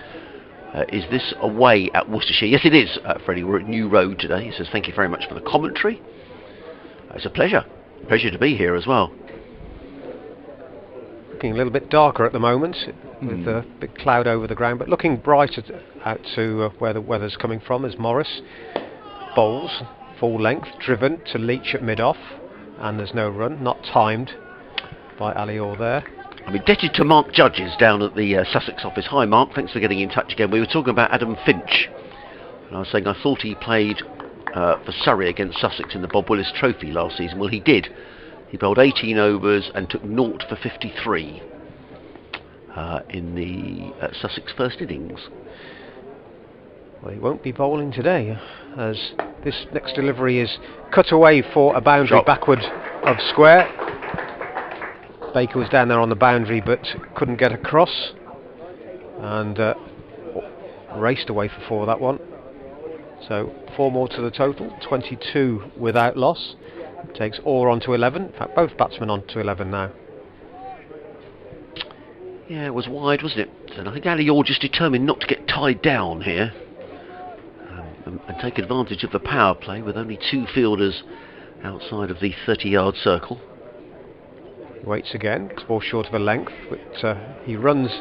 Is this away at Worcestershire? Yes, it is, Freddie. We're at New Road today. He says, thank you very much for the commentary. It's a pleasure to be here as well. Looking a little bit darker at the moment, with a big cloud over the ground, but looking bright out to where the weather's coming from as Morris bowls, full length, driven to Leach at mid-off, and there's no run, not timed by Ali Orr there. I'm indebted to Mark Judges down at the Sussex office. Hi Mark, thanks for getting in touch again. We were talking about Adam Finch, and I was saying I thought he played for Surrey against Sussex in the Bob Willis Trophy last season. Well, he did. He bowled 18 overs and took 0 for 53 in the Sussex first innings. Well, he won't be bowling today, as this next delivery is cut away for a boundary backward of square. Baker was down there on the boundary but couldn't get across, and raced away for 4 that one. So 4 more to the total, 22 without loss. Takes Orr on to 11. In fact, both batsmen on to 11 now. Yeah, it was wide, wasn't it? And I think Ali Orr just determined not to get tied down here and take advantage of the power play with only 2 fielders outside of the 30-yard circle. Waits again, falls short of a length, but he runs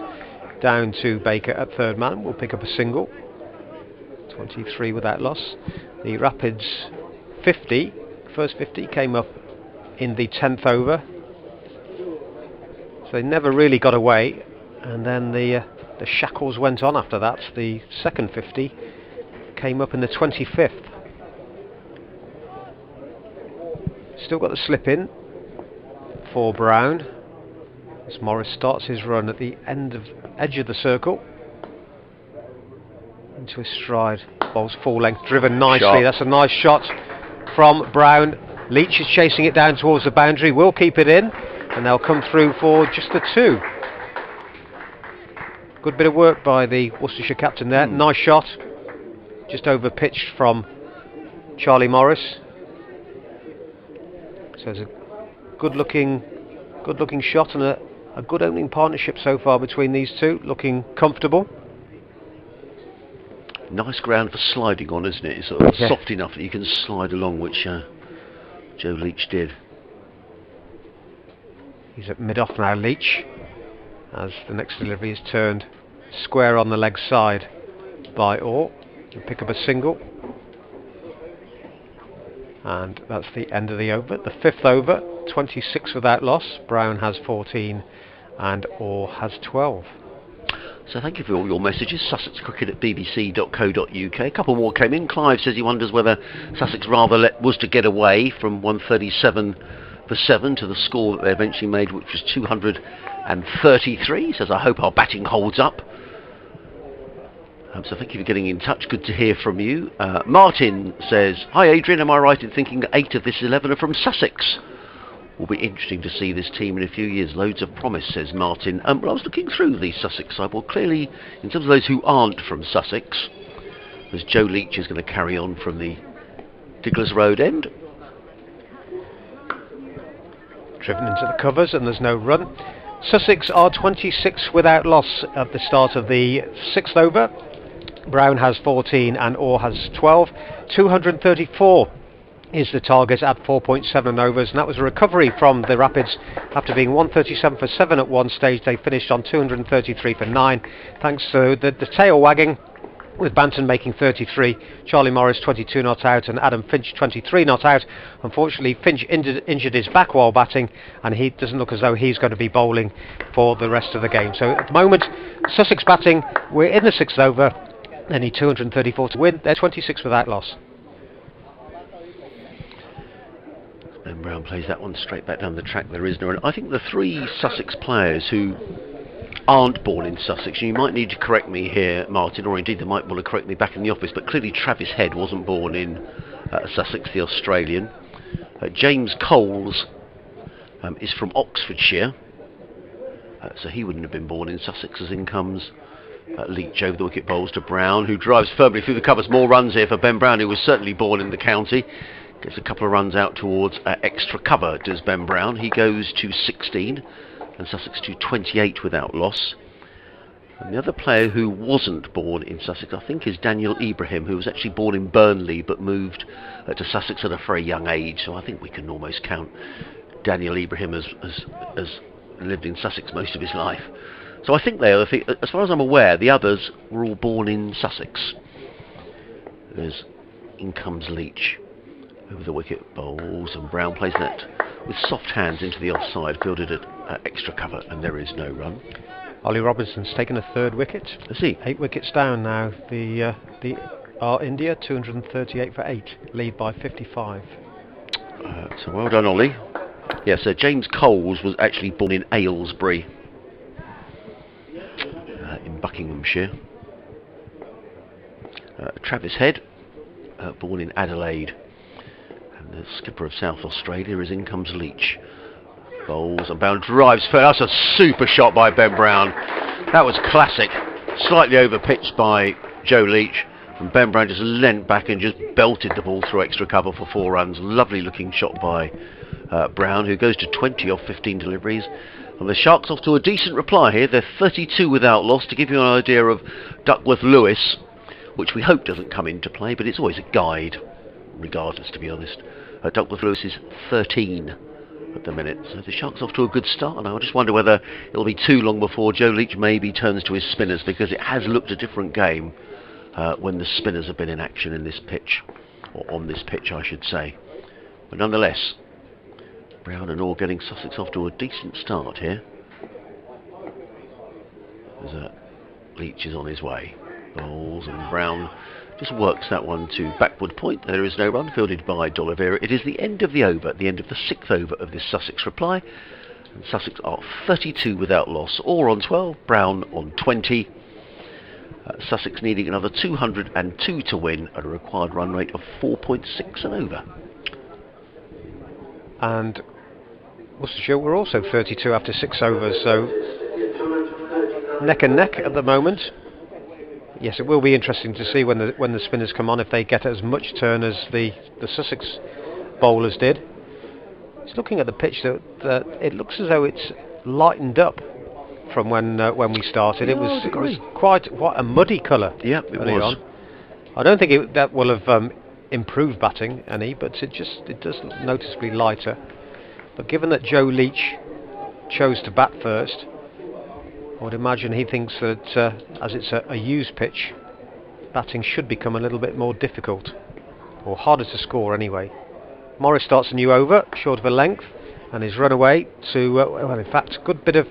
down to Baker at 3rd man. Will pick up a single. 23 without loss. The Rapids 50. First 50 came up in the 10th over, so they never really got away, and then the shackles went on after that. The second 50 came up in the 25th. Still got the slip in for Brown as Morris starts his run at the edge of the circle into his stride, bowls full length, driven nicely. That's a nice shot from Brown. Leach is chasing it down towards the boundary, will keep it in, and they'll come through for just the 2. Good bit of work by the Worcestershire captain there. Nice shot, just over pitched from Charlie Morris. So it's a good looking shot and a good opening partnership so far between these two, looking comfortable. Nice ground for sliding on, isn't it? It's sort of soft enough that you can slide along, which Joe Leach did. He's at mid-off now, Leach, as the next delivery is turned square on the leg side by Orr. He'll pick up a single. And that's the end of the over. The 5th over, 26 without loss. Brown has 14 and Orr has 12. So thank you for all your messages. Sussex Cricket at bbc.co.uk. A couple more came in. Clive says he wonders whether Sussex rather let Worcester get away from 137 for 7 to the score that they eventually made, which was 233. He says, I hope our batting holds up. So thank you for getting in touch. Good to hear from you. Martin says, hi Adrian, am I right in thinking that 8 of this 11 are from Sussex? Will be interesting to see this team in a few years. Loads of promise, says Martin. Well, I was looking through the Sussex side. Well, clearly, in terms of those who aren't from Sussex, as Joe Leach is going to carry on from the Diggler's Road end. Driven into the covers and there's no run. Sussex are 26 without loss at the start of the 6th over. Brown has 14 and Orr has 12. 234 is the target at 4.7 overs, and that was a recovery from the Rapids after being 137 for 7 at one stage. They finished on 233 for 9 thanks to the tail wagging, with Banton making 33, Charlie Morris 22 not out and Adam Finch 23 not out. Unfortunately, Finch injured his back while batting, and he doesn't look as though he's going to be bowling for the rest of the game. So at the moment, Sussex batting, we're in the 6th over. They need 234 to win. They're 26 without loss. Ben Brown plays that one straight back down the track. There is no run. I think the 3 Sussex players who aren't born in Sussex, and you might need to correct me here, Martin, or indeed they might want to correct me back in the office, but clearly Travis Head wasn't born in Sussex, the Australian. James Coles is from Oxfordshire, so he wouldn't have been born in Sussex. As in comes Leach over the wicket, bowls to Brown, who drives firmly through the covers. More runs here for Ben Brown, who was certainly born in the county. Gets a couple of runs out towards extra cover, does Ben Brown. He goes to 16 and Sussex to 28 without loss. And the other player who wasn't born in Sussex, I think, is Daniel Ibrahim, who was actually born in Burnley but moved to Sussex at a very young age. So I think we can almost count Daniel Ibrahim as lived in Sussex most of his life. So I think as far as I'm aware, the others were all born in Sussex. In comes Leach over the wicket, bowls, and Brown plays that with soft hands into the offside, fielded at extra cover, and there is no run. Ollie Robinson's taken a 3rd wicket. Let's see. 8 wickets down now. The India 238 for 8, lead by 55. So well done, Ollie. Yes, so James Coles was actually born in Aylesbury, in Buckinghamshire. Travis Head, born in Adelaide. The skipper of South Australia is in comes Leach. Bowls and Brown drives first. That's a super shot by Ben Brown. That was classic. Slightly over pitched by Joe Leach, and Ben Brown just leant back and just belted the ball through extra cover for 4 runs. Lovely looking shot by Brown, who goes to 20 off 15 deliveries. And the Sharks off to a decent reply here. They're 32 without loss. To give you an idea of Duckworth Lewis, which we hope doesn't come into play, but it's always a guide regardless, to be honest. Duckworth Lewis is 13 at the minute, so the Sharks off to a good start, and I just wonder whether it'll be too long before Joe Leach maybe turns to his spinners, because it has looked a different game when the spinners have been in action in this pitch, or on this pitch I should say. But nonetheless, Brown and Orr getting Sussex off to a decent start here. As Leach is on his way. Bowls, and Brown just works that one to backward point. There is no run, fielded by D'Oliveira. It is the end of the over, the end of the 6th over of this Sussex reply. And Sussex are 32 without loss. Orr on 12, Brown on 20. Sussex needing another 202 to win at a required run rate of 4.6 and over. And Worcestershire were also 32 after 6 overs, so neck and neck at the moment. Yes, it will be interesting to see when the spinners come on, if they get as much turn as the Sussex bowlers did. It's looking at the pitch that it looks as though it's lightened up from when we started. It was quite a muddy colour. Yep, it was. I don't think that will have improve batting any, but it does look noticeably lighter. But given that Joe Leach chose to bat first, I would imagine he thinks that as it's a used pitch, batting should become a little bit more difficult, or harder to score anyway. Morris starts a new over, short of a length, and is run away to, well, in fact, good bit of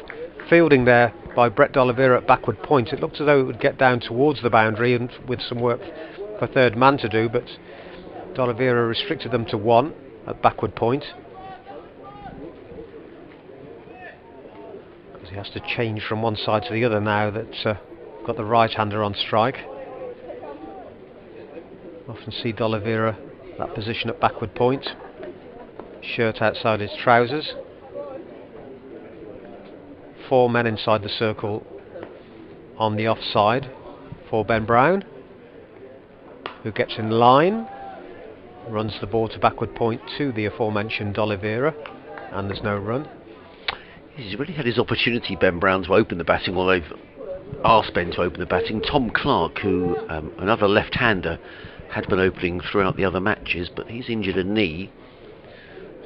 fielding there by Brett D'Oliveira at backward point. It looked as though it would get down towards the boundary and with some work for third man to do, but D'Oliveira restricted them to 1 at backward point. Because he has to change from one side to the other now that got the right-hander on strike. Often see D'Oliveira that position at backward point. Shirt outside his trousers. 4 men inside the circle on the offside for Ben Brown, who gets in line, runs the ball to backward point to the aforementioned D'Oliveira, and there's no run. He's really had his opportunity, Ben Brown, to open the batting, while they've asked Ben to open the batting. Tom Clark, who another left-hander, had been opening throughout the other matches, but he's injured a knee.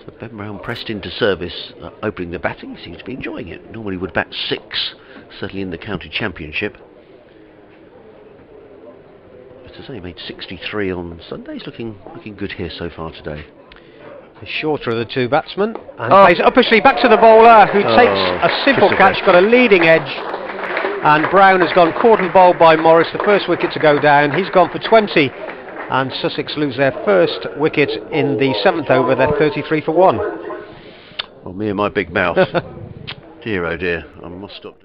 So Ben Brown pressed into service, opening the batting. He seems to be enjoying it. Normally would bat 6, certainly in the county championship. But as I say, he made 63 on Sunday. He's looking good here so far today. The shorter of the 2 batsmen, and plays it uppishly back to the bowler, who takes a simple catch, got a leading edge, and Brown has gone caught and bowled by Morris, the first wicket to go down. He's gone for 20. And Sussex lose their first wicket in the 7th over. They're 33 for 1. Well, me and my big mouth. Dear, oh dear, I must stop.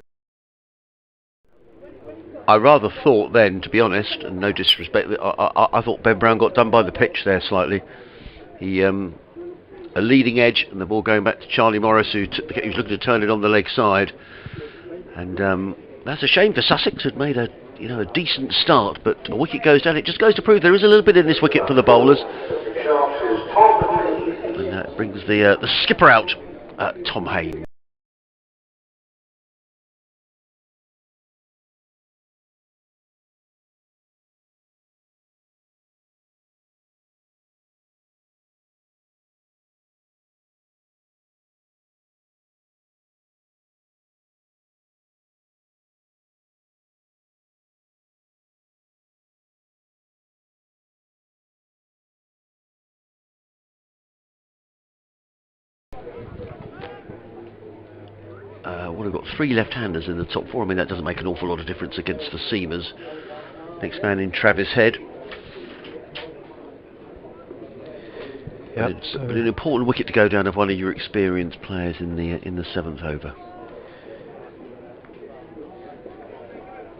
I rather thought then, to be honest, and no disrespect, I thought Ben Brown got done by the pitch there slightly. He a leading edge, and the ball going back to Charlie Morris, who was looking to turn it on the leg side. And that's a shame for Sussex, who'd made a decent start, but a wicket goes down. It just goes to prove there is a little bit in this wicket for the bowlers. And that brings the skipper out, Tom Haynes. We've got 3 left-handers in the top 4. I mean, that doesn't make an awful lot of difference against the seamers. Next man in, Travis Head. Yep, but an important wicket to go down of one of your experienced players in the 7th over.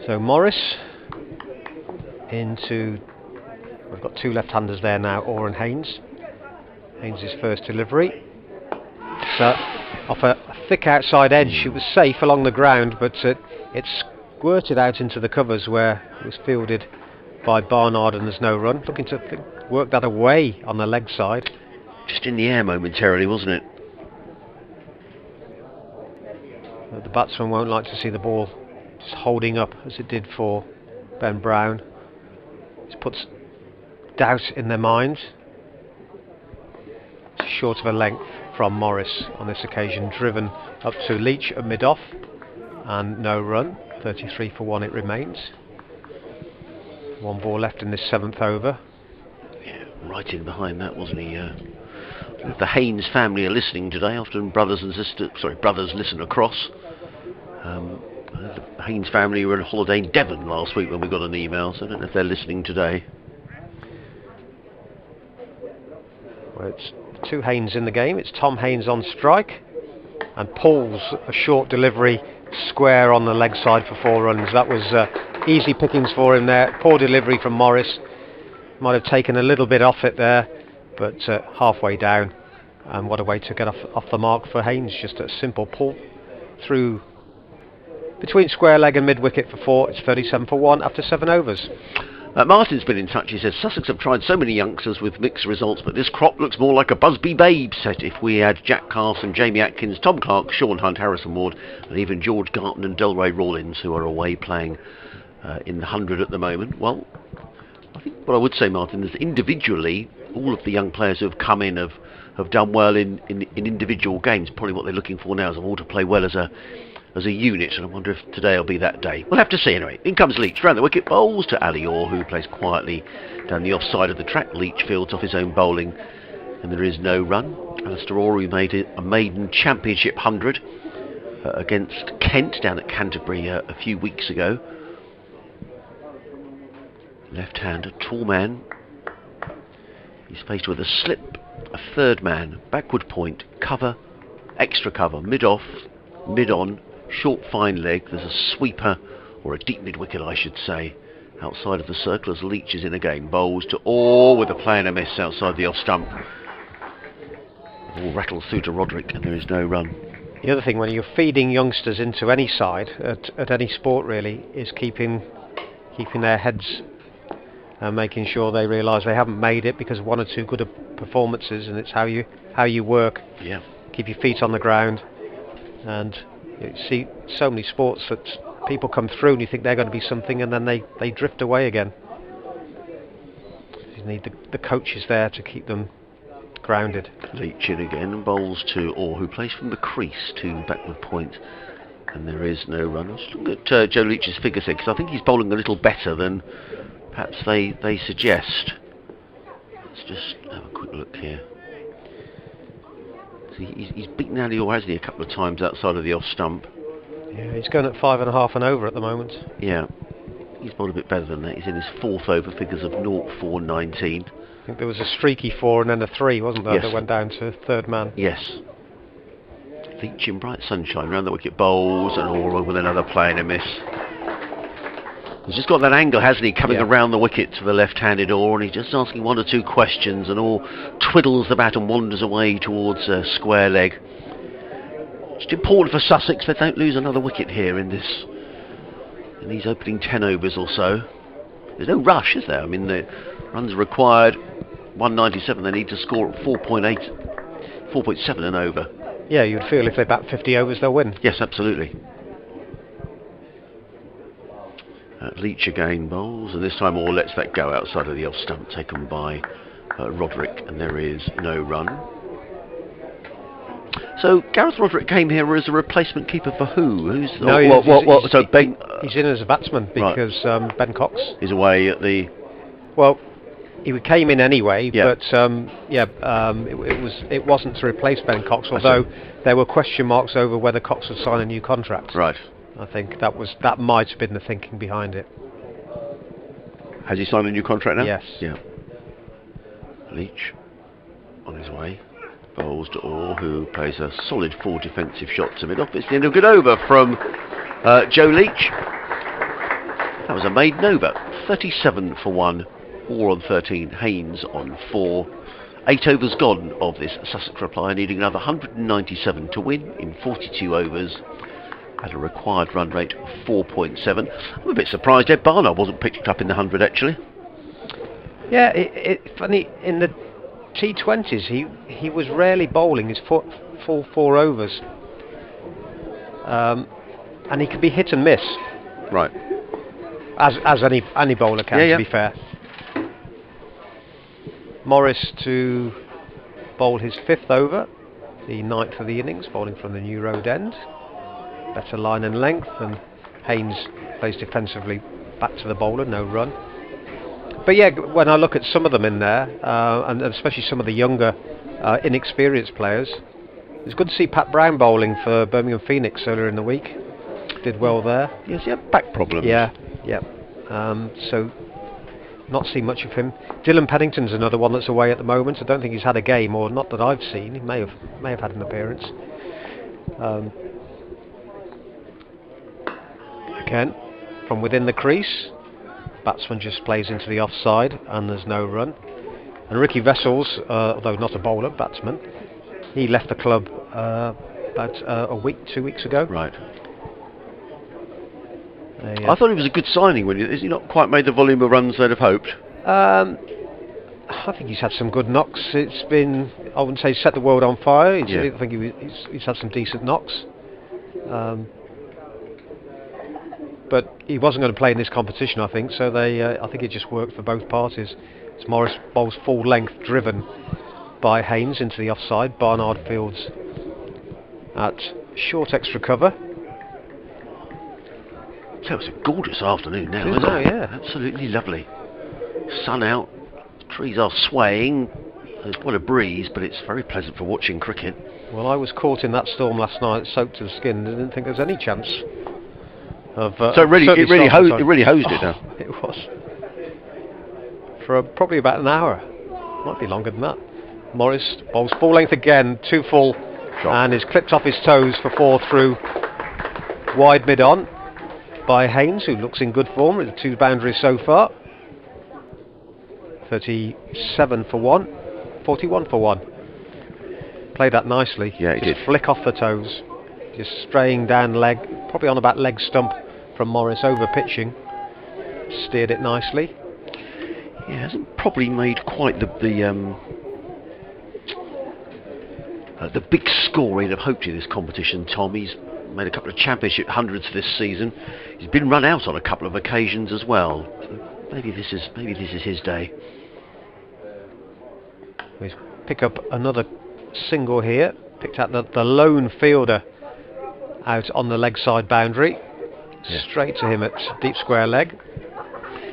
So Morris into, we've got 2 left-handers there now, Orr and Haynes. Haynes' first delivery. So off a thick outside edge, it was safe along the ground, but it squirted out into the covers where it was fielded by Barnard, and there's no run. Looking to work that away on the leg side. Just in the air momentarily, wasn't it? But the batsman won't like to see the ball just holding up as it did for Ben Brown. It puts doubt in their minds. It's short of a length from Morris on this occasion, driven up to Leach at mid-off, and no run. 33 for 1 it remains. 1 ball left in this 7th over. Yeah, right in behind that, wasn't he? If the Haynes family are listening today, often brothers listen across. The Haynes family were on holiday in Devon last week when we got an email, so I don't know if they're listening today. Well, it's 2 Haynes in the game. It's Tom Haynes on strike, and pulls a short delivery square on the leg side for 4 runs. That was easy pickings for him there. Poor delivery from Morris. Might have taken a little bit off it there, but halfway down. And what a way to get off the mark for Haynes. Just a simple pull through between square leg and mid wicket for 4. It's 37 for 1 after 7 overs. Martin's been in touch. He says Sussex have tried so many youngsters with mixed results, but this crop looks more like a Busby Babe set if we add Jack Carson, Jamie Atkins, Tom Clark, Sean Hunt, Harrison Ward, and even George Garton and Delray Rawlins, who are away playing in the 100 at the moment. Well, I think what I would say, Martin, is individually, all of the young players who have come in have done well in individual games. Probably what they're looking for now is all to play well as a unit, and I wonder if today will be that day. We'll have to see anyway. In comes Leach, round the wicket, bowls to Ali Orr, who plays quietly down the offside of the track. Leach fields off his own bowling, and there is no run. Alistair Orr, who made it a maiden championship 100 against Kent down at Canterbury a few weeks ago. Left-hander, tall man. He's faced with a slip, a third man, backward point, cover, extra cover, mid-off, mid-on, short fine leg. There's a sweeper, or a deep mid-wicket I should say, outside of the circle as Leach is in again. Bowls to Orr with a play and a miss outside the off stump. All rattles through to Roderick and there is no run. The other thing when you're feeding youngsters into any side, at any sport really, is keeping their heads and making sure they realise they haven't made it because of one or two good performances, and it's how you work. Yeah. Keep your feet on the ground. And you see so many sports that people come through and you think they're going to be something, and then they drift away again. You need the coaches there to keep them grounded. Leach in again, bowls to Orr, who plays from the crease to backward point, and there is no run. Let's look at Joe Leach's figures here, because I think he's bowling a little better than perhaps they suggest. Let's just have a quick look here. He's beaten Ali Orr, hasn't he, a couple of times outside of the off stump. Yeah, he's going at 5.5 and over at the moment. Yeah, he's bowled a bit better than that. He's in his fourth over, figures of 0-4-19. I think there was a streaky 4 and then a 3, wasn't there, yes, that went down to third man. Yes. Leach in bright sunshine, round the wicket, bowls, and Orr with another play and a miss. He's just got that angle, hasn't he, coming around the wicket to the left-handed Orr, and he's just asking one or two questions, and Orr twiddles the bat and wanders away towards a square leg. It's important for Sussex they don't lose another wicket here in these opening 10 overs or so. There's no rush, is there? I mean, the runs required 197. They need to score at 4.7 and over. Yeah, you'd feel if they bat 50 overs, they'll win. Yes, absolutely. Leach again bowls, and this time Orr lets that go outside of the off stump, taken by Roderick, and there is no run. So Gareth Roderick came here as a replacement keeper for who? So Ben? He's in as a batsman because Ben Cox is away at the. Well, he came in anyway, but it wasn't to replace Ben Cox, although there were question marks over whether Cox would sign a new contract. Right. I think that might have been the thinking behind it. Has he signed a new contract now? Yes. Yeah. Leach on his way. Bowls to Orr, who plays a solid 4 defensive shot to mid-off. It's the end of a good over from Joe Leach. That was a maiden over. 37 for 1. Orr on 13. Haynes on 4. 8 overs gone of this Sussex reply, needing another 197 to win in 42 overs. At a required run rate of 4.7. I'm a bit surprised Ed Barnard wasn't picked up in the 100 actually. Yeah, funny, in the T20s he was rarely bowling his full 4 overs. And he could be hit and miss. Right. As any bowler can, to be fair. Morris to bowl his 5th over, the 9th of the innings, bowling from the New Road end. Better line and length, and Haynes plays defensively back to the bowler, no run. But yeah, when I look at some of them in there, and especially some of the younger, inexperienced players, it's good to see Pat Brown bowling for Birmingham Phoenix earlier in the week. Did well there. Yes, he had back problems. Yeah. So not seen much of him. Dylan Pennington's another one that's away at the moment. I don't think he's had a game, or not that I've seen. He may have had an appearance. Again, from within the crease, batsman just plays into the offside and there's no run. And Ricky Vessels, although not a bowler, batsman, he left the club about 2 weeks ago. Right. I thought he was a good signing. Has he not quite made the volume of runs they'd have hoped? I think he's had some good knocks. It's been, I wouldn't say set the world on fire. I think he's had some decent knocks. but he wasn't going to play in this competition, I think. So I think it just worked for both parties. As Morris bowls full length, driven by Haynes into the offside. Barnard fields at short extra cover. So it's a gorgeous afternoon now, isn't it? Yeah, absolutely lovely. Sun out, trees are swaying. There's quite a breeze, but it's very pleasant for watching cricket. Well, I was caught in that storm last night, soaked to the skin. I didn't think there was any chance of. So it really hosed it now. It was for probably about an hour. Might be longer than that. Morris bowls full length again, too full, and is clipped off his toes for 4 through wide mid on by Haynes, who looks in good form with the 2 boundaries so far. 37 for 1, 41 for 1. Played that nicely. Yeah, he did. Flick off the toes, just straying down leg, probably on about leg stump from Morris, over pitching. Steered it nicely. Yeah, hasn't probably made quite the big score he'd have hoped in this competition, Tom. He's made a couple of championship hundreds this season. He's been run out on a couple of occasions as well. So maybe this is his day. We pick up another single here. Picked out the lone fielder out on the leg side boundary. Yeah. Straight to him at deep square leg.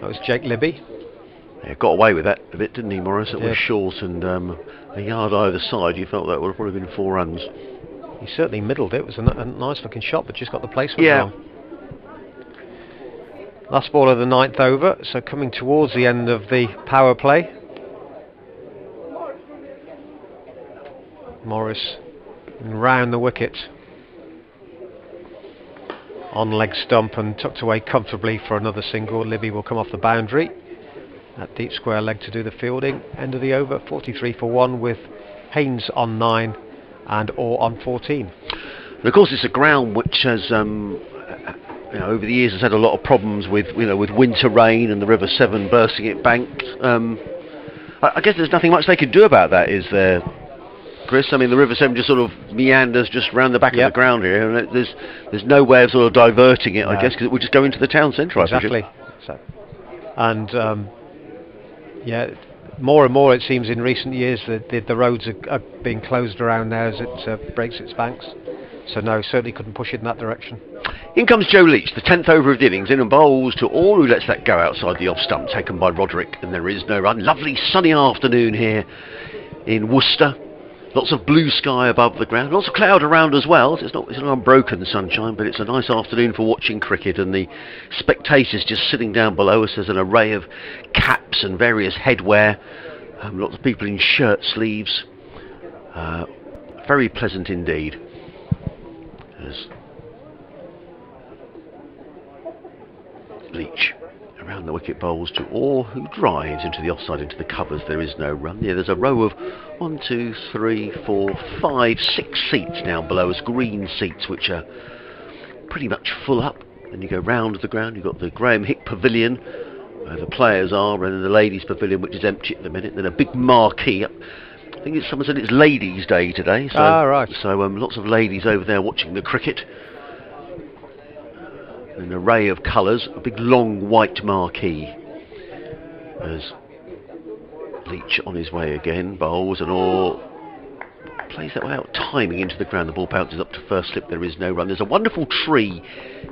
That was Jake Libby. Yeah, got away with that a bit, didn't he, Morris? It Yeah. was short and a yard either side. You felt that would have probably been 4 runs. He certainly middled it. It was a nice looking shot, but just got the placement Yeah. wrong. Last ball of the 9th over, so coming towards the end of the power play. Morris round the wicket on leg stump and tucked away comfortably for another single. Libby will come off the boundary at deep square leg to do the fielding. End of the over, 43 for 1 with Haynes on 9 and Orr on 14. And of course, it's a ground which has, over the years, has had a lot of problems with winter rain and the River Severn bursting its banks. I guess there's nothing much they could do about that, is there, Chris? I mean, the River Severn just sort of meanders just round the back of the ground here, and there's no way of sort of diverting it, I guess, because it would just go into the town centre. Exactly. And more and more it seems in recent years that the roads are being closed around now as it breaks its banks. So no, certainly couldn't push it in that direction. In comes Joe Leach, the 10th over of the innings, in and bowls to Orr, who lets that go outside the off stump, taken by Roderick, and there is no run. Lovely sunny afternoon here in Worcester. Lots of blue sky above the ground, lots of cloud around as well. It's not unbroken sunshine, but it's a nice afternoon for watching cricket, and the spectators just sitting down below us. There's an array of caps and various headwear, lots of people in shirt sleeves. Very pleasant indeed. There's Leach around the wicket bowls to Orr, who drives into the offside, into the covers. There is no run. Yeah, there's a row of 1, 2, 3, 4, 5, 6 seats now below us, green seats, which are pretty much full up. Then you go round the ground, you've got the Graham Hick Pavilion, where the players are, and then the ladies' pavilion, which is empty at the minute. Then a big marquee. I think someone said it's Ladies' Day today. So, right. So lots of ladies over there watching the cricket. An array of colours, a big long white marquee. As Leach on his way again, bowls and Orr plays that without timing into the ground. The ball bounces up to first slip, there is no run. There's a wonderful tree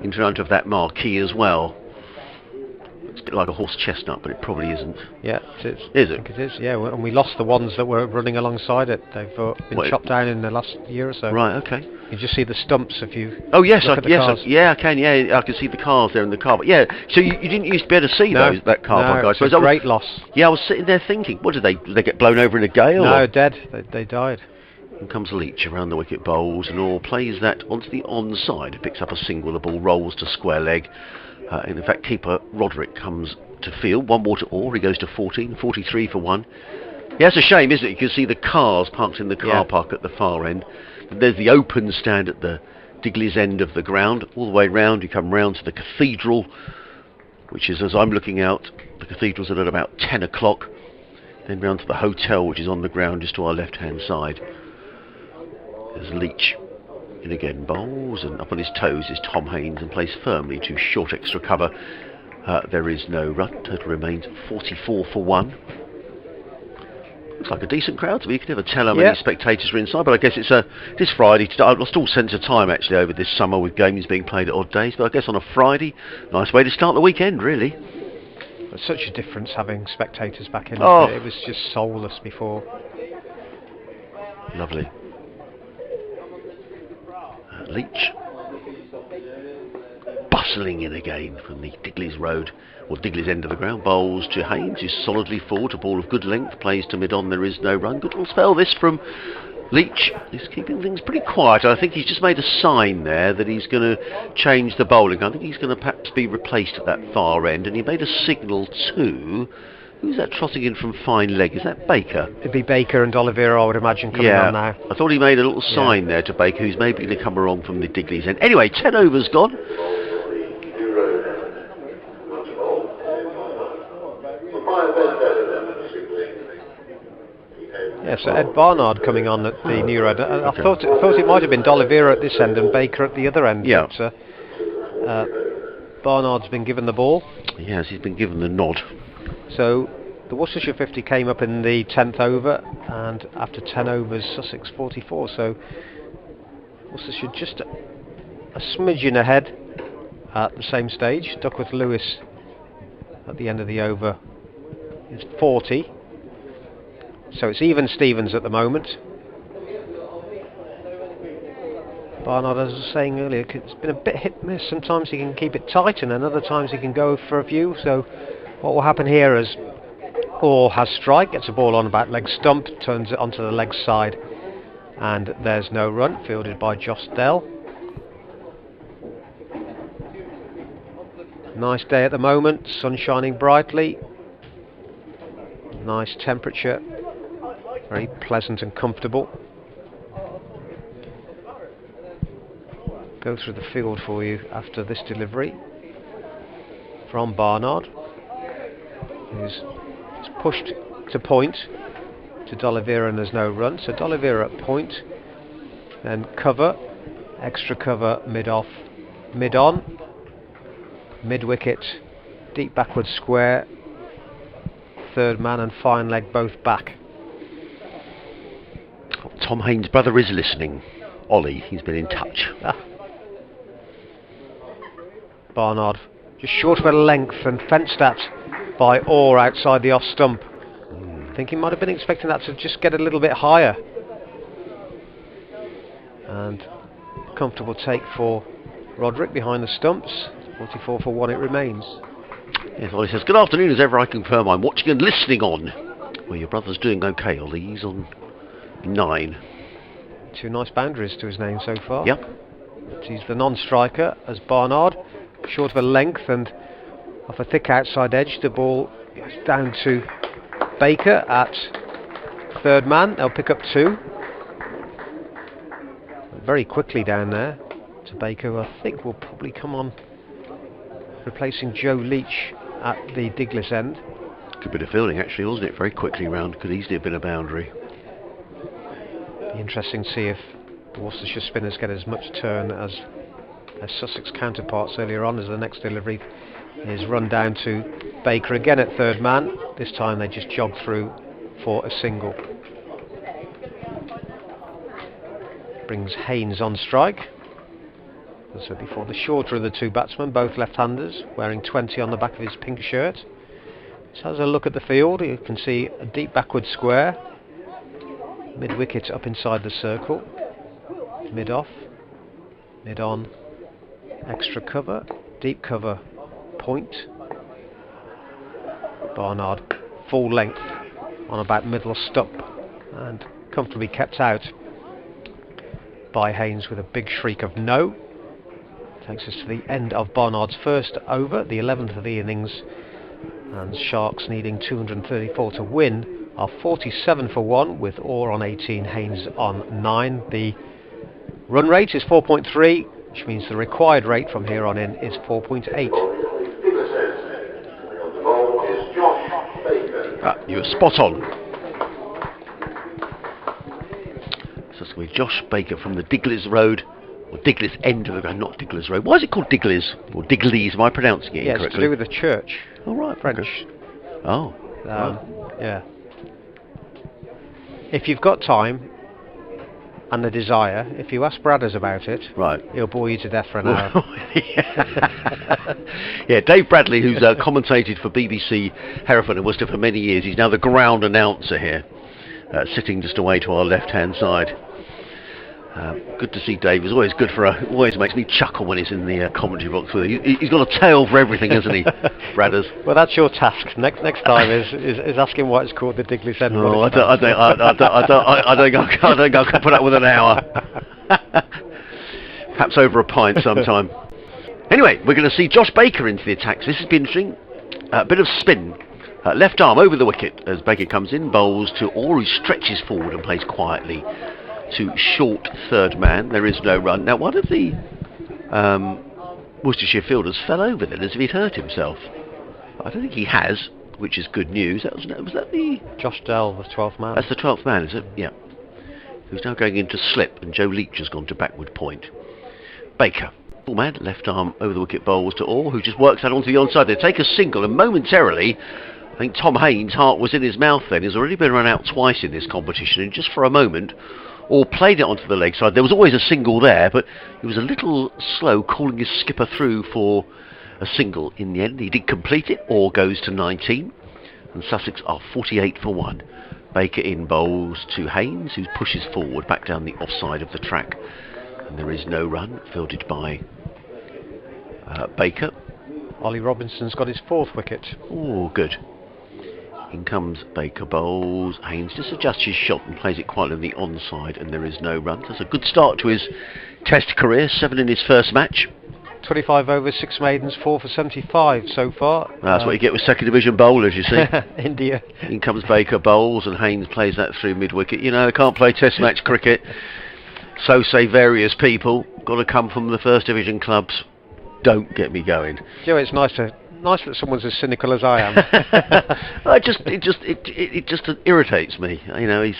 in front of that marquee as well. It's a bit like a horse chestnut, but it probably isn't. Yeah, it is. Is it? I think it is, yeah, and we lost the ones that were running alongside it. They've been chopped down in the last year or so. Right, okay. You just see the stumps if you. Oh yes, look at the cars. I can. Yeah, I can see the cars there in the car. But yeah, so you didn't used to be able to see that car park, guys. It's a great loss. Yeah, I was sitting there thinking, what did they get blown over in a gale? No, or? dead. They died. And comes Leach around the wicket bowls, and Orr plays that onto the onside. Picks up a single. The ball rolls to square leg. And in fact, keeper Roderick comes to field. 1 more to Orr. He goes to 14, 43 for 1. Yeah, it's a shame, isn't it? You can see the cars parked in the car park at the far end. And there's the open stand at the Digley's end of the ground. All the way round, you come round to the cathedral, which is, as I'm looking out, the cathedral's at about 10 o'clock. Then round to the hotel, which is on the ground just to our left-hand side. There's Leach In again, bowls, and up on his toes is Tom Haynes and plays firmly to short extra cover. There is no run. Total remains 44 for 1. Looks like a decent crowd to me. You can never tell how many spectators are inside, but I guess it is Friday. I've lost all sense of time actually over this summer with games being played at odd days, but I guess on a Friday, nice way to start the weekend, really. There's such a difference having spectators back in. Oh. It was just soulless before. Lovely. Leach. Bustling in again from the Digley's Road, or Digley's end of the ground. Bowls to Haynes, who's solidly forward, a ball of good length, plays to mid-on, there is no run. Good little spell this from Leach. He's keeping things pretty quiet. I think he's just made a sign there that he's going to change the bowling. I think he's going to perhaps be replaced at that far end, and he made a signal to... Who's that trotting in from fine leg? Is that Baker? It'd be Baker and Oliveira, I would imagine, coming on now. I thought he made a little sign there to Baker, who's maybe going to come along from the Digley's end. Anyway, 10 overs gone. Yeah, so Ed Barnard coming on at the New Road. I thought it might have been D'Oliveira at this end and Baker at the other end. Yeah. But, Barnard's been given the ball. Yes, he's been given the nod. So the Worcestershire 50 came up in the 10th over, and after 10 overs, Sussex 44. So Worcestershire just a smidgen ahead at the same stage. Duckworth Lewis at the end of the over is 40. So it's even Stevens at the moment. Barnard, as I was saying earlier, it's been a bit hit and miss. Sometimes he can keep it tight, and then other times he can go for a few. So what will happen here is Orr has strike, gets a ball on about leg stump, turns it onto the leg side, and there's no run, fielded by Josh Dell. Nice day at the moment, sun shining brightly, nice temperature, very pleasant and comfortable. Go through the field for you after this delivery from Barnard, who's pushed to point to D'Oliveira, and there's no run. So D'Oliveira at point, then cover, extra cover, mid-off, mid-on, mid-wicket, deep backward square, third man and fine leg both back. Tom Haynes' brother is listening. Ollie, he's been in touch. Barnard just short of a length and fenced at by Orr outside the off stump. I think he might have been expecting that to just get a little bit higher. And comfortable take for Roderick behind the stumps. 44 for 1 it remains. Yes, Ollie says, good afternoon, as ever I confirm I'm watching and listening on. Well, your brother's doing okay, Ollie. He's on 9. 2 nice boundaries to his name so far. Yep. But he's the non-striker as Barnard, short of a length and off a thick outside edge. The ball is down to Baker at third man. They'll pick up 2. Very quickly down there to Baker, who I think will probably come on replacing Joe Leach at the Digley's end. Good bit of fielding actually, wasn't it? Very quickly round, could easily have been a boundary. Be interesting to see if the Worcestershire spinners get as much turn as Sussex counterparts earlier on, as the next delivery is run down to Baker again at third man. This time they just jog through for a single. Brings Haynes on strike. As I said before, the shorter of the 2 batsmen, both left-handers, wearing 20 on the back of his pink shirt. So as I look at the field, you can see a deep backward square, mid-wicket up inside the circle, mid-off, mid-on, extra cover, deep cover, point. Barnard full length on about middle stump and comfortably kept out by Haynes with a big shriek of no. Takes us to the end of Barnard's first over, the 11th of the innings, and Sharks needing 234 to win are 47 for 1 with Orr on 18, Haynes on 9. The run rate is 4.3, which means the required rate from here on in is 4.8. You were spot on. So it's going to be Josh Baker from the Digley's Road or Digley's end of the ground, not Digley's Road. Why is it called Digley's or Digley's? Am I pronouncing it Yeah, incorrectly? it's to do with the church. Oh right, French. okay. Oh, right. Yeah. If you've got time and the desire, if you ask Bradders about it, Right. he'll bore you to death for an hour. Yeah, Dave Bradley, who's commentated for BBC Hereford and Worcester for many years, he's now the ground announcer here, sitting just away to our left-hand side. Good to see Dave. It's always good always makes me chuckle when he's in the commentary box with you. He's got a tale for everything, hasn't he, Bradders? Well, that's your task. Next time is asking why it's called the Digley's End. Oh, I don't think I can put up with an hour. Perhaps over a pint sometime. Anyway, we're going to see Josh Baker into the attacks. This has been interesting. A bit of spin. Left arm over the wicket as Baker comes in, bowls to Orr, who stretches forward and plays quietly to short third man. There is no run. Now, one of the Worcestershire fielders fell over then as if he'd hurt himself. I don't think he has, which is good news. Was that the... Josh Dell, the 12th man. That's the 12th man, is it? Yeah. Who's now going into slip, and Joe Leach has gone to backward point. Baker, full man, left arm over the wicket, bowls to Orr, who just works out onto the onside. They take a single, and momentarily, I think Tom Haynes' heart was in his mouth then. He's already been run out twice in this competition, and just for a moment, Orr played it onto the leg side. There was always a single there, but he was a little slow calling his skipper through for a single in the end. He did complete it. Orr goes to 19, and Sussex are 48 for 1. Baker in, bowls to Haynes, who pushes forward back down the offside of the track, and there is no run, fielded by Baker. Ollie Robinson's got his 4th wicket. Oh, good. In comes Baker, bowls. Haynes just adjusts his shot and plays it quietly on the onside, and there is no run. That's a good start to his Test career. 7 in his first match. 25 overs, 6 maidens, 4 for 75 so far. That's what you get with second division bowlers, you see. India. In comes Baker, bowls, and Haynes plays that through mid-wicket. You know, they can't play Test match cricket. So say various people. Got to come from the first division clubs. Don't get me going. Joe, it's nice that someone's as cynical as I am. It just irritates me. You know,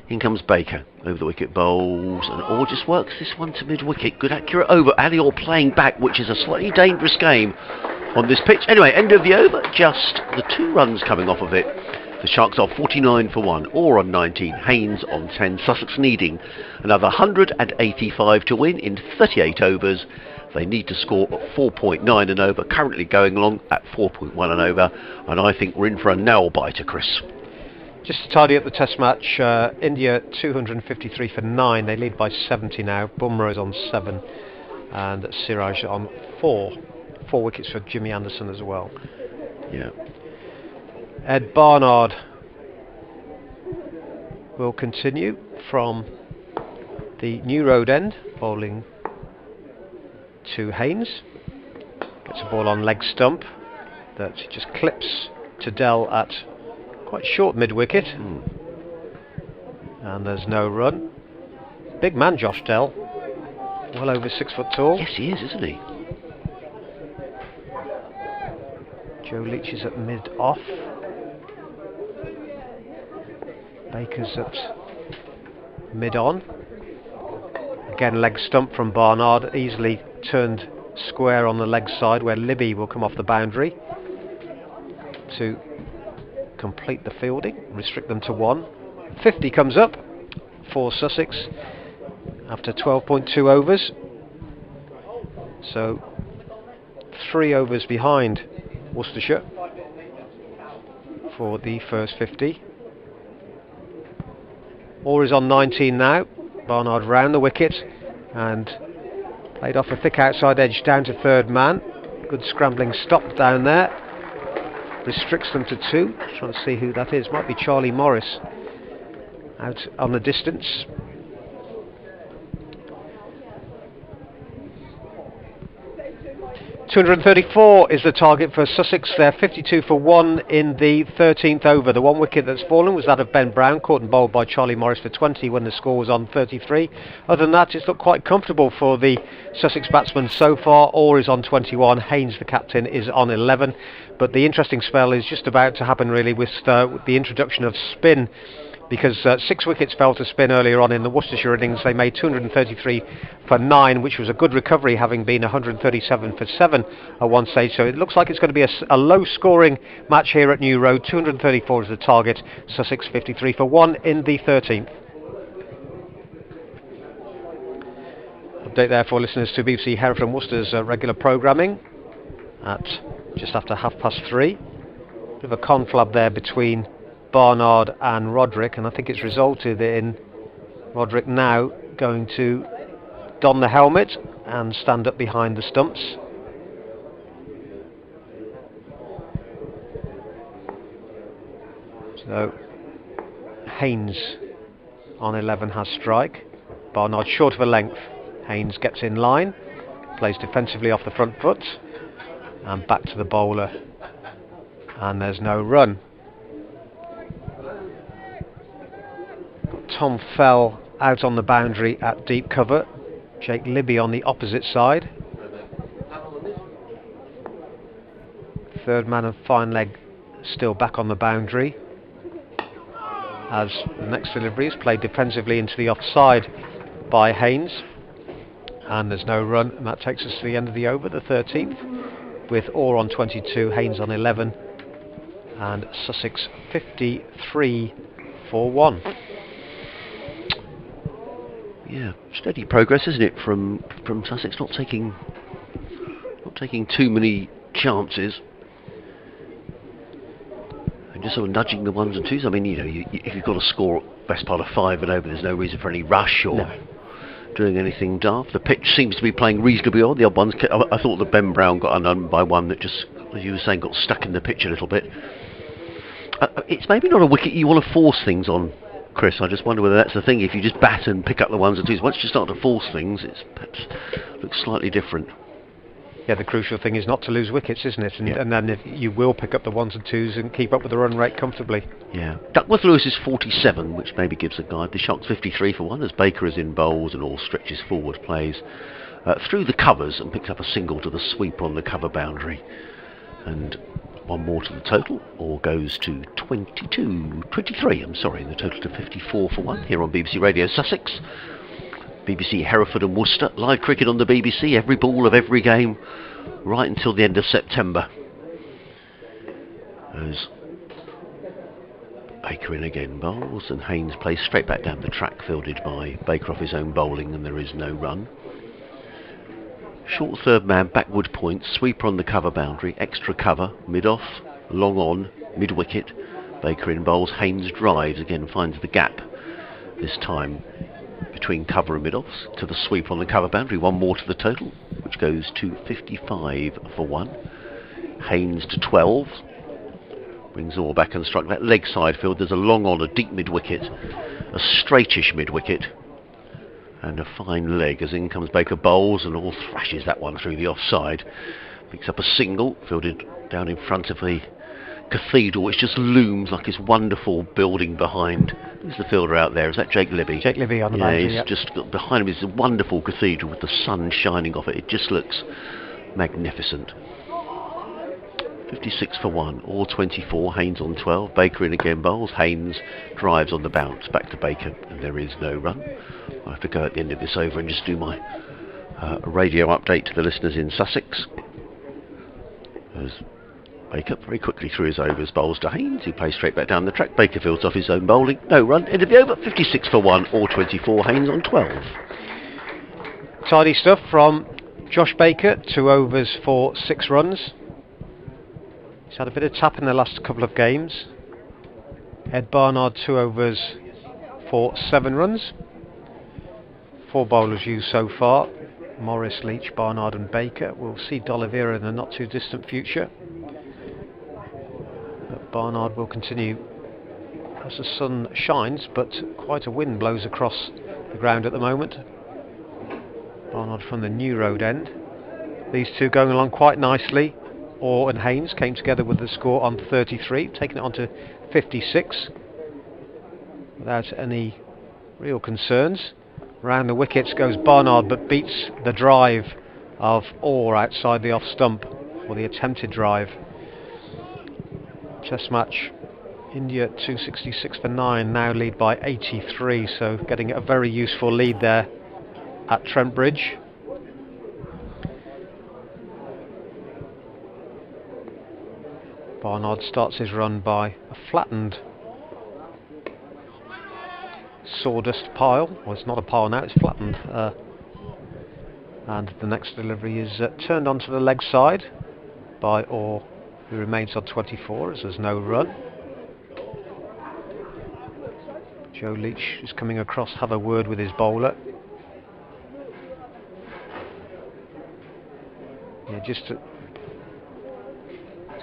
in comes Baker over the wicket, bowls, and Orr just works this one to mid wicket. Good accurate over. Ali Orr playing back, which is a slightly dangerous game on this pitch. Anyway, end of the over. Just the 2 runs coming off of it. The Sharks are 49 for 1. Orr on 19, Haynes on 10. Sussex needing another 185 to win in 38 overs. They need to score at 4.9 and over, currently going along at 4.1 and over, and I think we're in for a nail-biter, Chris. Just to tidy up the Test match, India 253 for 9, they lead by 70 now. Bumrah is on 7, and Siraj on 4. 4 wickets for Jimmy Anderson as well. Yeah. Ed Barnard will continue from the New Road end, bowling to Haynes. Gets a ball on leg stump that just clips to Dell at quite short mid-wicket. And there's no run. Big man Josh Dell, well over 6 foot tall. Yes, he is, isn't he? Joe Leach is at mid-off. Baker's at mid-on. Again, leg stump from Barnard, easily turned square on the leg side where Libby will come off the boundary to complete the fielding, restrict them to 1. 50 comes up for Sussex after 12.2 overs, so 3 overs behind Worcestershire for the first 50. Orr is on 19 now. Barnard round the wicket and played off a thick outside edge down to third man. Good scrambling stop down there. Restricts them to 2. Trying to see who that is. Might be Charlie Morris out on the distance. .234 is the target for Sussex. They're 52 for 1 in the 13th over. The 1 wicket that's fallen was that of Ben Brown, caught and bowled by Charlie Morris for 20 when the score was on 33. Other than that, it's looked quite comfortable for the Sussex batsmen so far. Orr is on 21, Haynes, the captain, is on 11. But the interesting spell is just about to happen really with the introduction of spin because 6 wickets fell to spin earlier on in the Worcestershire innings. They made 233 for 9, which was a good recovery, having been 137 for 7 at one stage. So it looks like it's going to be a low scoring match here at New Road. 234 is the target. Sussex 53 for 1 in the 13th. Update there for listeners to BBC Hereford and Worcester's regular programming at just after 3:30. Bit of a conflab there between Barnard and Roderick, and I think it's resulted in Roderick now going to don the helmet and stand up behind the stumps. So Haynes on 11 has strike. Barnard short of a length. Haynes gets in line, plays defensively off the front foot and back to the bowler, and there's no run. Tom Fell out on the boundary at deep cover. Jake Libby on the opposite side. Third man and fine leg still back on the boundary, as the next delivery is played defensively into the offside by Haynes, and there's no run, and that takes us to the end of the over, the 13th, with Orr on 22, Haynes on 11, and Sussex 53 for 1. Yeah, steady progress, isn't it, from Sussex, not taking too many chances, and just sort of nudging the ones and twos. I mean, you know, if you've got to score best part of 5 and over, there's no reason for any rush or doing anything daft. The pitch seems to be playing reasonably well. The odd ones, I thought that Ben Brown got undone by one that just, as you were saying, got stuck in the pitch a little bit. It's maybe not a wicket you want to force things on, Chris. I just wonder whether that's the thing. If you just bat and pick up the ones and twos, once you start to force things, it perhaps looks slightly different. Yeah, the crucial thing is not to lose wickets, isn't it? And then if you will pick up the ones and twos and keep up with the run rate comfortably. Yeah. Duckworth Lewis is 47, which maybe gives a guide. The Sharks 53 for 1, as Baker is in bowls and all stretches forward, plays through the covers and picks up a single to the sweeper on the cover boundary. And one more to the total, or goes to 23, I'm sorry, the total to 54 for 1 here on BBC Radio Sussex. BBC Hereford and Worcester, live cricket on the BBC, every ball of every game, right until the end of September. As Baker in again bowls, and Haynes plays straight back down the track, fielded by Baker off his own bowling, and there is no run. Short third man, backward point, sweeper on the cover boundary, extra cover, mid-off, long on, mid-wicket. Baker in bowls, Haynes drives, again finds the gap, this time between cover and mid-offs, to the sweep on the cover boundary. One more to the total, which goes to 55 for 1. Haynes to 12. Brings Orr back and struck that leg side field. There's a long on, a deep mid-wicket, a straightish mid-wicket, and a fine leg as in comes Baker bowls, and Orr thrashes that one through the offside. Picks up a single, fielded down in front of the cathedral, which just looms like this wonderful building behind. Who's the fielder out there? Is that Jake Libby? Jake Libby on the boundary, he's just got behind him is a wonderful cathedral with the sun shining off it. It just looks magnificent. 56 for 1, all 24, Haynes on 12, Baker in again bowls, Haynes drives on the bounce, back to Baker, and there is no run. I'll have to go at the end of this over and just do my radio update to the listeners in Sussex. As Baker very quickly through his overs, bowls to Haynes, who plays straight back down the track. Baker fields off his own bowling, no run, end of the over, 56 for 1, all 24, Haynes on 12. Tidy stuff from Josh Baker, 2 overs for 6 runs. He's had a bit of tap in the last couple of games. Ed Barnard, 2 overs for 7 runs. 4 bowlers used so far: Morris, Leach, Barnard and Baker. We'll see D'Oliveira in the not too distant future. But Barnard will continue as the sun shines, but quite a wind blows across the ground at the moment. Barnard from the New Road end. These two going along quite nicely. Orr and Haynes came together with the score on 33, taking it on to 56 without any real concerns. Round the wickets goes Barnard, but beats the drive of Orr outside the off stump, or the attempted drive. Test match India 266 for 9, now lead by 83, so getting a very useful lead there at Trent Bridge. Barnard starts his run by a flattened sawdust pile. Well, it's not a pile now, it's flattened. And the next delivery is turned onto the leg side by Orr, who remains on 24 as there's no run. Joe Leach is coming across, have a word with his bowler. Yeah, he's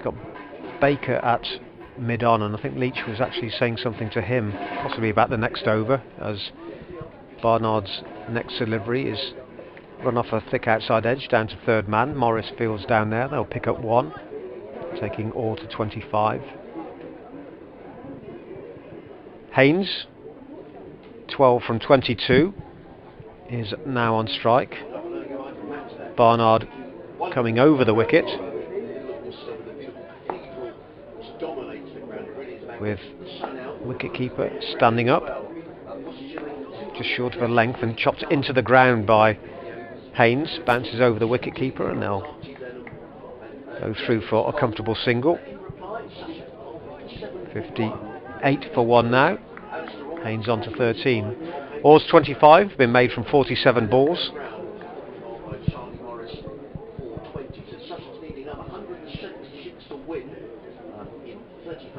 got Baker at mid-on, and I think Leach was actually saying something to him, possibly about the next over, as Barnard's next delivery is run off a thick outside edge down to third man. Morris fields down there, they'll pick up 1, taking Orr to 25. Haynes, 12 from 22, is now on strike. Barnard coming over the wicket, with wicket-keeper standing up, just short of a length, and chopped into the ground by Haynes. Bounces over the wicket-keeper, and they'll go through for a comfortable single. 58 for 1 now. Haynes on to 13. Orr's 25, been made from 47 balls.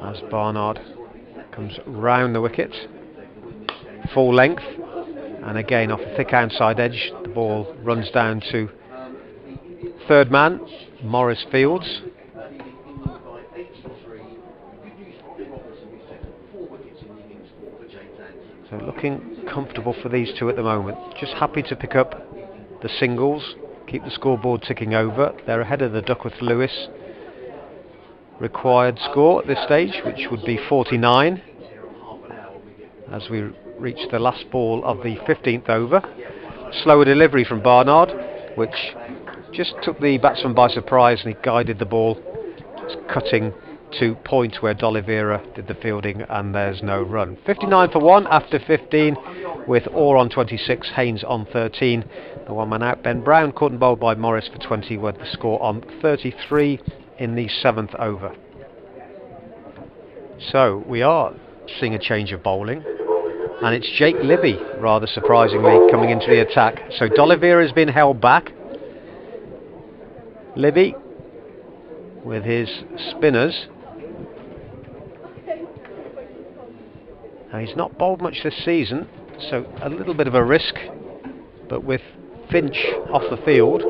As Barnard comes round the wicket, full length, and again off a thick outside edge, the ball runs down to third man. Morris fields. So looking comfortable for these two at the moment. Just happy to pick up the singles, keep the scoreboard ticking over. They're ahead of the Duckworth Lewis required score at this stage, which would be 49, as we reach the last ball of the 15th over. Slower delivery from Barnard, which just took the batsman by surprise, and he guided the ball, just cutting to point where D'Oliveira did the fielding, and there's no run. 59 for 1 after 15, with Orr on 26, Haynes on 13. The one man out, Ben Brown, caught and bowled by Morris for 20, with the score on 33 in the 7th over. So we are seeing a change of bowling, and it's Jake Libby, rather surprisingly, coming into the attack. So D'Oliveira has been held back. Libby with his spinners. Now, he's not bowled much this season, so a little bit of a risk, but with Finch off the field,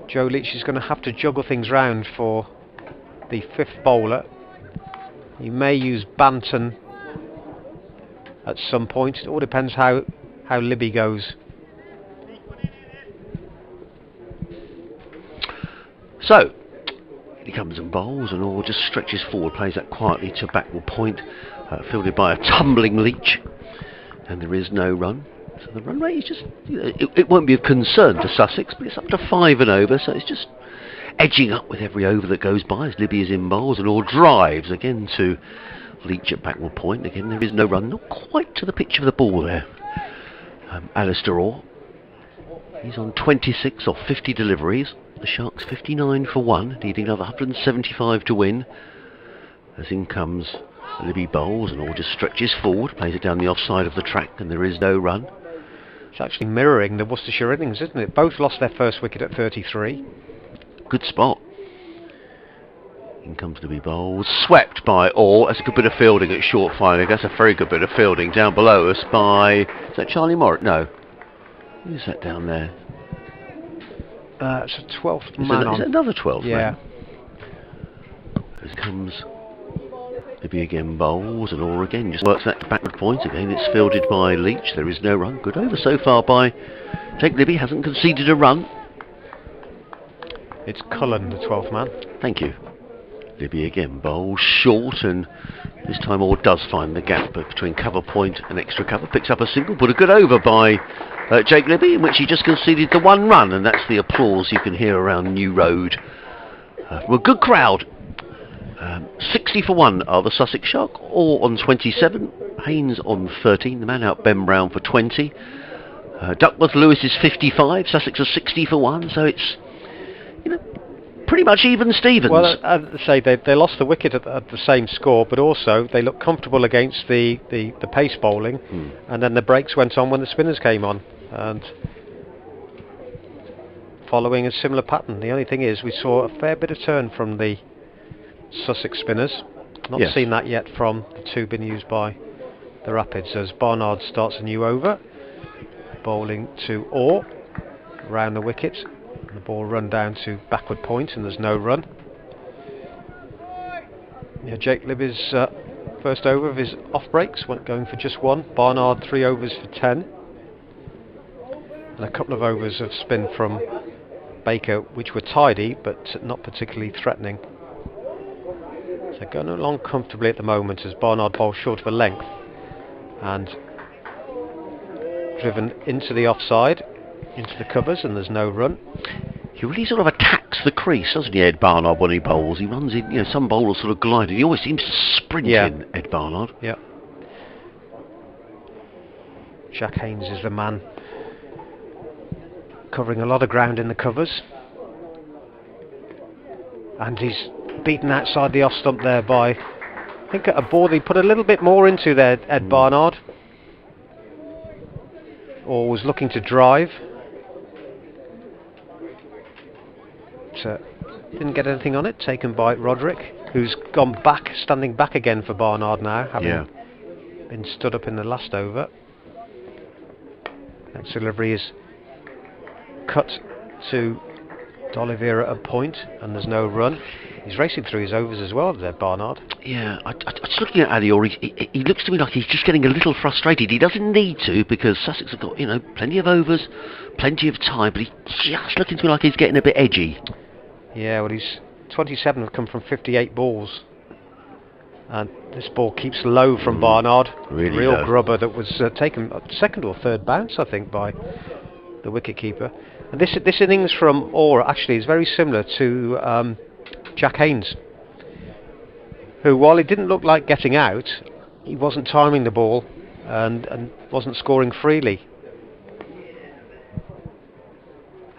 Joe Leach is going to have to juggle things round for the 5th bowler. He may use Banton at some point. It all depends how Libby goes. So he comes and bowls, and Orr just stretches forward, plays that quietly to backward point, fielded by a tumbling Leach, and there is no run. So the run rate is just, it won't be of concern to Sussex, but it's up to 5 and over, so it's just edging up with every over that goes by as Libby is in bowls, and Orr drives again to Leach at backward point. Again, there is no run, not quite to the pitch of the ball there. Alistair Orr, he's on 26 of 50 deliveries. The Sharks 59 for 1, needing another 175 to win. As in comes Libby bowls, and Orr just stretches forward, plays it down the offside of the track, and there is no run. It's actually mirroring the Worcestershire innings, isn't it? Both lost their first wicket at 33. Good spot. In comes Libby bowls, swept by Orr. That's a good bit of fielding at short firing. That's a very good bit of fielding down below us by, is that Charlie Morris? No. Who's that down there? It's a 12th man on. Is it another 12th man? Yeah. As comes Libby again bowls, and Orr again just works that backward point. Again it's fielded by Leach. There is no run. Good over so far by Jake Libby. Hasn't conceded a run. It's Cullen, the 12th man. Thank you. Libby again bowls short, and this time Orr does find the gap between cover point and extra cover. Picks up a single, but a good over by Jake Libby, in which he just conceded the 1 run, and that's the applause you can hear around New Road From a good crowd. 60 for 1 are the Sussex Sharks, all on 27. Haynes on 13, the man out Ben Brown for 20. Duckworth Lewis is 55, Sussex are 60 for 1, so it's, you know, pretty much even Stevens. Well, as I say, they lost the wicket at the same score, but also they looked comfortable against the pace bowling, and then the breaks went on when the spinners came on, and following a similar pattern. The only thing is we saw a fair bit of turn from the Sussex spinners. Not seen that yet from the two been used by the Rapids, as Barnard starts a new over, bowling to Orr round the wicket, and the ball run down to backward point, and there's no run. Yeah, Jake Libby's first over of his off breaks went going for just 1. Barnard 3 overs for 10, and a couple of overs of spin from Baker, which were tidy but not particularly threatening. So going along comfortably at the moment as Barnard bowls short of a length and driven into the offside, into the covers, and there's no run. He really sort of attacks the crease, doesn't he, Ed Barnard, when he bowls? He runs in, you know, some bowlers sort of glide, he always seems to sprint in, Ed Barnard. Yeah. Jack Haynes is the man covering a lot of ground in the covers, and he's beaten outside the off stump there by, I think, at a ball he put a little bit more into there, Ed Barnard, or was looking to drive, but didn't get anything on it. Taken by Roderick, who's gone back, standing back again for Barnard now, having been stood up in the last over. Next delivery is cut to D'Oliveira at point, and there's no run. He's racing through his overs as well there, Barnard. Yeah, I was looking at Alior. He looks to me like he's just getting a little frustrated. He doesn't need to, because Sussex have got, you know, plenty of overs, plenty of time, but he's just looking to me like he's getting a bit edgy. Yeah, well, he's 27 have come from 58 balls, and this ball keeps low from Barnard. Really real low. Grubber that was taken second or third bounce, I think, by the wicket-keeper. And this innings from Orr actually is very similar to Jack Haynes, who, while it didn't look like getting out, he wasn't timing the ball and wasn't scoring freely.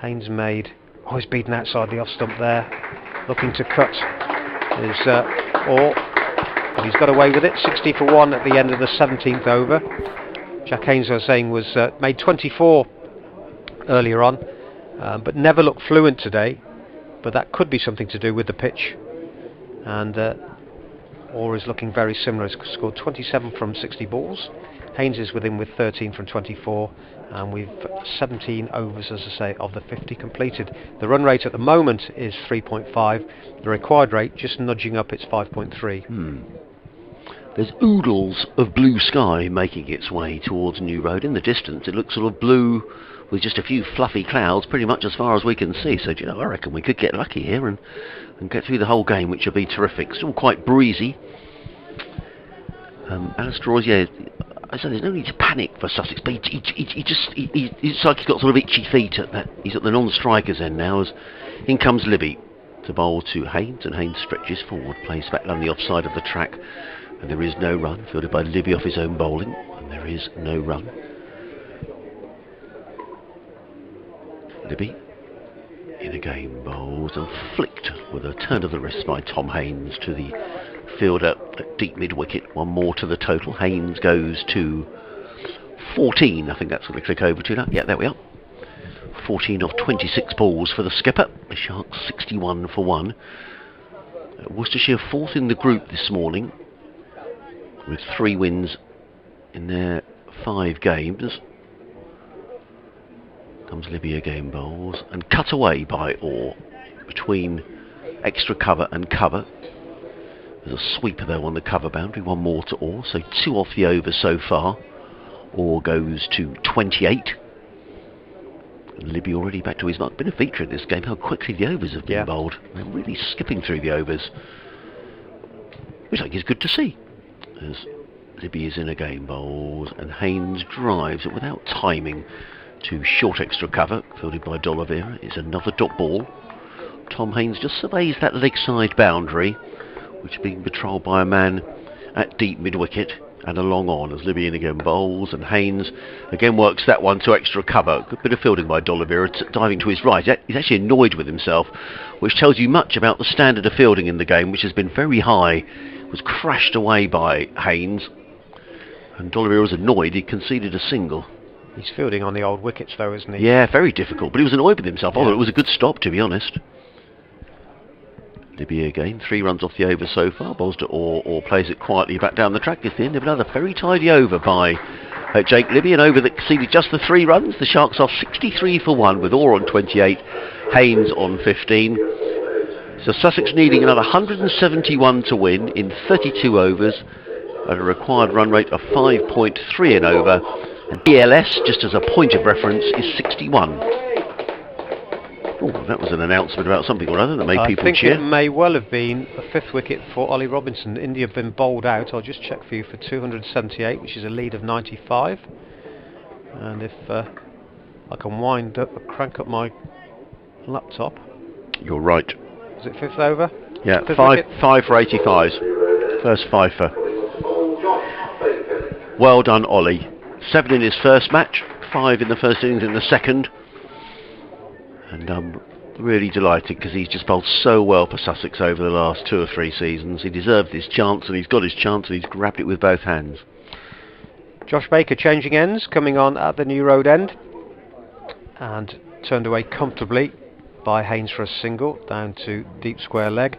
Haynes made, he's beaten outside the off stump there, looking to cut is Orr, but he's got away with it. 60 for 1 at the end of the 17th over. Jack Haynes, I was saying, was made 24 earlier on, but never looked fluent today, but that could be something to do with the pitch. And Orr is looking very similar. He's scored 27 from 60 balls. Haynes is within with 13 from 24, and we've 17 overs, as I say, of the 50 completed. The run rate at the moment is 3.5. The required rate just nudging up, it's 5.3. There's oodles of blue sky making its way towards New Road. In the distance, it looks sort of blue with just a few fluffy clouds, pretty much as far as we can see. So, you know, I reckon we could get lucky here and get through the whole game, which would be terrific. Still quite breezy. Alistair, yeah, I said there's no need to panic for Sussex, but it's like he's got sort of itchy feet at that. He's at the non-strikers end now, as in comes Libby to bowl to Haynes, and Haynes stretches forward, plays back down the offside of the track, and there is no run, fielded by Libby off his own bowling, and there is no run. Libby in a game bowls and flicked with a turn of the wrist by Tom Haynes to the fielder at deep mid-wicket. One more to the total. Haynes goes to 14. I think that's going to click over to now. Yeah, there we are. 14 off 26 balls for the skipper. The Sharks 61 for 1. Worcestershire fourth in the group this morning, with 3 wins in their 5 games. Comes Libby again, bowls, and cut away by Orr between extra cover and cover. There's a sweeper though on the cover boundary. One more to Orr, so 2 off the over so far. Orr goes to 28. And Libby already back to his mark. Been a feature in this game, how quickly the overs have been bowled. They're really skipping through the overs, which I think is good to see. As Libby is in a game, bowls, and Haynes drives it without timing to short extra cover, fielded by D'Oliveira. It's another dot ball Tom Haynes just surveys that leg side boundary, which is being patrolled by a man at deep mid-wicket and a long on as Libby again bowls, and Haynes again works that one to extra cover. Good bit of fielding by D'Oliveira, diving to his right. He's actually annoyed with himself, which tells you much about the standard of fielding in the game, which has been very high. It was crashed away by Haynes, and D'Oliveira was annoyed. He conceded a single. He's fielding on the old wickets though, isn't he? Yeah, very difficult, but he was annoyed with himself. Yeah. I thought it was a good stop, to be honest. Libby again, 3 runs off the over so far. Bowls to or plays it quietly back down the track. It's the end of another very tidy over by Jake Libby, an over that conceded just the 3 runs. The Sharks are 63 for 1 with Orr on 28, Haynes on 15. So Sussex needing another 171 to win in 32 overs at a required run rate of 5.3 an over. And DLS, just as a point of reference, is 61. Oh, that was an announcement about something or other that made people cheer. I think it may well have been a 5th wicket for Ollie Robinson. India have been bowled out. I'll just check for you for 278, which is a lead of 95. And if I can crank up my laptop. You're right. Is it 5th over? Yeah, 5 for 85s. First 5 for. Well done, Ollie. 7 in his first match, 5 in the first innings in the second. And I'm really delighted because he's just bowled so well for Sussex over the last 2 or 3 seasons. He deserved his chance, and he's got his chance, and he's grabbed it with both hands. Josh Baker changing ends, coming on at the New Road end, and turned away comfortably by Haynes for a single, down to deep square leg.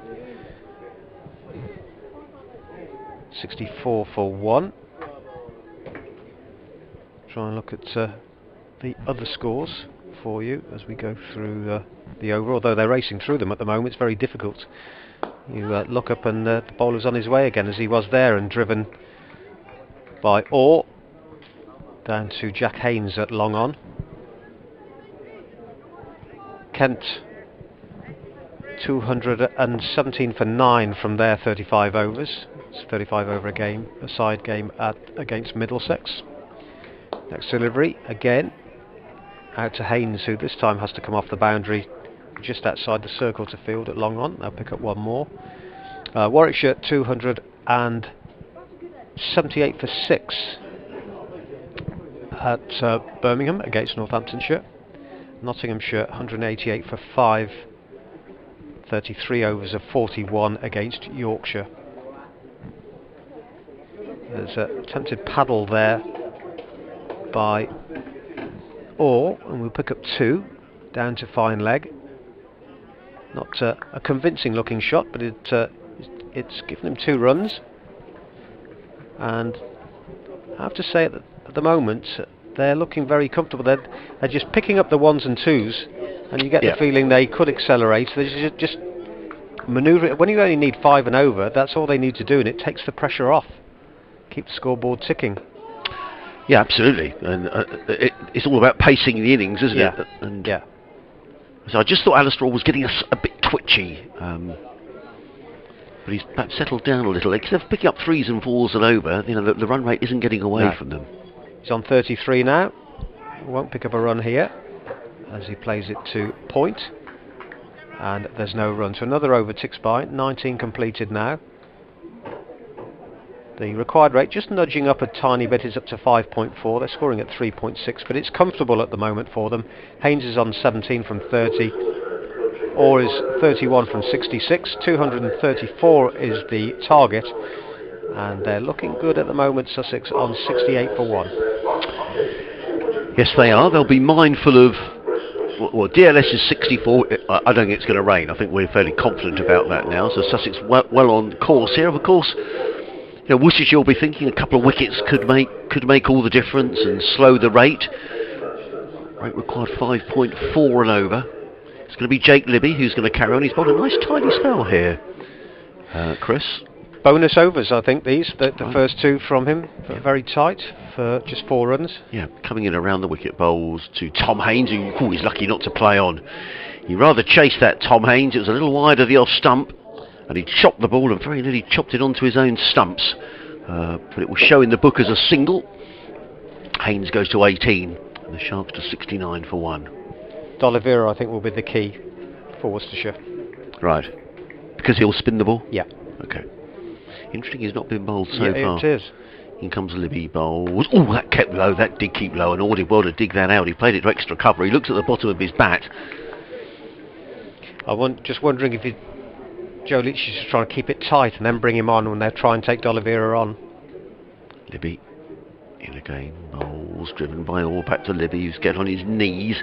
64 for 1. Try and look at the other scores for you as we go through the over, although they're racing through them at the moment. It's very difficult. You look up and the bowler's on his way again, as he was there, and driven by Orr down to Jack Haynes at long on. Kent 217 for 9 from their 35 overs. It's 35 over a game, a side game against Middlesex. Next delivery again out to Haynes, who this time has to come off the boundary just outside the circle to field at long on. They'll pick up one more. Warwickshire 278 for 6 at Birmingham against Northamptonshire. Nottinghamshire 188 for 5, 33 overs of 41 against Yorkshire. There's a attempted paddle there by Orr, and we'll pick up 2 down to fine leg. Not a convincing looking shot, but it's given him 2 runs, and I have to say at the moment they're looking very comfortable. They're just picking up the 1s and 2s, and you get the feeling they could accelerate. They just manoeuvre it. When you only need 5 and over, that's all they need to do, and it takes the pressure off. Keep the scoreboard ticking. Yeah, absolutely, and it's all about pacing the innings, isn't it? And yeah. So I just thought Alistair was getting a bit twitchy, but he's perhaps settled down a little. Instead of picking up 3s and 4s and over, you know, the run rate isn't getting away from them. He's on 33 now. Won't pick up a run here as he plays it to point, and there's no run. So another over ticks by. 19 completed now. The required rate just nudging up a tiny bit, is up to 5.4. They're scoring at 3.6, but it's comfortable at the moment for them. Haynes is on 17 from 30. Orr is 31 from 66. 234 is the target. And they're looking good at the moment, Sussex, on 68 for 1. Yes, they are. They'll be mindful of... Well, DLS is 64. I don't think it's going to rain. I think we're fairly confident about that now. So Sussex well on course here. Of course... You know, Worcestershire will be thinking a couple of wickets could make all the difference and slow the rate. Rate required 5.4 and over. It's going to be Jake Libby who's going to carry on. He's got a nice tidy spell here, Chris. Bonus overs, I think, these. The first 2 from him. Very tight for just 4 runs. Yeah, coming in around the wicket bowls to Tom Haynes, who he's lucky not to play on. He rather chased that Tom Haynes. It was a little wide of the off stump, and he chopped the ball and very nearly chopped it onto his own stumps. But it will show in the book as a single. Haynes goes to 18, and the Sharks to 69 for 1. D'Oliveira, I think, will be the key for Worcestershire. Right. Because he'll spin the ball? Yeah. Okay. Interesting he's not been bowled so Yeah, far. it is. In comes Libby bowls. Oh, that kept low. That did keep low, and all did well to dig that out. He played it to extra cover. He looks at the bottom of his bat. Just wondering if Joe Leach is just trying to keep it tight and then bring him on when they try and take D'Oliveira on. Libby in again. Bowls driven by all back to Libby, who's get on his knees.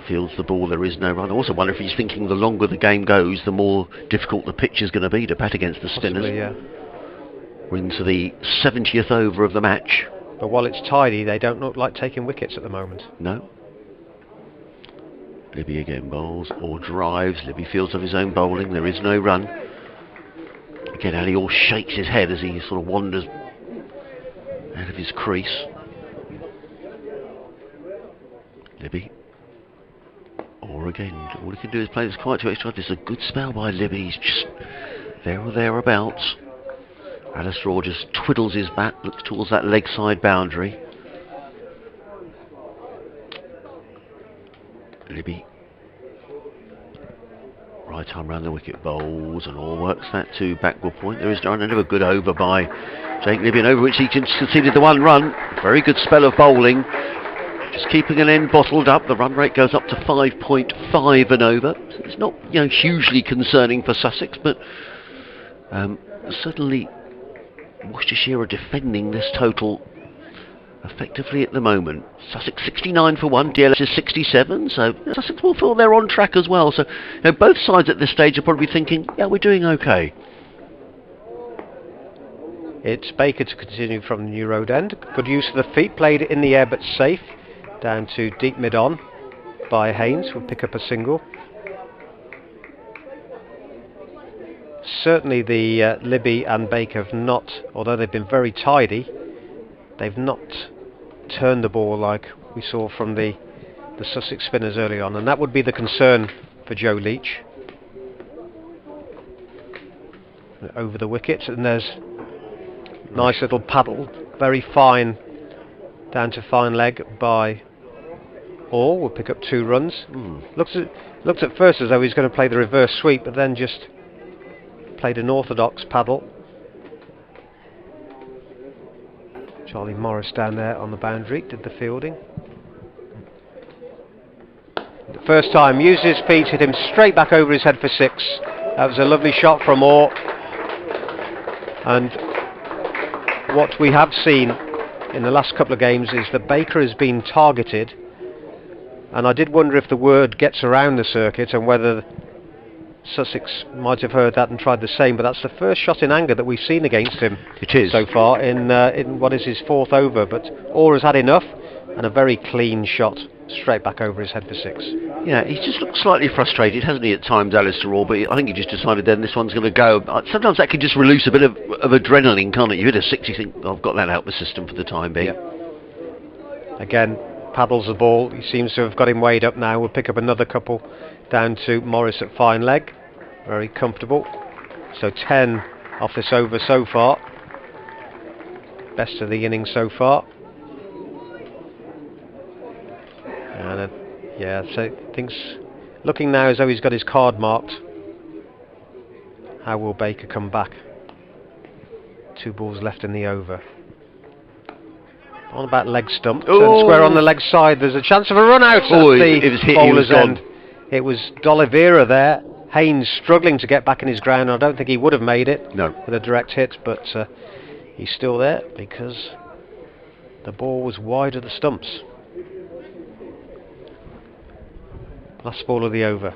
Fields the ball. There is no run. I also wonder if he's thinking the longer the game goes, the more difficult the pitch is going to be to bat against the spinners. Possibly, yeah. We're into the 70th over of the match. But while it's tidy, they don't look like taking wickets at the moment. No. Libby again bowls or drives. Libby fields of his own bowling. There is no run. Again, Ali all shakes his head as he sort of wanders out of his crease. Libby. Or again, all he can do is play this quite to extra. This is a good spell by Libby. He's just there or thereabouts. Alistair just twiddles his bat, looks towards that leg side boundary. Libby. Right arm round the wicket, bowls and all works that to backward point. There is another good over by Jake Libby, and over which he conceded the one run. Very good spell of bowling. Just keeping an end bottled up. The run rate goes up to 5.5 and over. So it's not, hugely concerning for Sussex, but certainly Worcestershire are defending this total effectively at the moment. Sussex 69 for 1, DLS is 67, so Sussex will feel they're on track as well. So both sides at this stage are probably thinking, yeah, we're doing okay. It's Baker to continue from the New Road end. Good use of the feet, played it in the air but safe. Down to deep mid-on by Haynes, will pick up a single. Certainly the Libby and Baker have not, although they've been very tidy, they've not turned the ball like we saw from the Sussex spinners early on, and that would be the concern for Joe Leach. Over the wicket, and there's nice little paddle, very fine, down to fine leg by Orr, will pick up 2 runs. Looked at first as though he's going to play the reverse sweep, but then just played an orthodox paddle. Charlie Morris down there on the boundary did the fielding. The first time, used his feet, hit him straight back over his head for 6. That was a lovely shot from Orr. And what we have seen in the last couple of games is that Baker has been targeted, and I did wonder if the word gets around the circuit and whether Sussex might have heard that and tried the same, but that's the first shot in anger that we've seen against him. It is. So far in what is his 4th over, but Orr has had enough, and a very clean shot straight back over his head for 6. Yeah, he's just looked slightly frustrated, hasn't he, at times, Alistair Orr, but I think he just decided then this one's going to go. Sometimes that can just release a bit of adrenaline, can't it? You hit a 6, you think, I've got that out of the system for the time being. Yeah. Again, paddles the ball. He seems to have got him weighed up now. We'll pick up another couple down to Morris at fine leg. Very comfortable. So 10 off this over so far. Best of the innings so far. And yeah, so things looking now as though he's got his card marked. How will Baker come back? 2 balls left in the over. On about leg stump, turned square on the leg side. There's a chance of a run out at the bowler's end. It was D'Oliveira there. Haynes struggling to get back in his ground. I don't think he would have made it with a direct hit, but he's still there because the ball was wide of the stumps. Last ball of the over.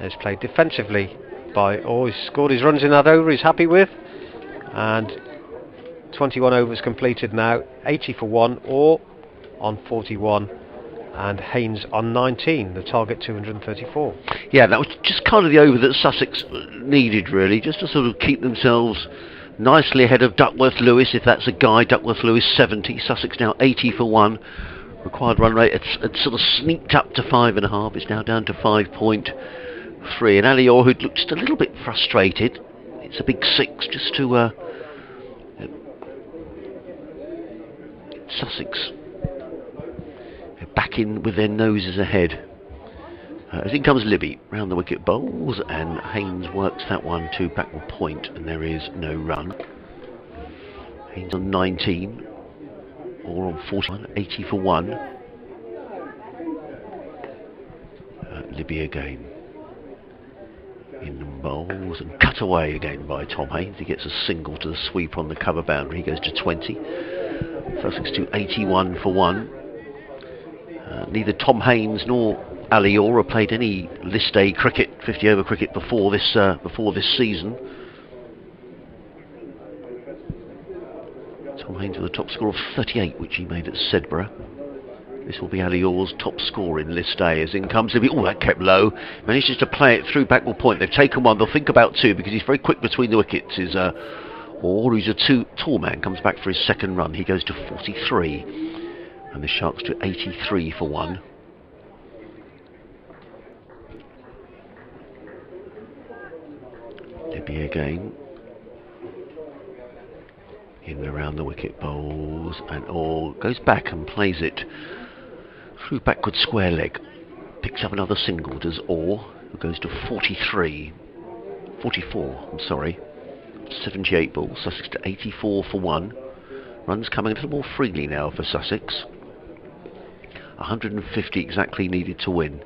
It's played defensively by Orr. He's scored his runs in that over, he's happy with. And 21 overs completed now. 80 for 1, Orr on 41. And Haynes on 19, the target 234. Yeah, that was just kind of the over that Sussex needed, really, just to sort of keep themselves nicely ahead of Duckworth Lewis, if that's a guy. Duckworth Lewis 70, Sussex now 80 for 1. Required run rate, it's sort of sneaked up to 5.5. It's now down to 5.3. And Ali Orr, who looked just a little bit frustrated, it's a big 6 just to Sussex back in with their noses ahead. As in comes Libby, round the wicket bowls, and Haynes works that one to backward point, and there is no run. Haynes on 19, or on 41, 80 for 1. Libby again. In bowls, and cut away again by Tom Haynes. He gets a single to the sweep on the cover boundary, he goes to 20. Sussex to 81 for 1. Neither Tom Haynes nor Ali Orr have played any list A cricket, 50 over cricket before this season. Tom Haynes with a top score of 38, which he made at Sedbergh. This will be Ali Orr's top score in list A. As in comes Libby. Oh, that kept low. Manages to play it through backward point. They've taken one. They'll think about two because he's very quick between the wickets. Orr, who's a tall man, comes back for his second run. He goes to 43. And the Sharks to 83 for 1. Libby again. In and around the wicket bowls, and Orr goes back and plays it through backward square leg. Picks up another single, does Orr, who goes to 44, I'm sorry. 78 balls, Sussex to 84 for 1. Runs coming a little more freely now for Sussex. 150 exactly needed to win.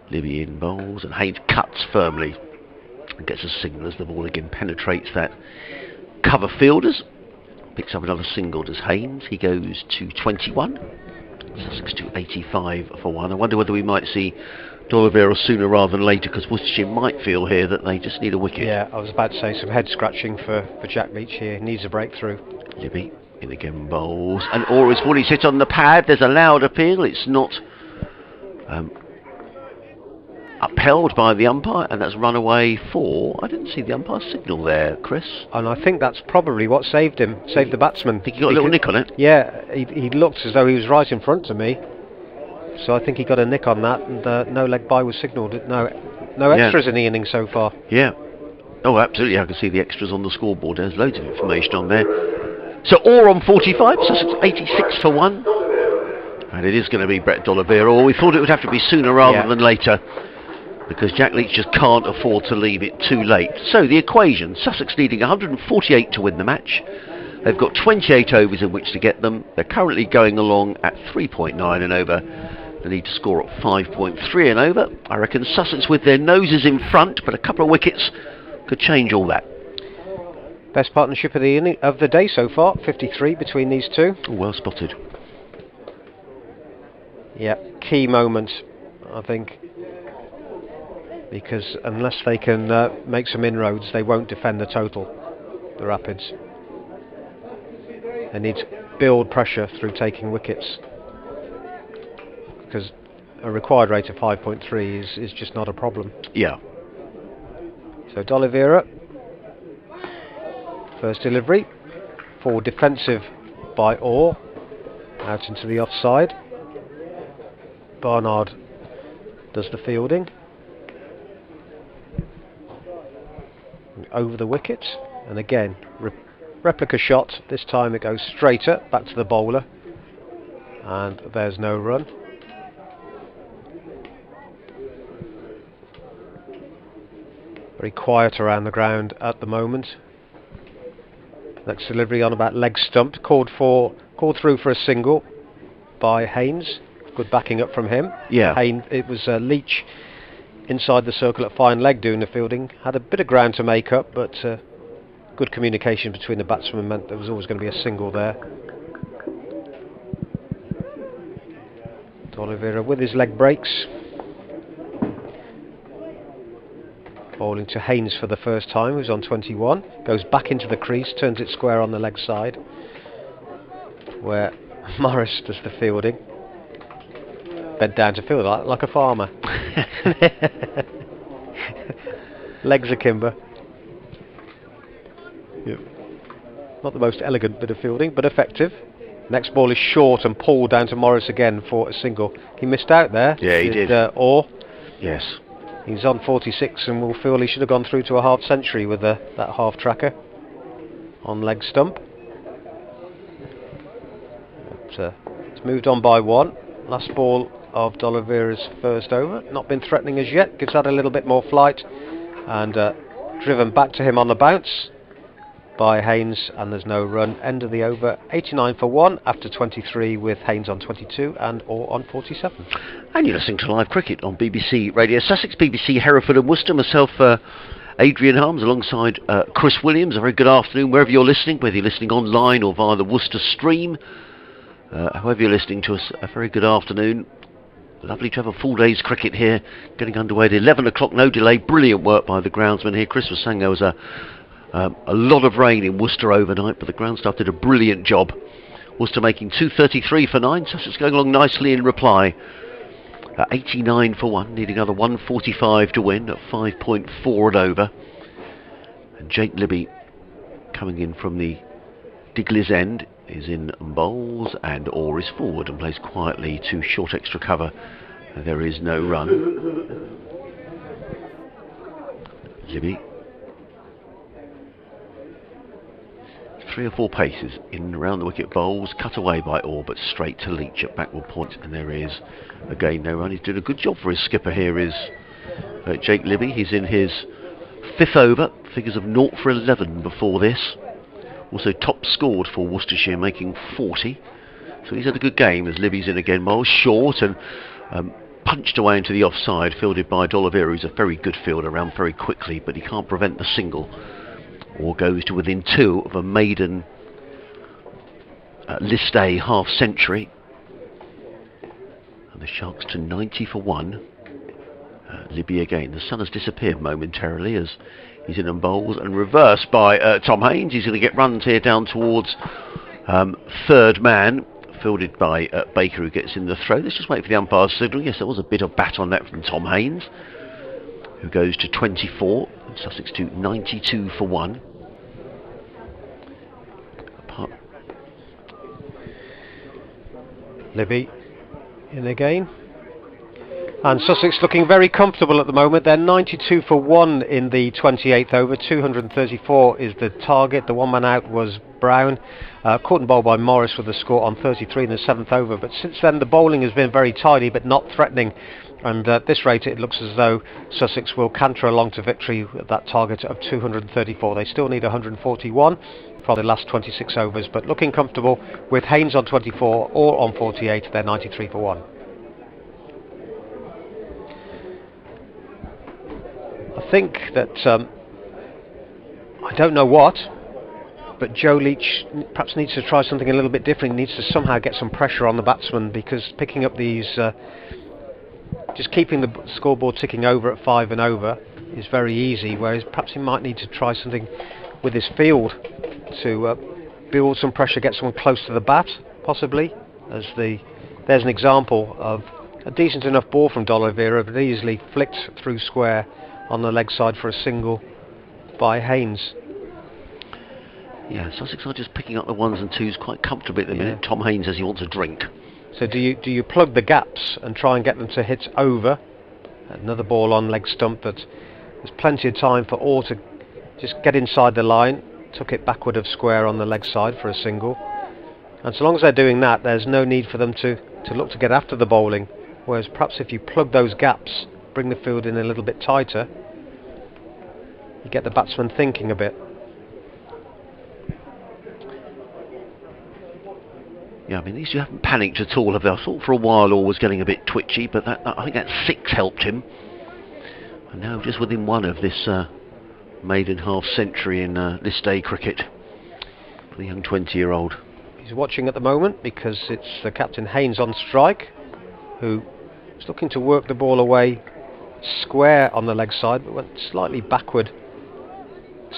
Libby in bowls, and Haynes cuts firmly and gets a single as the ball again penetrates that cover fielders. Picks up another single, does Haynes. He goes to 21. Sussex to 85 for 1. I wonder whether we might see D'Oliveira sooner rather than later, because Worcestershire might feel here that they just need a wicket. Yeah, I was about to say some head scratching for Jack Leach here. He needs a breakthrough. Libby in again bowls, and Orr is fully sit on the pad. There's a loud appeal. It's not upheld by the umpire, and that's run away for... I didn't see the umpire's signal there, Chris. And I think that's probably what saved him, saved the batsman. I think he got a little nick on it. Yeah, he looked as though he was right in front of me. So I think he got a nick on that, and no leg bye was signalled. No extras in the innings so far. Yeah. Oh, absolutely. I can see the extras on the scoreboard. There's loads of information on there. So Orr on 45, Sussex 86 for 1. And it is going to be Brett D'Oliveira. We thought it would have to be sooner rather than later, because Jack Leach just can't afford to leave it too late. So the equation, Sussex needing 148 to win the match. They've got 28 overs in which to get them. They're currently going along at 3.9 and over. They need to score at 5.3 and over. I reckon Sussex with their noses in front, but a couple of wickets could change all that. Best partnership of the day so far, 53 between these two. Oh, well spotted. Yeah, key moment, I think. Because unless they can make some inroads, they won't defend the total, the Rapids. They need to build pressure through taking wickets, because a required rate of 5.3 is just not a problem. Yeah. So D'Oliveira, first delivery, forward defensive by Orr, out into the offside. Barnard does the fielding. Over the wicket, and again replica shot. This time it goes straighter back to the bowler, and there's no run. Very quiet around the ground at the moment. Next delivery on about leg stump, called through for a single by Haynes. Good backing up from him. Yeah. It was Leach inside the circle at fine leg doing the fielding. Had a bit of ground to make up, but good communication between the batsmen meant there was always going to be a single there. D'Oliveira with his leg breaks. Bowling to Haynes for the first time, who's on 21. Goes back into the crease, turns it square on the leg side, where Morris does the fielding. Bent down to field like a farmer. Legs akimbo. Yep. Not the most elegant bit of fielding, but effective. Next ball is short and pulled down to Morris again for a single. He missed out there. Yeah, he did. Orr. Yes. He's on 46 and will feel he should have gone through to a half century with that half tracker on leg stump. But, it's moved on by one. Last ball of D'Oliveira's first over. Not been threatening as yet, gives that a little bit more flight, and driven back to him on the bounce by Haynes, and there's no run. End of the over, 89 for 1 after 23, with Haynes on 22 and Orr on 47. And you're listening to Live Cricket on BBC Radio Sussex, BBC Hereford and Worcester. Myself, Adrian Harms, alongside Chris Williams. A very good afternoon wherever you're listening, whether you're listening online or via the Worcester stream. However you're listening to us, a very good afternoon. Lovely to have a full day's cricket here, getting underway at 11 o'clock, no delay. Brilliant work by the groundsman here. Chris was saying there was a lot of rain in Worcester overnight, but the ground staff did a brilliant job. Worcester making 233 for 9, Sussex going along nicely in reply. 89 for 1, needing another 145 to win at 5.4 and over. And Jake Libby coming in from the Digley's end is in bowls, and Orr is forward and plays quietly to short extra cover. There is no run. Libby, 3 or 4 paces in and around the wicket, bowls, cut away by Orr, but straight to Leach at backward point, and there is again no run. He's doing a good job for his skipper here, is Jake Libby. He's in his 5th over, figures of 0 for 11 before this. Also top scored for Worcestershire, making 40. So he's had a good game as Libby's in again. Miles short and punched away into the offside, fielded by D'Oliveira, who's a very good fielder, around very quickly, but he can't prevent the single. Or goes to within 2 of a maiden List A half century. And the Sharks to 90 for 1. Libby again. The sun has disappeared momentarily as he's in and bowls, and reversed by Tom Haynes. He's going to get runs here down towards 3rd man, fielded by Baker, who gets in the throw. Let's just wait for the umpire's signal. Yes, there was a bit of bat on that from Tom Haynes, who goes to 24, and Sussex to 92 for 1. Libby in again. And Sussex looking very comfortable at the moment. They're 92 for 1 in the 28th over. 234 is the target. The one man out was Brown. Caught and bowled by Morris with a score on 33 in the 7th over. But since then the bowling has been very tidy but not threatening. And at this rate it looks as though Sussex will canter along to victory at that target of 234. They still need 141 for the last 26 overs. But looking comfortable with Haynes on 24 or on 48. They're 93 for 1. I think that, I don't know what, but Joe Leach perhaps needs to try something a little bit different. He needs to somehow get some pressure on the batsman, because picking up these, just keeping the scoreboard ticking over at 5 and over is very easy, whereas perhaps he might need to try something with his field to build some pressure, get someone close to the bat, possibly. There's an example of a decent enough ball from D'Oliveira, but easily flicked through square on the leg side for a single by Haynes. Yeah, Sussex are just picking up the 1s and 2s quite comfortably at the minute. Tom Haynes says he wants a drink. So do you plug the gaps and try and get them to hit over? Another ball on leg stump, but there's plenty of time for Orr to just get inside the line. Took it backward of square on the leg side for a single. And so long as they're doing that, there's no need for them to look to get after the bowling. Whereas perhaps if you plug those gaps, bring the field in a little bit tighter, you get the batsman thinking a bit. Yeah, I mean, these two haven't panicked at all, have they? I thought for a while Orr was getting a bit twitchy, but I think that 6 helped him. And now just within 1 of this maiden half century in List A cricket for the young 20-year-old. He's watching at the moment because it's the captain Haynes on strike, who is looking to work the ball away square on the leg side, but went slightly backward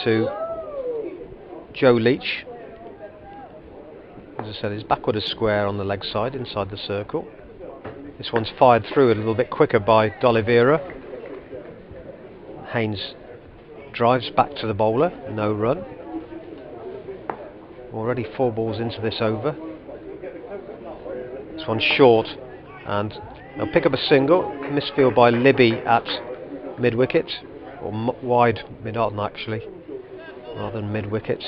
to Joe Leach. As I said, he's backward as square on the leg side inside the circle. This one's fired through a little bit quicker by D'Oliveira. Haynes drives back to the bowler, no run. Already 4 balls into this over. This one's short, and they'll pick up a single. Misfield by Libby at mid-wicket, or wide mid-on actually, rather than mid-wicket.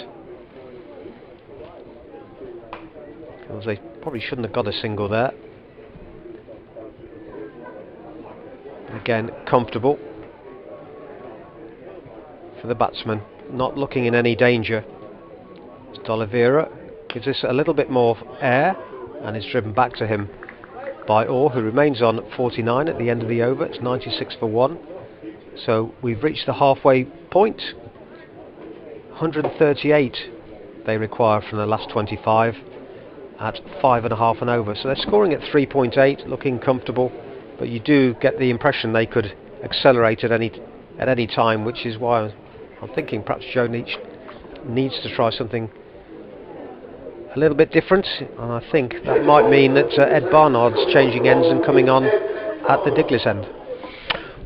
Because they probably shouldn't have got a single there. Again, comfortable for the batsman, not looking in any danger. D'Oliveira gives this a little bit more air and is driven back to him by Orr, who remains on 49 at the end of the over. It's 96 for 1. So we've reached the halfway point. 138 they require from the last 25 at 5.5 and over. So they're scoring at 3.8, looking comfortable, but you do get the impression they could accelerate at any time, which is why I'm thinking perhaps Joe needs to try something a little bit different, and I think that might mean that Ed Barnard's changing ends and coming on at the Diglis end.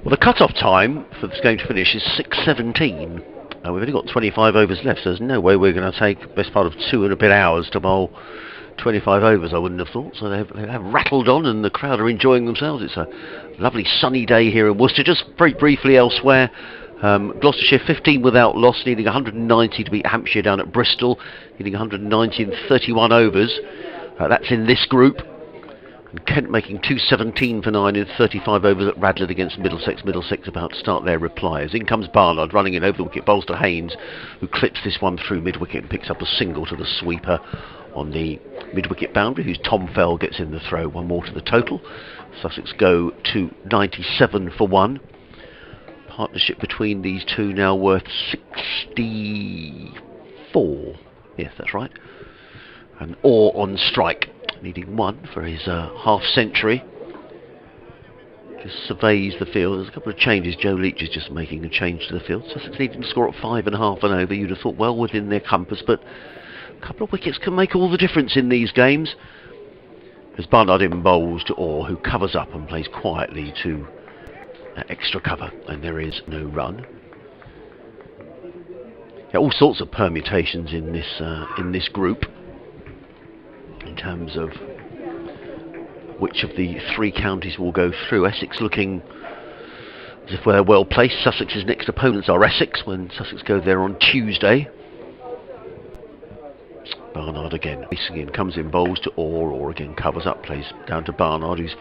Well, the cut-off time for this game to finish is 6:17. We've only got 25 overs left, so there's no way we're going to take the best part of 2 and a bit hours to bowl 25 overs, I wouldn't have thought. So they have rattled on, and the crowd are enjoying themselves. It's a lovely sunny day here in Worcester. Just very briefly elsewhere, Gloucestershire 15 without loss, needing 190 to beat Hampshire down at Bristol, needing 190 in 31 overs. That's in this group. And Kent making 217 for 9 in 35 overs at Radlett against Middlesex. Middlesex about to start their replies. In comes Barnard, running in over the wicket, bowls to Haynes, who clips this one through mid-wicket and picks up a single to the sweeper on the mid-wicket boundary, whose Tom Fell gets in the throw. One more to the total. Sussex go to 97 for 1. Partnership between these two now worth 64. Yes, that's right. And Orr on strike, needing 1 for his half century. Just surveys the field. There's a couple of changes. Joe Leach is just making a change to the field. Sussex needing to score at 5.5 and over. You'd have thought well within their compass, but a couple of wickets can make all the difference in these games. As Barnard in bowls to Orr, who covers up and plays quietly to extra cover, and there is no run. Yeah, all sorts of permutations in this group in terms of which of the 3 counties will go through. Essex looking as if they're well placed. Sussex's next opponents are Essex when Sussex go there on Tuesday. Barnard again racing in, comes in bowls to Orr again covers up, plays down to Barnard, who's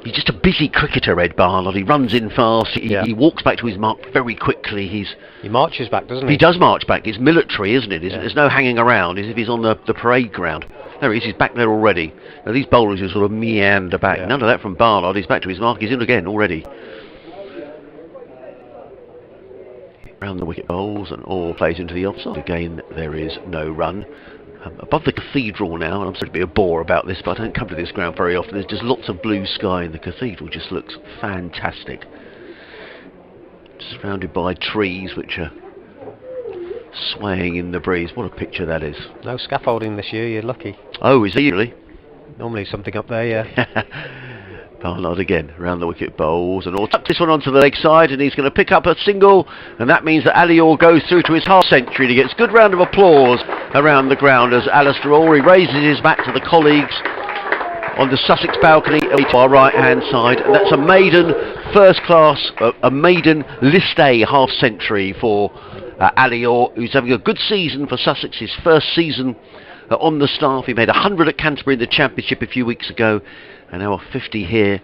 he's just a busy cricketer, Ed Barnard. He runs in fast, he walks back to his mark very quickly. He marches back, doesn't he? He does march back. It's military, isn't it? There's no hanging around, as if he's on the parade ground. There he is, he's back there already. Now these bowlers who sort of meander back, none of that from Barnard. He's back to his mark, he's in again already. Round the wicket bowls, and Orr plays into the offside. Again, there is no run. Above the cathedral now, and I'm sorry to be a bore about this, but I don't come to this ground very often. There's just lots of blue sky, and the cathedral just looks fantastic. Surrounded by trees which are swaying in the breeze. What a picture that is. No scaffolding this year, you're lucky. Oh, is he really? Normally something up there, yeah. Barnard again, round the wicket bowls, and Orr tucks this one onto the leg side, and he's going to pick up a single, and that means that Ali Orr goes through to his half century, and he gets a good round of applause around the ground as Alistair Orr raises his bat to the colleagues on the Sussex balcony to our right hand side, and that's a maiden first class, a maiden list A half century for Ali Orr, who's having a good season for Sussex, his first season on the staff. He made 100 at Canterbury in the Championship a few weeks ago, and now a 50 here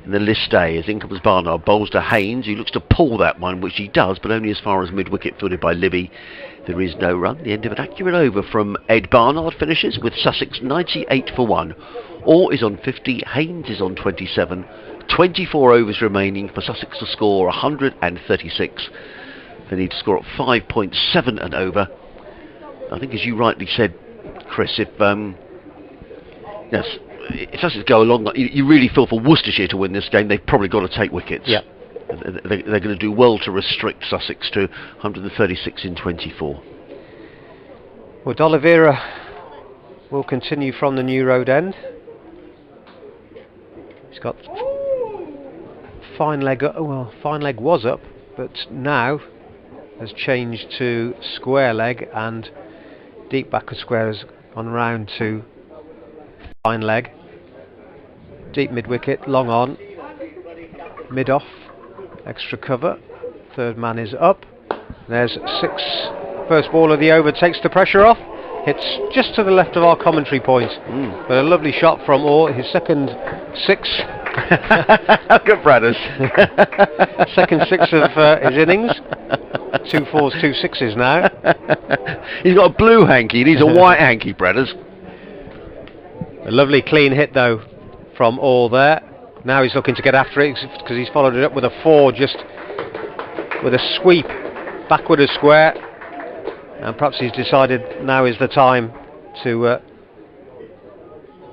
in the list A. As in comes Barnard, bowls to Haynes, who looks to pull that one, which he does, but only as far as mid-wicket, fielded by Libby. There is no run. The end of an accurate over from Ed Barnard finishes with Sussex 98 for 1. Orr is on 50, Haynes is on 27. 24 overs remaining for Sussex to score 136. They need to score at 5.7 and over. I think, as you rightly said, Chris, if Sussex go along, you really feel for Worcestershire to win this game, they've probably got to take wickets. Yeah. They're going to do well to restrict Sussex to 136 in 24. Well, D'Oliveira will continue from the New Road end. He's got fine leg. Fine leg was up, but now has changed to square leg, and deep back of square has gone round to fine leg. Deep mid wicket, long on, mid off, extra cover. Third man is up. There's 6. First ball of the over takes the pressure off. Hits just to the left of our commentary point. But a lovely shot from Orr. His second 6 Look at Bradders. Second six of his innings. 2 fours, 2 sixes now. He's got a blue hanky, he needs a white hanky, Bradders. A lovely clean hit though from All there. Now he's looking to get after it because he's followed it up with a 4, just with a sweep backward a square, and perhaps he's decided now is the time to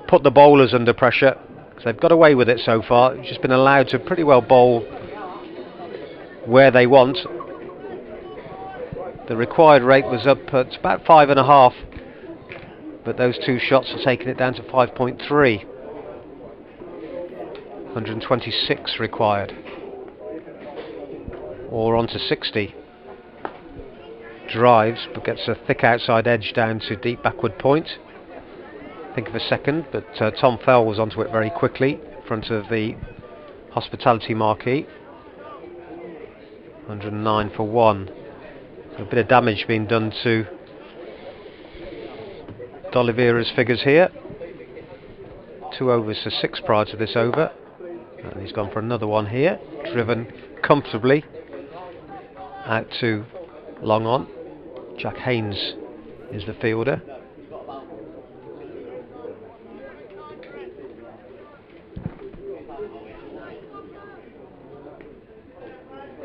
put the bowlers under pressure, because they've got away with it so far. They've just been allowed to pretty well bowl where they want. The required rate was up at about 5.5, but those 2 shots are taking it down to 5.3. 126 required, or on to 60. Drives, but gets a thick outside edge down to deep backward point. Think of a second, but Tom Fell was onto it very quickly in front of the hospitality marquee. 109 for 1. So a bit of damage being done to D'Oliveira's figures here. 2 overs for 6 prior to this over. And he's gone for another one here, driven comfortably out to long on. Jack Haynes is the fielder.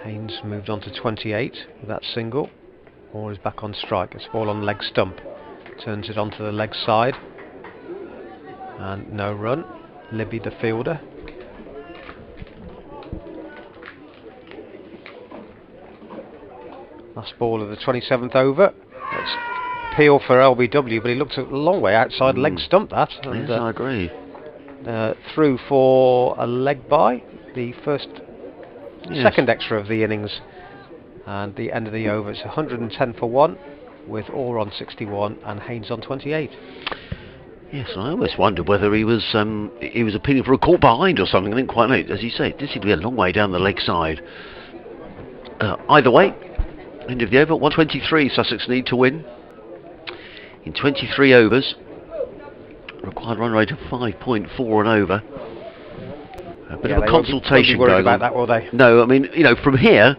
Haynes moved on to 28 with that single. Moore is back on strike. It's ball on leg stump. Turns it onto the leg side. And no run. Libby the fielder. Last ball of the 27th over. It's Peel for LBW, but he looked a long way outside leg stump that. And, yes, I agree. Through for a leg by, the second extra of the innings, and the end of the over. It's 110 for 1, with Orr on 61 and Haynes on 28. Yes, I almost wondered whether he was appealing for a caught behind or something. I didn't quite know. As you say, it did seem to be a long way down the leg side. Either way, end of the over, 123. Sussex need to win in 23 overs. Required run rate of 5.4 and over. A bit of a consultation won't be going about on. that, will they? No, I mean, from here,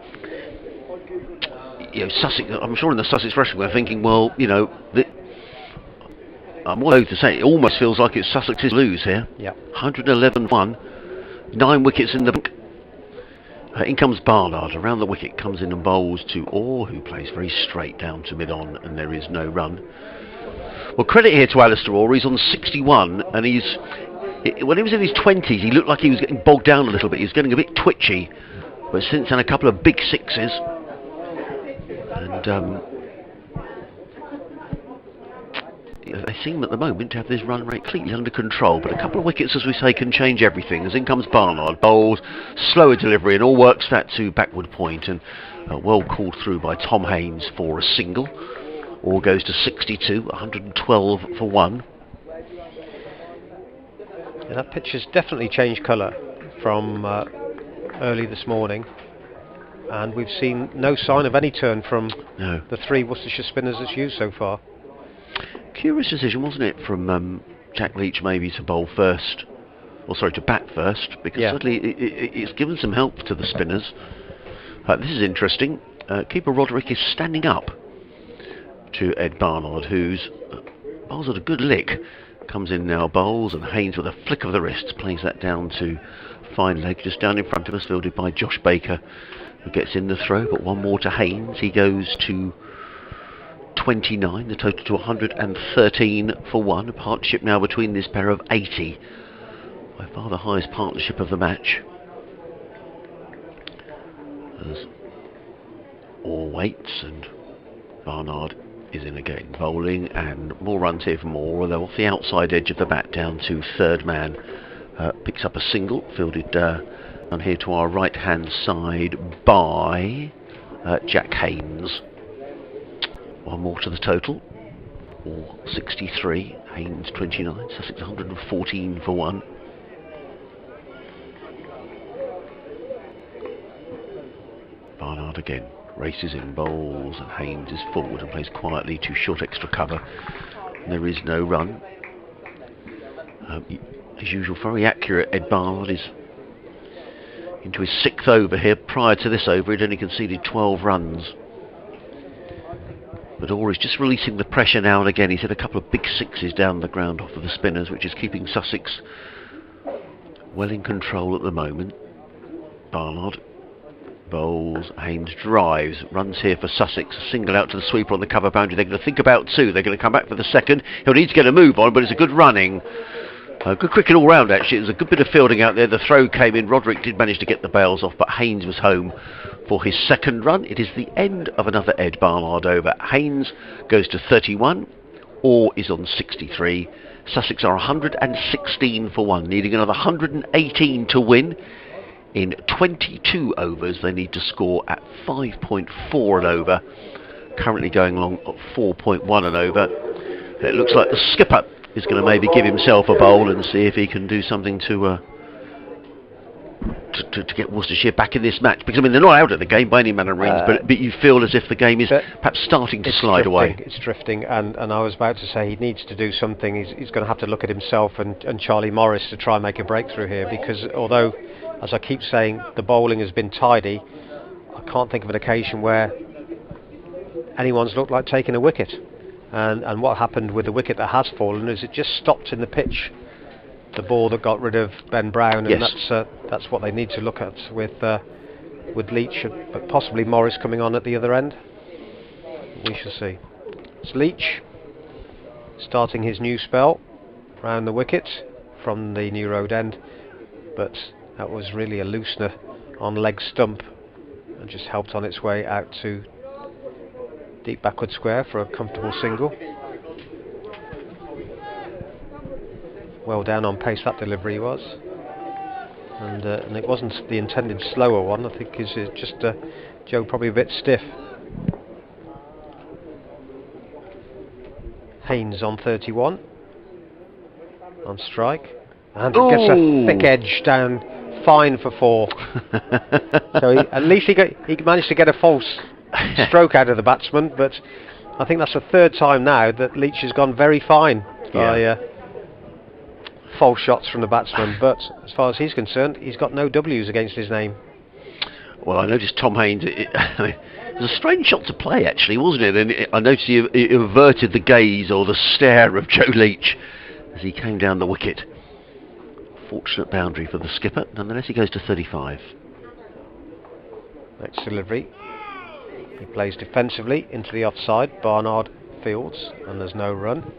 Sussex. I'm sure in the Sussex Wrestling we're thinking, well, I'm all over to say it almost feels like it's Sussex's lose here. Yeah. 111-1, 9 wickets in the bank. In comes Barnard, around the wicket, comes in and bowls to Orr, who plays very straight down to mid-on, and there is no run. Well, credit here to Alistair Orr, he's on 61, and when he was in his 20s, he looked like he was getting bogged down a little bit, he was getting a bit twitchy, but since then a couple of big sixes, and they seem at the moment to have this run rate completely under control, but a couple of wickets, as we say, can change everything. As in comes Barnard, bowls, slower delivery, and all works that to backward point, and well called through by Tom Haynes for a single. All goes to 62, 112 for 1. Yeah, that pitch has definitely changed colour from early this morning, and we've seen no sign of any turn from the 3 Worcestershire spinners it's used so far. Curious decision, wasn't it, from Jack Leach maybe to bowl first, or sorry, to bat first, because certainly it's given some help to the spinners. This is interesting. Keeper Roderick is standing up to Ed Barnard, who's bowls at a good lick. Comes in now, bowls, and Haynes with a flick of the wrist plays that down to fine leg, just down in front of us, fielded by Josh Baker, who gets in the throw, but one more to Haynes. He goes to 29, the total to 113 for 1. A partnership now between this pair of 80. By far the highest partnership of the match. As Orr waits, and Barnard is in again, bowling, and more runs here from Orr, although off the outside edge of the bat down to third man. Picks up a single, fielded on here to our right hand side by Jack Haynes. One more to the total, Orr 63, Haynes 29, Sussex 114 for 1. Barnard again races in, bowls, and Haynes is forward and plays quietly to short extra cover. There is no run. As usual, very accurate. Ed Barnard is into his 6th over here. Prior to this over, he'd only conceded 12 runs. But Orr is just releasing the pressure now and again. He's hit a couple of big sixes down the ground off of the spinners, which is keeping Sussex well in control at the moment. Barnard bowls, Haynes drives, runs here for Sussex, a single out to the sweeper on the cover boundary. They're going to think about 2, they're going to come back for the second. He'll need to get a move on, but it's a good running. Good cricket all round actually. It was a good bit of fielding out there. The throw came in, Roderick did manage to get the bails off, but Haynes was home for his 2nd run. It is the end of another Ed Barnard over. Haynes goes to 31, Orr is on 63. Sussex are 116 for 1, needing another 118 to win. In 22 overs, they need to score at 5.4 an over. Currently going along at 4.1 an over. It looks like the skipper is going to maybe give himself a bowl and see if he can do something to get Worcestershire back in this match. Because, I mean, they're not out of the game by any manner of means, but you feel as if the game is perhaps starting to slide away. It's drifting, and I was about to say he needs to do something. He's going to have to look at himself and Charlie Morris to try and make a breakthrough here, because although, as I keep saying, the bowling has been tidy, I can't think of an occasion where anyone's looked like taking a wicket. And what happened with the wicket that has fallen is it just stopped in the pitch. The ball that got rid of Ben Brown, and yes. that's what they need to look at with Leach, but possibly Morris coming on at the other end. We shall see. It's Leach starting his new spell round the wicket from the New Road end, but that was really a loosener on leg stump and just helped on its way out to deep backward square for a comfortable single. Well down on pace that delivery was, and it wasn't the intended slower one. I think it's just Joe probably a bit stiff. Haynes on 31 on strike, and it gets a thick edge down, fine for 4. So at least he managed to get a false stroke out of the batsman, but I think that's the 3rd time now that Leach has gone very fine by false shots from the batsman. But as far as he's concerned, he's got no W's against his name. Well, I noticed Tom Haynes, it was a strange shot to play actually, wasn't it? And I noticed he averted the gaze or the stare of Joe Leach as he came down the wicket. Fortunate boundary for the skipper. Nonetheless, he goes to 35. Next delivery, he plays defensively into the offside. Barnard fields, and there's no run.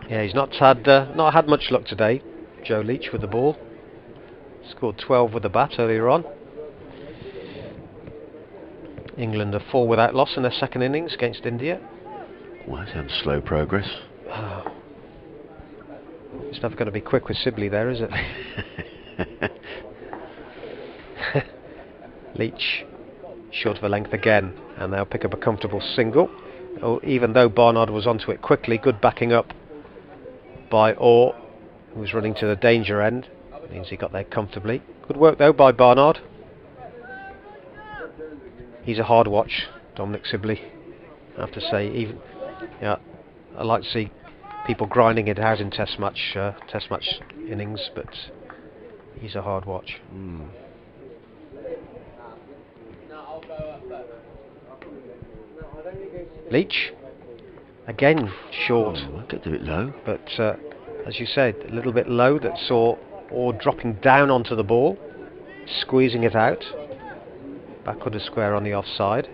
Yeah, he's not had much luck today, Joe Leach, with the ball. Scored 12 with the bat earlier on. England are 4 without loss in their 2nd innings against India. Well, that sounds slow progress. It's never going to be quick with Sibley there, is it? Leach short of a length again, and they'll pick up a comfortable single. Even though Barnard was onto it quickly, good backing up by Orr, who was running to the danger end. Means he got there comfortably. Good work though by Barnard. He's a hard watch, Dominic Sibley, I have to say. I like to see people grinding it out in test match innings, but he's a hard watch. Leach again short. That gets a bit low, but as you said, a little bit low. That saw Orr dropping down onto the ball, squeezing it out backward a square on the offside.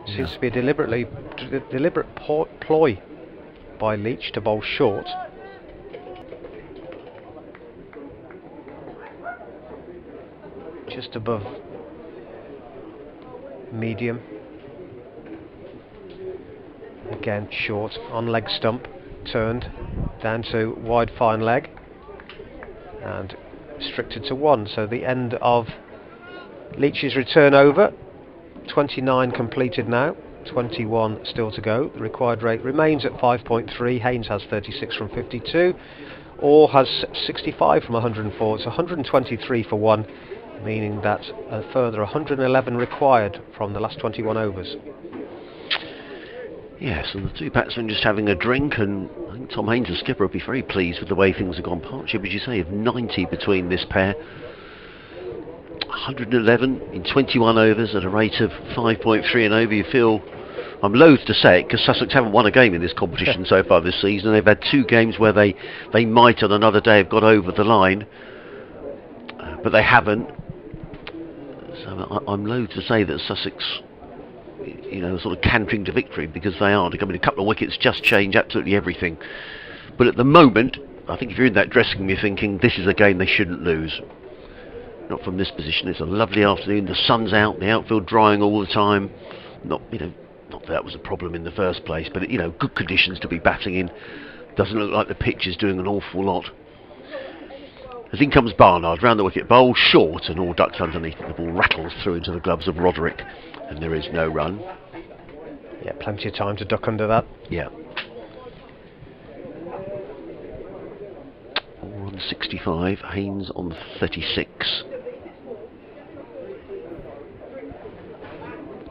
Seems to be a deliberate ploy by Leach to bowl short. Just above medium. Again short on leg stump, turned down to wide fine leg and restricted to 1. So the end of Leach's return over. 29 completed now, 21 still to go. The required rate remains at 5.3. Haynes has 36 from 52. Orr has 65 from 104. It's 123 for 1, meaning that a further 111 required from the last 21 overs. Yes, and the two batsmen just having a drink, and I think Tom Haynes, the skipper, will be very pleased with the way things have gone. Partnership, as you say, of 90 between this pair. 111 in 21 overs at a rate of 5.3 and over. You feel, I'm loath to say it, because Sussex haven't won a game in this competition so far this season. They've had 2 games where they might on another day have got over the line, but they haven't. So I'm loath to say that Sussex, you know, sort of cantering to victory, because they aren't. I mean, a couple of wickets just change absolutely everything. But at the moment, I think if you're in that dressing room, you're thinking this is a game they shouldn't lose. Not from this position. It's a lovely afternoon. The sun's out. The outfield drying all the time. Not that was a problem in the first place, but you know, good conditions to be batting in. Doesn't look like the pitch is doing an awful lot. As in comes Barnard, round the wicket, bowl short, and all ducks underneath. The ball rattles through into the gloves of Roderick, and there is no run. Yeah, plenty of time to duck under that. Yeah. All on 65, Haynes on 36.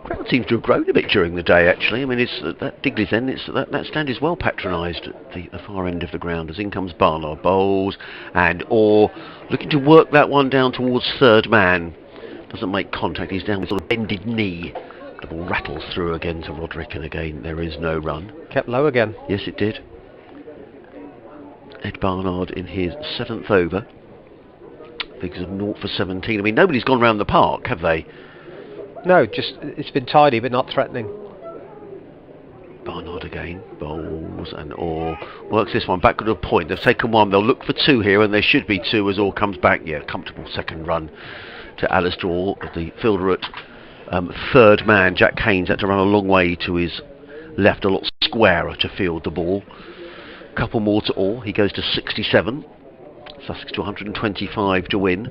Crowd seems to have grown a bit during the day, actually. I mean, it's that Digley's End, that stand is well patronised at the far end of the ground. As in comes Barnard, bowls, and Orr looking to work that one down towards third man. Doesn't make contact, he's down with sort of bended knee. The ball rattles through again to Roderick, and again there is no run. Kept low again. Yes, it did. Ed Barnard in his 7th over. Figures of 0 for 17. I mean, nobody's gone round the park, have they? No, just it's been tidy but not threatening. Barnard again, bowls, and Orr works this one back to a point. They've taken one, they'll look for 2 here, and there should be 2 as Orr comes back. Yeah, comfortable second run to Alistair Orr, the fielder at third man. Jack Haynes had to run a long way to his left, a lot squarer to field the ball. Couple more to Orr, he goes to 67. Sussex to 125 to win.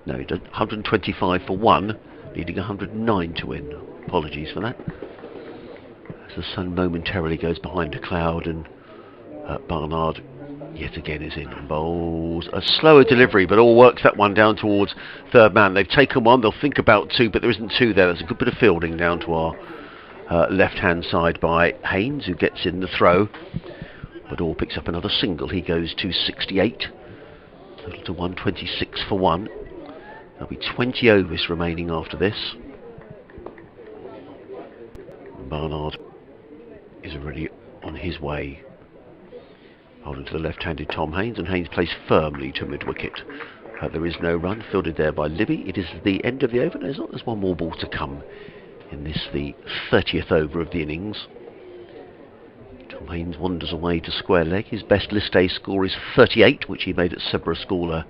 No, he did 125 for 1. Needing 109 to win. Apologies for that. As the sun momentarily goes behind a cloud, and Barnard yet again is in and bowls. A slower delivery, but Orr works that one down towards third man. They've taken one, they'll think about 2, but there isn't 2 there. There's a good bit of fielding down to our left-hand side by Haynes, who gets in the throw. But Orr picks up another single. He goes to 68. Total to 126 for 1. There'll be 20 overs remaining after this. Barnard is already on his way. Holding to the left-handed Tom Haynes, and Haynes plays firmly to mid-wicket. There is no run, fielded there by Libby. It is the end of the over. There's one more ball to come in this, the 30th over of the innings. Tom Haynes wanders away to square leg. His best list A score is 38, which he made at Sebra Scholar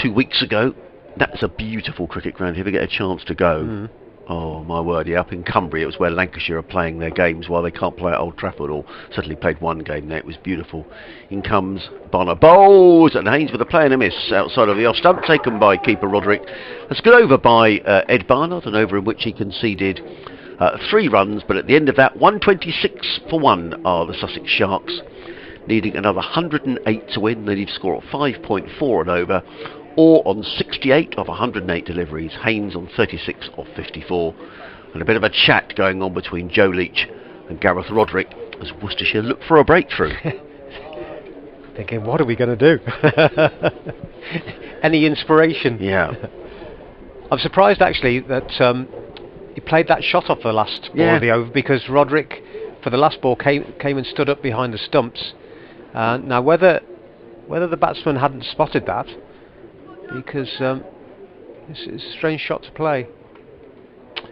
2 weeks ago. That's a beautiful cricket ground. If you ever get a chance to go, oh my word, yeah, up in Cumbria, it was where Lancashire are playing their games while they can't play at Old Trafford, or certainly played one game there. It was beautiful. In comes Barnard, bowls, and Haynes with a play and a miss outside of the off stump, taken by keeper Roderick. That's good over by Ed Barnard, an over in which he conceded 3 runs, but at the end of that, 126 for 1 are the Sussex Sharks, needing another 108 to win. They need to score at 5.4 and over. Or on 68 of 108 deliveries, Haynes on 36 of 54. And a bit of a chat going on between Joe Leach and Gareth Roderick as Worcestershire look for a breakthrough. Thinking, what are we going to do? Any inspiration? Yeah. I'm surprised actually that he played that shot off the last ball of the over, because Roderick for the last ball came and stood up behind the stumps. Now whether the batsman hadn't spotted that, because it's a strange shot to play.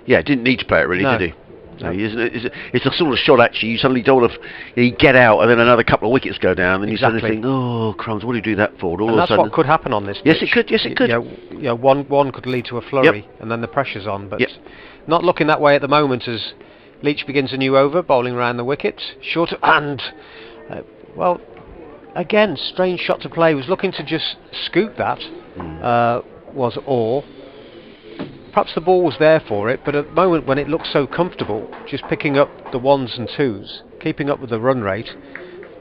Yeah, didn't need to play it really, no. did he? No, it's a sort of shot actually. You suddenly don't want to. You get out, and then another couple of wickets go down, and you suddenly think, "Oh crumbs, what do you do that for?" And that's what could happen on this pitch. Yes, it could. Yes, it could. One could lead to a flurry, and then the pressure's on. But not looking that way at the moment, as Leach begins a new over, bowling round the wicket, short and well. Again, strange shot to play. He was looking to just scoop that, was Orr. Perhaps the ball was there for it, but at the moment when it looks so comfortable, just picking up the 1s and 2s, keeping up with the run rate,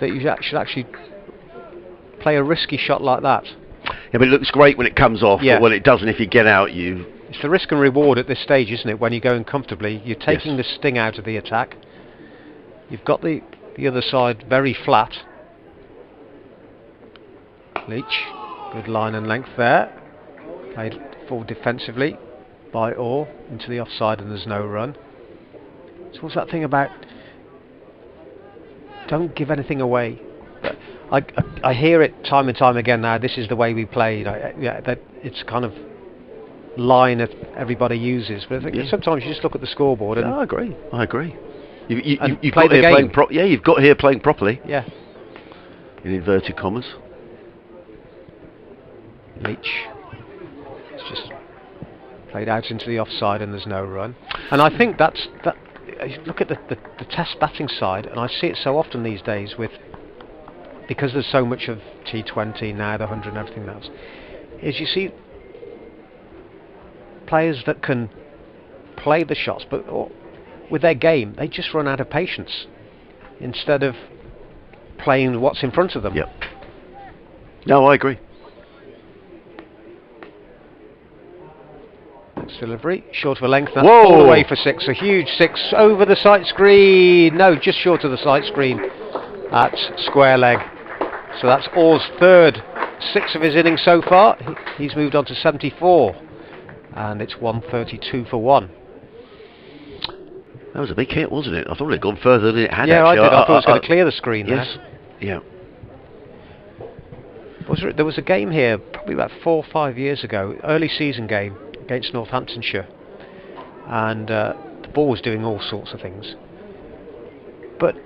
that you should actually play a risky shot like that. Yeah, but it looks great when it comes off, but when it doesn't, if you get out, It's the risk and reward at this stage, isn't it? When you're going comfortably, you're taking the sting out of the attack. You've got the other side very flat. Leach, good line and length there. Played forward defensively by Orr into the offside, and there's no run. So what's that thing about don't give anything away? I hear it time and time again now. This is the way we played. Yeah, that it's kind of line that everybody uses. But I think sometimes you just look at the scoreboard and I agree. You've play got the here game. playing you've got here playing properly. Yeah. In inverted commas. Leach. It's just played out into the offside, and there's no run. And I think that. Look at the Test batting side, and I see it so often these days because there's so much of T20 now, the 100 and everything else, is you see players that can play the shots, but with their game, they just run out of patience instead of playing what's in front of them. Yep. No, I agree. Next delivery, short of a length, that's all the way for 6, a huge 6 over the sight screen, no, just short of the sight screen at square leg. So that's Orr's third 6 of his innings so far. He's moved on to 74, and it's 132 for 1. That was a big hit, wasn't it? I thought it had gone further than it had. Yeah, actually. I did. I thought it was going to clear the screen. Yes. There. Yeah. There was a game here probably about 4 or 5 years ago, early season game against Northamptonshire, and the ball was doing all sorts of things. But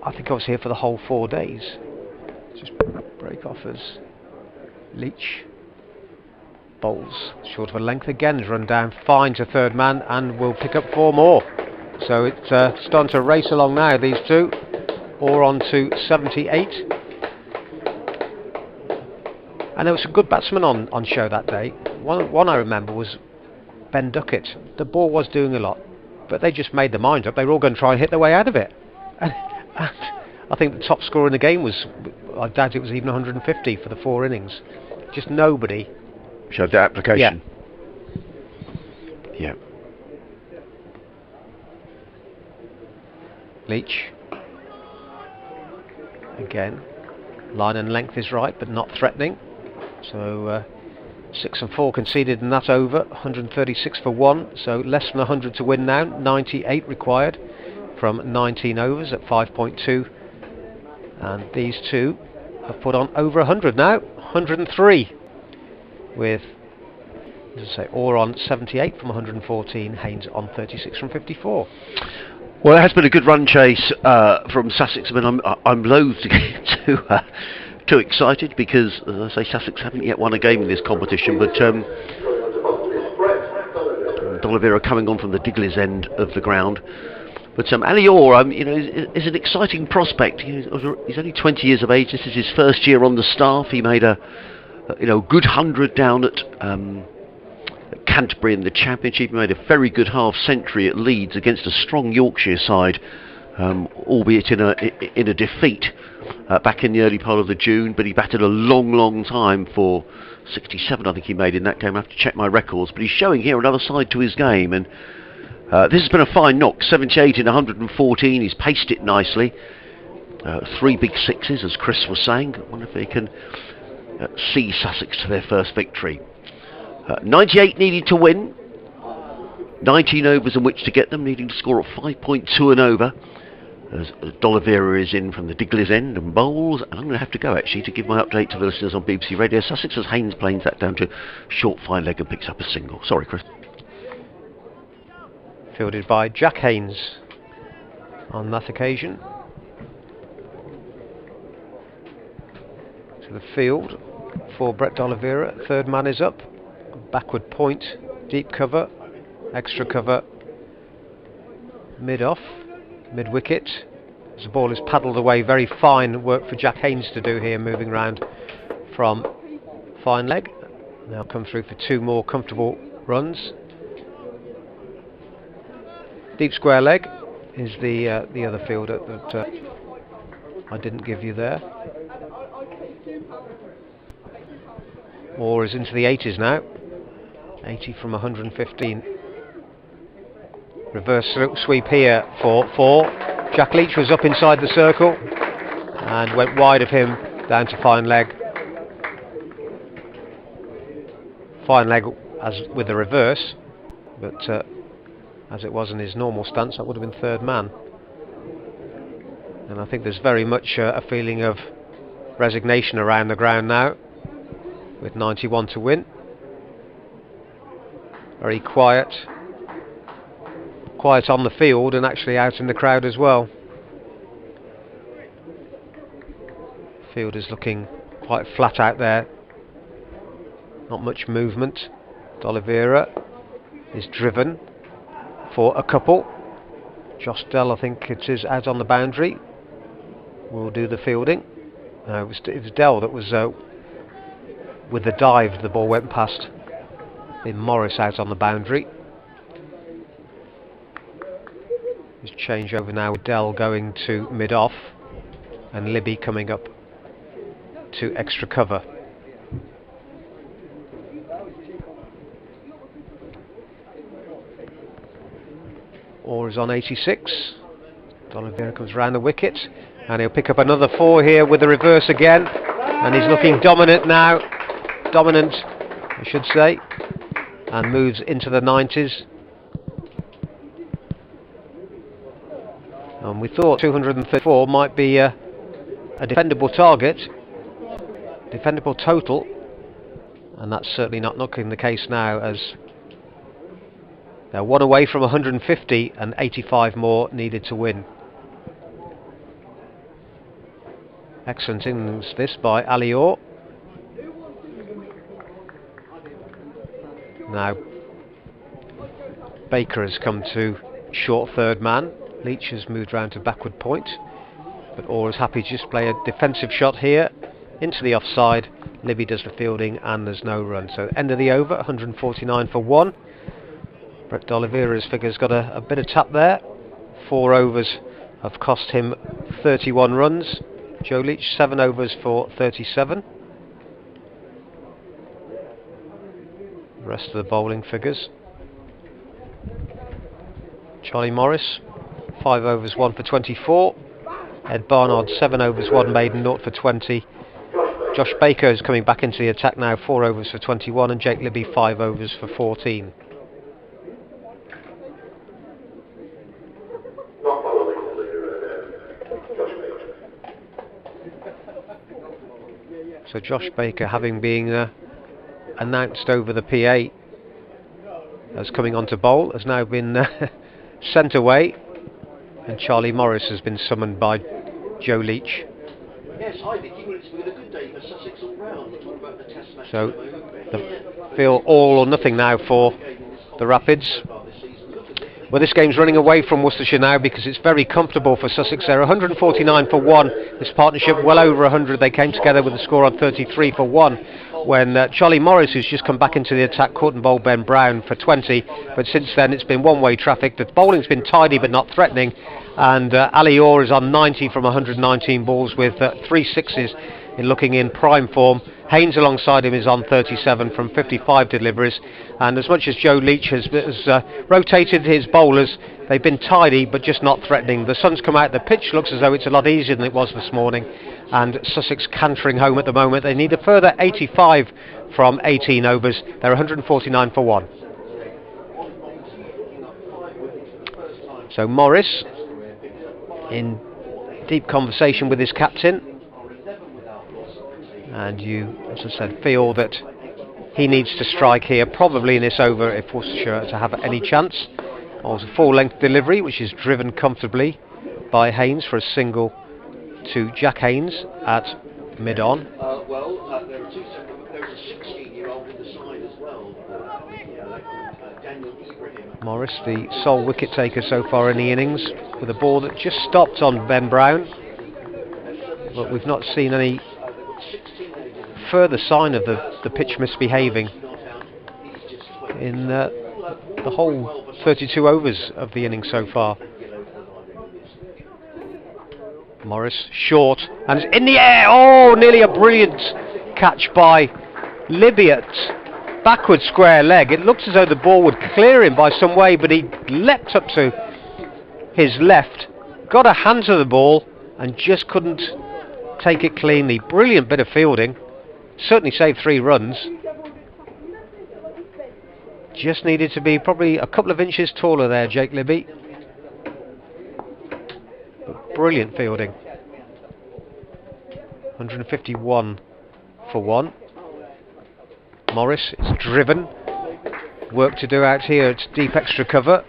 I think I was here for the whole 4 days. Just break off as Leach bowls short of a length again, has run down fine to third man and will pick up 4 more. So it's starting to race along now, these two. Orr on to 78. And there was some good batsmen on show that day. One I remember was Ben Duckett. The ball was doing a lot, but they just made their mind up. They were all going to try and hit their way out of it. And I think the top scorer in the game was, I doubt it was even 150 for the 4 innings. Just nobody showed the application. Yeah. Leach. Again, line and length is right, but not threatening. So 6 and 4 conceded in that over, 136 for 1. So less than 100 to win now. 98 required from 19 overs at 5.2. And these two have put on over 100 now, 103, with, as I say, Orr on 78 from 114, Haynes on 36 from 54. Well, it has been a good run chase from Sussex. I mean, I'm loath to get too excited because, as I say, Sussex haven't yet won a game in this competition. But D'Oliveira coming on from the Digley's end of the ground. But Ali Orr, is an exciting prospect. He's only 20 years of age. This is his first year on the staff. He made a good 100 down at Canterbury in the Championship. He made a very good half century at Leeds against a strong Yorkshire side, albeit in a defeat back in the early part of the June. But he batted a long time for 67. I think he made in that game. I have to check my records. But he's showing here another side to his game, and this has been a fine knock. 78 in 114. He's paced it nicely. 3 big 6s, as Chris was saying. I wonder if they can see Sussex to their first victory. 98 needed to win. 19 overs in which to get them, needing to score at 5.2 and over. As D'Oliveira is in from the Digley's end and bowls. And I'm going to have to go actually to give my update to the listeners on BBC Radio Sussex as Haynes planes that down to short fine leg and picks up a single. Sorry, Chris. Fielded by Jack Haynes on that occasion. To the field for Brett D'Oliveira. Third man is up. Backward point, deep cover, extra cover, mid-off, mid-wicket. As the ball is paddled away, very fine work for Jack Haynes to do here, moving round from fine leg. Now come through for 2 more comfortable runs. Deep square leg is the other fielder that I didn't give you there. Orr is into the 80s now. 80 from 115. Reverse sweep here for 4. Jack Leach was up inside the circle and went wide of him down to fine leg. Fine leg as with the reverse, but as it was in his normal stance, that would have been third man. And I think there's very much a feeling of resignation around the ground now, with 91 to win. Very quiet on the field and actually out in the crowd as well. Field is looking quite flat out there, not much movement. D'Oliveira is driven for a couple. Josh Dell, I think it is, out on the boundary, will do the fielding. It was Dell that was with the dive, the ball went past. In Morris out on the boundary. Just change over now with Dell going to mid-off and Libby coming up to extra cover. Orr is on 86. D'Oliveira comes round the wicket and he'll pick up another 4 here with the reverse again, and he's looking dominant now. Dominant, I should say. And moves into the 90s. And we thought 234 might be a defendable target, defendable total, and that's certainly not looking the case now, as they're 1 away from 150 and 85 more needed to win. Excellent innings this by Ali Orr. Now Baker has come to short third man. Leach has moved round to backward point, but Orr is happy to just play a defensive shot here into the offside. Libby does the fielding and there's no run. So end of the over, 149 for 1. Brett D'Oliveira's figure's got a bit of tap there. 4 overs have cost him 31 runs. Joe Leach 7 overs for 37. The rest of the bowling figures. Charlie Morris 5 overs 1 for 24. Ed Barnard 7 overs 1 maiden 0 for 20. Josh Baker is coming back into the attack now, 4 overs for 21, and Jake Libby 5 overs for 14. So Josh Baker, having been announced over the PA as coming on to bowl, has now been sent away, and Charlie Morris has been summoned by Joe Leach. Yes, hi Vicky. Well, it's been a good day for Sussex all round. We're talking about the test match. So the feel all or nothing now for the Rapids. Well, this game's running away from Worcestershire now because it's very comfortable for Sussex. They're 149 for 1. This partnership well over 100. They came together with a score on 33 for 1 when Charlie Morris, who's just come back into the attack, caught and bowled Ben Brown for 20. But since then it's been one-way traffic. The bowling's been tidy but not threatening. And Ali Orr is on 90 from 119 balls with 3 sixes in looking in prime form. Haynes alongside him is on 37 from 55 deliveries, and as much as Joe Leach has rotated his bowlers, they've been tidy but just not threatening. The sun's come out, the pitch looks as though it's a lot easier than it was this morning, and Sussex cantering home at the moment. They need a further 85 from 18 overs. They're 149 for 1. So Morris in deep conversation with his captain, and you, as I said, feel that he needs to strike here, probably in this over, if Worcestershire to have any chance. Also full length delivery, which is driven comfortably by Haynes for a single to Jack Haynes at mid-on. There are two separate. There's a 16-year-old in the side as well. Daniel Ibrahim. Morris, the sole wicket taker so far in the innings, with a ball that just stopped on Ben Brown, but we've not seen any further sign of the pitch misbehaving in the whole 32 overs of the innings so far. Morris short and it's in the air. Oh, nearly a brilliant catch by Libby at backward square leg. It looked as though the ball would clear him by some way, but he leapt up to his left got a hand to the ball and just couldn't take it cleanly. Brilliant bit of fielding. Certainly saved 3 runs. Just needed to be probably a couple of inches taller there, Jake Libby. But brilliant fielding. 151 for 1. Morris is driven. Work to do out here. It's deep extra cover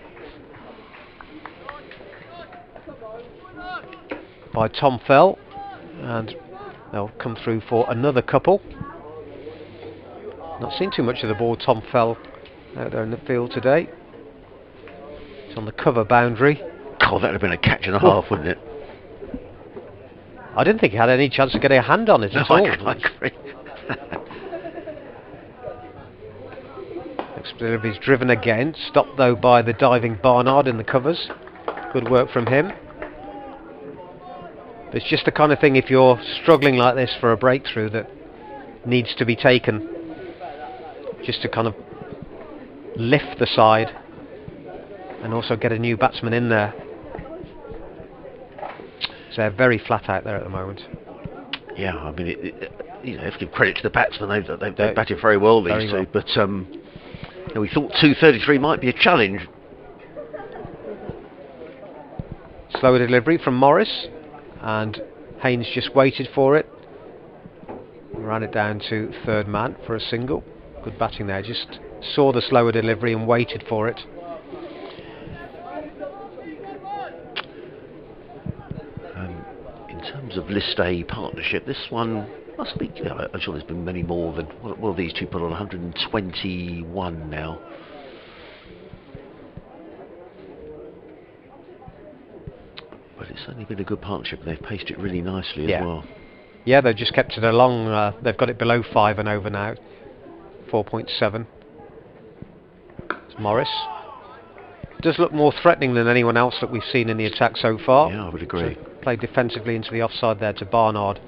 by Tom Fell, and they'll come through for another couple. Not seen too much of the ball, Tom Fell, out there in the field today. It's on the cover boundary. God, that would have been a catch and a half, wouldn't it? I didn't think he had any chance of getting a hand on it at all. I agree. He's driven again, stopped though by the diving Barnard in the covers. Good work from him. It's just the kind of thing, if you're struggling like this for a breakthrough, that needs to be taken, just to kind of lift the side and also get a new batsman in there. So they're very flat out there at the moment. Yeah, I mean, you know, have to give credit to the batsmen. They've batted very well, these two. But you know, we thought 233 might be a challenge. Slower delivery from Morris, and Haynes just waited for it. Ran it down to third man for a single. Good batting there. Just saw the slower delivery and waited for it. In terms of List A partnership, this one must be, you know, I'm sure there's been many more than, what have these two put on? 121 now. But it's certainly been a good partnership. They've paced it really nicely as well. Yeah, they've just kept it along. They've got it below 5 and over now. 4.7. It's Morris. Does look more threatening than anyone else that we've seen in the attack so far. Yeah, I would agree. So played defensively into the offside there to Barnard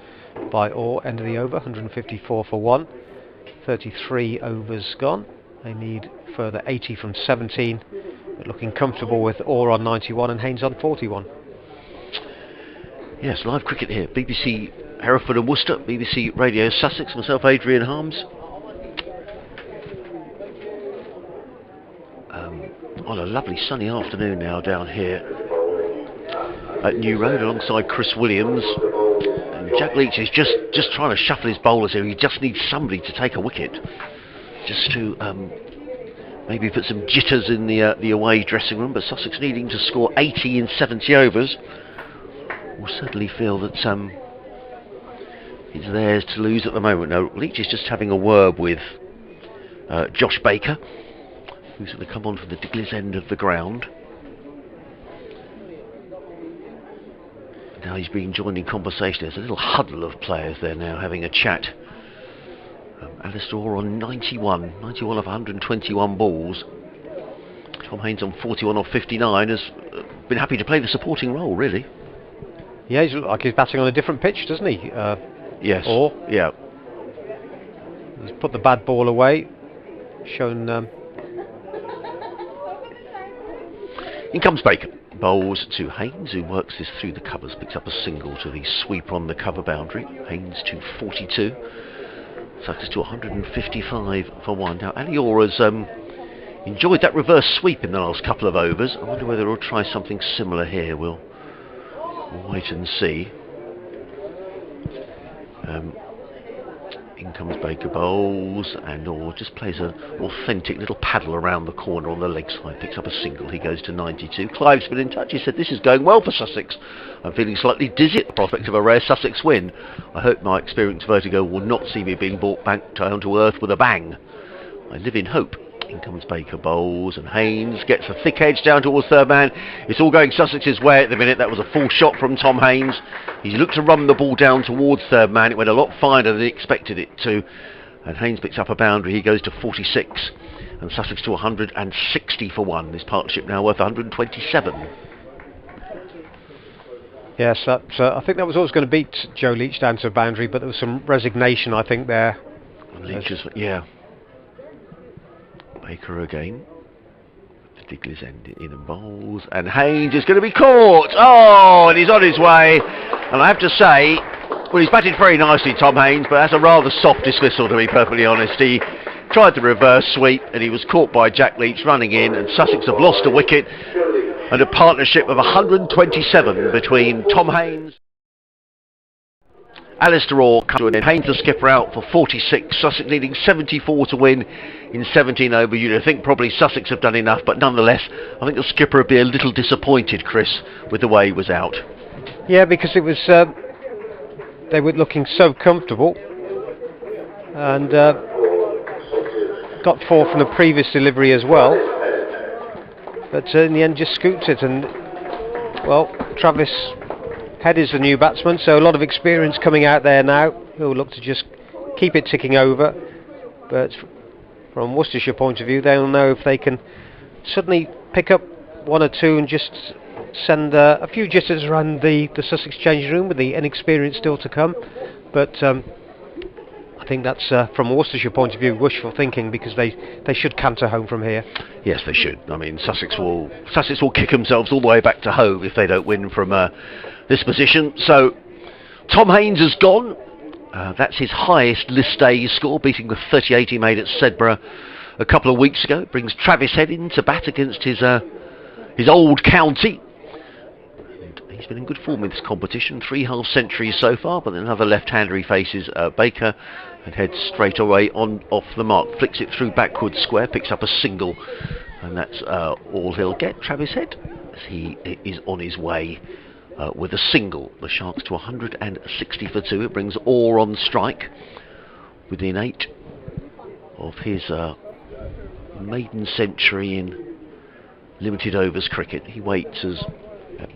by Orr. End of the over, 154 for 1. 33 overs gone. They need further 80 from 17. But looking comfortable with Orr on 91 and Haynes on 41. Yes, live cricket here. BBC Hereford and Worcester, BBC Radio Sussex, myself Adrian Harms. On a lovely sunny afternoon now down here at New Road alongside Chris Williams. And Jack Leach is just trying to shuffle his bowlers here. He just needs somebody to take a wicket, just to maybe put some jitters in the away dressing room. But Sussex needing to score 80 in 70 overs will certainly feel that it's theirs to lose at the moment. Now, Leach is just having a word with Josh Baker, who's going to come on from the Digley's end of the ground. Now he's being joined in conversation. There's a little huddle of players there now having a chat. Alistair Orr on 91 of 121 balls. Tom Haynes on 41 of 59 has been happy to play the supporting role, really. Yeah, he's like he's batting on a different pitch, doesn't he? Yes. Orr. Yeah. He's put the bad ball away. Shown. In comes Baker. Bowls to Haynes, who works this through the covers, picks up a single to the sweeper on the cover boundary. Haynes to 42. Success to 155 for 1. Now, Ali Orr has enjoyed that reverse sweep in the last couple of overs. I wonder whether he'll try something similar here. We'll wait and see. In comes Baker, bowls, and Orr just plays an authentic little paddle around the corner on the leg side, picks up a single. He goes to 92. Clive's been in touch. He said, "This is going well for Sussex. I'm feeling slightly dizzy at the prospect of a rare Sussex win. I hope my experienced vertigo will not see me being brought back down to earth with a bang. I live in hope." In comes Baker, bowls, and Haynes gets a thick edge down towards third man. It's all going Sussex's way at the minute. That was a full shot from Tom Haynes. He looked to run the ball down towards third man. It went a lot finer than he expected it to. And Haynes picks up a boundary. He goes to 46. And Sussex to 160 for 1. This partnership now worth 127. Yes, I think that was always going to beat Joe Leach down to a boundary, but there was some resignation, I think, there. Leach yeah. Baker again. Digley's end in and bowls, and Haynes is going to be caught. Oh, and he's on his way. And I have to say, well, he's batted very nicely, Tom Haynes, but that's a rather soft dismissal, to be perfectly honest. He tried the reverse sweep, and he was caught by Jack Leach running in, and Sussex have lost a wicket, and a partnership of 127 between Tom Haynes. Alistair Orr comes to an end. Haynes the skipper out for 46. Sussex needing 74 to win in 17 over. You'd think probably Sussex have done enough, but nonetheless, I think the skipper would be a little disappointed, Chris, with the way he was out. Yeah, because it was they were looking so comfortable, and got 4 from the previous delivery as well, but in the end just scooped it. And well, Travis Head is the new batsman, so a lot of experience coming out there now. He'll look to just keep it ticking over, but from Worcestershire point of view, they'll know if they can suddenly pick up 1 or 2 and just send a few jitters around the Sussex changing room, with the inexperience still to come. But I think that's from a Worcestershire point of view wishful thinking, because they should canter home from here. Yes, they should. I mean, Sussex will kick themselves all the way back to home if they don't win from this position. So Tom Haynes has gone. That's his highest list A score, beating the 38 he made at Sedbergh a couple of weeks ago. It brings Travis Head in to bat against his old county. And he's been in good form in this competition. 3 half centuries so far, but then another left-hander he faces, Baker, and heads straight away off the mark. Flicks it through backwards square, picks up a single, and that's all he'll get, Travis Head, as he is on his way with a single. The Sharks to 160 for 2. It brings Orr on strike within 8 of his maiden century in limited overs cricket. He waits as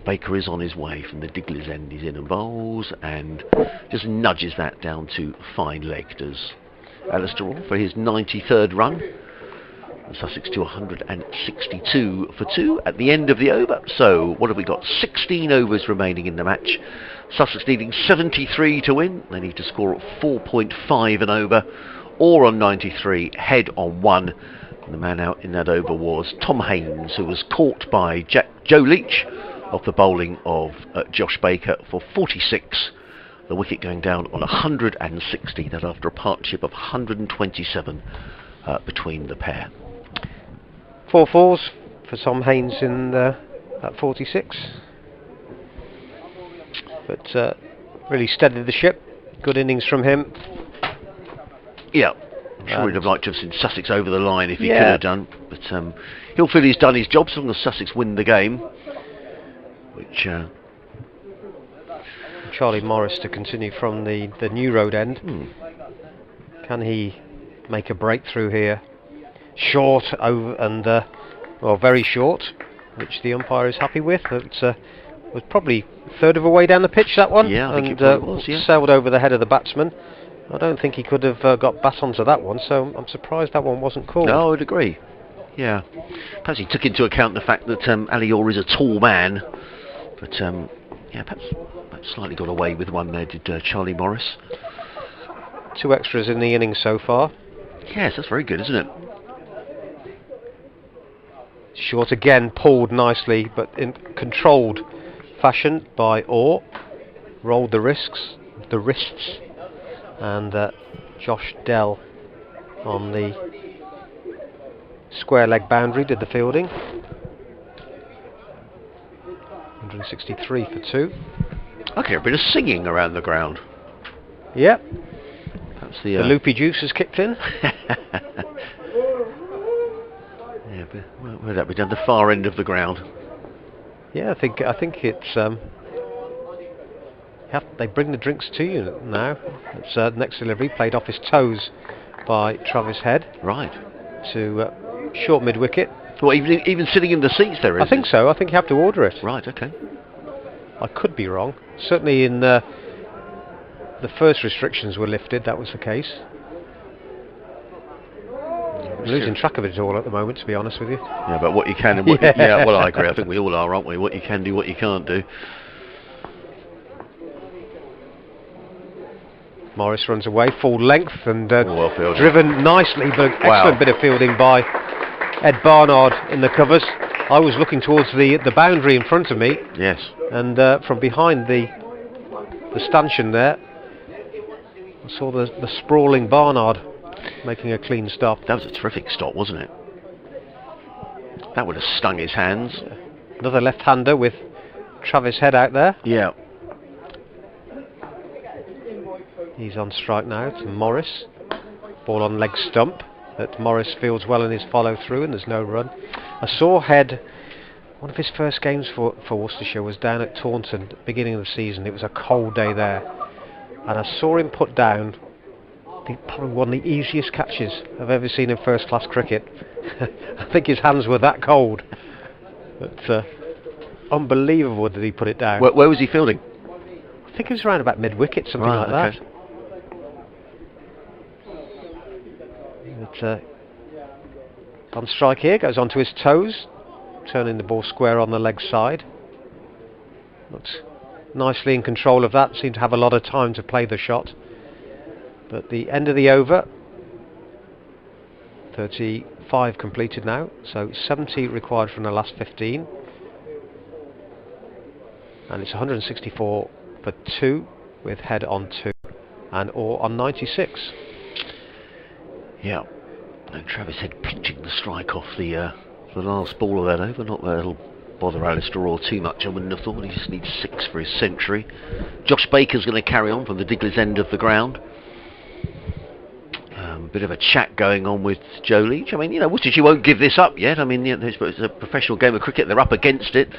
Baker is on his way from the Digley's end. He's in and bowls, and just nudges that down to fine legged as Alistair Orr for his 93rd run. Sussex to 162 for 2 at the end of the over. So what have we got? 16 overs remaining in the match. Sussex needing 73 to win. They need to score at 4.5 and over. Orr on 93, Head on 1. And the man out in that over was Tom Haynes, who was caught by Joe Leach off the bowling of Josh Baker for 46. The wicket going down on 160. That after a partnership of 127 between the pair. 4 fours for Tom Haynes in at 46, but really steadied the ship. Good innings from him. Yeah, I'm sure he'd have liked to have seen Sussex over the line if he could have done, but he'll feel he's done his job as long as Sussex win the game, which Charlie Morris to continue from the New Road end. Can he make a breakthrough here? Short over and well, very short, which the umpire is happy with. It was probably a third of a way down the pitch, that one. Yeah, I think and it was, yeah. Sailed over the head of the batsman. I don't think he could have got batons to that one, so I'm surprised that one wasn't called. No, I would agree. Yeah, perhaps he took into account the fact that Ali Orr is a tall man, but yeah, perhaps slightly got away with one there, did Charlie Morris. 2 extras in the innings so far. Yes, that's very good, isn't it? Short again, pulled nicely, but in controlled fashion by Orr. Rolled the wrists, and Josh Dell on the square leg boundary did the fielding. 163 for 2. Okay, a bit of singing around the ground. Yep. Perhaps the loopy juice has kicked in. Yeah, but where'd that be done? The far end of the ground. Yeah, I think it's they bring the drinks to you now. It's next delivery, played off his toes by Travis Head. Right. To short mid wicket. Well, even sitting in the seats there is. I think so. I think you have to order it. Right. Okay. I could be wrong. Certainly in the first restrictions were lifted, that was the case. I'm losing track of it all at the moment, to be honest with you. Yeah, but what you can and what yeah, well, I agree. I think we all are, aren't we? What you can do, what you can't do. Morris runs away, full length, and well driven nicely, but excellent bit of fielding by Ed Barnard in the covers. I was looking towards the boundary in front of me. Yes. And from behind the stanchion there, I saw the sprawling Barnard making a clean stop. That was a terrific stop, wasn't it? That would have stung his hands. Another left-hander with Travis Head out there. Yeah. He's on strike now to Morris. Ball on leg stump that Morris fields well in his follow-through, and there's no run. I saw Head, one of his first games for Worcestershire was down at Taunton, beginning of the season. It was a cold day there, and I saw him put down probably one of the easiest catches I've ever seen in first-class cricket. I think his hands were that cold. But unbelievable that he put it down. Where was he fielding? I think it was around about mid-wicket, something like that. But, on strike here, goes onto his toes, turning the ball square on the leg side. Looks nicely in control of that, seemed to have a lot of time to play the shot. But the end of the over, 35 completed now, so 70 required from the last 15. And it's 164 for 2, with Head on 2 and Orr on 96. Yeah, and Travis Head pinching the strike off the last ball of that over. Not that it'll bother Alistair Orr too much, I wouldn't have thought. He just needs 6 for his century. Josh Baker's going to carry on from the Digley's end of the ground. Bit of a chat going on with Joe Leach. I mean, you know, Worcestershire won't give this up yet. I mean, you know, it's a professional game of cricket. They're up against it.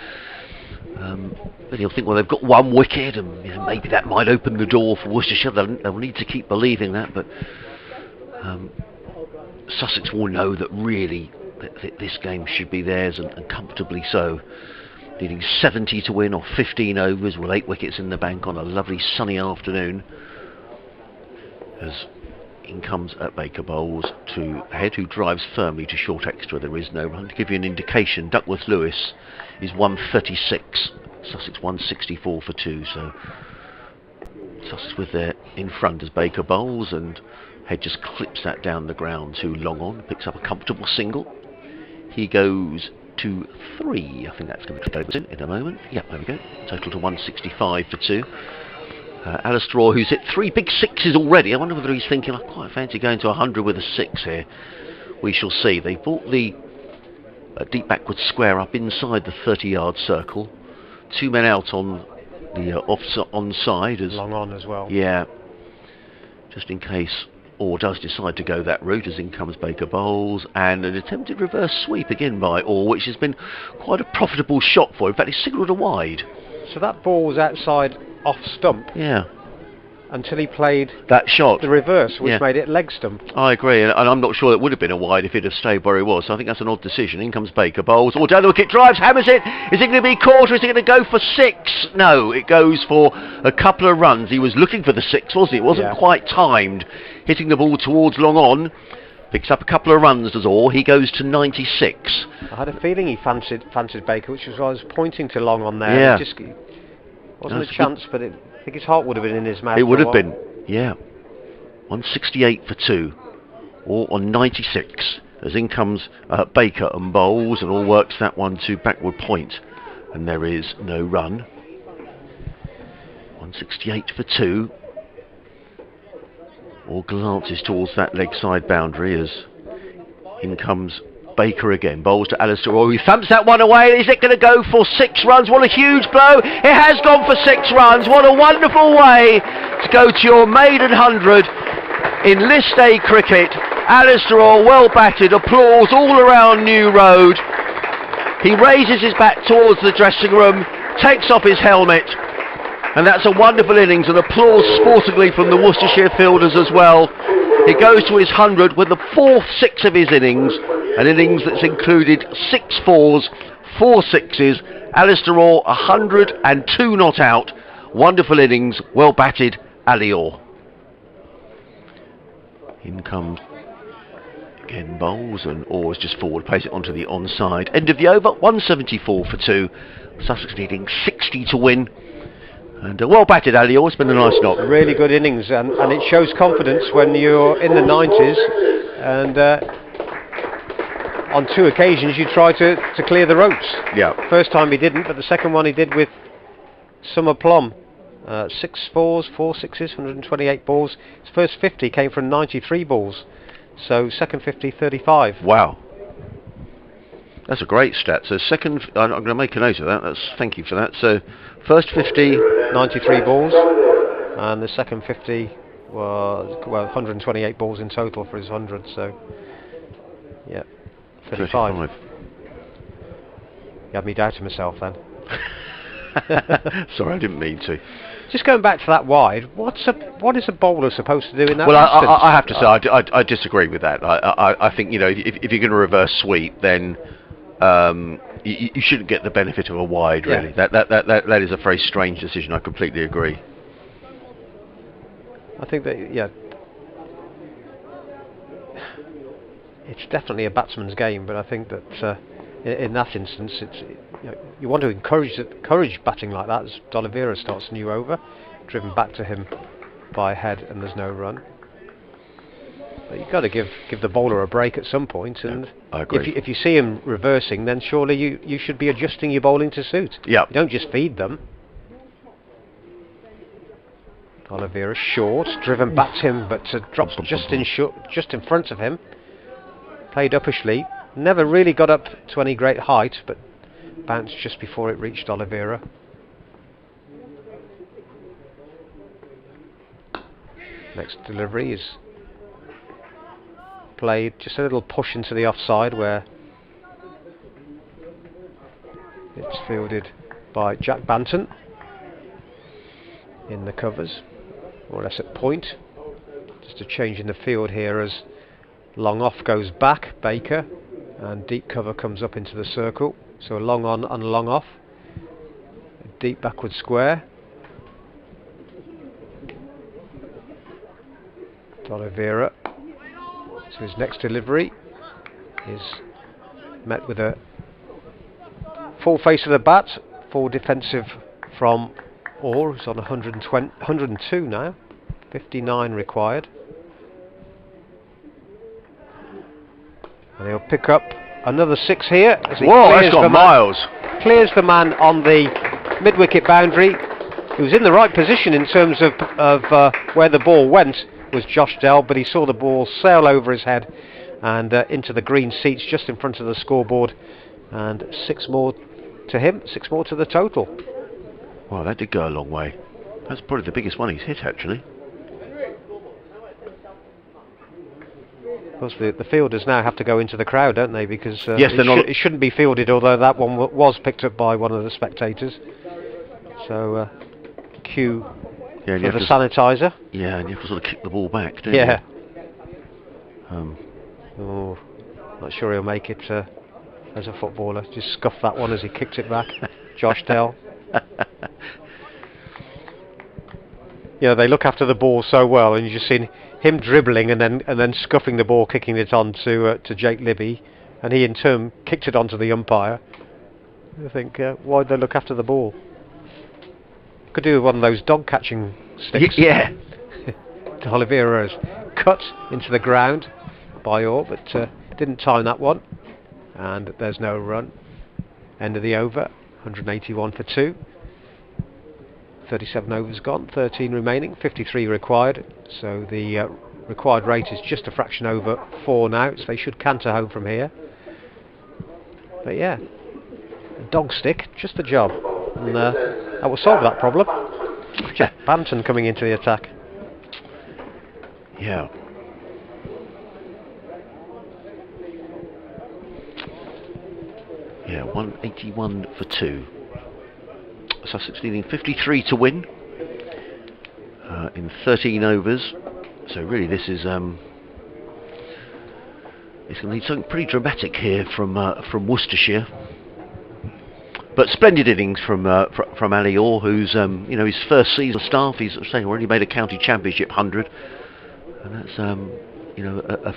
But you'll think, well, they've got 1 wicket, and you know, maybe that might open the door for Worcestershire. They'll need to keep believing that. But Sussex will know that really this game should be theirs, and comfortably so. Needing 70 to win off 15 overs with 8 wickets in the bank on a lovely sunny afternoon. As in comes at Baker bowls to Head, who drives firmly to short extra. There is no run. To give you an indication, Duckworth Lewis is 136, Sussex 164 for 2. So Sussex with their in front as Baker bowls, and Head just clips that down the ground to long on, picks up a comfortable single. He goes to 3. I think that's going to be in a moment. Yep, there we go. Total to 165 for 2. Alistair Orr, who's hit 3 big 6s already. I wonder whether he's thinking, I quite fancy going to 100 with a 6 here. We shall see. They brought the deep backward square up inside the 30-yard circle. 2 men out on the onside. Long on as well. Yeah. Just in case Orr does decide to go that route, as in comes Baker bowls, and an attempted reverse sweep again by Orr, which has been quite a profitable shot for him. In fact, he signalled a wide. So that ball was outside off stump. Yeah. Until he played that shot, the reverse, which made it leg stump. I agree, and I'm not sure it would have been a wide if he'd have stayed where he was. So I think that's an odd decision. In comes Baker bowls, or down the wicket, drives, hammers it. Is it going to be caught, or is it going to go for 6? No, it goes for a couple of runs. He was looking for the 6, wasn't he? It wasn't quite timed. Hitting the ball towards long on. Picks up a couple of runs, does Orr. He goes to 96. I had a feeling he fancied Baker, which was why I was pointing to long on there. Yeah. It just wasn't a chance, but I think his heart would have been in his mouth. It would have been, yeah. 168 for 2. Orr on 96. As in comes Baker and bowls, and Orr works that one to backward point. And there is no run. 168 for 2. Orr glances towards that leg side boundary as in comes Baker again. Bowls to Alistair Orr, who thumps that one away. Is it going to go for 6 runs? What a huge blow. It has gone for 6 runs. What a wonderful way to go to your maiden 100 in List A cricket. Alistair Orr, well batted. Applause all around New Road. He raises his bat towards the dressing room, takes off his helmet, and that's a wonderful innings, and applause sportingly from the Worcestershire fielders as well. He goes to his 100 with the 4th 6 of his innings, an innings that's included 6 4s, 4 6s. Alistair Orr 102 not out. Wonderful innings, well batted, Ali Orr. In comes again bowls, and Orr is just forward, plays it onto the onside. End of the over, 174 for 2. Sussex needing 60 to win. And well batted, Ali Orr. It's been a nice knock. Really good innings, and it shows confidence when you're in the 90s. And on 2 occasions you try to clear the ropes. Yeah. First time he didn't, but the second one he did with some aplomb. 6 fours, 4 sixes, 128 balls. His first 50 came from 93 balls. So second 50, 35. Wow. That's a great stat. So second, I'm going to make a note of that. Thank you for that. So first 50, 93 balls, and the second 50 was 128 balls in total for his 100. So yeah, 35. You had me doubting myself then. Sorry, I didn't mean to. Just going back to that wide, what is a bowler supposed to do in that Well, instance? I have to say, I disagree with that. I think, you know, if you're going to reverse sweep, then you shouldn't get the benefit of a wide, really. Yeah. That is a very strange decision. I completely agree. I think that, yeah, it's definitely a batsman's game, but I think that in that instance, you want to encourage batting like that as D'Oliveira starts a new over, driven back to him by head, and there's no run. But you've got to give the bowler a break at some point, and I agree. if you see him reversing, then surely you should be adjusting your bowling to suit. Yeah. You don't just feed them. D'Oliveira short, driven back to him, but drops just in front of him. Played uppishly, never really got up to any great height, but bounced just before it reached D'Oliveira. Next delivery is played just a little push into the offside, where it's fielded by Jacques Banton in the covers, more or less at point. Just a change in the field here as long off goes back, Baker, and deep cover comes up into the circle. So a long on and a long off. A deep backward square. D'Oliveira. So his next delivery is met with a full face of the bat, full defensive from Orr, who's on 102 now, 59 required. And he'll pick up another 6 here. As he That's got miles. Clears the man on the mid-wicket boundary. He was in the right position in terms of where the ball went, was Josh Dell, but he saw the ball sail over his head and into the green seats just in front of the scoreboard. And 6 more to him, 6 more to the total. Wow, that did go a long way. That's probably the biggest one he's hit, actually. Of course, the fielders now have to go into the crowd, don't they? Because yes, it shouldn't be fielded, although that one was picked up by one of the spectators. So, cue for the sanitizer. Yeah, and you have to sort of kick the ball back, don't you? Oh, not sure he'll make it as a footballer. Just scuffed that one as he kicked it back. Josh Dell. They look after the ball so well, and you've just seen him dribbling and then scuffing the ball, kicking it on to Jake Libby, and he in turn kicked it onto the umpire. I think, why'd they look after the ball? Could do with one of those dog catching sticks. Yeah. D'Oliveira has cut into the ground by Orr, but didn't time that one, and there's no run. End of the over, 181 for 2. 37 overs gone, 13 remaining, 53 required, so the required rate is just a fraction over 4 now, so they should canter home from here. But yeah, a dog stick, just the job, and that will solve that problem. Jacques Banton coming into the attack. Yeah. Yeah, 181 for 2. Sussex needing 53 to win in 13 overs. So really, this is it's going to need something pretty dramatic here from Worcestershire. But splendid innings from Ali Orr, who's his first season staff. He's saying already made a county championship 100, and that's a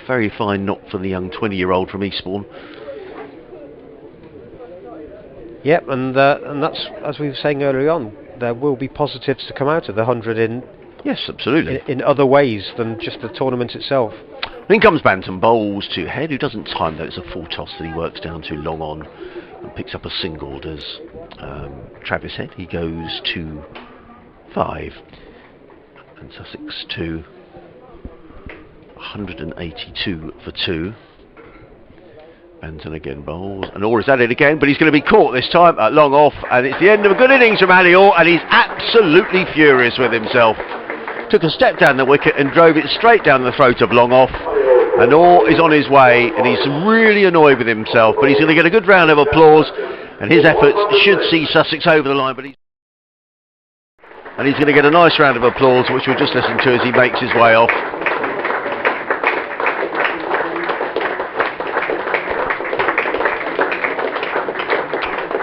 very fine knock for the young 20-year-old from Eastbourne. Yep, and that's, as we were saying earlier on, there will be positives to come out of the 100 in yes, absolutely, in other ways than just the tournament itself. In comes Banton, bowls to Head, who doesn't time though. It's a full toss that he works down to long on and picks up a single. Does Travis Head? He goes to 5, and Sussex to 182 for 2. Banton again bowls, and Orr is at it again, but he's going to be caught this time at long off, and it's the end of a good innings from Orr, and he's absolutely furious with himself. Took a step down the wicket and drove it straight down the throat of long off, and Orr is on his way, and he's really annoyed with himself, but he's going to get a good round of applause, and his efforts should see Sussex over the line, and he's going to get a nice round of applause, which we'll just listen to as he makes his way off.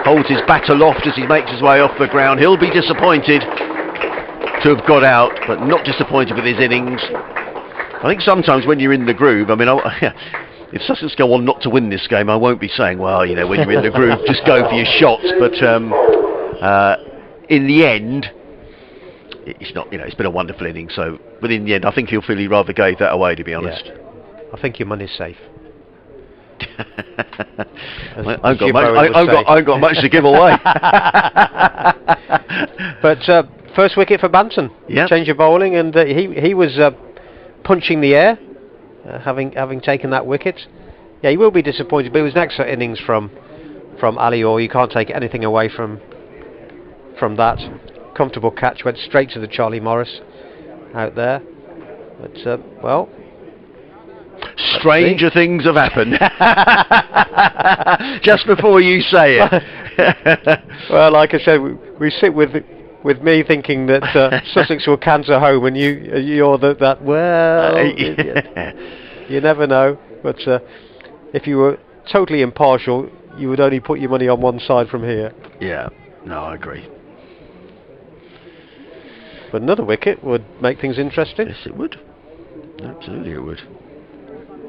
Holds his bat aloft as he makes his way off the ground. He'll be disappointed to have got out, but not disappointed with his innings. I think sometimes when you're in the groove, I mean, if Sussex go on not to win this game, I won't be saying, well, you know, when you're in the groove, just go for your shots. But in the end, it's not, you know, it's been a wonderful inning. So, but in the end, I think he'll feel he rather gave that away, to be honest. Yeah. I think your money's safe. I've got much to give away. But first wicket for Banton. Yep. Change of bowling, and he was punching the air, having taken that wicket. Yeah, he will be disappointed, but it was an excellent innings from Orr. You can't take anything away from that. Comfortable catch, went straight to the Charlie Morris out there. But well, stranger things have happened. Just before you say it. Well, like I said, we sit with me thinking that Sussex will canter home, and you're that. Well, you never know. But if you were totally impartial, you would only put your money on one side from here. Yeah, no, I agree. But another wicket would make things interesting. Yes, it would. Absolutely, it would.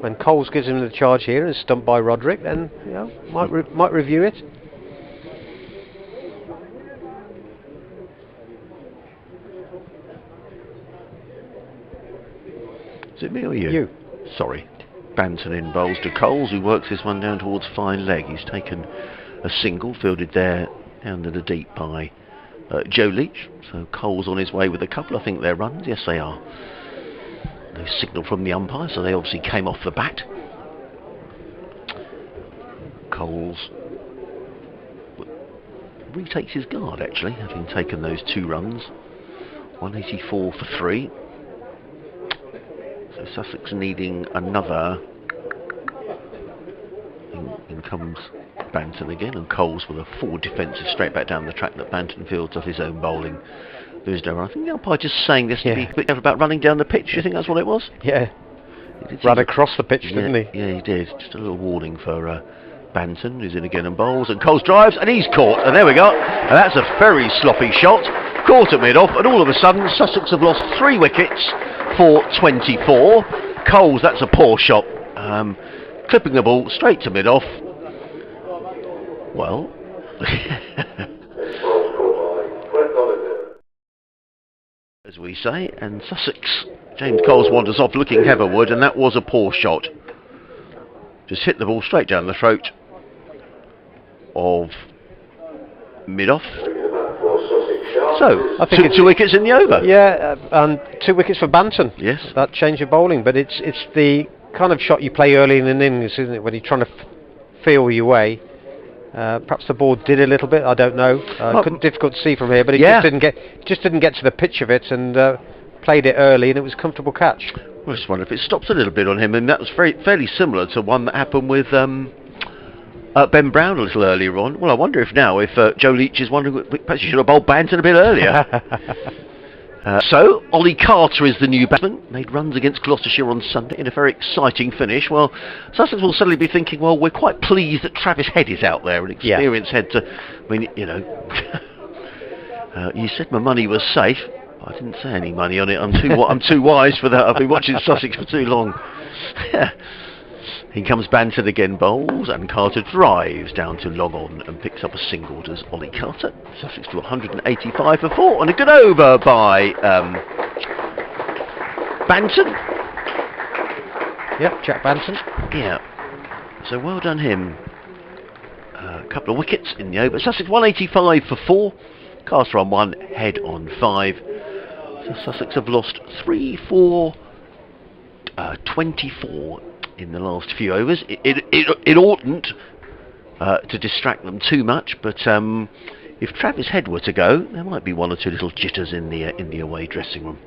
When Coles gives him the charge here and is stumped by Roderick, then you know, might review it. Is it me or you? You. Sorry. Banton in bowls to Coles, who works this one down towards fine leg. He's taken a single, fielded there down to the deep by Joe Leach. So Coles on his way with a couple. I think they're runs. Yes, they are. No signal from the umpire, so they obviously came off the bat. Coles retakes his guard, actually, having taken those 2 runs. 184 for 3. So Sussex needing another. In comes Banton again, and Coles with a forward defensive straight back down the track that Banton fields off his own bowling. There's no run. I think the umpire just saying this to be a bit careful about running down the pitch. Do you think that's what it was? Yeah. Ran across the pitch, didn't he? Yeah, he did. Just a little warning for Banton, who's in again and bowls, and Coles drives, and he's caught. And there we go. And that's a very sloppy shot. Caught at mid-off, and all of a sudden, Sussex have lost 3 wickets for 24. Coles, that's a poor shot. Clipping the ball straight to mid-off. Well... as we say, and Sussex, James Coles wanders off looking heavenward, and that was a poor shot. Just hit the ball straight down the throat of mid-off. So, I think 2 wickets in the over. Yeah, and 2 wickets for Banton. Yes. That change of bowling, but it's the kind of shot you play early in an innings, isn't it, when you're trying to feel your way. Perhaps the ball did a little bit. I don't know. Difficult to see from here, but it just didn't get to the pitch of it, and played it early, and it was a comfortable catch. I just wonder if it stops a little bit on him, and that was fairly similar to one that happened with Ben Brown a little earlier on. Well, I wonder if now, if Joe Leach is wondering, perhaps you should have bowled Banton a bit earlier. So, Ollie Carter is the new batsman. Made runs against Gloucestershire on Sunday in a very exciting finish. Well, Sussex will suddenly be thinking, well, we're quite pleased that Travis Head is out there, an experienced head to... I mean, you know... you said my money was safe. I didn't say any money on it. I'm too wise for that. I've been watching Sussex for too long. In comes Banton again, bowls, and Carter drives down to long on and picks up a single. Does Ollie Carter. Sussex to 185 for 4, and a good over by Banton. Yep, Jacques Banton. Yeah. So well done him. A couple of wickets in the over. Sussex 185 for 4. Carter on 1, Head on 5. So Sussex have lost 3, 4, 24 in the last few overs. It oughtn't to distract them too much, but if Travis Head were to go, there might be one or two little jitters in the away dressing room.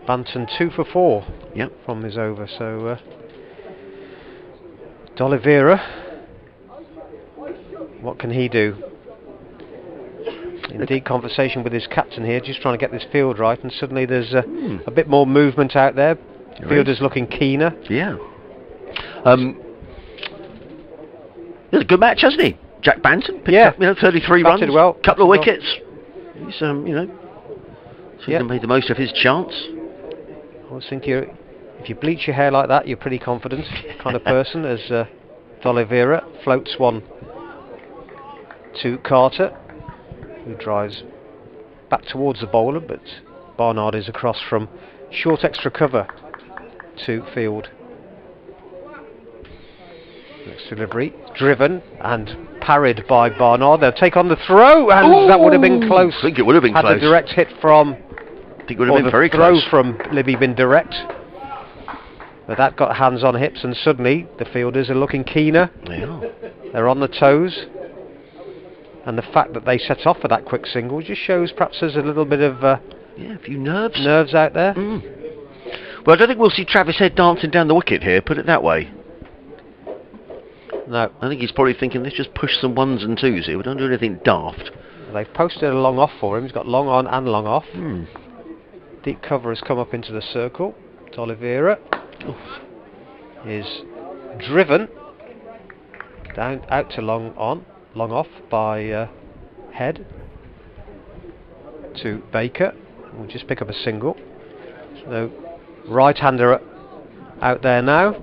Banton 2 for 4. Yep. From his over. So D'Oliveira, what can he do? In deep conversation with his captain here, just trying to get this field right, and suddenly there's a bit more movement out there. Fielder's looking keener. Yeah. It's a good match, hasn't he? Jacques Banton picked up, 33 runs, well, couple of wickets. He's, seems to made the most of his chance. I always think if you bleach your hair like that, you're pretty confident kind of person, as D'Oliveira floats one to Carter, who drives back towards the bowler, but Barnard is across from short extra cover to field. Next delivery, driven and parried by Barnard. They'll take on the throw, and that would have been close. I think it would have been had close. the direct hit from, I think it would have been very throw close. from Libby been direct. But that got hands on hips, and suddenly the fielders are looking keener. Yeah. They're on the toes. And the fact that they set off for that quick single just shows perhaps there's a little bit of a few nerves out there. Well, I don't think we'll see Travis Head dancing down the wicket here, put it that way. No. I think he's probably thinking, let's just push some 1s and 2s here, we don't do anything daft. They've posted a long off for him. He's got long on and long off. Deep cover has come up into the circle. D'Oliveira is driven down out to long off by Head to Baker. We'll just pick up a single. So right-hander out there now.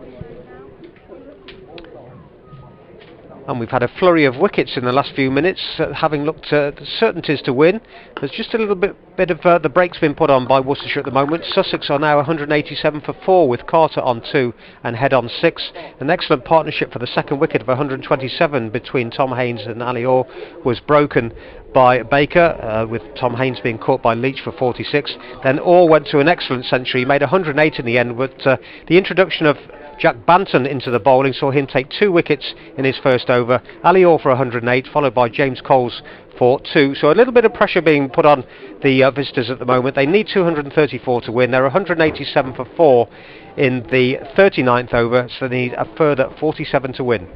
And we've had a flurry of wickets in the last few minutes, having looked at certainties to win. There's just a little bit of the brakes been put on by Worcestershire at the moment. Sussex are now 187 for 4 with Carter on 2 and Head on 6. An excellent partnership for the second wicket of 127 between Tom Haines and Ali Orr was broken by Baker, with Tom Haines being caught by Leach for 46. Then Orr went to an excellent century. He made 108 in the end, but the introduction of Jacques Banton into the bowling saw him take 2 wickets in his first over. Ali Orr for 108, followed by James Coles for 2. So a little bit of pressure being put on the visitors at the moment. They need 234 to win. They're 187 for 4 in the 39th over, so they need a further 47 to win.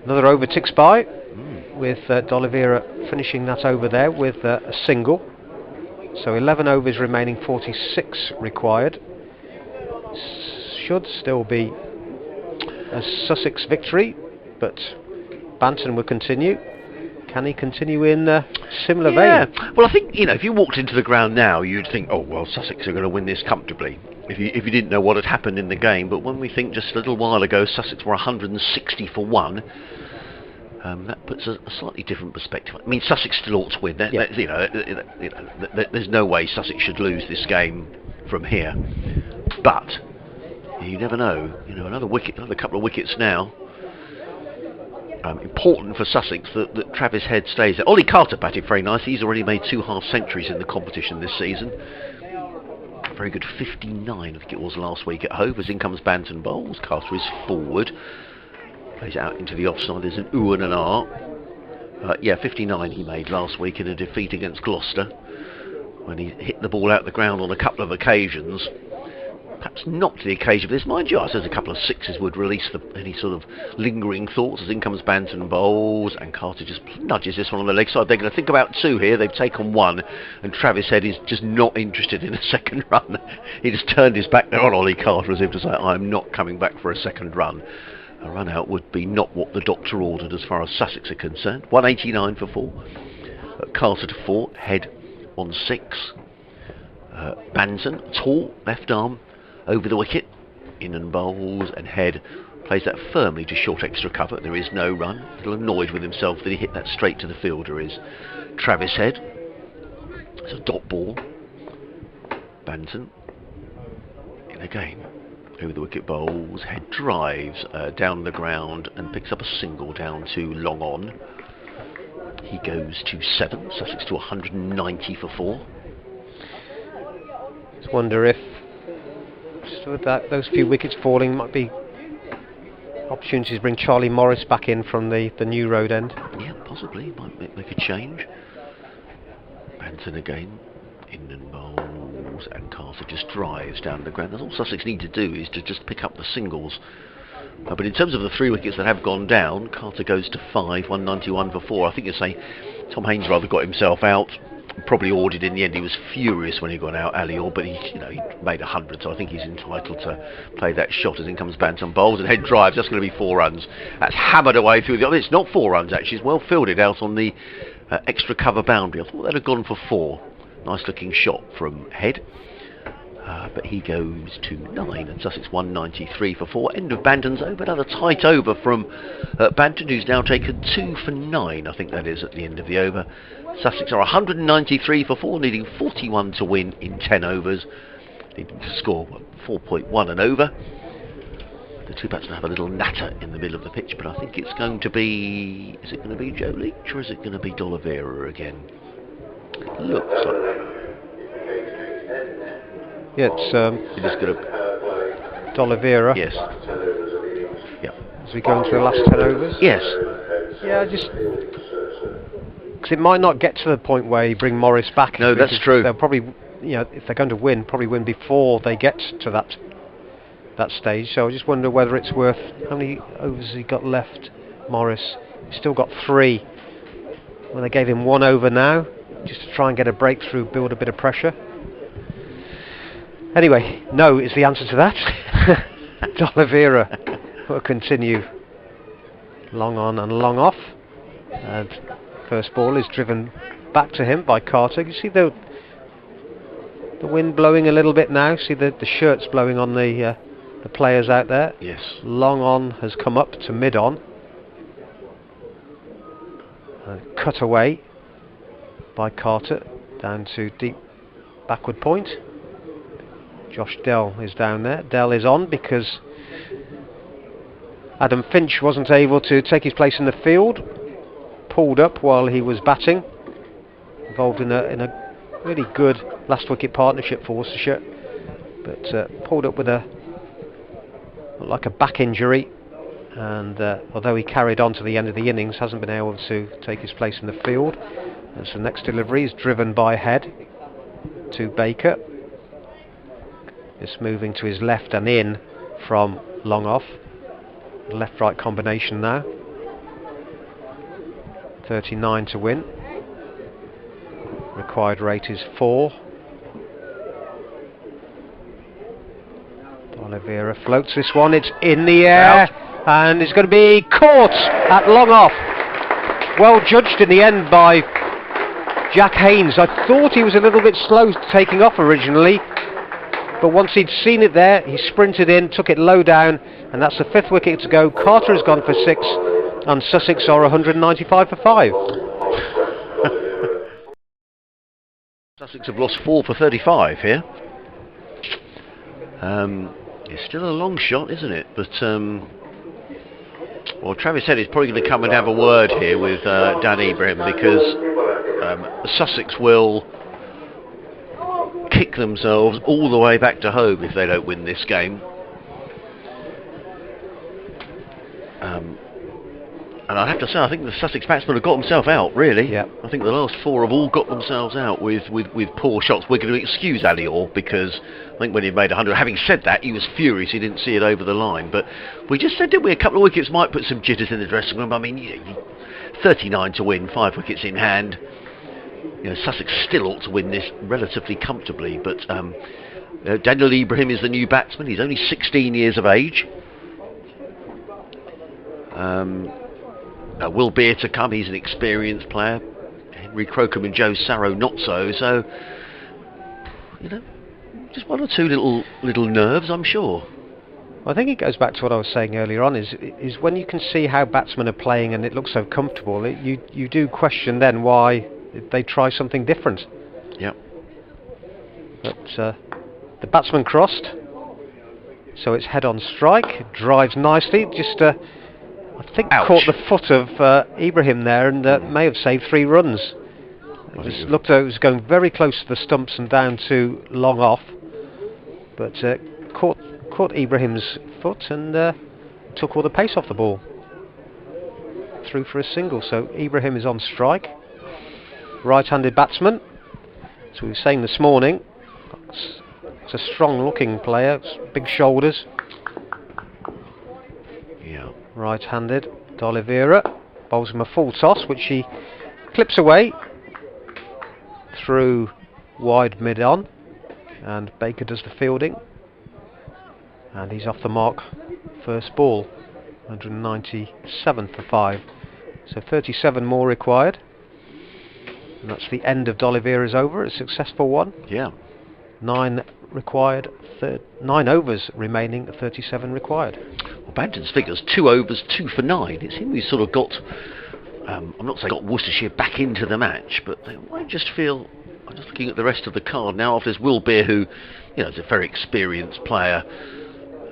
Another over ticks by, with D'Oliveira finishing that over there with a single. So 11 overs remaining, 46 required. Should still be a Sussex victory, but Banton will continue. Can he continue in similar vein? Well, I think, if you walked into the ground now, you'd think, oh, well, Sussex are going to win this comfortably, if you didn't know what had happened in the game. But when we think just a little while ago Sussex were 160 for 1, that puts a slightly different perspective. I mean, Sussex still ought to win. There's no way Sussex should lose this game from here. But you never know. Another couple of wickets now. Important for Sussex that Travis Head stays there. Ollie Carter batted very nice. He's already made 2 half centuries in the competition this season. Very good 59, I think it was last week at home. As in comes Banton bowls. Carter is forward. Plays out into the offside. There's an ooh and an ah. 59 he made last week in a defeat against Gloucester, when he hit the ball out the ground on a couple of occasions. Perhaps not to the occasion of this. Mind you, I said a couple of 6s would release any sort of lingering thoughts. As in comes Banton bowls, and Carter just nudges this one on the leg side. They're going to think about 2 here. They've taken 1, and Travis Head is just not interested in a second run. He just turned his back there on Ollie Carter as if to say, I'm not coming back for a second run. A run out would be not what the doctor ordered as far as Sussex are concerned. 189 for 4. Carter to 4. Head on 6. Banton, tall, left arm over the wicket. In and bowls, and Head plays that firmly to short extra cover. There is no run. A little annoyed with himself that he hit that straight to the fielder is Travis Head. It's a dot ball. Banton in again. Over the wicket bowls, head drives down the ground and picks up a single down to long on. He goes to 7, Sussex to 190 for 4. Just wonder if, just with that, those few wickets falling, might be opportunities to bring Charlie Morris back in from the new road end. Yeah, possibly. Might make a change. Banton again. In and bowls, and Carter just drives down the ground. That's all Sussex need to do, is to just pick up the singles. But in terms of the 3 wickets that have gone down, Carter goes to 5, 191 for 4. I think you say Tom Haines rather got himself out. Probably ordered in the end. He was furious when he got out, Alior, but he made 100, so I think he's entitled to play that shot. As in comes Banton, bowls and head drives. That's going to be 4 runs. That's hammered away through the. It's not 4 runs actually. It's well fielded out on the extra cover boundary. I thought that'd have gone for 4. Nice looking shot from head. But he goes to 9 and Sussex 193 for 4. End of Banton's over. Another tight over from Banton, who's now taken 2 for 9, I think that is, at the end of the over. Sussex are 193 for 4, needing 41 to win in 10 overs. Needing to score 4.1 and over. The two batsmen have a little natter in the middle of the pitch, but I think it's going to be... Is it going to be Joe Leach or is it going to be D'Oliveira again? Looks like... Yeah, it's It is going to... D'Oliveira. Yes. Yeah. As we go into the last 10 overs. Yes. Yeah, just... Because it might not get to the point where you bring Morris back. No, that's true. They'll probably, if they're going to win, probably win before they get to that stage. So I just wonder whether it's worth... How many overs has he got left, Morris? He's still got 3. Well, they gave him 1 over now, just to try and get a breakthrough, build a bit of pressure. Anyway, no is the answer to that. D'Oliveira will continue long on and long off. And first ball is driven back to him by Carter. You see the wind blowing a little bit now. See the shirts blowing on the players out there. Yes. Long on has come up to mid on. Cut away by Carter down to deep backward point. Josh Dell is down there. Dell is on because Adam Finch wasn't able to take his place in the field. Pulled up while he was batting. Involved in a really good last wicket partnership for Worcestershire. But pulled up with like a back injury. And although he carried on to the end of the innings, hasn't been able to take his place in the field. And so next delivery is driven by head to Baker. Just moving to his left and in from long off. Left-right combination now. 39 to win. Required rate is 4. D'Oliveira floats this one. It's in the air. And it's going to be caught at long off. Well judged in the end by Jack Haynes. I thought he was a little bit slow taking off originally, but once he'd seen it there, he sprinted in, took it low down, and that's the 5th wicket to go. Carter has gone for 6, and Sussex are 195 for 5. Sussex have lost 4 for 35 here. It's still a long shot, isn't it? But well, Travis said he's probably going to come and have a word here with Dan Ibrahim, because Sussex will kick themselves all the way back to home if they don't win this game. And I have to say, I think the Sussex batsmen have got themselves out, really. Yep. I think the last 4 have all got themselves out with poor shots. We're going to excuse Alior because I think when he made 100, having said that, he was furious he didn't see it over the line. But we just said, didn't we, a couple of wickets might put some jitters in the dressing room. I mean, 39 to win, 5 wickets in hand. Sussex still ought to win this relatively comfortably. But Daniel Ibrahim is the new batsman. He's only 16 years of age. Will Beer to come, he's an experienced player. Henry Crocombe and Joe Sarrow not so. So, just 1 or 2 little nerves, I'm sure. I think it goes back to what I was saying earlier on, is when you can see how batsmen are playing and it looks so comfortable, you do question then why they try something different. Yep. But the batsman crossed, so it's head on strike. Drives nicely, just I think Ouch. caught the foot of Ibrahim there, and may have saved 3 runs. It just looked like it was going very close to the stumps and down to long off, but caught Ibrahim's foot and took all the pace off the ball. Through for a single, so Ibrahim is on strike. Right-handed batsman. So we were saying this morning, it's a strong-looking player, big shoulders. Yeah. Right-handed. D'Oliveira bowls him a full toss, which he clips away through wide mid-on, and Baker does the fielding, and he's off the mark. First ball, 197 for 5, so 37 more required, and that's the end of D'Oliveira's over. A successful one. Yeah. 9 required, 9 overs remaining, 37 required. Well, Banton's figures, 2 overs, 2 for 9. It seems we sort of got, I'm not saying got Worcestershire back into the match, but they might just feel, I'm just looking at the rest of the card now, after there's Will Beer, who, is a very experienced player,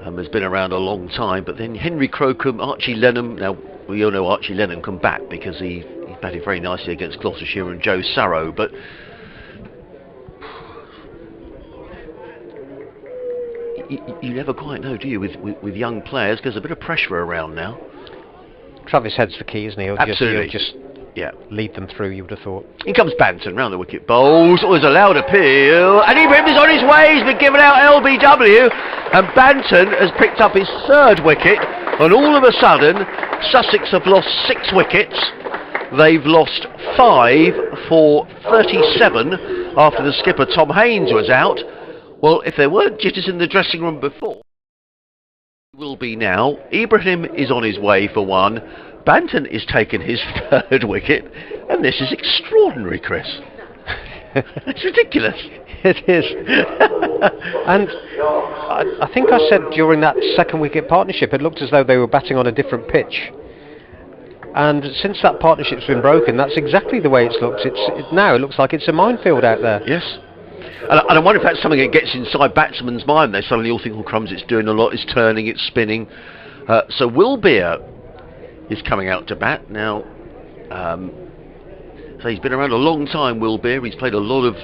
has been around a long time, but then Henry Crocombe, Archie Lenham. Now, we all know Archie Lenham come back because he batted very nicely against Gloucestershire, and Joe Sarrow, but you never quite know, do you, with young players, because there's a bit of pressure around now. Travis Head's the key, isn't he? Absolutely. He'll just lead them through, you would have thought. In comes Banton, round the wicket, bowls, always a loud appeal, and Ibrahim is on his way. He's been given out LBW, and Banton has picked up his 3rd wicket, and all of a sudden, Sussex have lost 6 wickets. They've lost 5 for 37 after the skipper Tom Haynes was out. Well, if there weren't jitters in the dressing room before, will be now. Ibrahim is on his way for 1. Banton is taking his 3rd wicket, and this is extraordinary, Chris. It's ridiculous. It is. And I think I said during that 2nd wicket partnership, it looked as though they were batting on a different pitch. And since that partnership's been broken, that's exactly the way it's looked. Now it looks like it's a minefield out there. Yes. And I wonder if that's something that gets inside batsmen's mind. They suddenly all think, oh crumbs, it's doing a lot, it's turning, it's spinning. So Will Beer is coming out to bat now. So he's been around a long time, Will Beer. He's played a lot of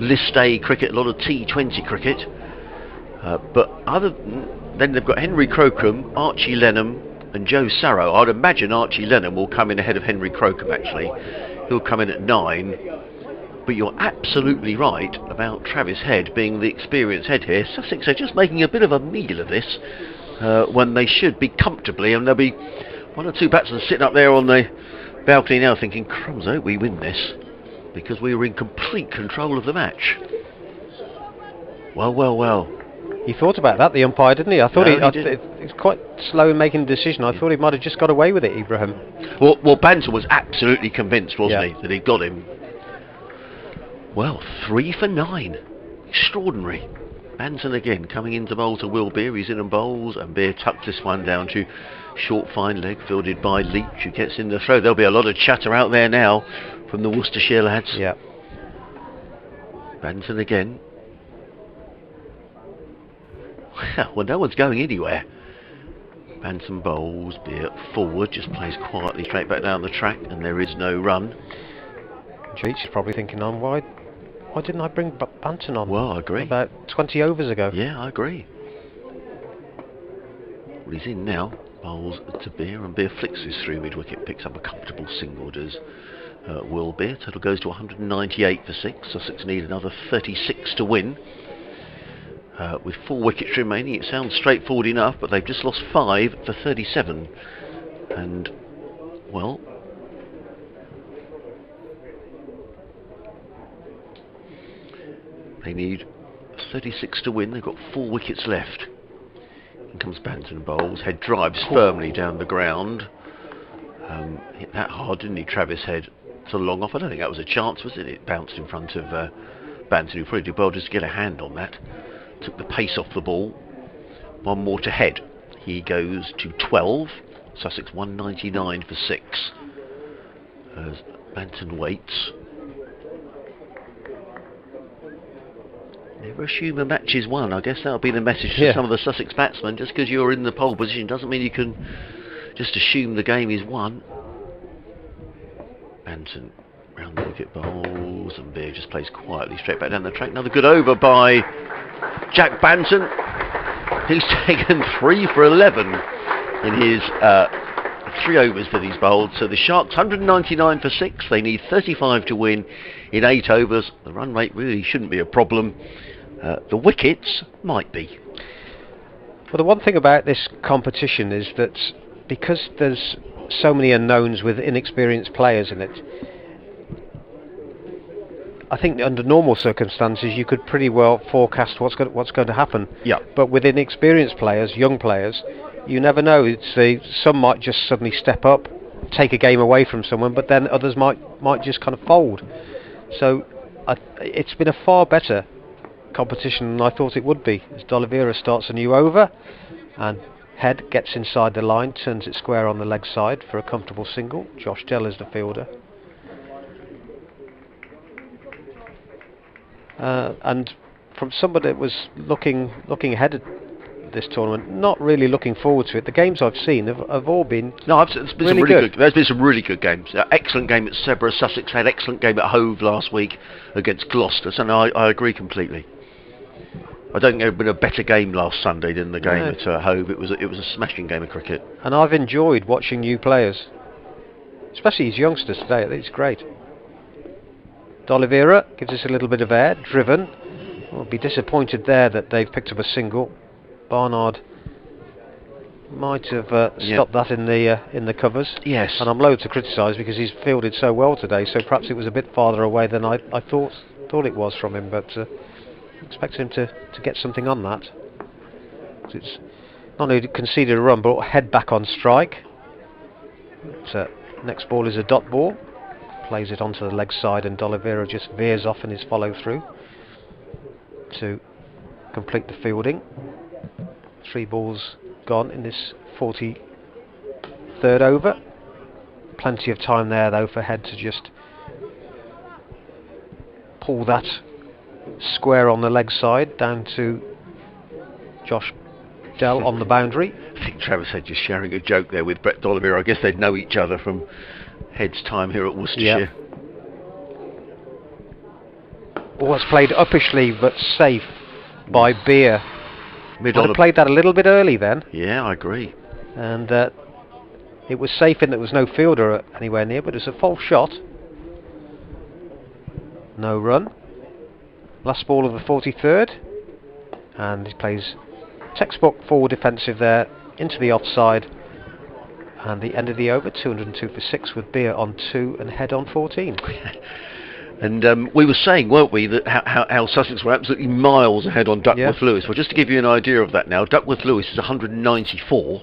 List A cricket, a lot of T20 cricket. But then they've got Henry Crocombe, Archie Lenham and Joe Sarrow. I'd imagine Archie Lenham will come in ahead of Henry Crocombe, actually. He'll come in at 9. But you're absolutely right about Travis Head being the experienced head here. Sussex are just making a bit of a meal of this when they should be comfortably, and there'll be 1 or 2 batsmen sitting up there on the balcony now thinking, crumbs, I hope we win this, because we were in complete control of the match. Well. He thought about that, the umpire, didn't he? I thought No, he was quite slow in making a decision. I thought he might have just got away with it, Ibrahim. Well, Banton was absolutely convinced, wasn't he, that he'd got him. Well, 3 for 9. Extraordinary. Banton again coming into bowl to Will Beer. He's in and bowls, and Beer tucks this one down to short fine leg fielded by Leach, who gets in the throw. There'll be a lot of chatter out there now from the Worcestershire lads. Yeah. Banton again. Well, no one's going anywhere. Banton bowls, Beer forward, just plays quietly straight back down the track, and there is no run. Leach is probably thinking, why didn't I bring Banton on? Well, I agree. About 20 overs ago. Yeah, I agree. Well, he's in now. Bowls to Beer, and Beer flicks this through mid-wicket, picks up a comfortable single, does Will Beer. Total goes to 198 for 6. Sussex need another 36 to win. With 4 wickets remaining, it sounds straightforward enough, but they've just lost 5 for 37. And, well, they need 36 to win. They've got 4 wickets left. In comes Banton bowls. Head drives firmly down the ground. Hit that hard, didn't he, Travis Head? So long off. I don't think that was a chance, was it? It bounced in front of Banton, who probably did well just to get a hand on that. Took the pace off the ball. 1 more to Head. He goes to 12. Sussex 199 for 6. As Banton waits. Never assume a match is won. I guess that'll be the message to some of the Sussex batsmen. Just because you're in the pole position doesn't mean you can just assume the game is won. Banton round the wicket, bowls, and Beer just plays quietly straight back down the track. Another good over by Jacques Banton. He's taken 3 for 11 in his 3 overs that he's bowled. So the Sharks 199 for 6. They need 35 to win in 8 overs. The run rate really shouldn't be a problem. The wickets might be. Well, the one thing about this competition is that because there's so many unknowns with inexperienced players in it, I think under normal circumstances you could pretty well forecast what's going to happen. Yeah. But with inexperienced players, young players, you never know. Some might just suddenly step up, take a game away from someone, but then others might just kind of fold. So it's been a far better competition than I thought it would be, as D'Oliveira starts a new over and Head gets inside the line, turns it square on the leg side for a comfortable single. Josh Dell is the fielder, and from somebody that was looking ahead at this tournament, not really looking forward to it, the games I've seen have all been it's been really good. There's been some really good games. Excellent game at Sebra. Sussex had excellent game at Hove last week against Gloucester, so no, I agree completely. I don't think there had been a better game last Sunday than the game at Hove. It was a smashing game of cricket. And I've enjoyed watching new players, especially these youngsters today. I think it's great. D'Oliveira gives us a little bit of air, driven. We'll be disappointed there that they've picked up a single. Barnard might have stopped that in the covers. Yes. And I'm loath to criticise because he's fielded so well today, so perhaps it was a bit farther away than I thought it was from him, but expect him to get something on that. It's not only conceded a run, but Head back on strike. Next ball is a dot ball. Plays it onto the leg side, and D'Oliveira just veers off in his follow through to complete the fielding. 3 balls gone in this 43rd over. Plenty of time there though for Head to just pull that square on the leg side down to Josh Dell on the boundary. I think Travis Head just sharing a joke there with Brett D'Oliveira. I guess they'd know each other from Head's time here at Worcestershire. Ball played uppishly but safe by Beer. Might have played that a little bit early then. Yeah, I agree. And it was safe in that there was no fielder anywhere near, but it was a false shot. No run. Last ball of the 43rd, and he plays textbook forward defensive there into the offside, and the end of the over, 202 for 6 with Beer on 2 and Head on 14. And we were saying, weren't we, that how Sussex were absolutely miles ahead on Duckworth Lewis. Well, just to give you an idea of that now, Duckworth Lewis is 194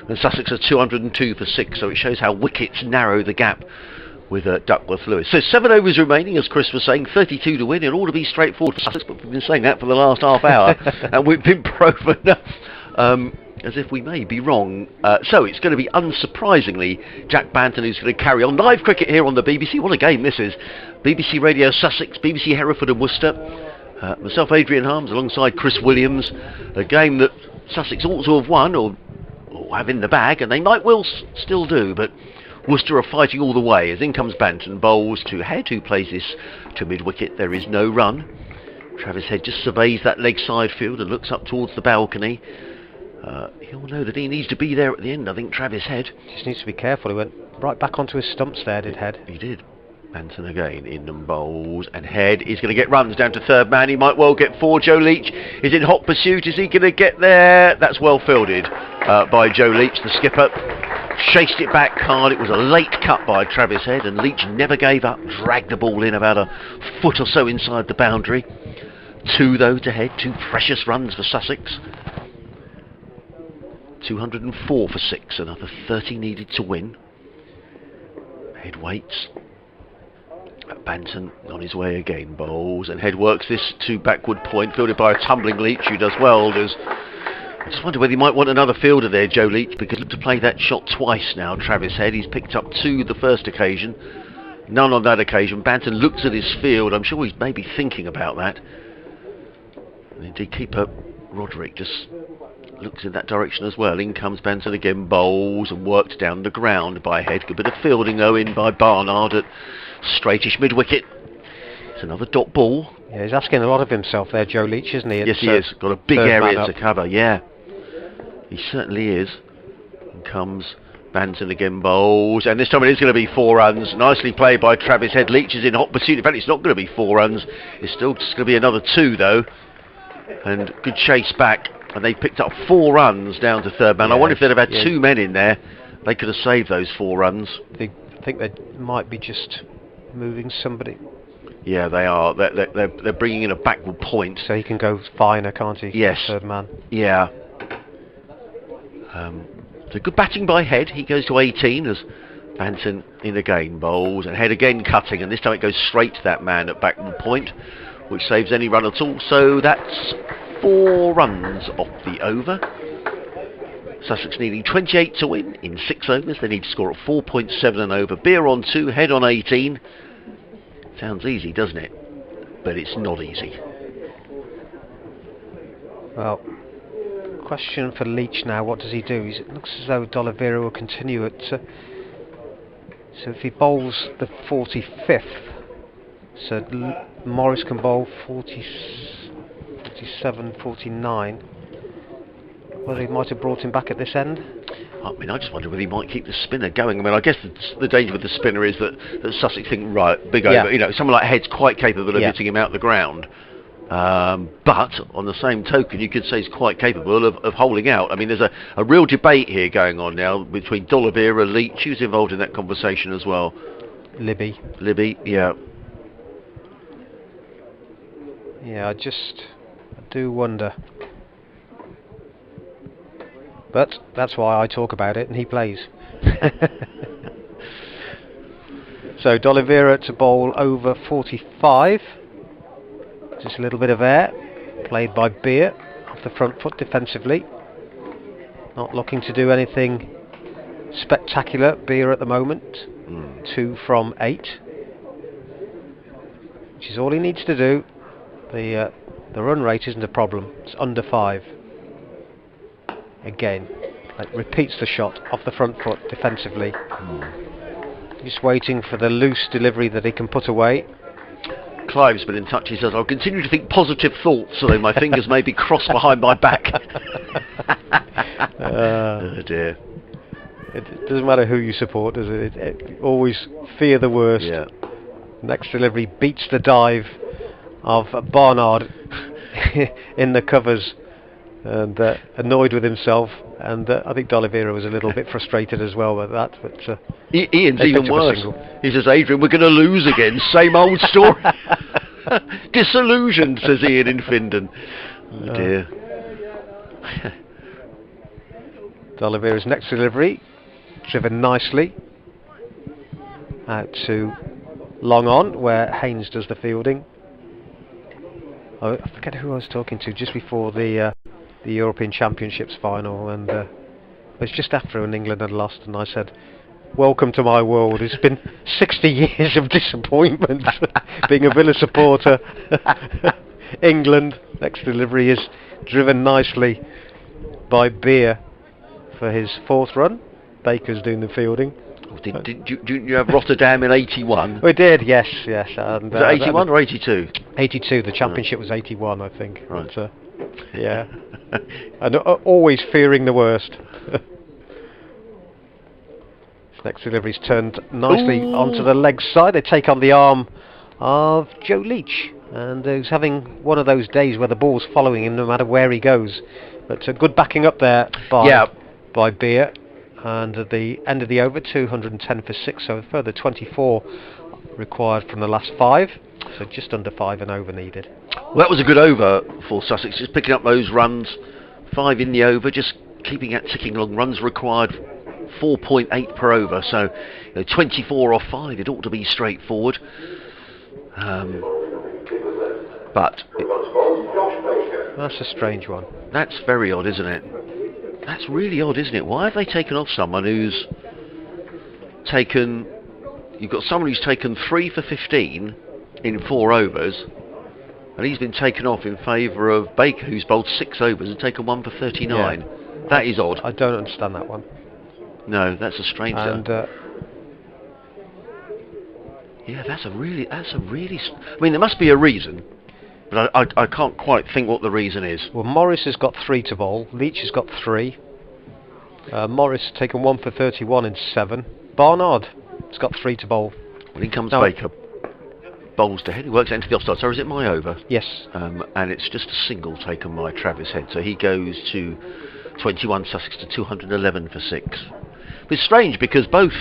and Sussex are 202 for 6, so it shows how wickets narrow the gap with Duckworth Lewis. So 7 overs remaining, as Chris was saying, 32 to win. It ought to be straightforward for Sussex, but we've been saying that for the last half hour, and we've been proven as if we may be wrong. So it's going to be, unsurprisingly, Jacques Banton who's going to carry on. Live cricket here on the BBC. What a game this is. BBC Radio Sussex, BBC Hereford and Worcester. Myself, Adrian Harms, alongside Chris Williams. A game that Sussex ought to have won, or have in the bag, and they might well still do, but Worcester are fighting all the way as in comes Banton, bowls to Head, who plays this to mid-wicket. There is no run. Travis Head just surveys that leg side field and looks up towards the balcony. He'll know that he needs to be there at the end, I think, Travis Head. Just needs to be careful. He went right back onto his stumps there, did Head. He did. Banton again in and bowls, and Head is going to get runs down to third man. He might well get 4. Joe Leach is in hot pursuit. Is he going to get there? That's well fielded by Joe Leach, the skipper. Chased it back hard. It was a late cut by Travis Head, and Leach never gave up. Dragged the ball in about a foot or so inside the boundary. 2 though to Head. 2 precious runs for Sussex. 204 for 6. Another 30 needed to win. Head waits. Banton on his way again, bowls, and Head works this to backward point, fielded by a tumbling Leach who does well. I just wonder whether he might want another fielder there, Joe Leach, because to play that shot twice now, Travis Head. He's picked up 2 the first occasion, none on that occasion. Banton looks at his field. I'm sure he's maybe thinking about that. And indeed, keeper Roderick just looks in that direction as well. In comes Banton again, bowls and worked down the ground by Head. Good bit of fielding though in by Barnard at straightish mid-wicket. It's another dot ball. Yeah, he's asking a lot of himself there, Joe Leach, isn't he? Yes, he is. Got a big area to cover, yeah. He certainly is. And comes Banton again, bowls. And this time it is going to be 4 runs. Nicely played by Travis Head. Leach is in hot pursuit. In fact, it's not going to be 4 runs. It's still just going to be another 2, though. And good chase back. And they picked up 4 runs down to third man. Yeah, I wonder if they'd have had 2 men in there. They could have saved those 4 runs. I think they might be just moving somebody. Yeah, they are. They're bringing in a backward point. So he can go finer, can't he? Yes. Third man. Yeah. So good batting by Head. He goes to 18 as Banton in again, bowls, and Head again cutting, and this time it goes straight to that man at backward point, which saves any run at all. So that's 4 runs off the over. Sussex needing 28 to win in 6 overs. They need to score at 4.7 an over. Beer on 2, Head on 18. Sounds easy, doesn't it? But it's not easy. Well, question for Leach now. What does he do? It looks as though D'Oliveira will continue at. So if he bowls the 45th, so Morris can bowl 47, 49. Whether he might have brought him back at this end. I mean, I just wonder whether he might keep the spinner going. I mean, I guess the danger with the spinner is that Sussex think, right, big over. You know, someone like Head's quite capable of hitting him out the ground. But on the same token, you could say he's quite capable of holding out. I mean, there's a real debate here going on now between D'Oliveira, Leach, who's involved in that conversation as well. Libby, yeah. Yeah, I do wonder. But that's why I talk about it and he plays. So D'Oliveira to bowl over 45. Just a little bit of air. Played by Beer off the front foot defensively. Not looking to do anything spectacular, Beer at the moment. 2 from 8. Which is all he needs to do. The run rate isn't a problem. It's under 5. Again, repeats the shot off the front foot defensively. Just waiting for the loose delivery that he can put away. Clive's been in touch. He says, I'll continue to think positive thoughts, so my fingers may be crossed behind my back. Oh dear. It doesn't matter who you support, does it? It always fear the worst. Yeah. Next delivery beats the dive of Barnard in the covers. And annoyed with himself, and I think D'Oliveira was a little bit frustrated as well with that. But Ian's even worse. He says, Adrian, we're going to lose again. Same old story. Disillusioned, says Ian in Findon. Oh dear. D'Oliveira's next delivery, driven nicely out to long on, where Haynes does the fielding. I forget who I was talking to just before the European Championships final, and it was just after when England had lost, and I said, welcome to my world. It's been 60 years of disappointment being a Villa supporter. England, next delivery is driven nicely by Beer for his 4th run. Baker's doing the fielding. Didn't you have Rotterdam in 81? We did, yes. And, was it 81 or 82? 82, the championship was 81, I think. Right. But, yeah. And always fearing the worst. This next delivery's turned nicely onto the leg side. They take on the arm of Joe Leach, and who's having one of those days where the ball's following him no matter where he goes. But good backing up there by Beer. And at the end of the over, 210 for 6, so a further 24 required from the last 5. So just under 5 and over needed. Well, that was a good over for Sussex, just picking up those runs. 5 in the over, just keeping that ticking along. Runs required 4.8 per over, so 24 off 5. It ought to be straightforward. But that's a strange one. That's very odd, isn't it? That's really odd, isn't it? Why have they taken off someone who's taken... You've got someone who's taken 3 for 15 in 4 overs, and he's been taken off in favour of Baker, who's bowled 6 overs and taken 1 for 39. Yeah. That is odd. I don't understand that one. No, that's a strange one. And yeah, that's a really. I mean, there must be a reason, but I can't quite think what the reason is. well, Morris has got 3 to bowl. Leach has got 3. Morris taken 1 for 31 in 7. Barnard has got 3 to bowl. Well, in comes No. Baker. Bowls to Head. He works out into the offside. So is it my over? Yes. And it's just a single taken by Travis Head. So he goes to 21, Sussex to 211 for 6. It's strange because both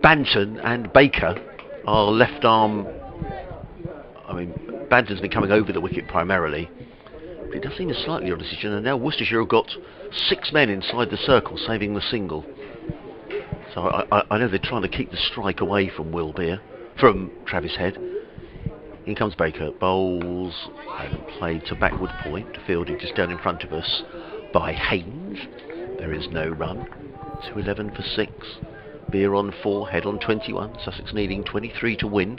Banton and Baker are left arm. I mean, Banton's been coming over the wicket primarily, but it does seem a slightly odd decision. And now Worcestershire have got 6 men inside the circle, saving the single. So I know they're trying to keep the strike away from from Travis Head. In comes Baker, bowls and played to backward point, fielding just down in front of us by Haynes. There is no run. 211 for 6. Beer on 4, Head on 21. Sussex needing 23 to win.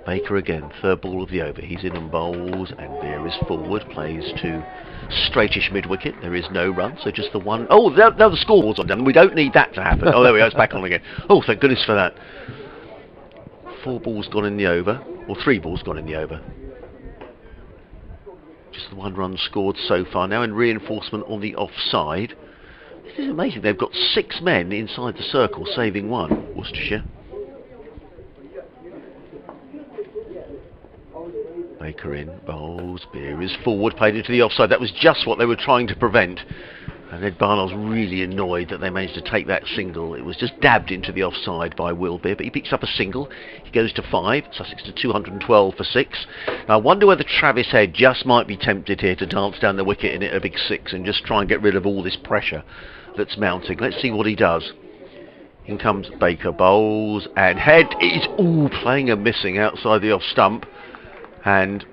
Baker again, 3rd ball of the over. He's in and bowls, and Beer is forward, plays to straightish mid-wicket. There is no run, so just the one. Oh, now the scoreboard's on done. We don't need that to happen. Oh, there we go, it's back on again. Oh, thank goodness for that. 4 balls gone in the over, or 3 balls gone in the over. Just the 1 run scored so far. Now in reinforcement on the offside. This is amazing. They've got 6 men inside the circle, saving 1. Worcestershire. Baker in, bowls, Beer is forward, played into the offside. That was just what they were trying to prevent. And Ed Barnard's really annoyed that they managed to take that single. It was just dabbed into the offside by Will Beer, but he picks up a single. He goes to 5, Sussex to 212 for 6. Now, I wonder whether Travis Head just might be tempted here to dance down the wicket and hit a big 6 and just try and get rid of all this pressure that's mounting. Let's see what he does. In comes Baker, bowls, and Head is playing and missing outside the off stump. And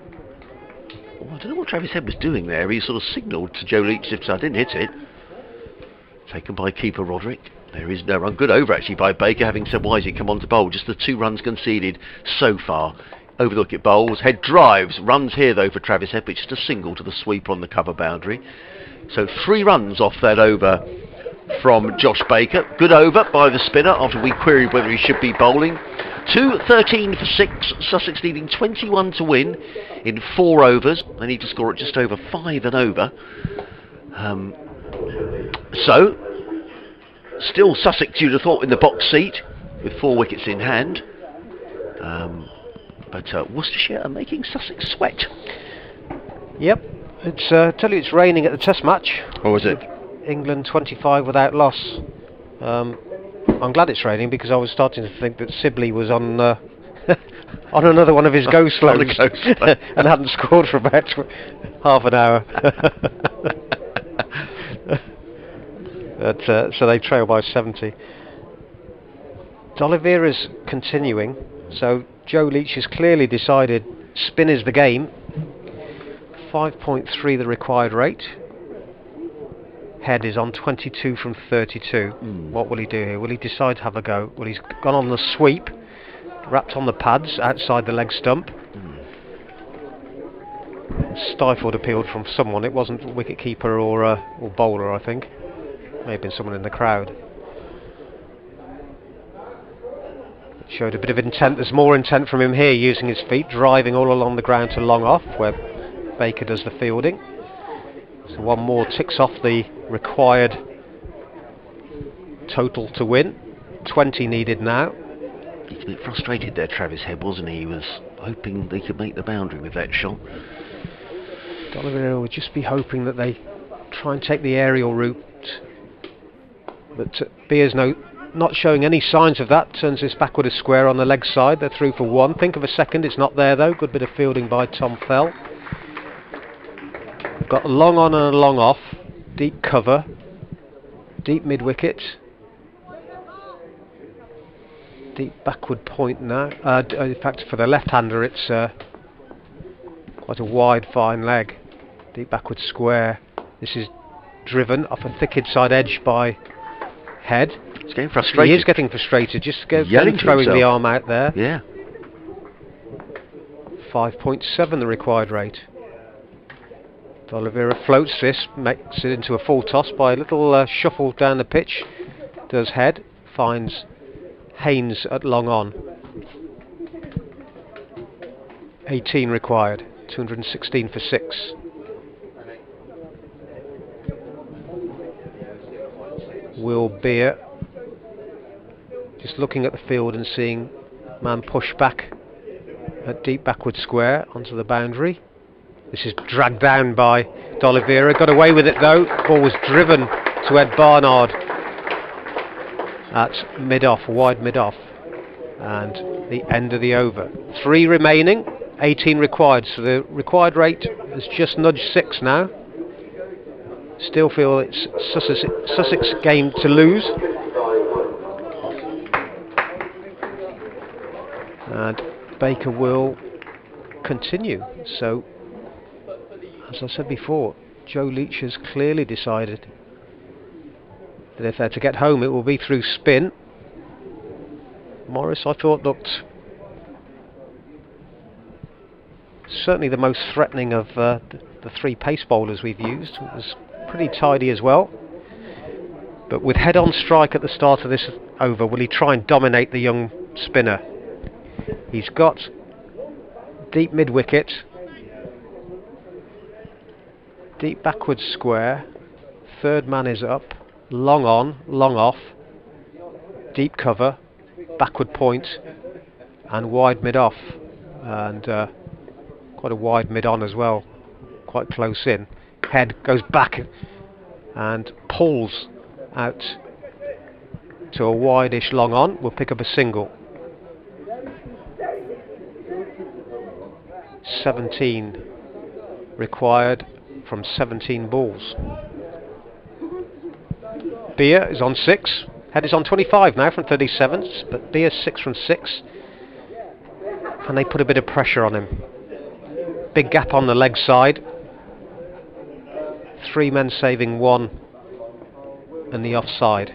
I don't know what Travis Head was doing there. He sort of signalled to Joe Leach if I didn't hit it. Taken by keeper Roderick. There is no run. Good over actually by Baker, having said why has he come on to bowl. Just the 2 runs conceded so far. Over the wicket bowls. Head drives. Runs here though for Travis Head, but just a single to the sweeper on the cover boundary. So 3 runs off that over from Josh Baker. Good over by the spinner after we queried whether he should be bowling. 2-13 for 6. Sussex needing 21 to win in 4 overs. They need to score at just over 5 and over. So, still Sussex, you'd have thought, in the box seat with 4 wickets in hand. But Worcestershire are making Sussex sweat. Yep. It's tell you it's raining at the Test match. Or was it? England 25 without loss. I'm glad it's raining because I was starting to think that Sibley was on on another one of his go slows and hadn't scored for about half an hour. But, so they trail by 70. D'Oliveira's continuing, so Joe Leach has clearly decided spin is the game. 5.3 the required rate. Head is on 22 from 32. What will he do here? Will he decide to have a go? Well, he's gone on the sweep, wrapped on the pads outside the leg stump. Stifled appealed from someone. It wasn't wicketkeeper or bowler, I think. May have been someone in the crowd. It showed a bit of intent. There's more intent from him here, using his feet, driving all along the ground to long off, where Baker does the fielding. So 1 more ticks off the required total to win. 20 needed now. He's a bit frustrated there, Travis Head, wasn't he? He was hoping they could make the boundary with that shot. D'Oliveira would just be hoping that they try and take the aerial route. But Beers not showing any signs of that. Turns this backward a square on the leg side. They're through for 1. Think of a second. It's not there though. Good bit of fielding by Tom Fell. Got a long on and a long off. Deep cover. Deep mid-wicket. Deep backward point now. In fact, for the left-hander, it's quite a wide, fine leg. Deep backward square. This is driven off a thick inside edge by Head. He's getting frustrated. He is getting frustrated. Just throwing himself. the arm out there. Yeah. 5.7 the required rate. D'Oliveira floats this, makes it into a full toss by a little shuffle down the pitch. Does head, finds Haynes at long on. 18 required, 216 for 6. Will Beer just looking at the field and seeing man push back at deep backward square onto the boundary. This is dragged down by D'Oliveira, got away with it though. Ball was driven to Ed Barnard at mid-off, wide mid-off, and the end of the over. 3 remaining, 18 required, so the required rate has just nudged 6 now. Still feel it's Sussex game to lose. And Baker will continue. So, as I said before, Joe Leach has clearly decided that if they're to get home, it will be through spin. Morris, I thought, looked certainly the most threatening of the 3 pace bowlers we've used. It was pretty tidy as well. But with head on strike at the start of this over, will he try and dominate the young spinner? He's got deep mid wicket, deep backward square, third man is up, long on, long off, deep cover, backward point, and wide mid off, and quite a wide mid on as well, quite close in. Head goes back and pulls out to a wide-ish long on. We'll pick up a single. 17 required from 17 balls. Beer is on 6. Head is on 25 now from 37, but Beer's 6 from 6. And they put a bit of pressure on him. Big gap on the leg side. 3 men saving 1 and the offside.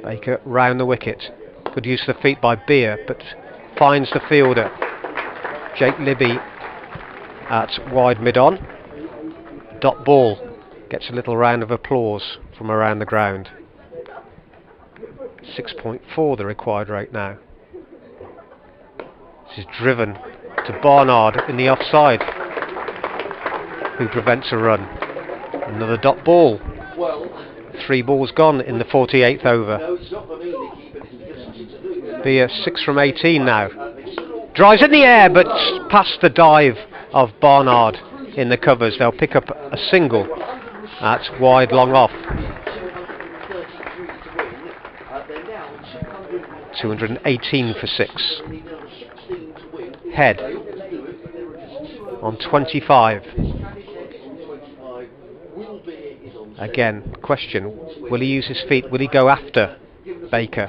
Baker round the wicket. Good use of the feet by Beer, but finds the fielder. Jake Libby at wide mid-on. Dot ball gets a little round of applause from around the ground. 6.4 the required rate now. This is driven to Barnard in the offside, who prevents a run. Another dot ball. 3 balls gone in the 48th over. Beer 6 from 18 now. Drives in the air, but past the dive of Barnard in the covers. They'll pick up a single at wide long off. 218 for 6. Head on 25. Again, question, will he use his feet? Will he go after Baker?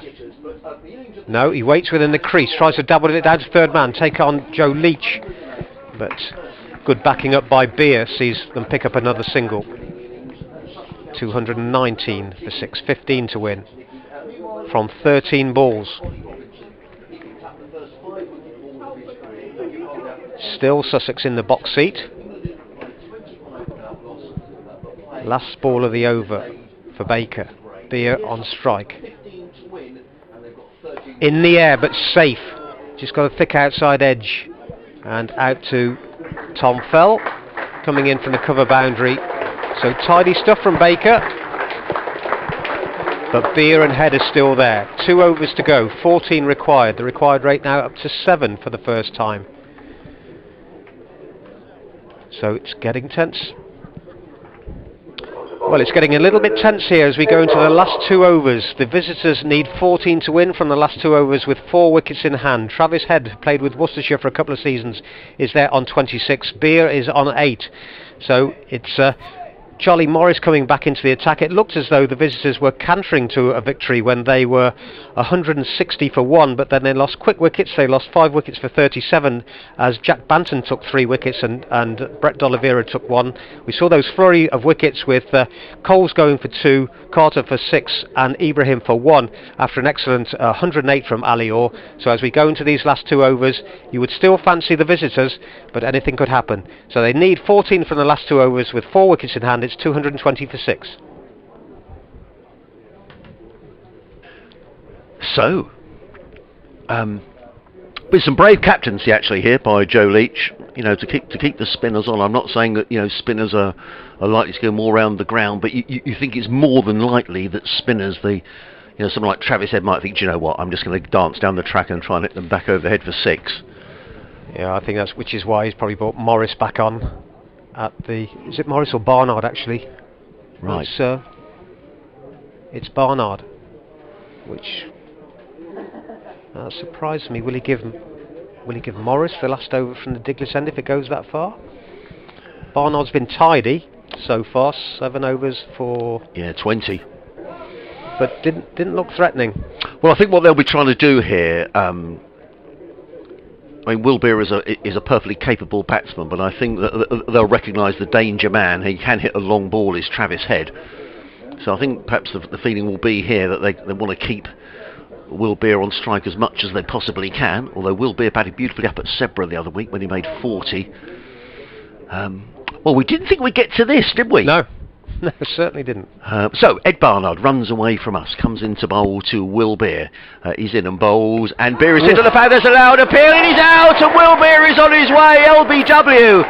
No, he waits within the crease, tries to double it down to third man, take on Joe Leach, but good backing up by Beer sees them pick up another single. 219 for 6, 15 to win from 13 balls. Still Sussex in the box seat. Last ball of the over for Baker. Beer on strike. In the air but safe. Just got a thick outside edge. And out to Tom Fell, coming in from the cover boundary. So tidy stuff from Baker. But Beer and Head are still there. 2 overs to go. 14 required. The required rate now up to 7 for the first time. So it's getting tense. Well, it's getting a little bit tense here as we go into the last 2 overs. The visitors need 14 to win from the last 2 overs with 4 wickets in hand. Travis Head, played with Worcestershire for a couple of seasons, is there on 26. Beer is on 8. So it's Charlie Morris coming back into the attack. It looked as though the visitors were cantering to a victory when they were 160 for 1, but then they lost quick wickets. They lost 5 wickets for 37 as Jacques Banton took 3 wickets and Brett D'Oliveira took 1. We saw those flurry of wickets with Coles going for 2, Carter for 6 and Ibrahim for 1 after an excellent 108 from Ali Orr. So as we go into these last 2 overs, you would still fancy the visitors, but anything could happen. So they need 14 from the last 2 overs with 4 wickets in hand. It's 220 for 6. So, with some brave captaincy actually here by Joe Leach, you know, to keep the spinners on. I'm not saying that, you know, spinners are likely to go more around the ground, but you think it's more than likely that spinners, you know, someone like Travis Head might think, do you know what, I'm just going to dance down the track and try and hit them back over the head for 6. Yeah, I think which is why he's probably brought Morris back on at is it Morris or Barnard actually? Right. It's Barnard, which surprised me. Will he give Morris the last over from the Diglis end if it goes that far? Barnard's been tidy so far, 7 overs for 20, but didn't look threatening. Well, I think what they'll be trying to do here, I mean, Will Beer is a perfectly capable batsman, but I think that they'll recognise the danger man. He can hit a long ball, is Travis Head. So I think perhaps the feeling will be here that they want to keep Will Beer on strike as much as they possibly can, although Will Beer batted beautifully up at Sebra the other week when he made 40. Well, we didn't think we'd get to this, did we? No. No, certainly didn't. So, Ed Barnard runs away from us, comes into bowl to Will Beer. He's in and bowls, and Beer is hit to the pad, there's a loud appeal, and he's out, and Will Beer is on his way, LBW.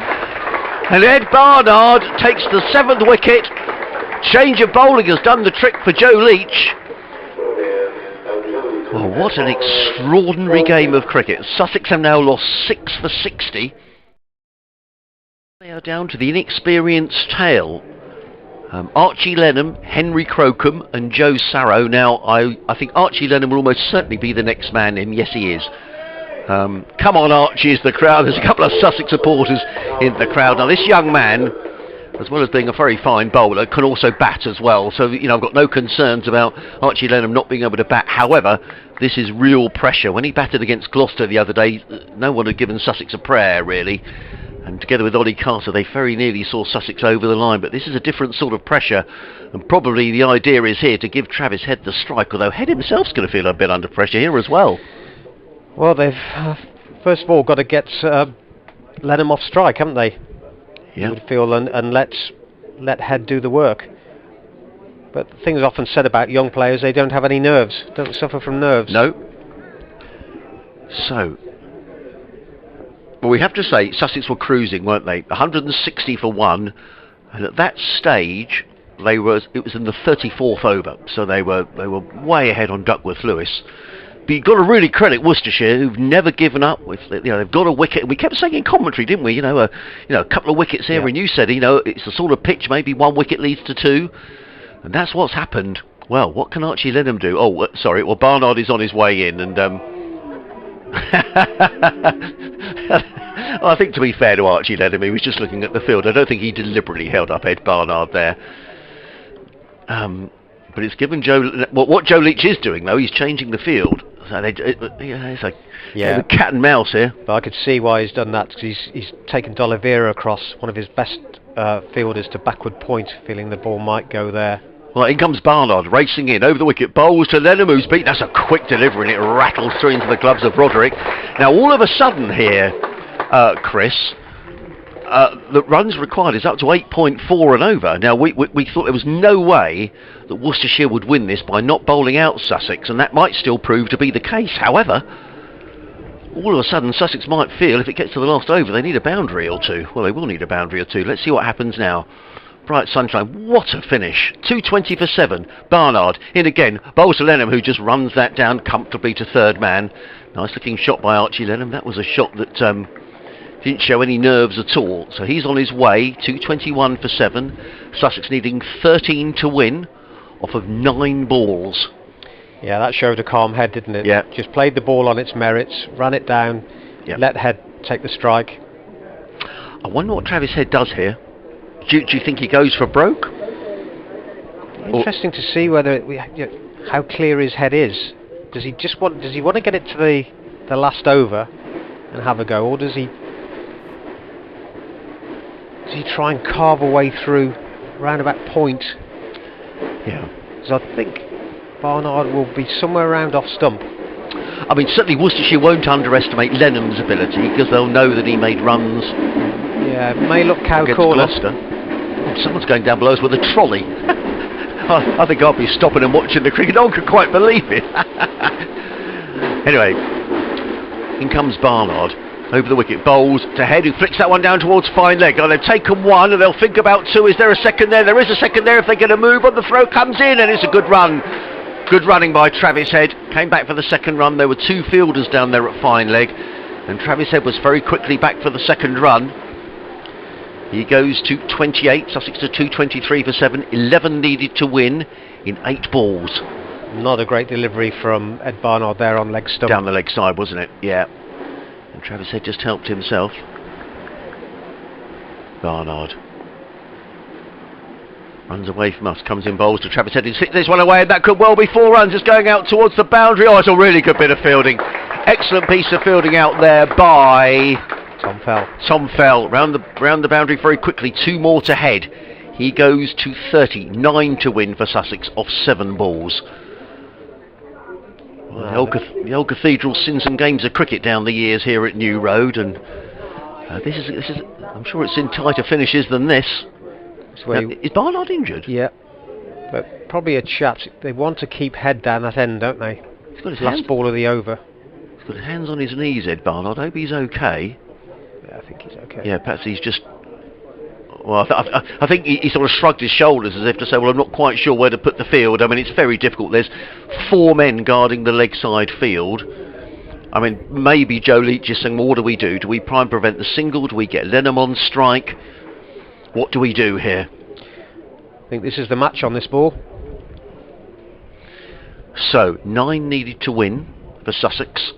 And Ed Barnard takes the 7th wicket. Change of bowling has done the trick for Joe Leach. Oh, what an extraordinary game of cricket. Sussex have now lost 6 for 60. They are down to the inexperienced tail. Archie Lenham, Henry Crocombe and Joe Sarrow. Now, I think Archie Lenham will almost certainly be the next man in. Yes, he is. Come on, Archie, is the crowd. There's a couple of Sussex supporters in the crowd. Now, this young man, as well as being a very fine bowler, can also bat as well. So, you know, I've got no concerns about Archie Lenham not being able to bat. However, this is real pressure. When he batted against Gloucester the other day, no one had given Sussex a prayer, really. And together with Ollie Carter, they very nearly saw Sussex over the line. But this is a different sort of pressure. And probably the idea is here to give Travis Head the strike. Although Head himself's going to feel a bit under pressure here as well. Well, they've first of all got to get Lenham off strike, haven't they? Yeah. You would feel, and let Head do the work. But things often said about young players, they don't have any nerves. Don't suffer from nerves. No. So... well, we have to say, Sussex were cruising, weren't they? 160 for 1, and at that stage, it was in the 34th over, so they were way ahead on Duckworth Lewis. But you've got to really credit Worcestershire, who've never given up. They've got a wicket, and we kept saying in commentary, didn't we? A couple of wickets here, and you said, it's the sort of pitch, maybe 1 wicket leads to 2, and that's what's happened. Well, what can Archie Lenham do? Oh, sorry. Well, Barnard is on his way in, and I think, to be fair to Archie Lenham, he was just looking at the field. I don't think he deliberately held up Ed Barnard there. But it's given Joe... what Joe Leach is doing, though, he's changing the field. So it's like a cat and mouse here. But I could see why he's done that, because he's taken D'Oliveira across, one of his best fielders, to backward point, feeling the ball might go there. Well, in comes Barnard, racing in, over the wicket, bowls to Lenham, who's beat. That's a quick delivery, and it rattles through into the gloves of Roderick. Now, all of a sudden here, Chris, the runs required is up to 8.4 and over. Now, we thought there was no way that Worcestershire would win this by not bowling out Sussex, and that might still prove to be the case. However, all of a sudden, Sussex might feel if it gets to the last over, they need a boundary or 2. Well, they will need a boundary or 2. Let's see what happens now. Bright sunshine, what a finish. 220 for 7. Barnard in again, bowls to Lenham, who just runs that down comfortably to third man. Nice looking shot by Archie Lenham. That was a shot that didn't show any nerves at all. So he's on his way, 221 for 7. Sussex needing 13 to win off of 9 balls. Yeah, that showed a calm Head, didn't it? Yeah. Just played the ball on its merits, ran it down, let Head take the strike. I wonder what Travis Head does here. Do you think he goes for broke? Interesting to see whether how clear his head is. Does he want to get it to the last over and have a go, or does he try and carve a way through round about point? Yeah. So I think Barnard will be somewhere around off stump. I mean, certainly Worcestershire won't underestimate Lenham's ability, because they'll know that he made runs. Yeah, it may look cow against corner. Gloucester. Oh, someone's going down below us with a trolley. I think I'll be stopping and watching the cricket. No one could quite believe it. Anyway, in comes Barnard. Over the wicket, bowls to Head, who flicks that one down towards fine leg. Oh, they've taken one, and they'll think about two. Is there a second there? There is a second there if they get a move on the throw. Comes in, and it's a good run. Good running by Travis Head. Came back for the second run. There were two fielders down there at fine leg, and Travis Head was very quickly back for the second run. He goes to 28, Sussex to 223 for 7, 11 needed to win in 8 balls. Not a great delivery from Ed Barnard there on leg stump. Down the leg side, wasn't it? Yeah. And Travis Head just helped himself. Barnard runs away from us, comes in bowls to Travis Head. He's hit this one away, and that could well be 4 runs. It's going out towards the boundary. Oh, it's a really good bit of fielding. Excellent piece of fielding out there by Tom Fell. Round the boundary very quickly. 2 more to Head. He goes to 30, 9 to win for Sussex off 7 balls. Well, the old cathedral's seen some games of cricket down the years here at New Road, and this is I'm sure it's in tighter finishes than this. Is Barnard injured? Yeah, but probably a chat. They want to keep Head down that end, don't they? He's got his last ball of the over. He's got his hands on his knees, Ed Barnard. I hope he's okay. Yeah, I think he's okay. Yeah, perhaps he's just... Well, I think he sort of shrugged his shoulders as if to say, well, I'm not quite sure where to put the field. I mean, it's very difficult. There's 4 men guarding the leg side field. I mean, maybe Joe Leach is saying, well, what do we do? Do we prime prevent the single? Do we get Lenham on strike? What do we do here? I think this is the match on this ball. So, 9 needed to win for Sussex,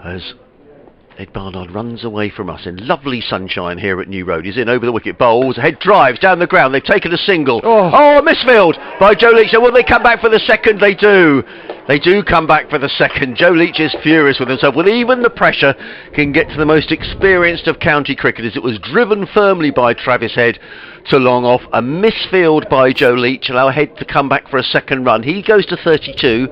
as Ed Barnard runs away from us in lovely sunshine here at New Road. He's in over the wicket, bowls, Head drives down the ground. They've taken a single. Oh, a misfield by Joe Leach. So will they come back for the second? They do. They do come back for the second. Joe Leach is furious with himself. Well, even the pressure can get to the most experienced of county cricketers. It was driven firmly by Travis Head to long off. A misfield by Joe Leach. Allow Head to come back for a second run. He goes to 32.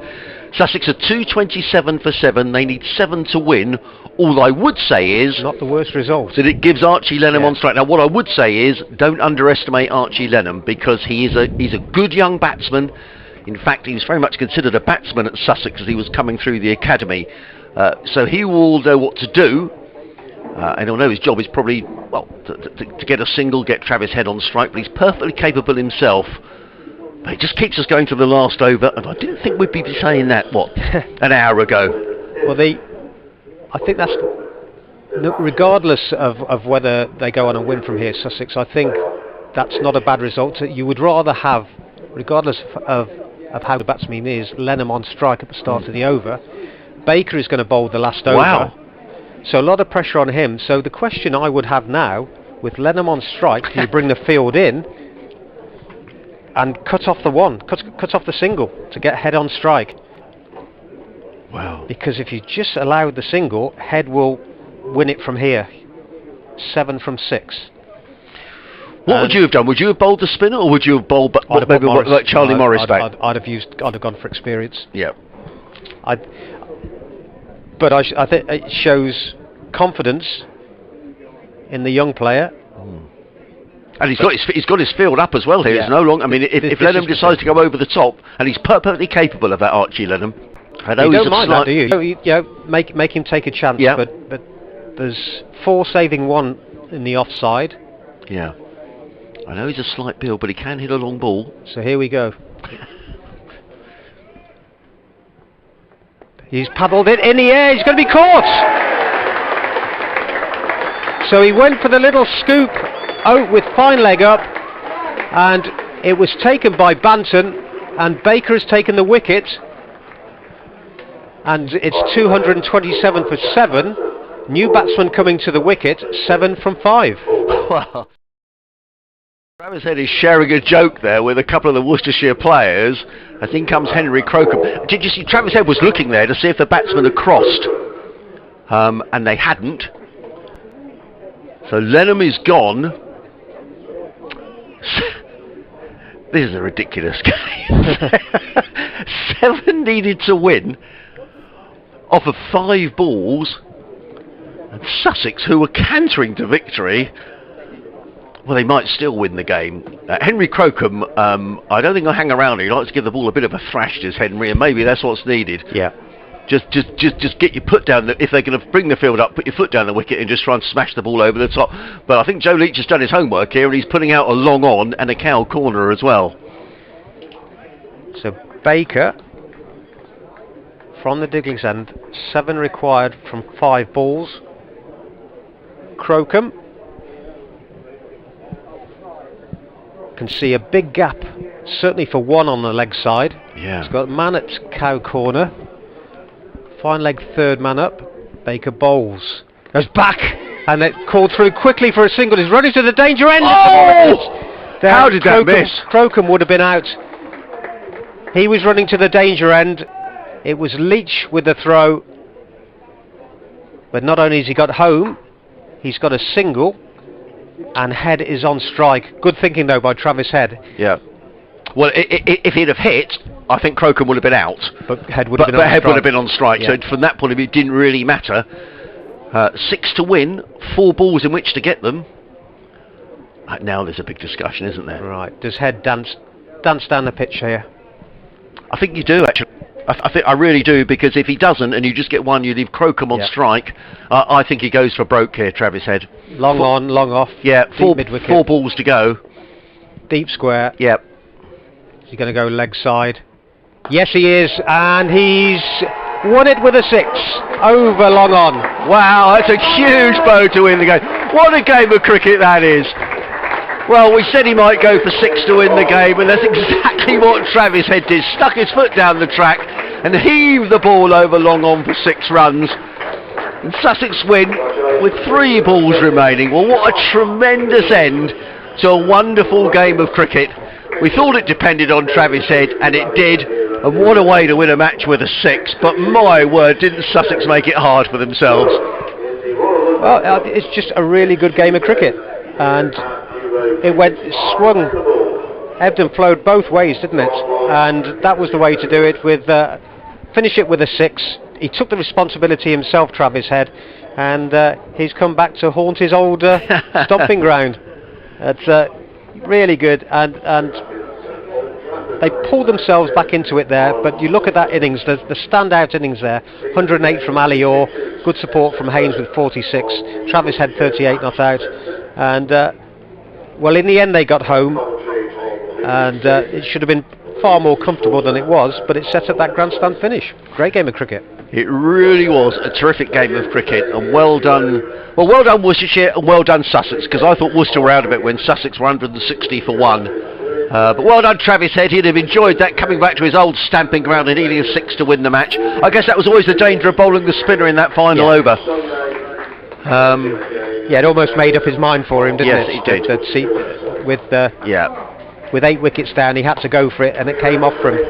Sussex are 227 for 7. They need 7 to win. All I would say is... Not the worst result. That it gives Archie Lenham on strike. Now, what I would say is, don't underestimate Archie Lenham, because he's a good young batsman. In fact, he was very much considered a batsman at Sussex as he was coming through the academy. So he will know what to do. And he'll know his job is probably, well, to get a single, get Travis Head on strike. But he's perfectly capable himself. But it just keeps us going to the last over. And I didn't think we'd be saying that, an hour ago. Well, I think that's... Regardless of whether they go on and win from here, Sussex, I think that's not a bad result. You would rather have, regardless of how the batsman is, Lenham on strike at the start of the over. Baker is going to bowl the last over. Wow. So a lot of pressure on him. So the question I would have now, with Lenham on strike, do you bring the field in and cut off the single to get Head on strike? Wow. Because if you just allow the single, Head will win it from here. 7 from 6. What would you have done? Would you have bowled the spinner, or would you have bowled maybe like Charlie Morris back? I'd have gone for experience. Yeah. But I think it shows confidence in the young player. And he's got his field up as well here. Yeah. It's no longer. I mean, if Lenham decides to go over the top, and he's perfectly capable of that, Archie Lenham. I know you don't mind that, do you? Make him take a chance. Yeah. But there's 4 saving 1 in the offside. Yeah. I know he's a slight bill, but he can hit a long ball. So here we go. He's paddled it in the air. He's going to be caught. So he went for the little scoop out with fine leg up, and it was taken by Banton, and Baker has taken the wicket, and it's 227 for 7. New batsman coming to the wicket, 7 from 5. Wow. Travis Head is sharing a joke there with a couple of the Worcestershire players as in comes Henry Crocombe. Did you see Travis Head was looking there to see if the batsman had crossed, and they hadn't. So Lenham is gone. This is a ridiculous game. 7 needed to win off of 5 balls, and Sussex, who were cantering to victory, well, they might still win the game. Henry Crocombe, I don't think he'll hang around. He likes to give the ball a bit of a thrash, does Henry, and maybe that's what's needed. Yeah. Just get your foot down. If they're going to bring the field up, put your foot down the wicket and just try and smash the ball over the top. But I think Joe Leach has done his homework here, and he's putting out a long on and a cow corner as well. So Baker from the Digley's end, 7 required from 5 balls. Crocombe can see a big gap, certainly for 1 on the leg side. Yeah. He's got man at cow corner. Fine leg, 3rd man up. Baker bowls. Goes back, and it called through quickly for a single. He's running to the danger end. Oh! How did that miss? Crocombe would have been out. He was running to the danger end. It was Leach with the throw. But not only has he got home, he's got a single, and Head is on strike. Good thinking though by Travis Head. Yeah. Well, if he'd have hit, I think Crocombe would have been out. But Head would have been on strike. Head would have been on strike. Yeah. So from that point of view, it didn't really matter. 6 to win, 4 balls in which to get them. Now there's a big discussion, isn't there? Right. Does Head dance down the pitch here? I think you do actually. I really do, because if he doesn't and you just get 1, you leave Crocombe on strike. I think he goes for broke here, Travis Head. Long on, long off. Yeah, 4 mid-wicket. balls to go. Deep square. Yep. Is he going to go leg side? Yes, he is, and he's won it with a 6 over long on. Wow, that's a huge bow to win the game. What a game of cricket that is. Well, we said he might go for 6 to win the game, and that's exactly what Travis Head did. Stuck his foot down the track and heaved the ball over long on for 6 runs. And Sussex win with 3 balls remaining. Well, what a tremendous end to a wonderful game of cricket. We thought it depended on Travis Head, and it did. And what a way to win a match with a 6. But my word, didn't Sussex make it hard for themselves? Well, it's just a really good game of cricket. And it swung, ebbed and flowed both ways, didn't it? And that was the way to do it, with finish it with a 6. He took the responsibility himself, Travis Head, and he's come back to haunt his old stomping ground. It's really good, and they pulled themselves back into it there. But you look at that innings, the standout innings there, 108 from Ali Orr, good support from Haynes with 46, Travis Head 38 not out, and well, in the end they got home, and it should have been far more comfortable than it was, but it set up that grandstand finish. Great game of cricket. It really was a terrific game of cricket, and well done Worcestershire, and well done Sussex, because I thought Worcester were out of it when Sussex were 160 for 1. But well done Travis Head. He'd have enjoyed that, coming back to his old stamping ground and needing a 6 to win the match. I guess that was always the danger of bowling the spinner in that final over. Yeah, it almost made up his mind for him, didn't it? Yes, it did. See, with 8 wickets down, he had to go for it, and it came off for him.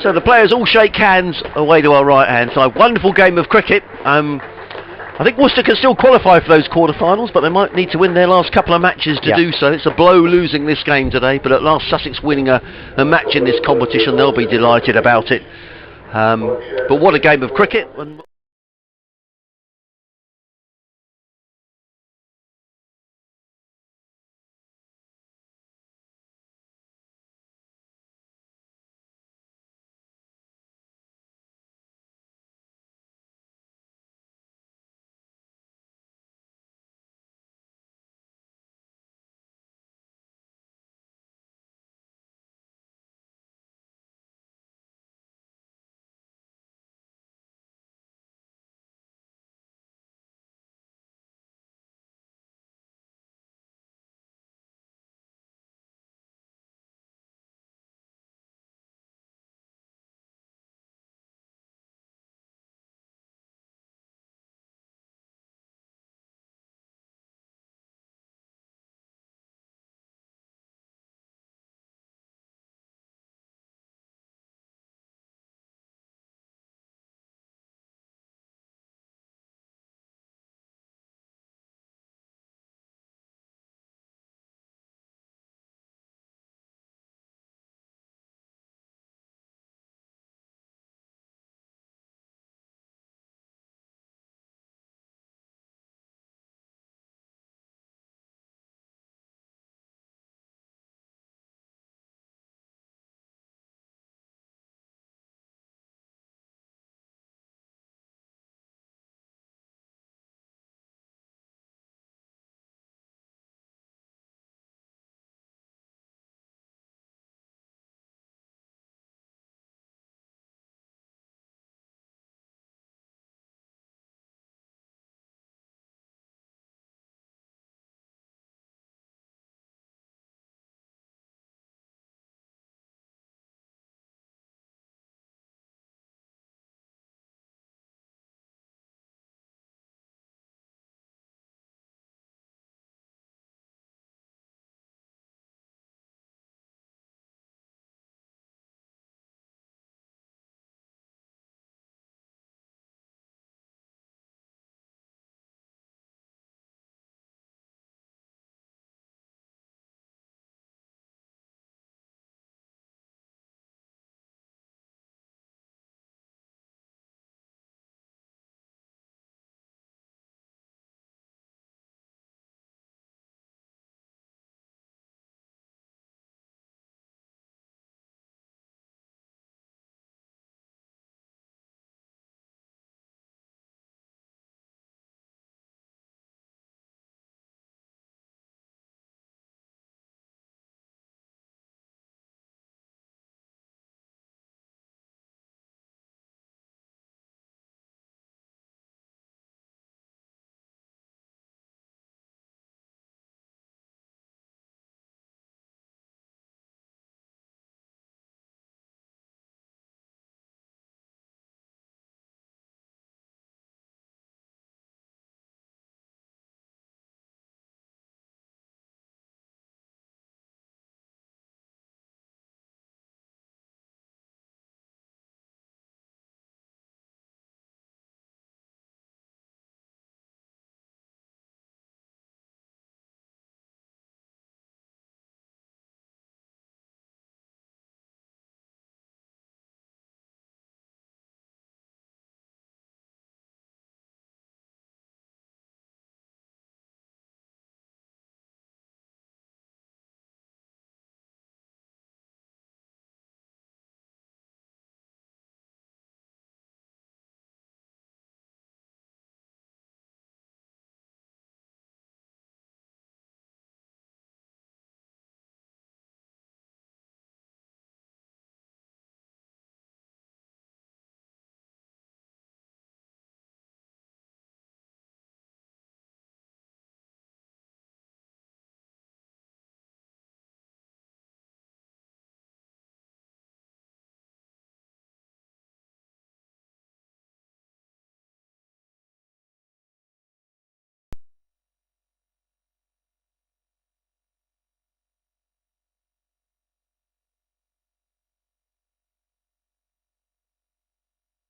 So the players all shake hands away to our right hand side. Wonderful game of cricket. I think Worcester can still qualify for those quarter-finals, but they might need to win their last couple of matches to do so. It's a blow losing this game today, but at last Sussex winning a match in this competition. They'll be delighted about it. But what a game of cricket.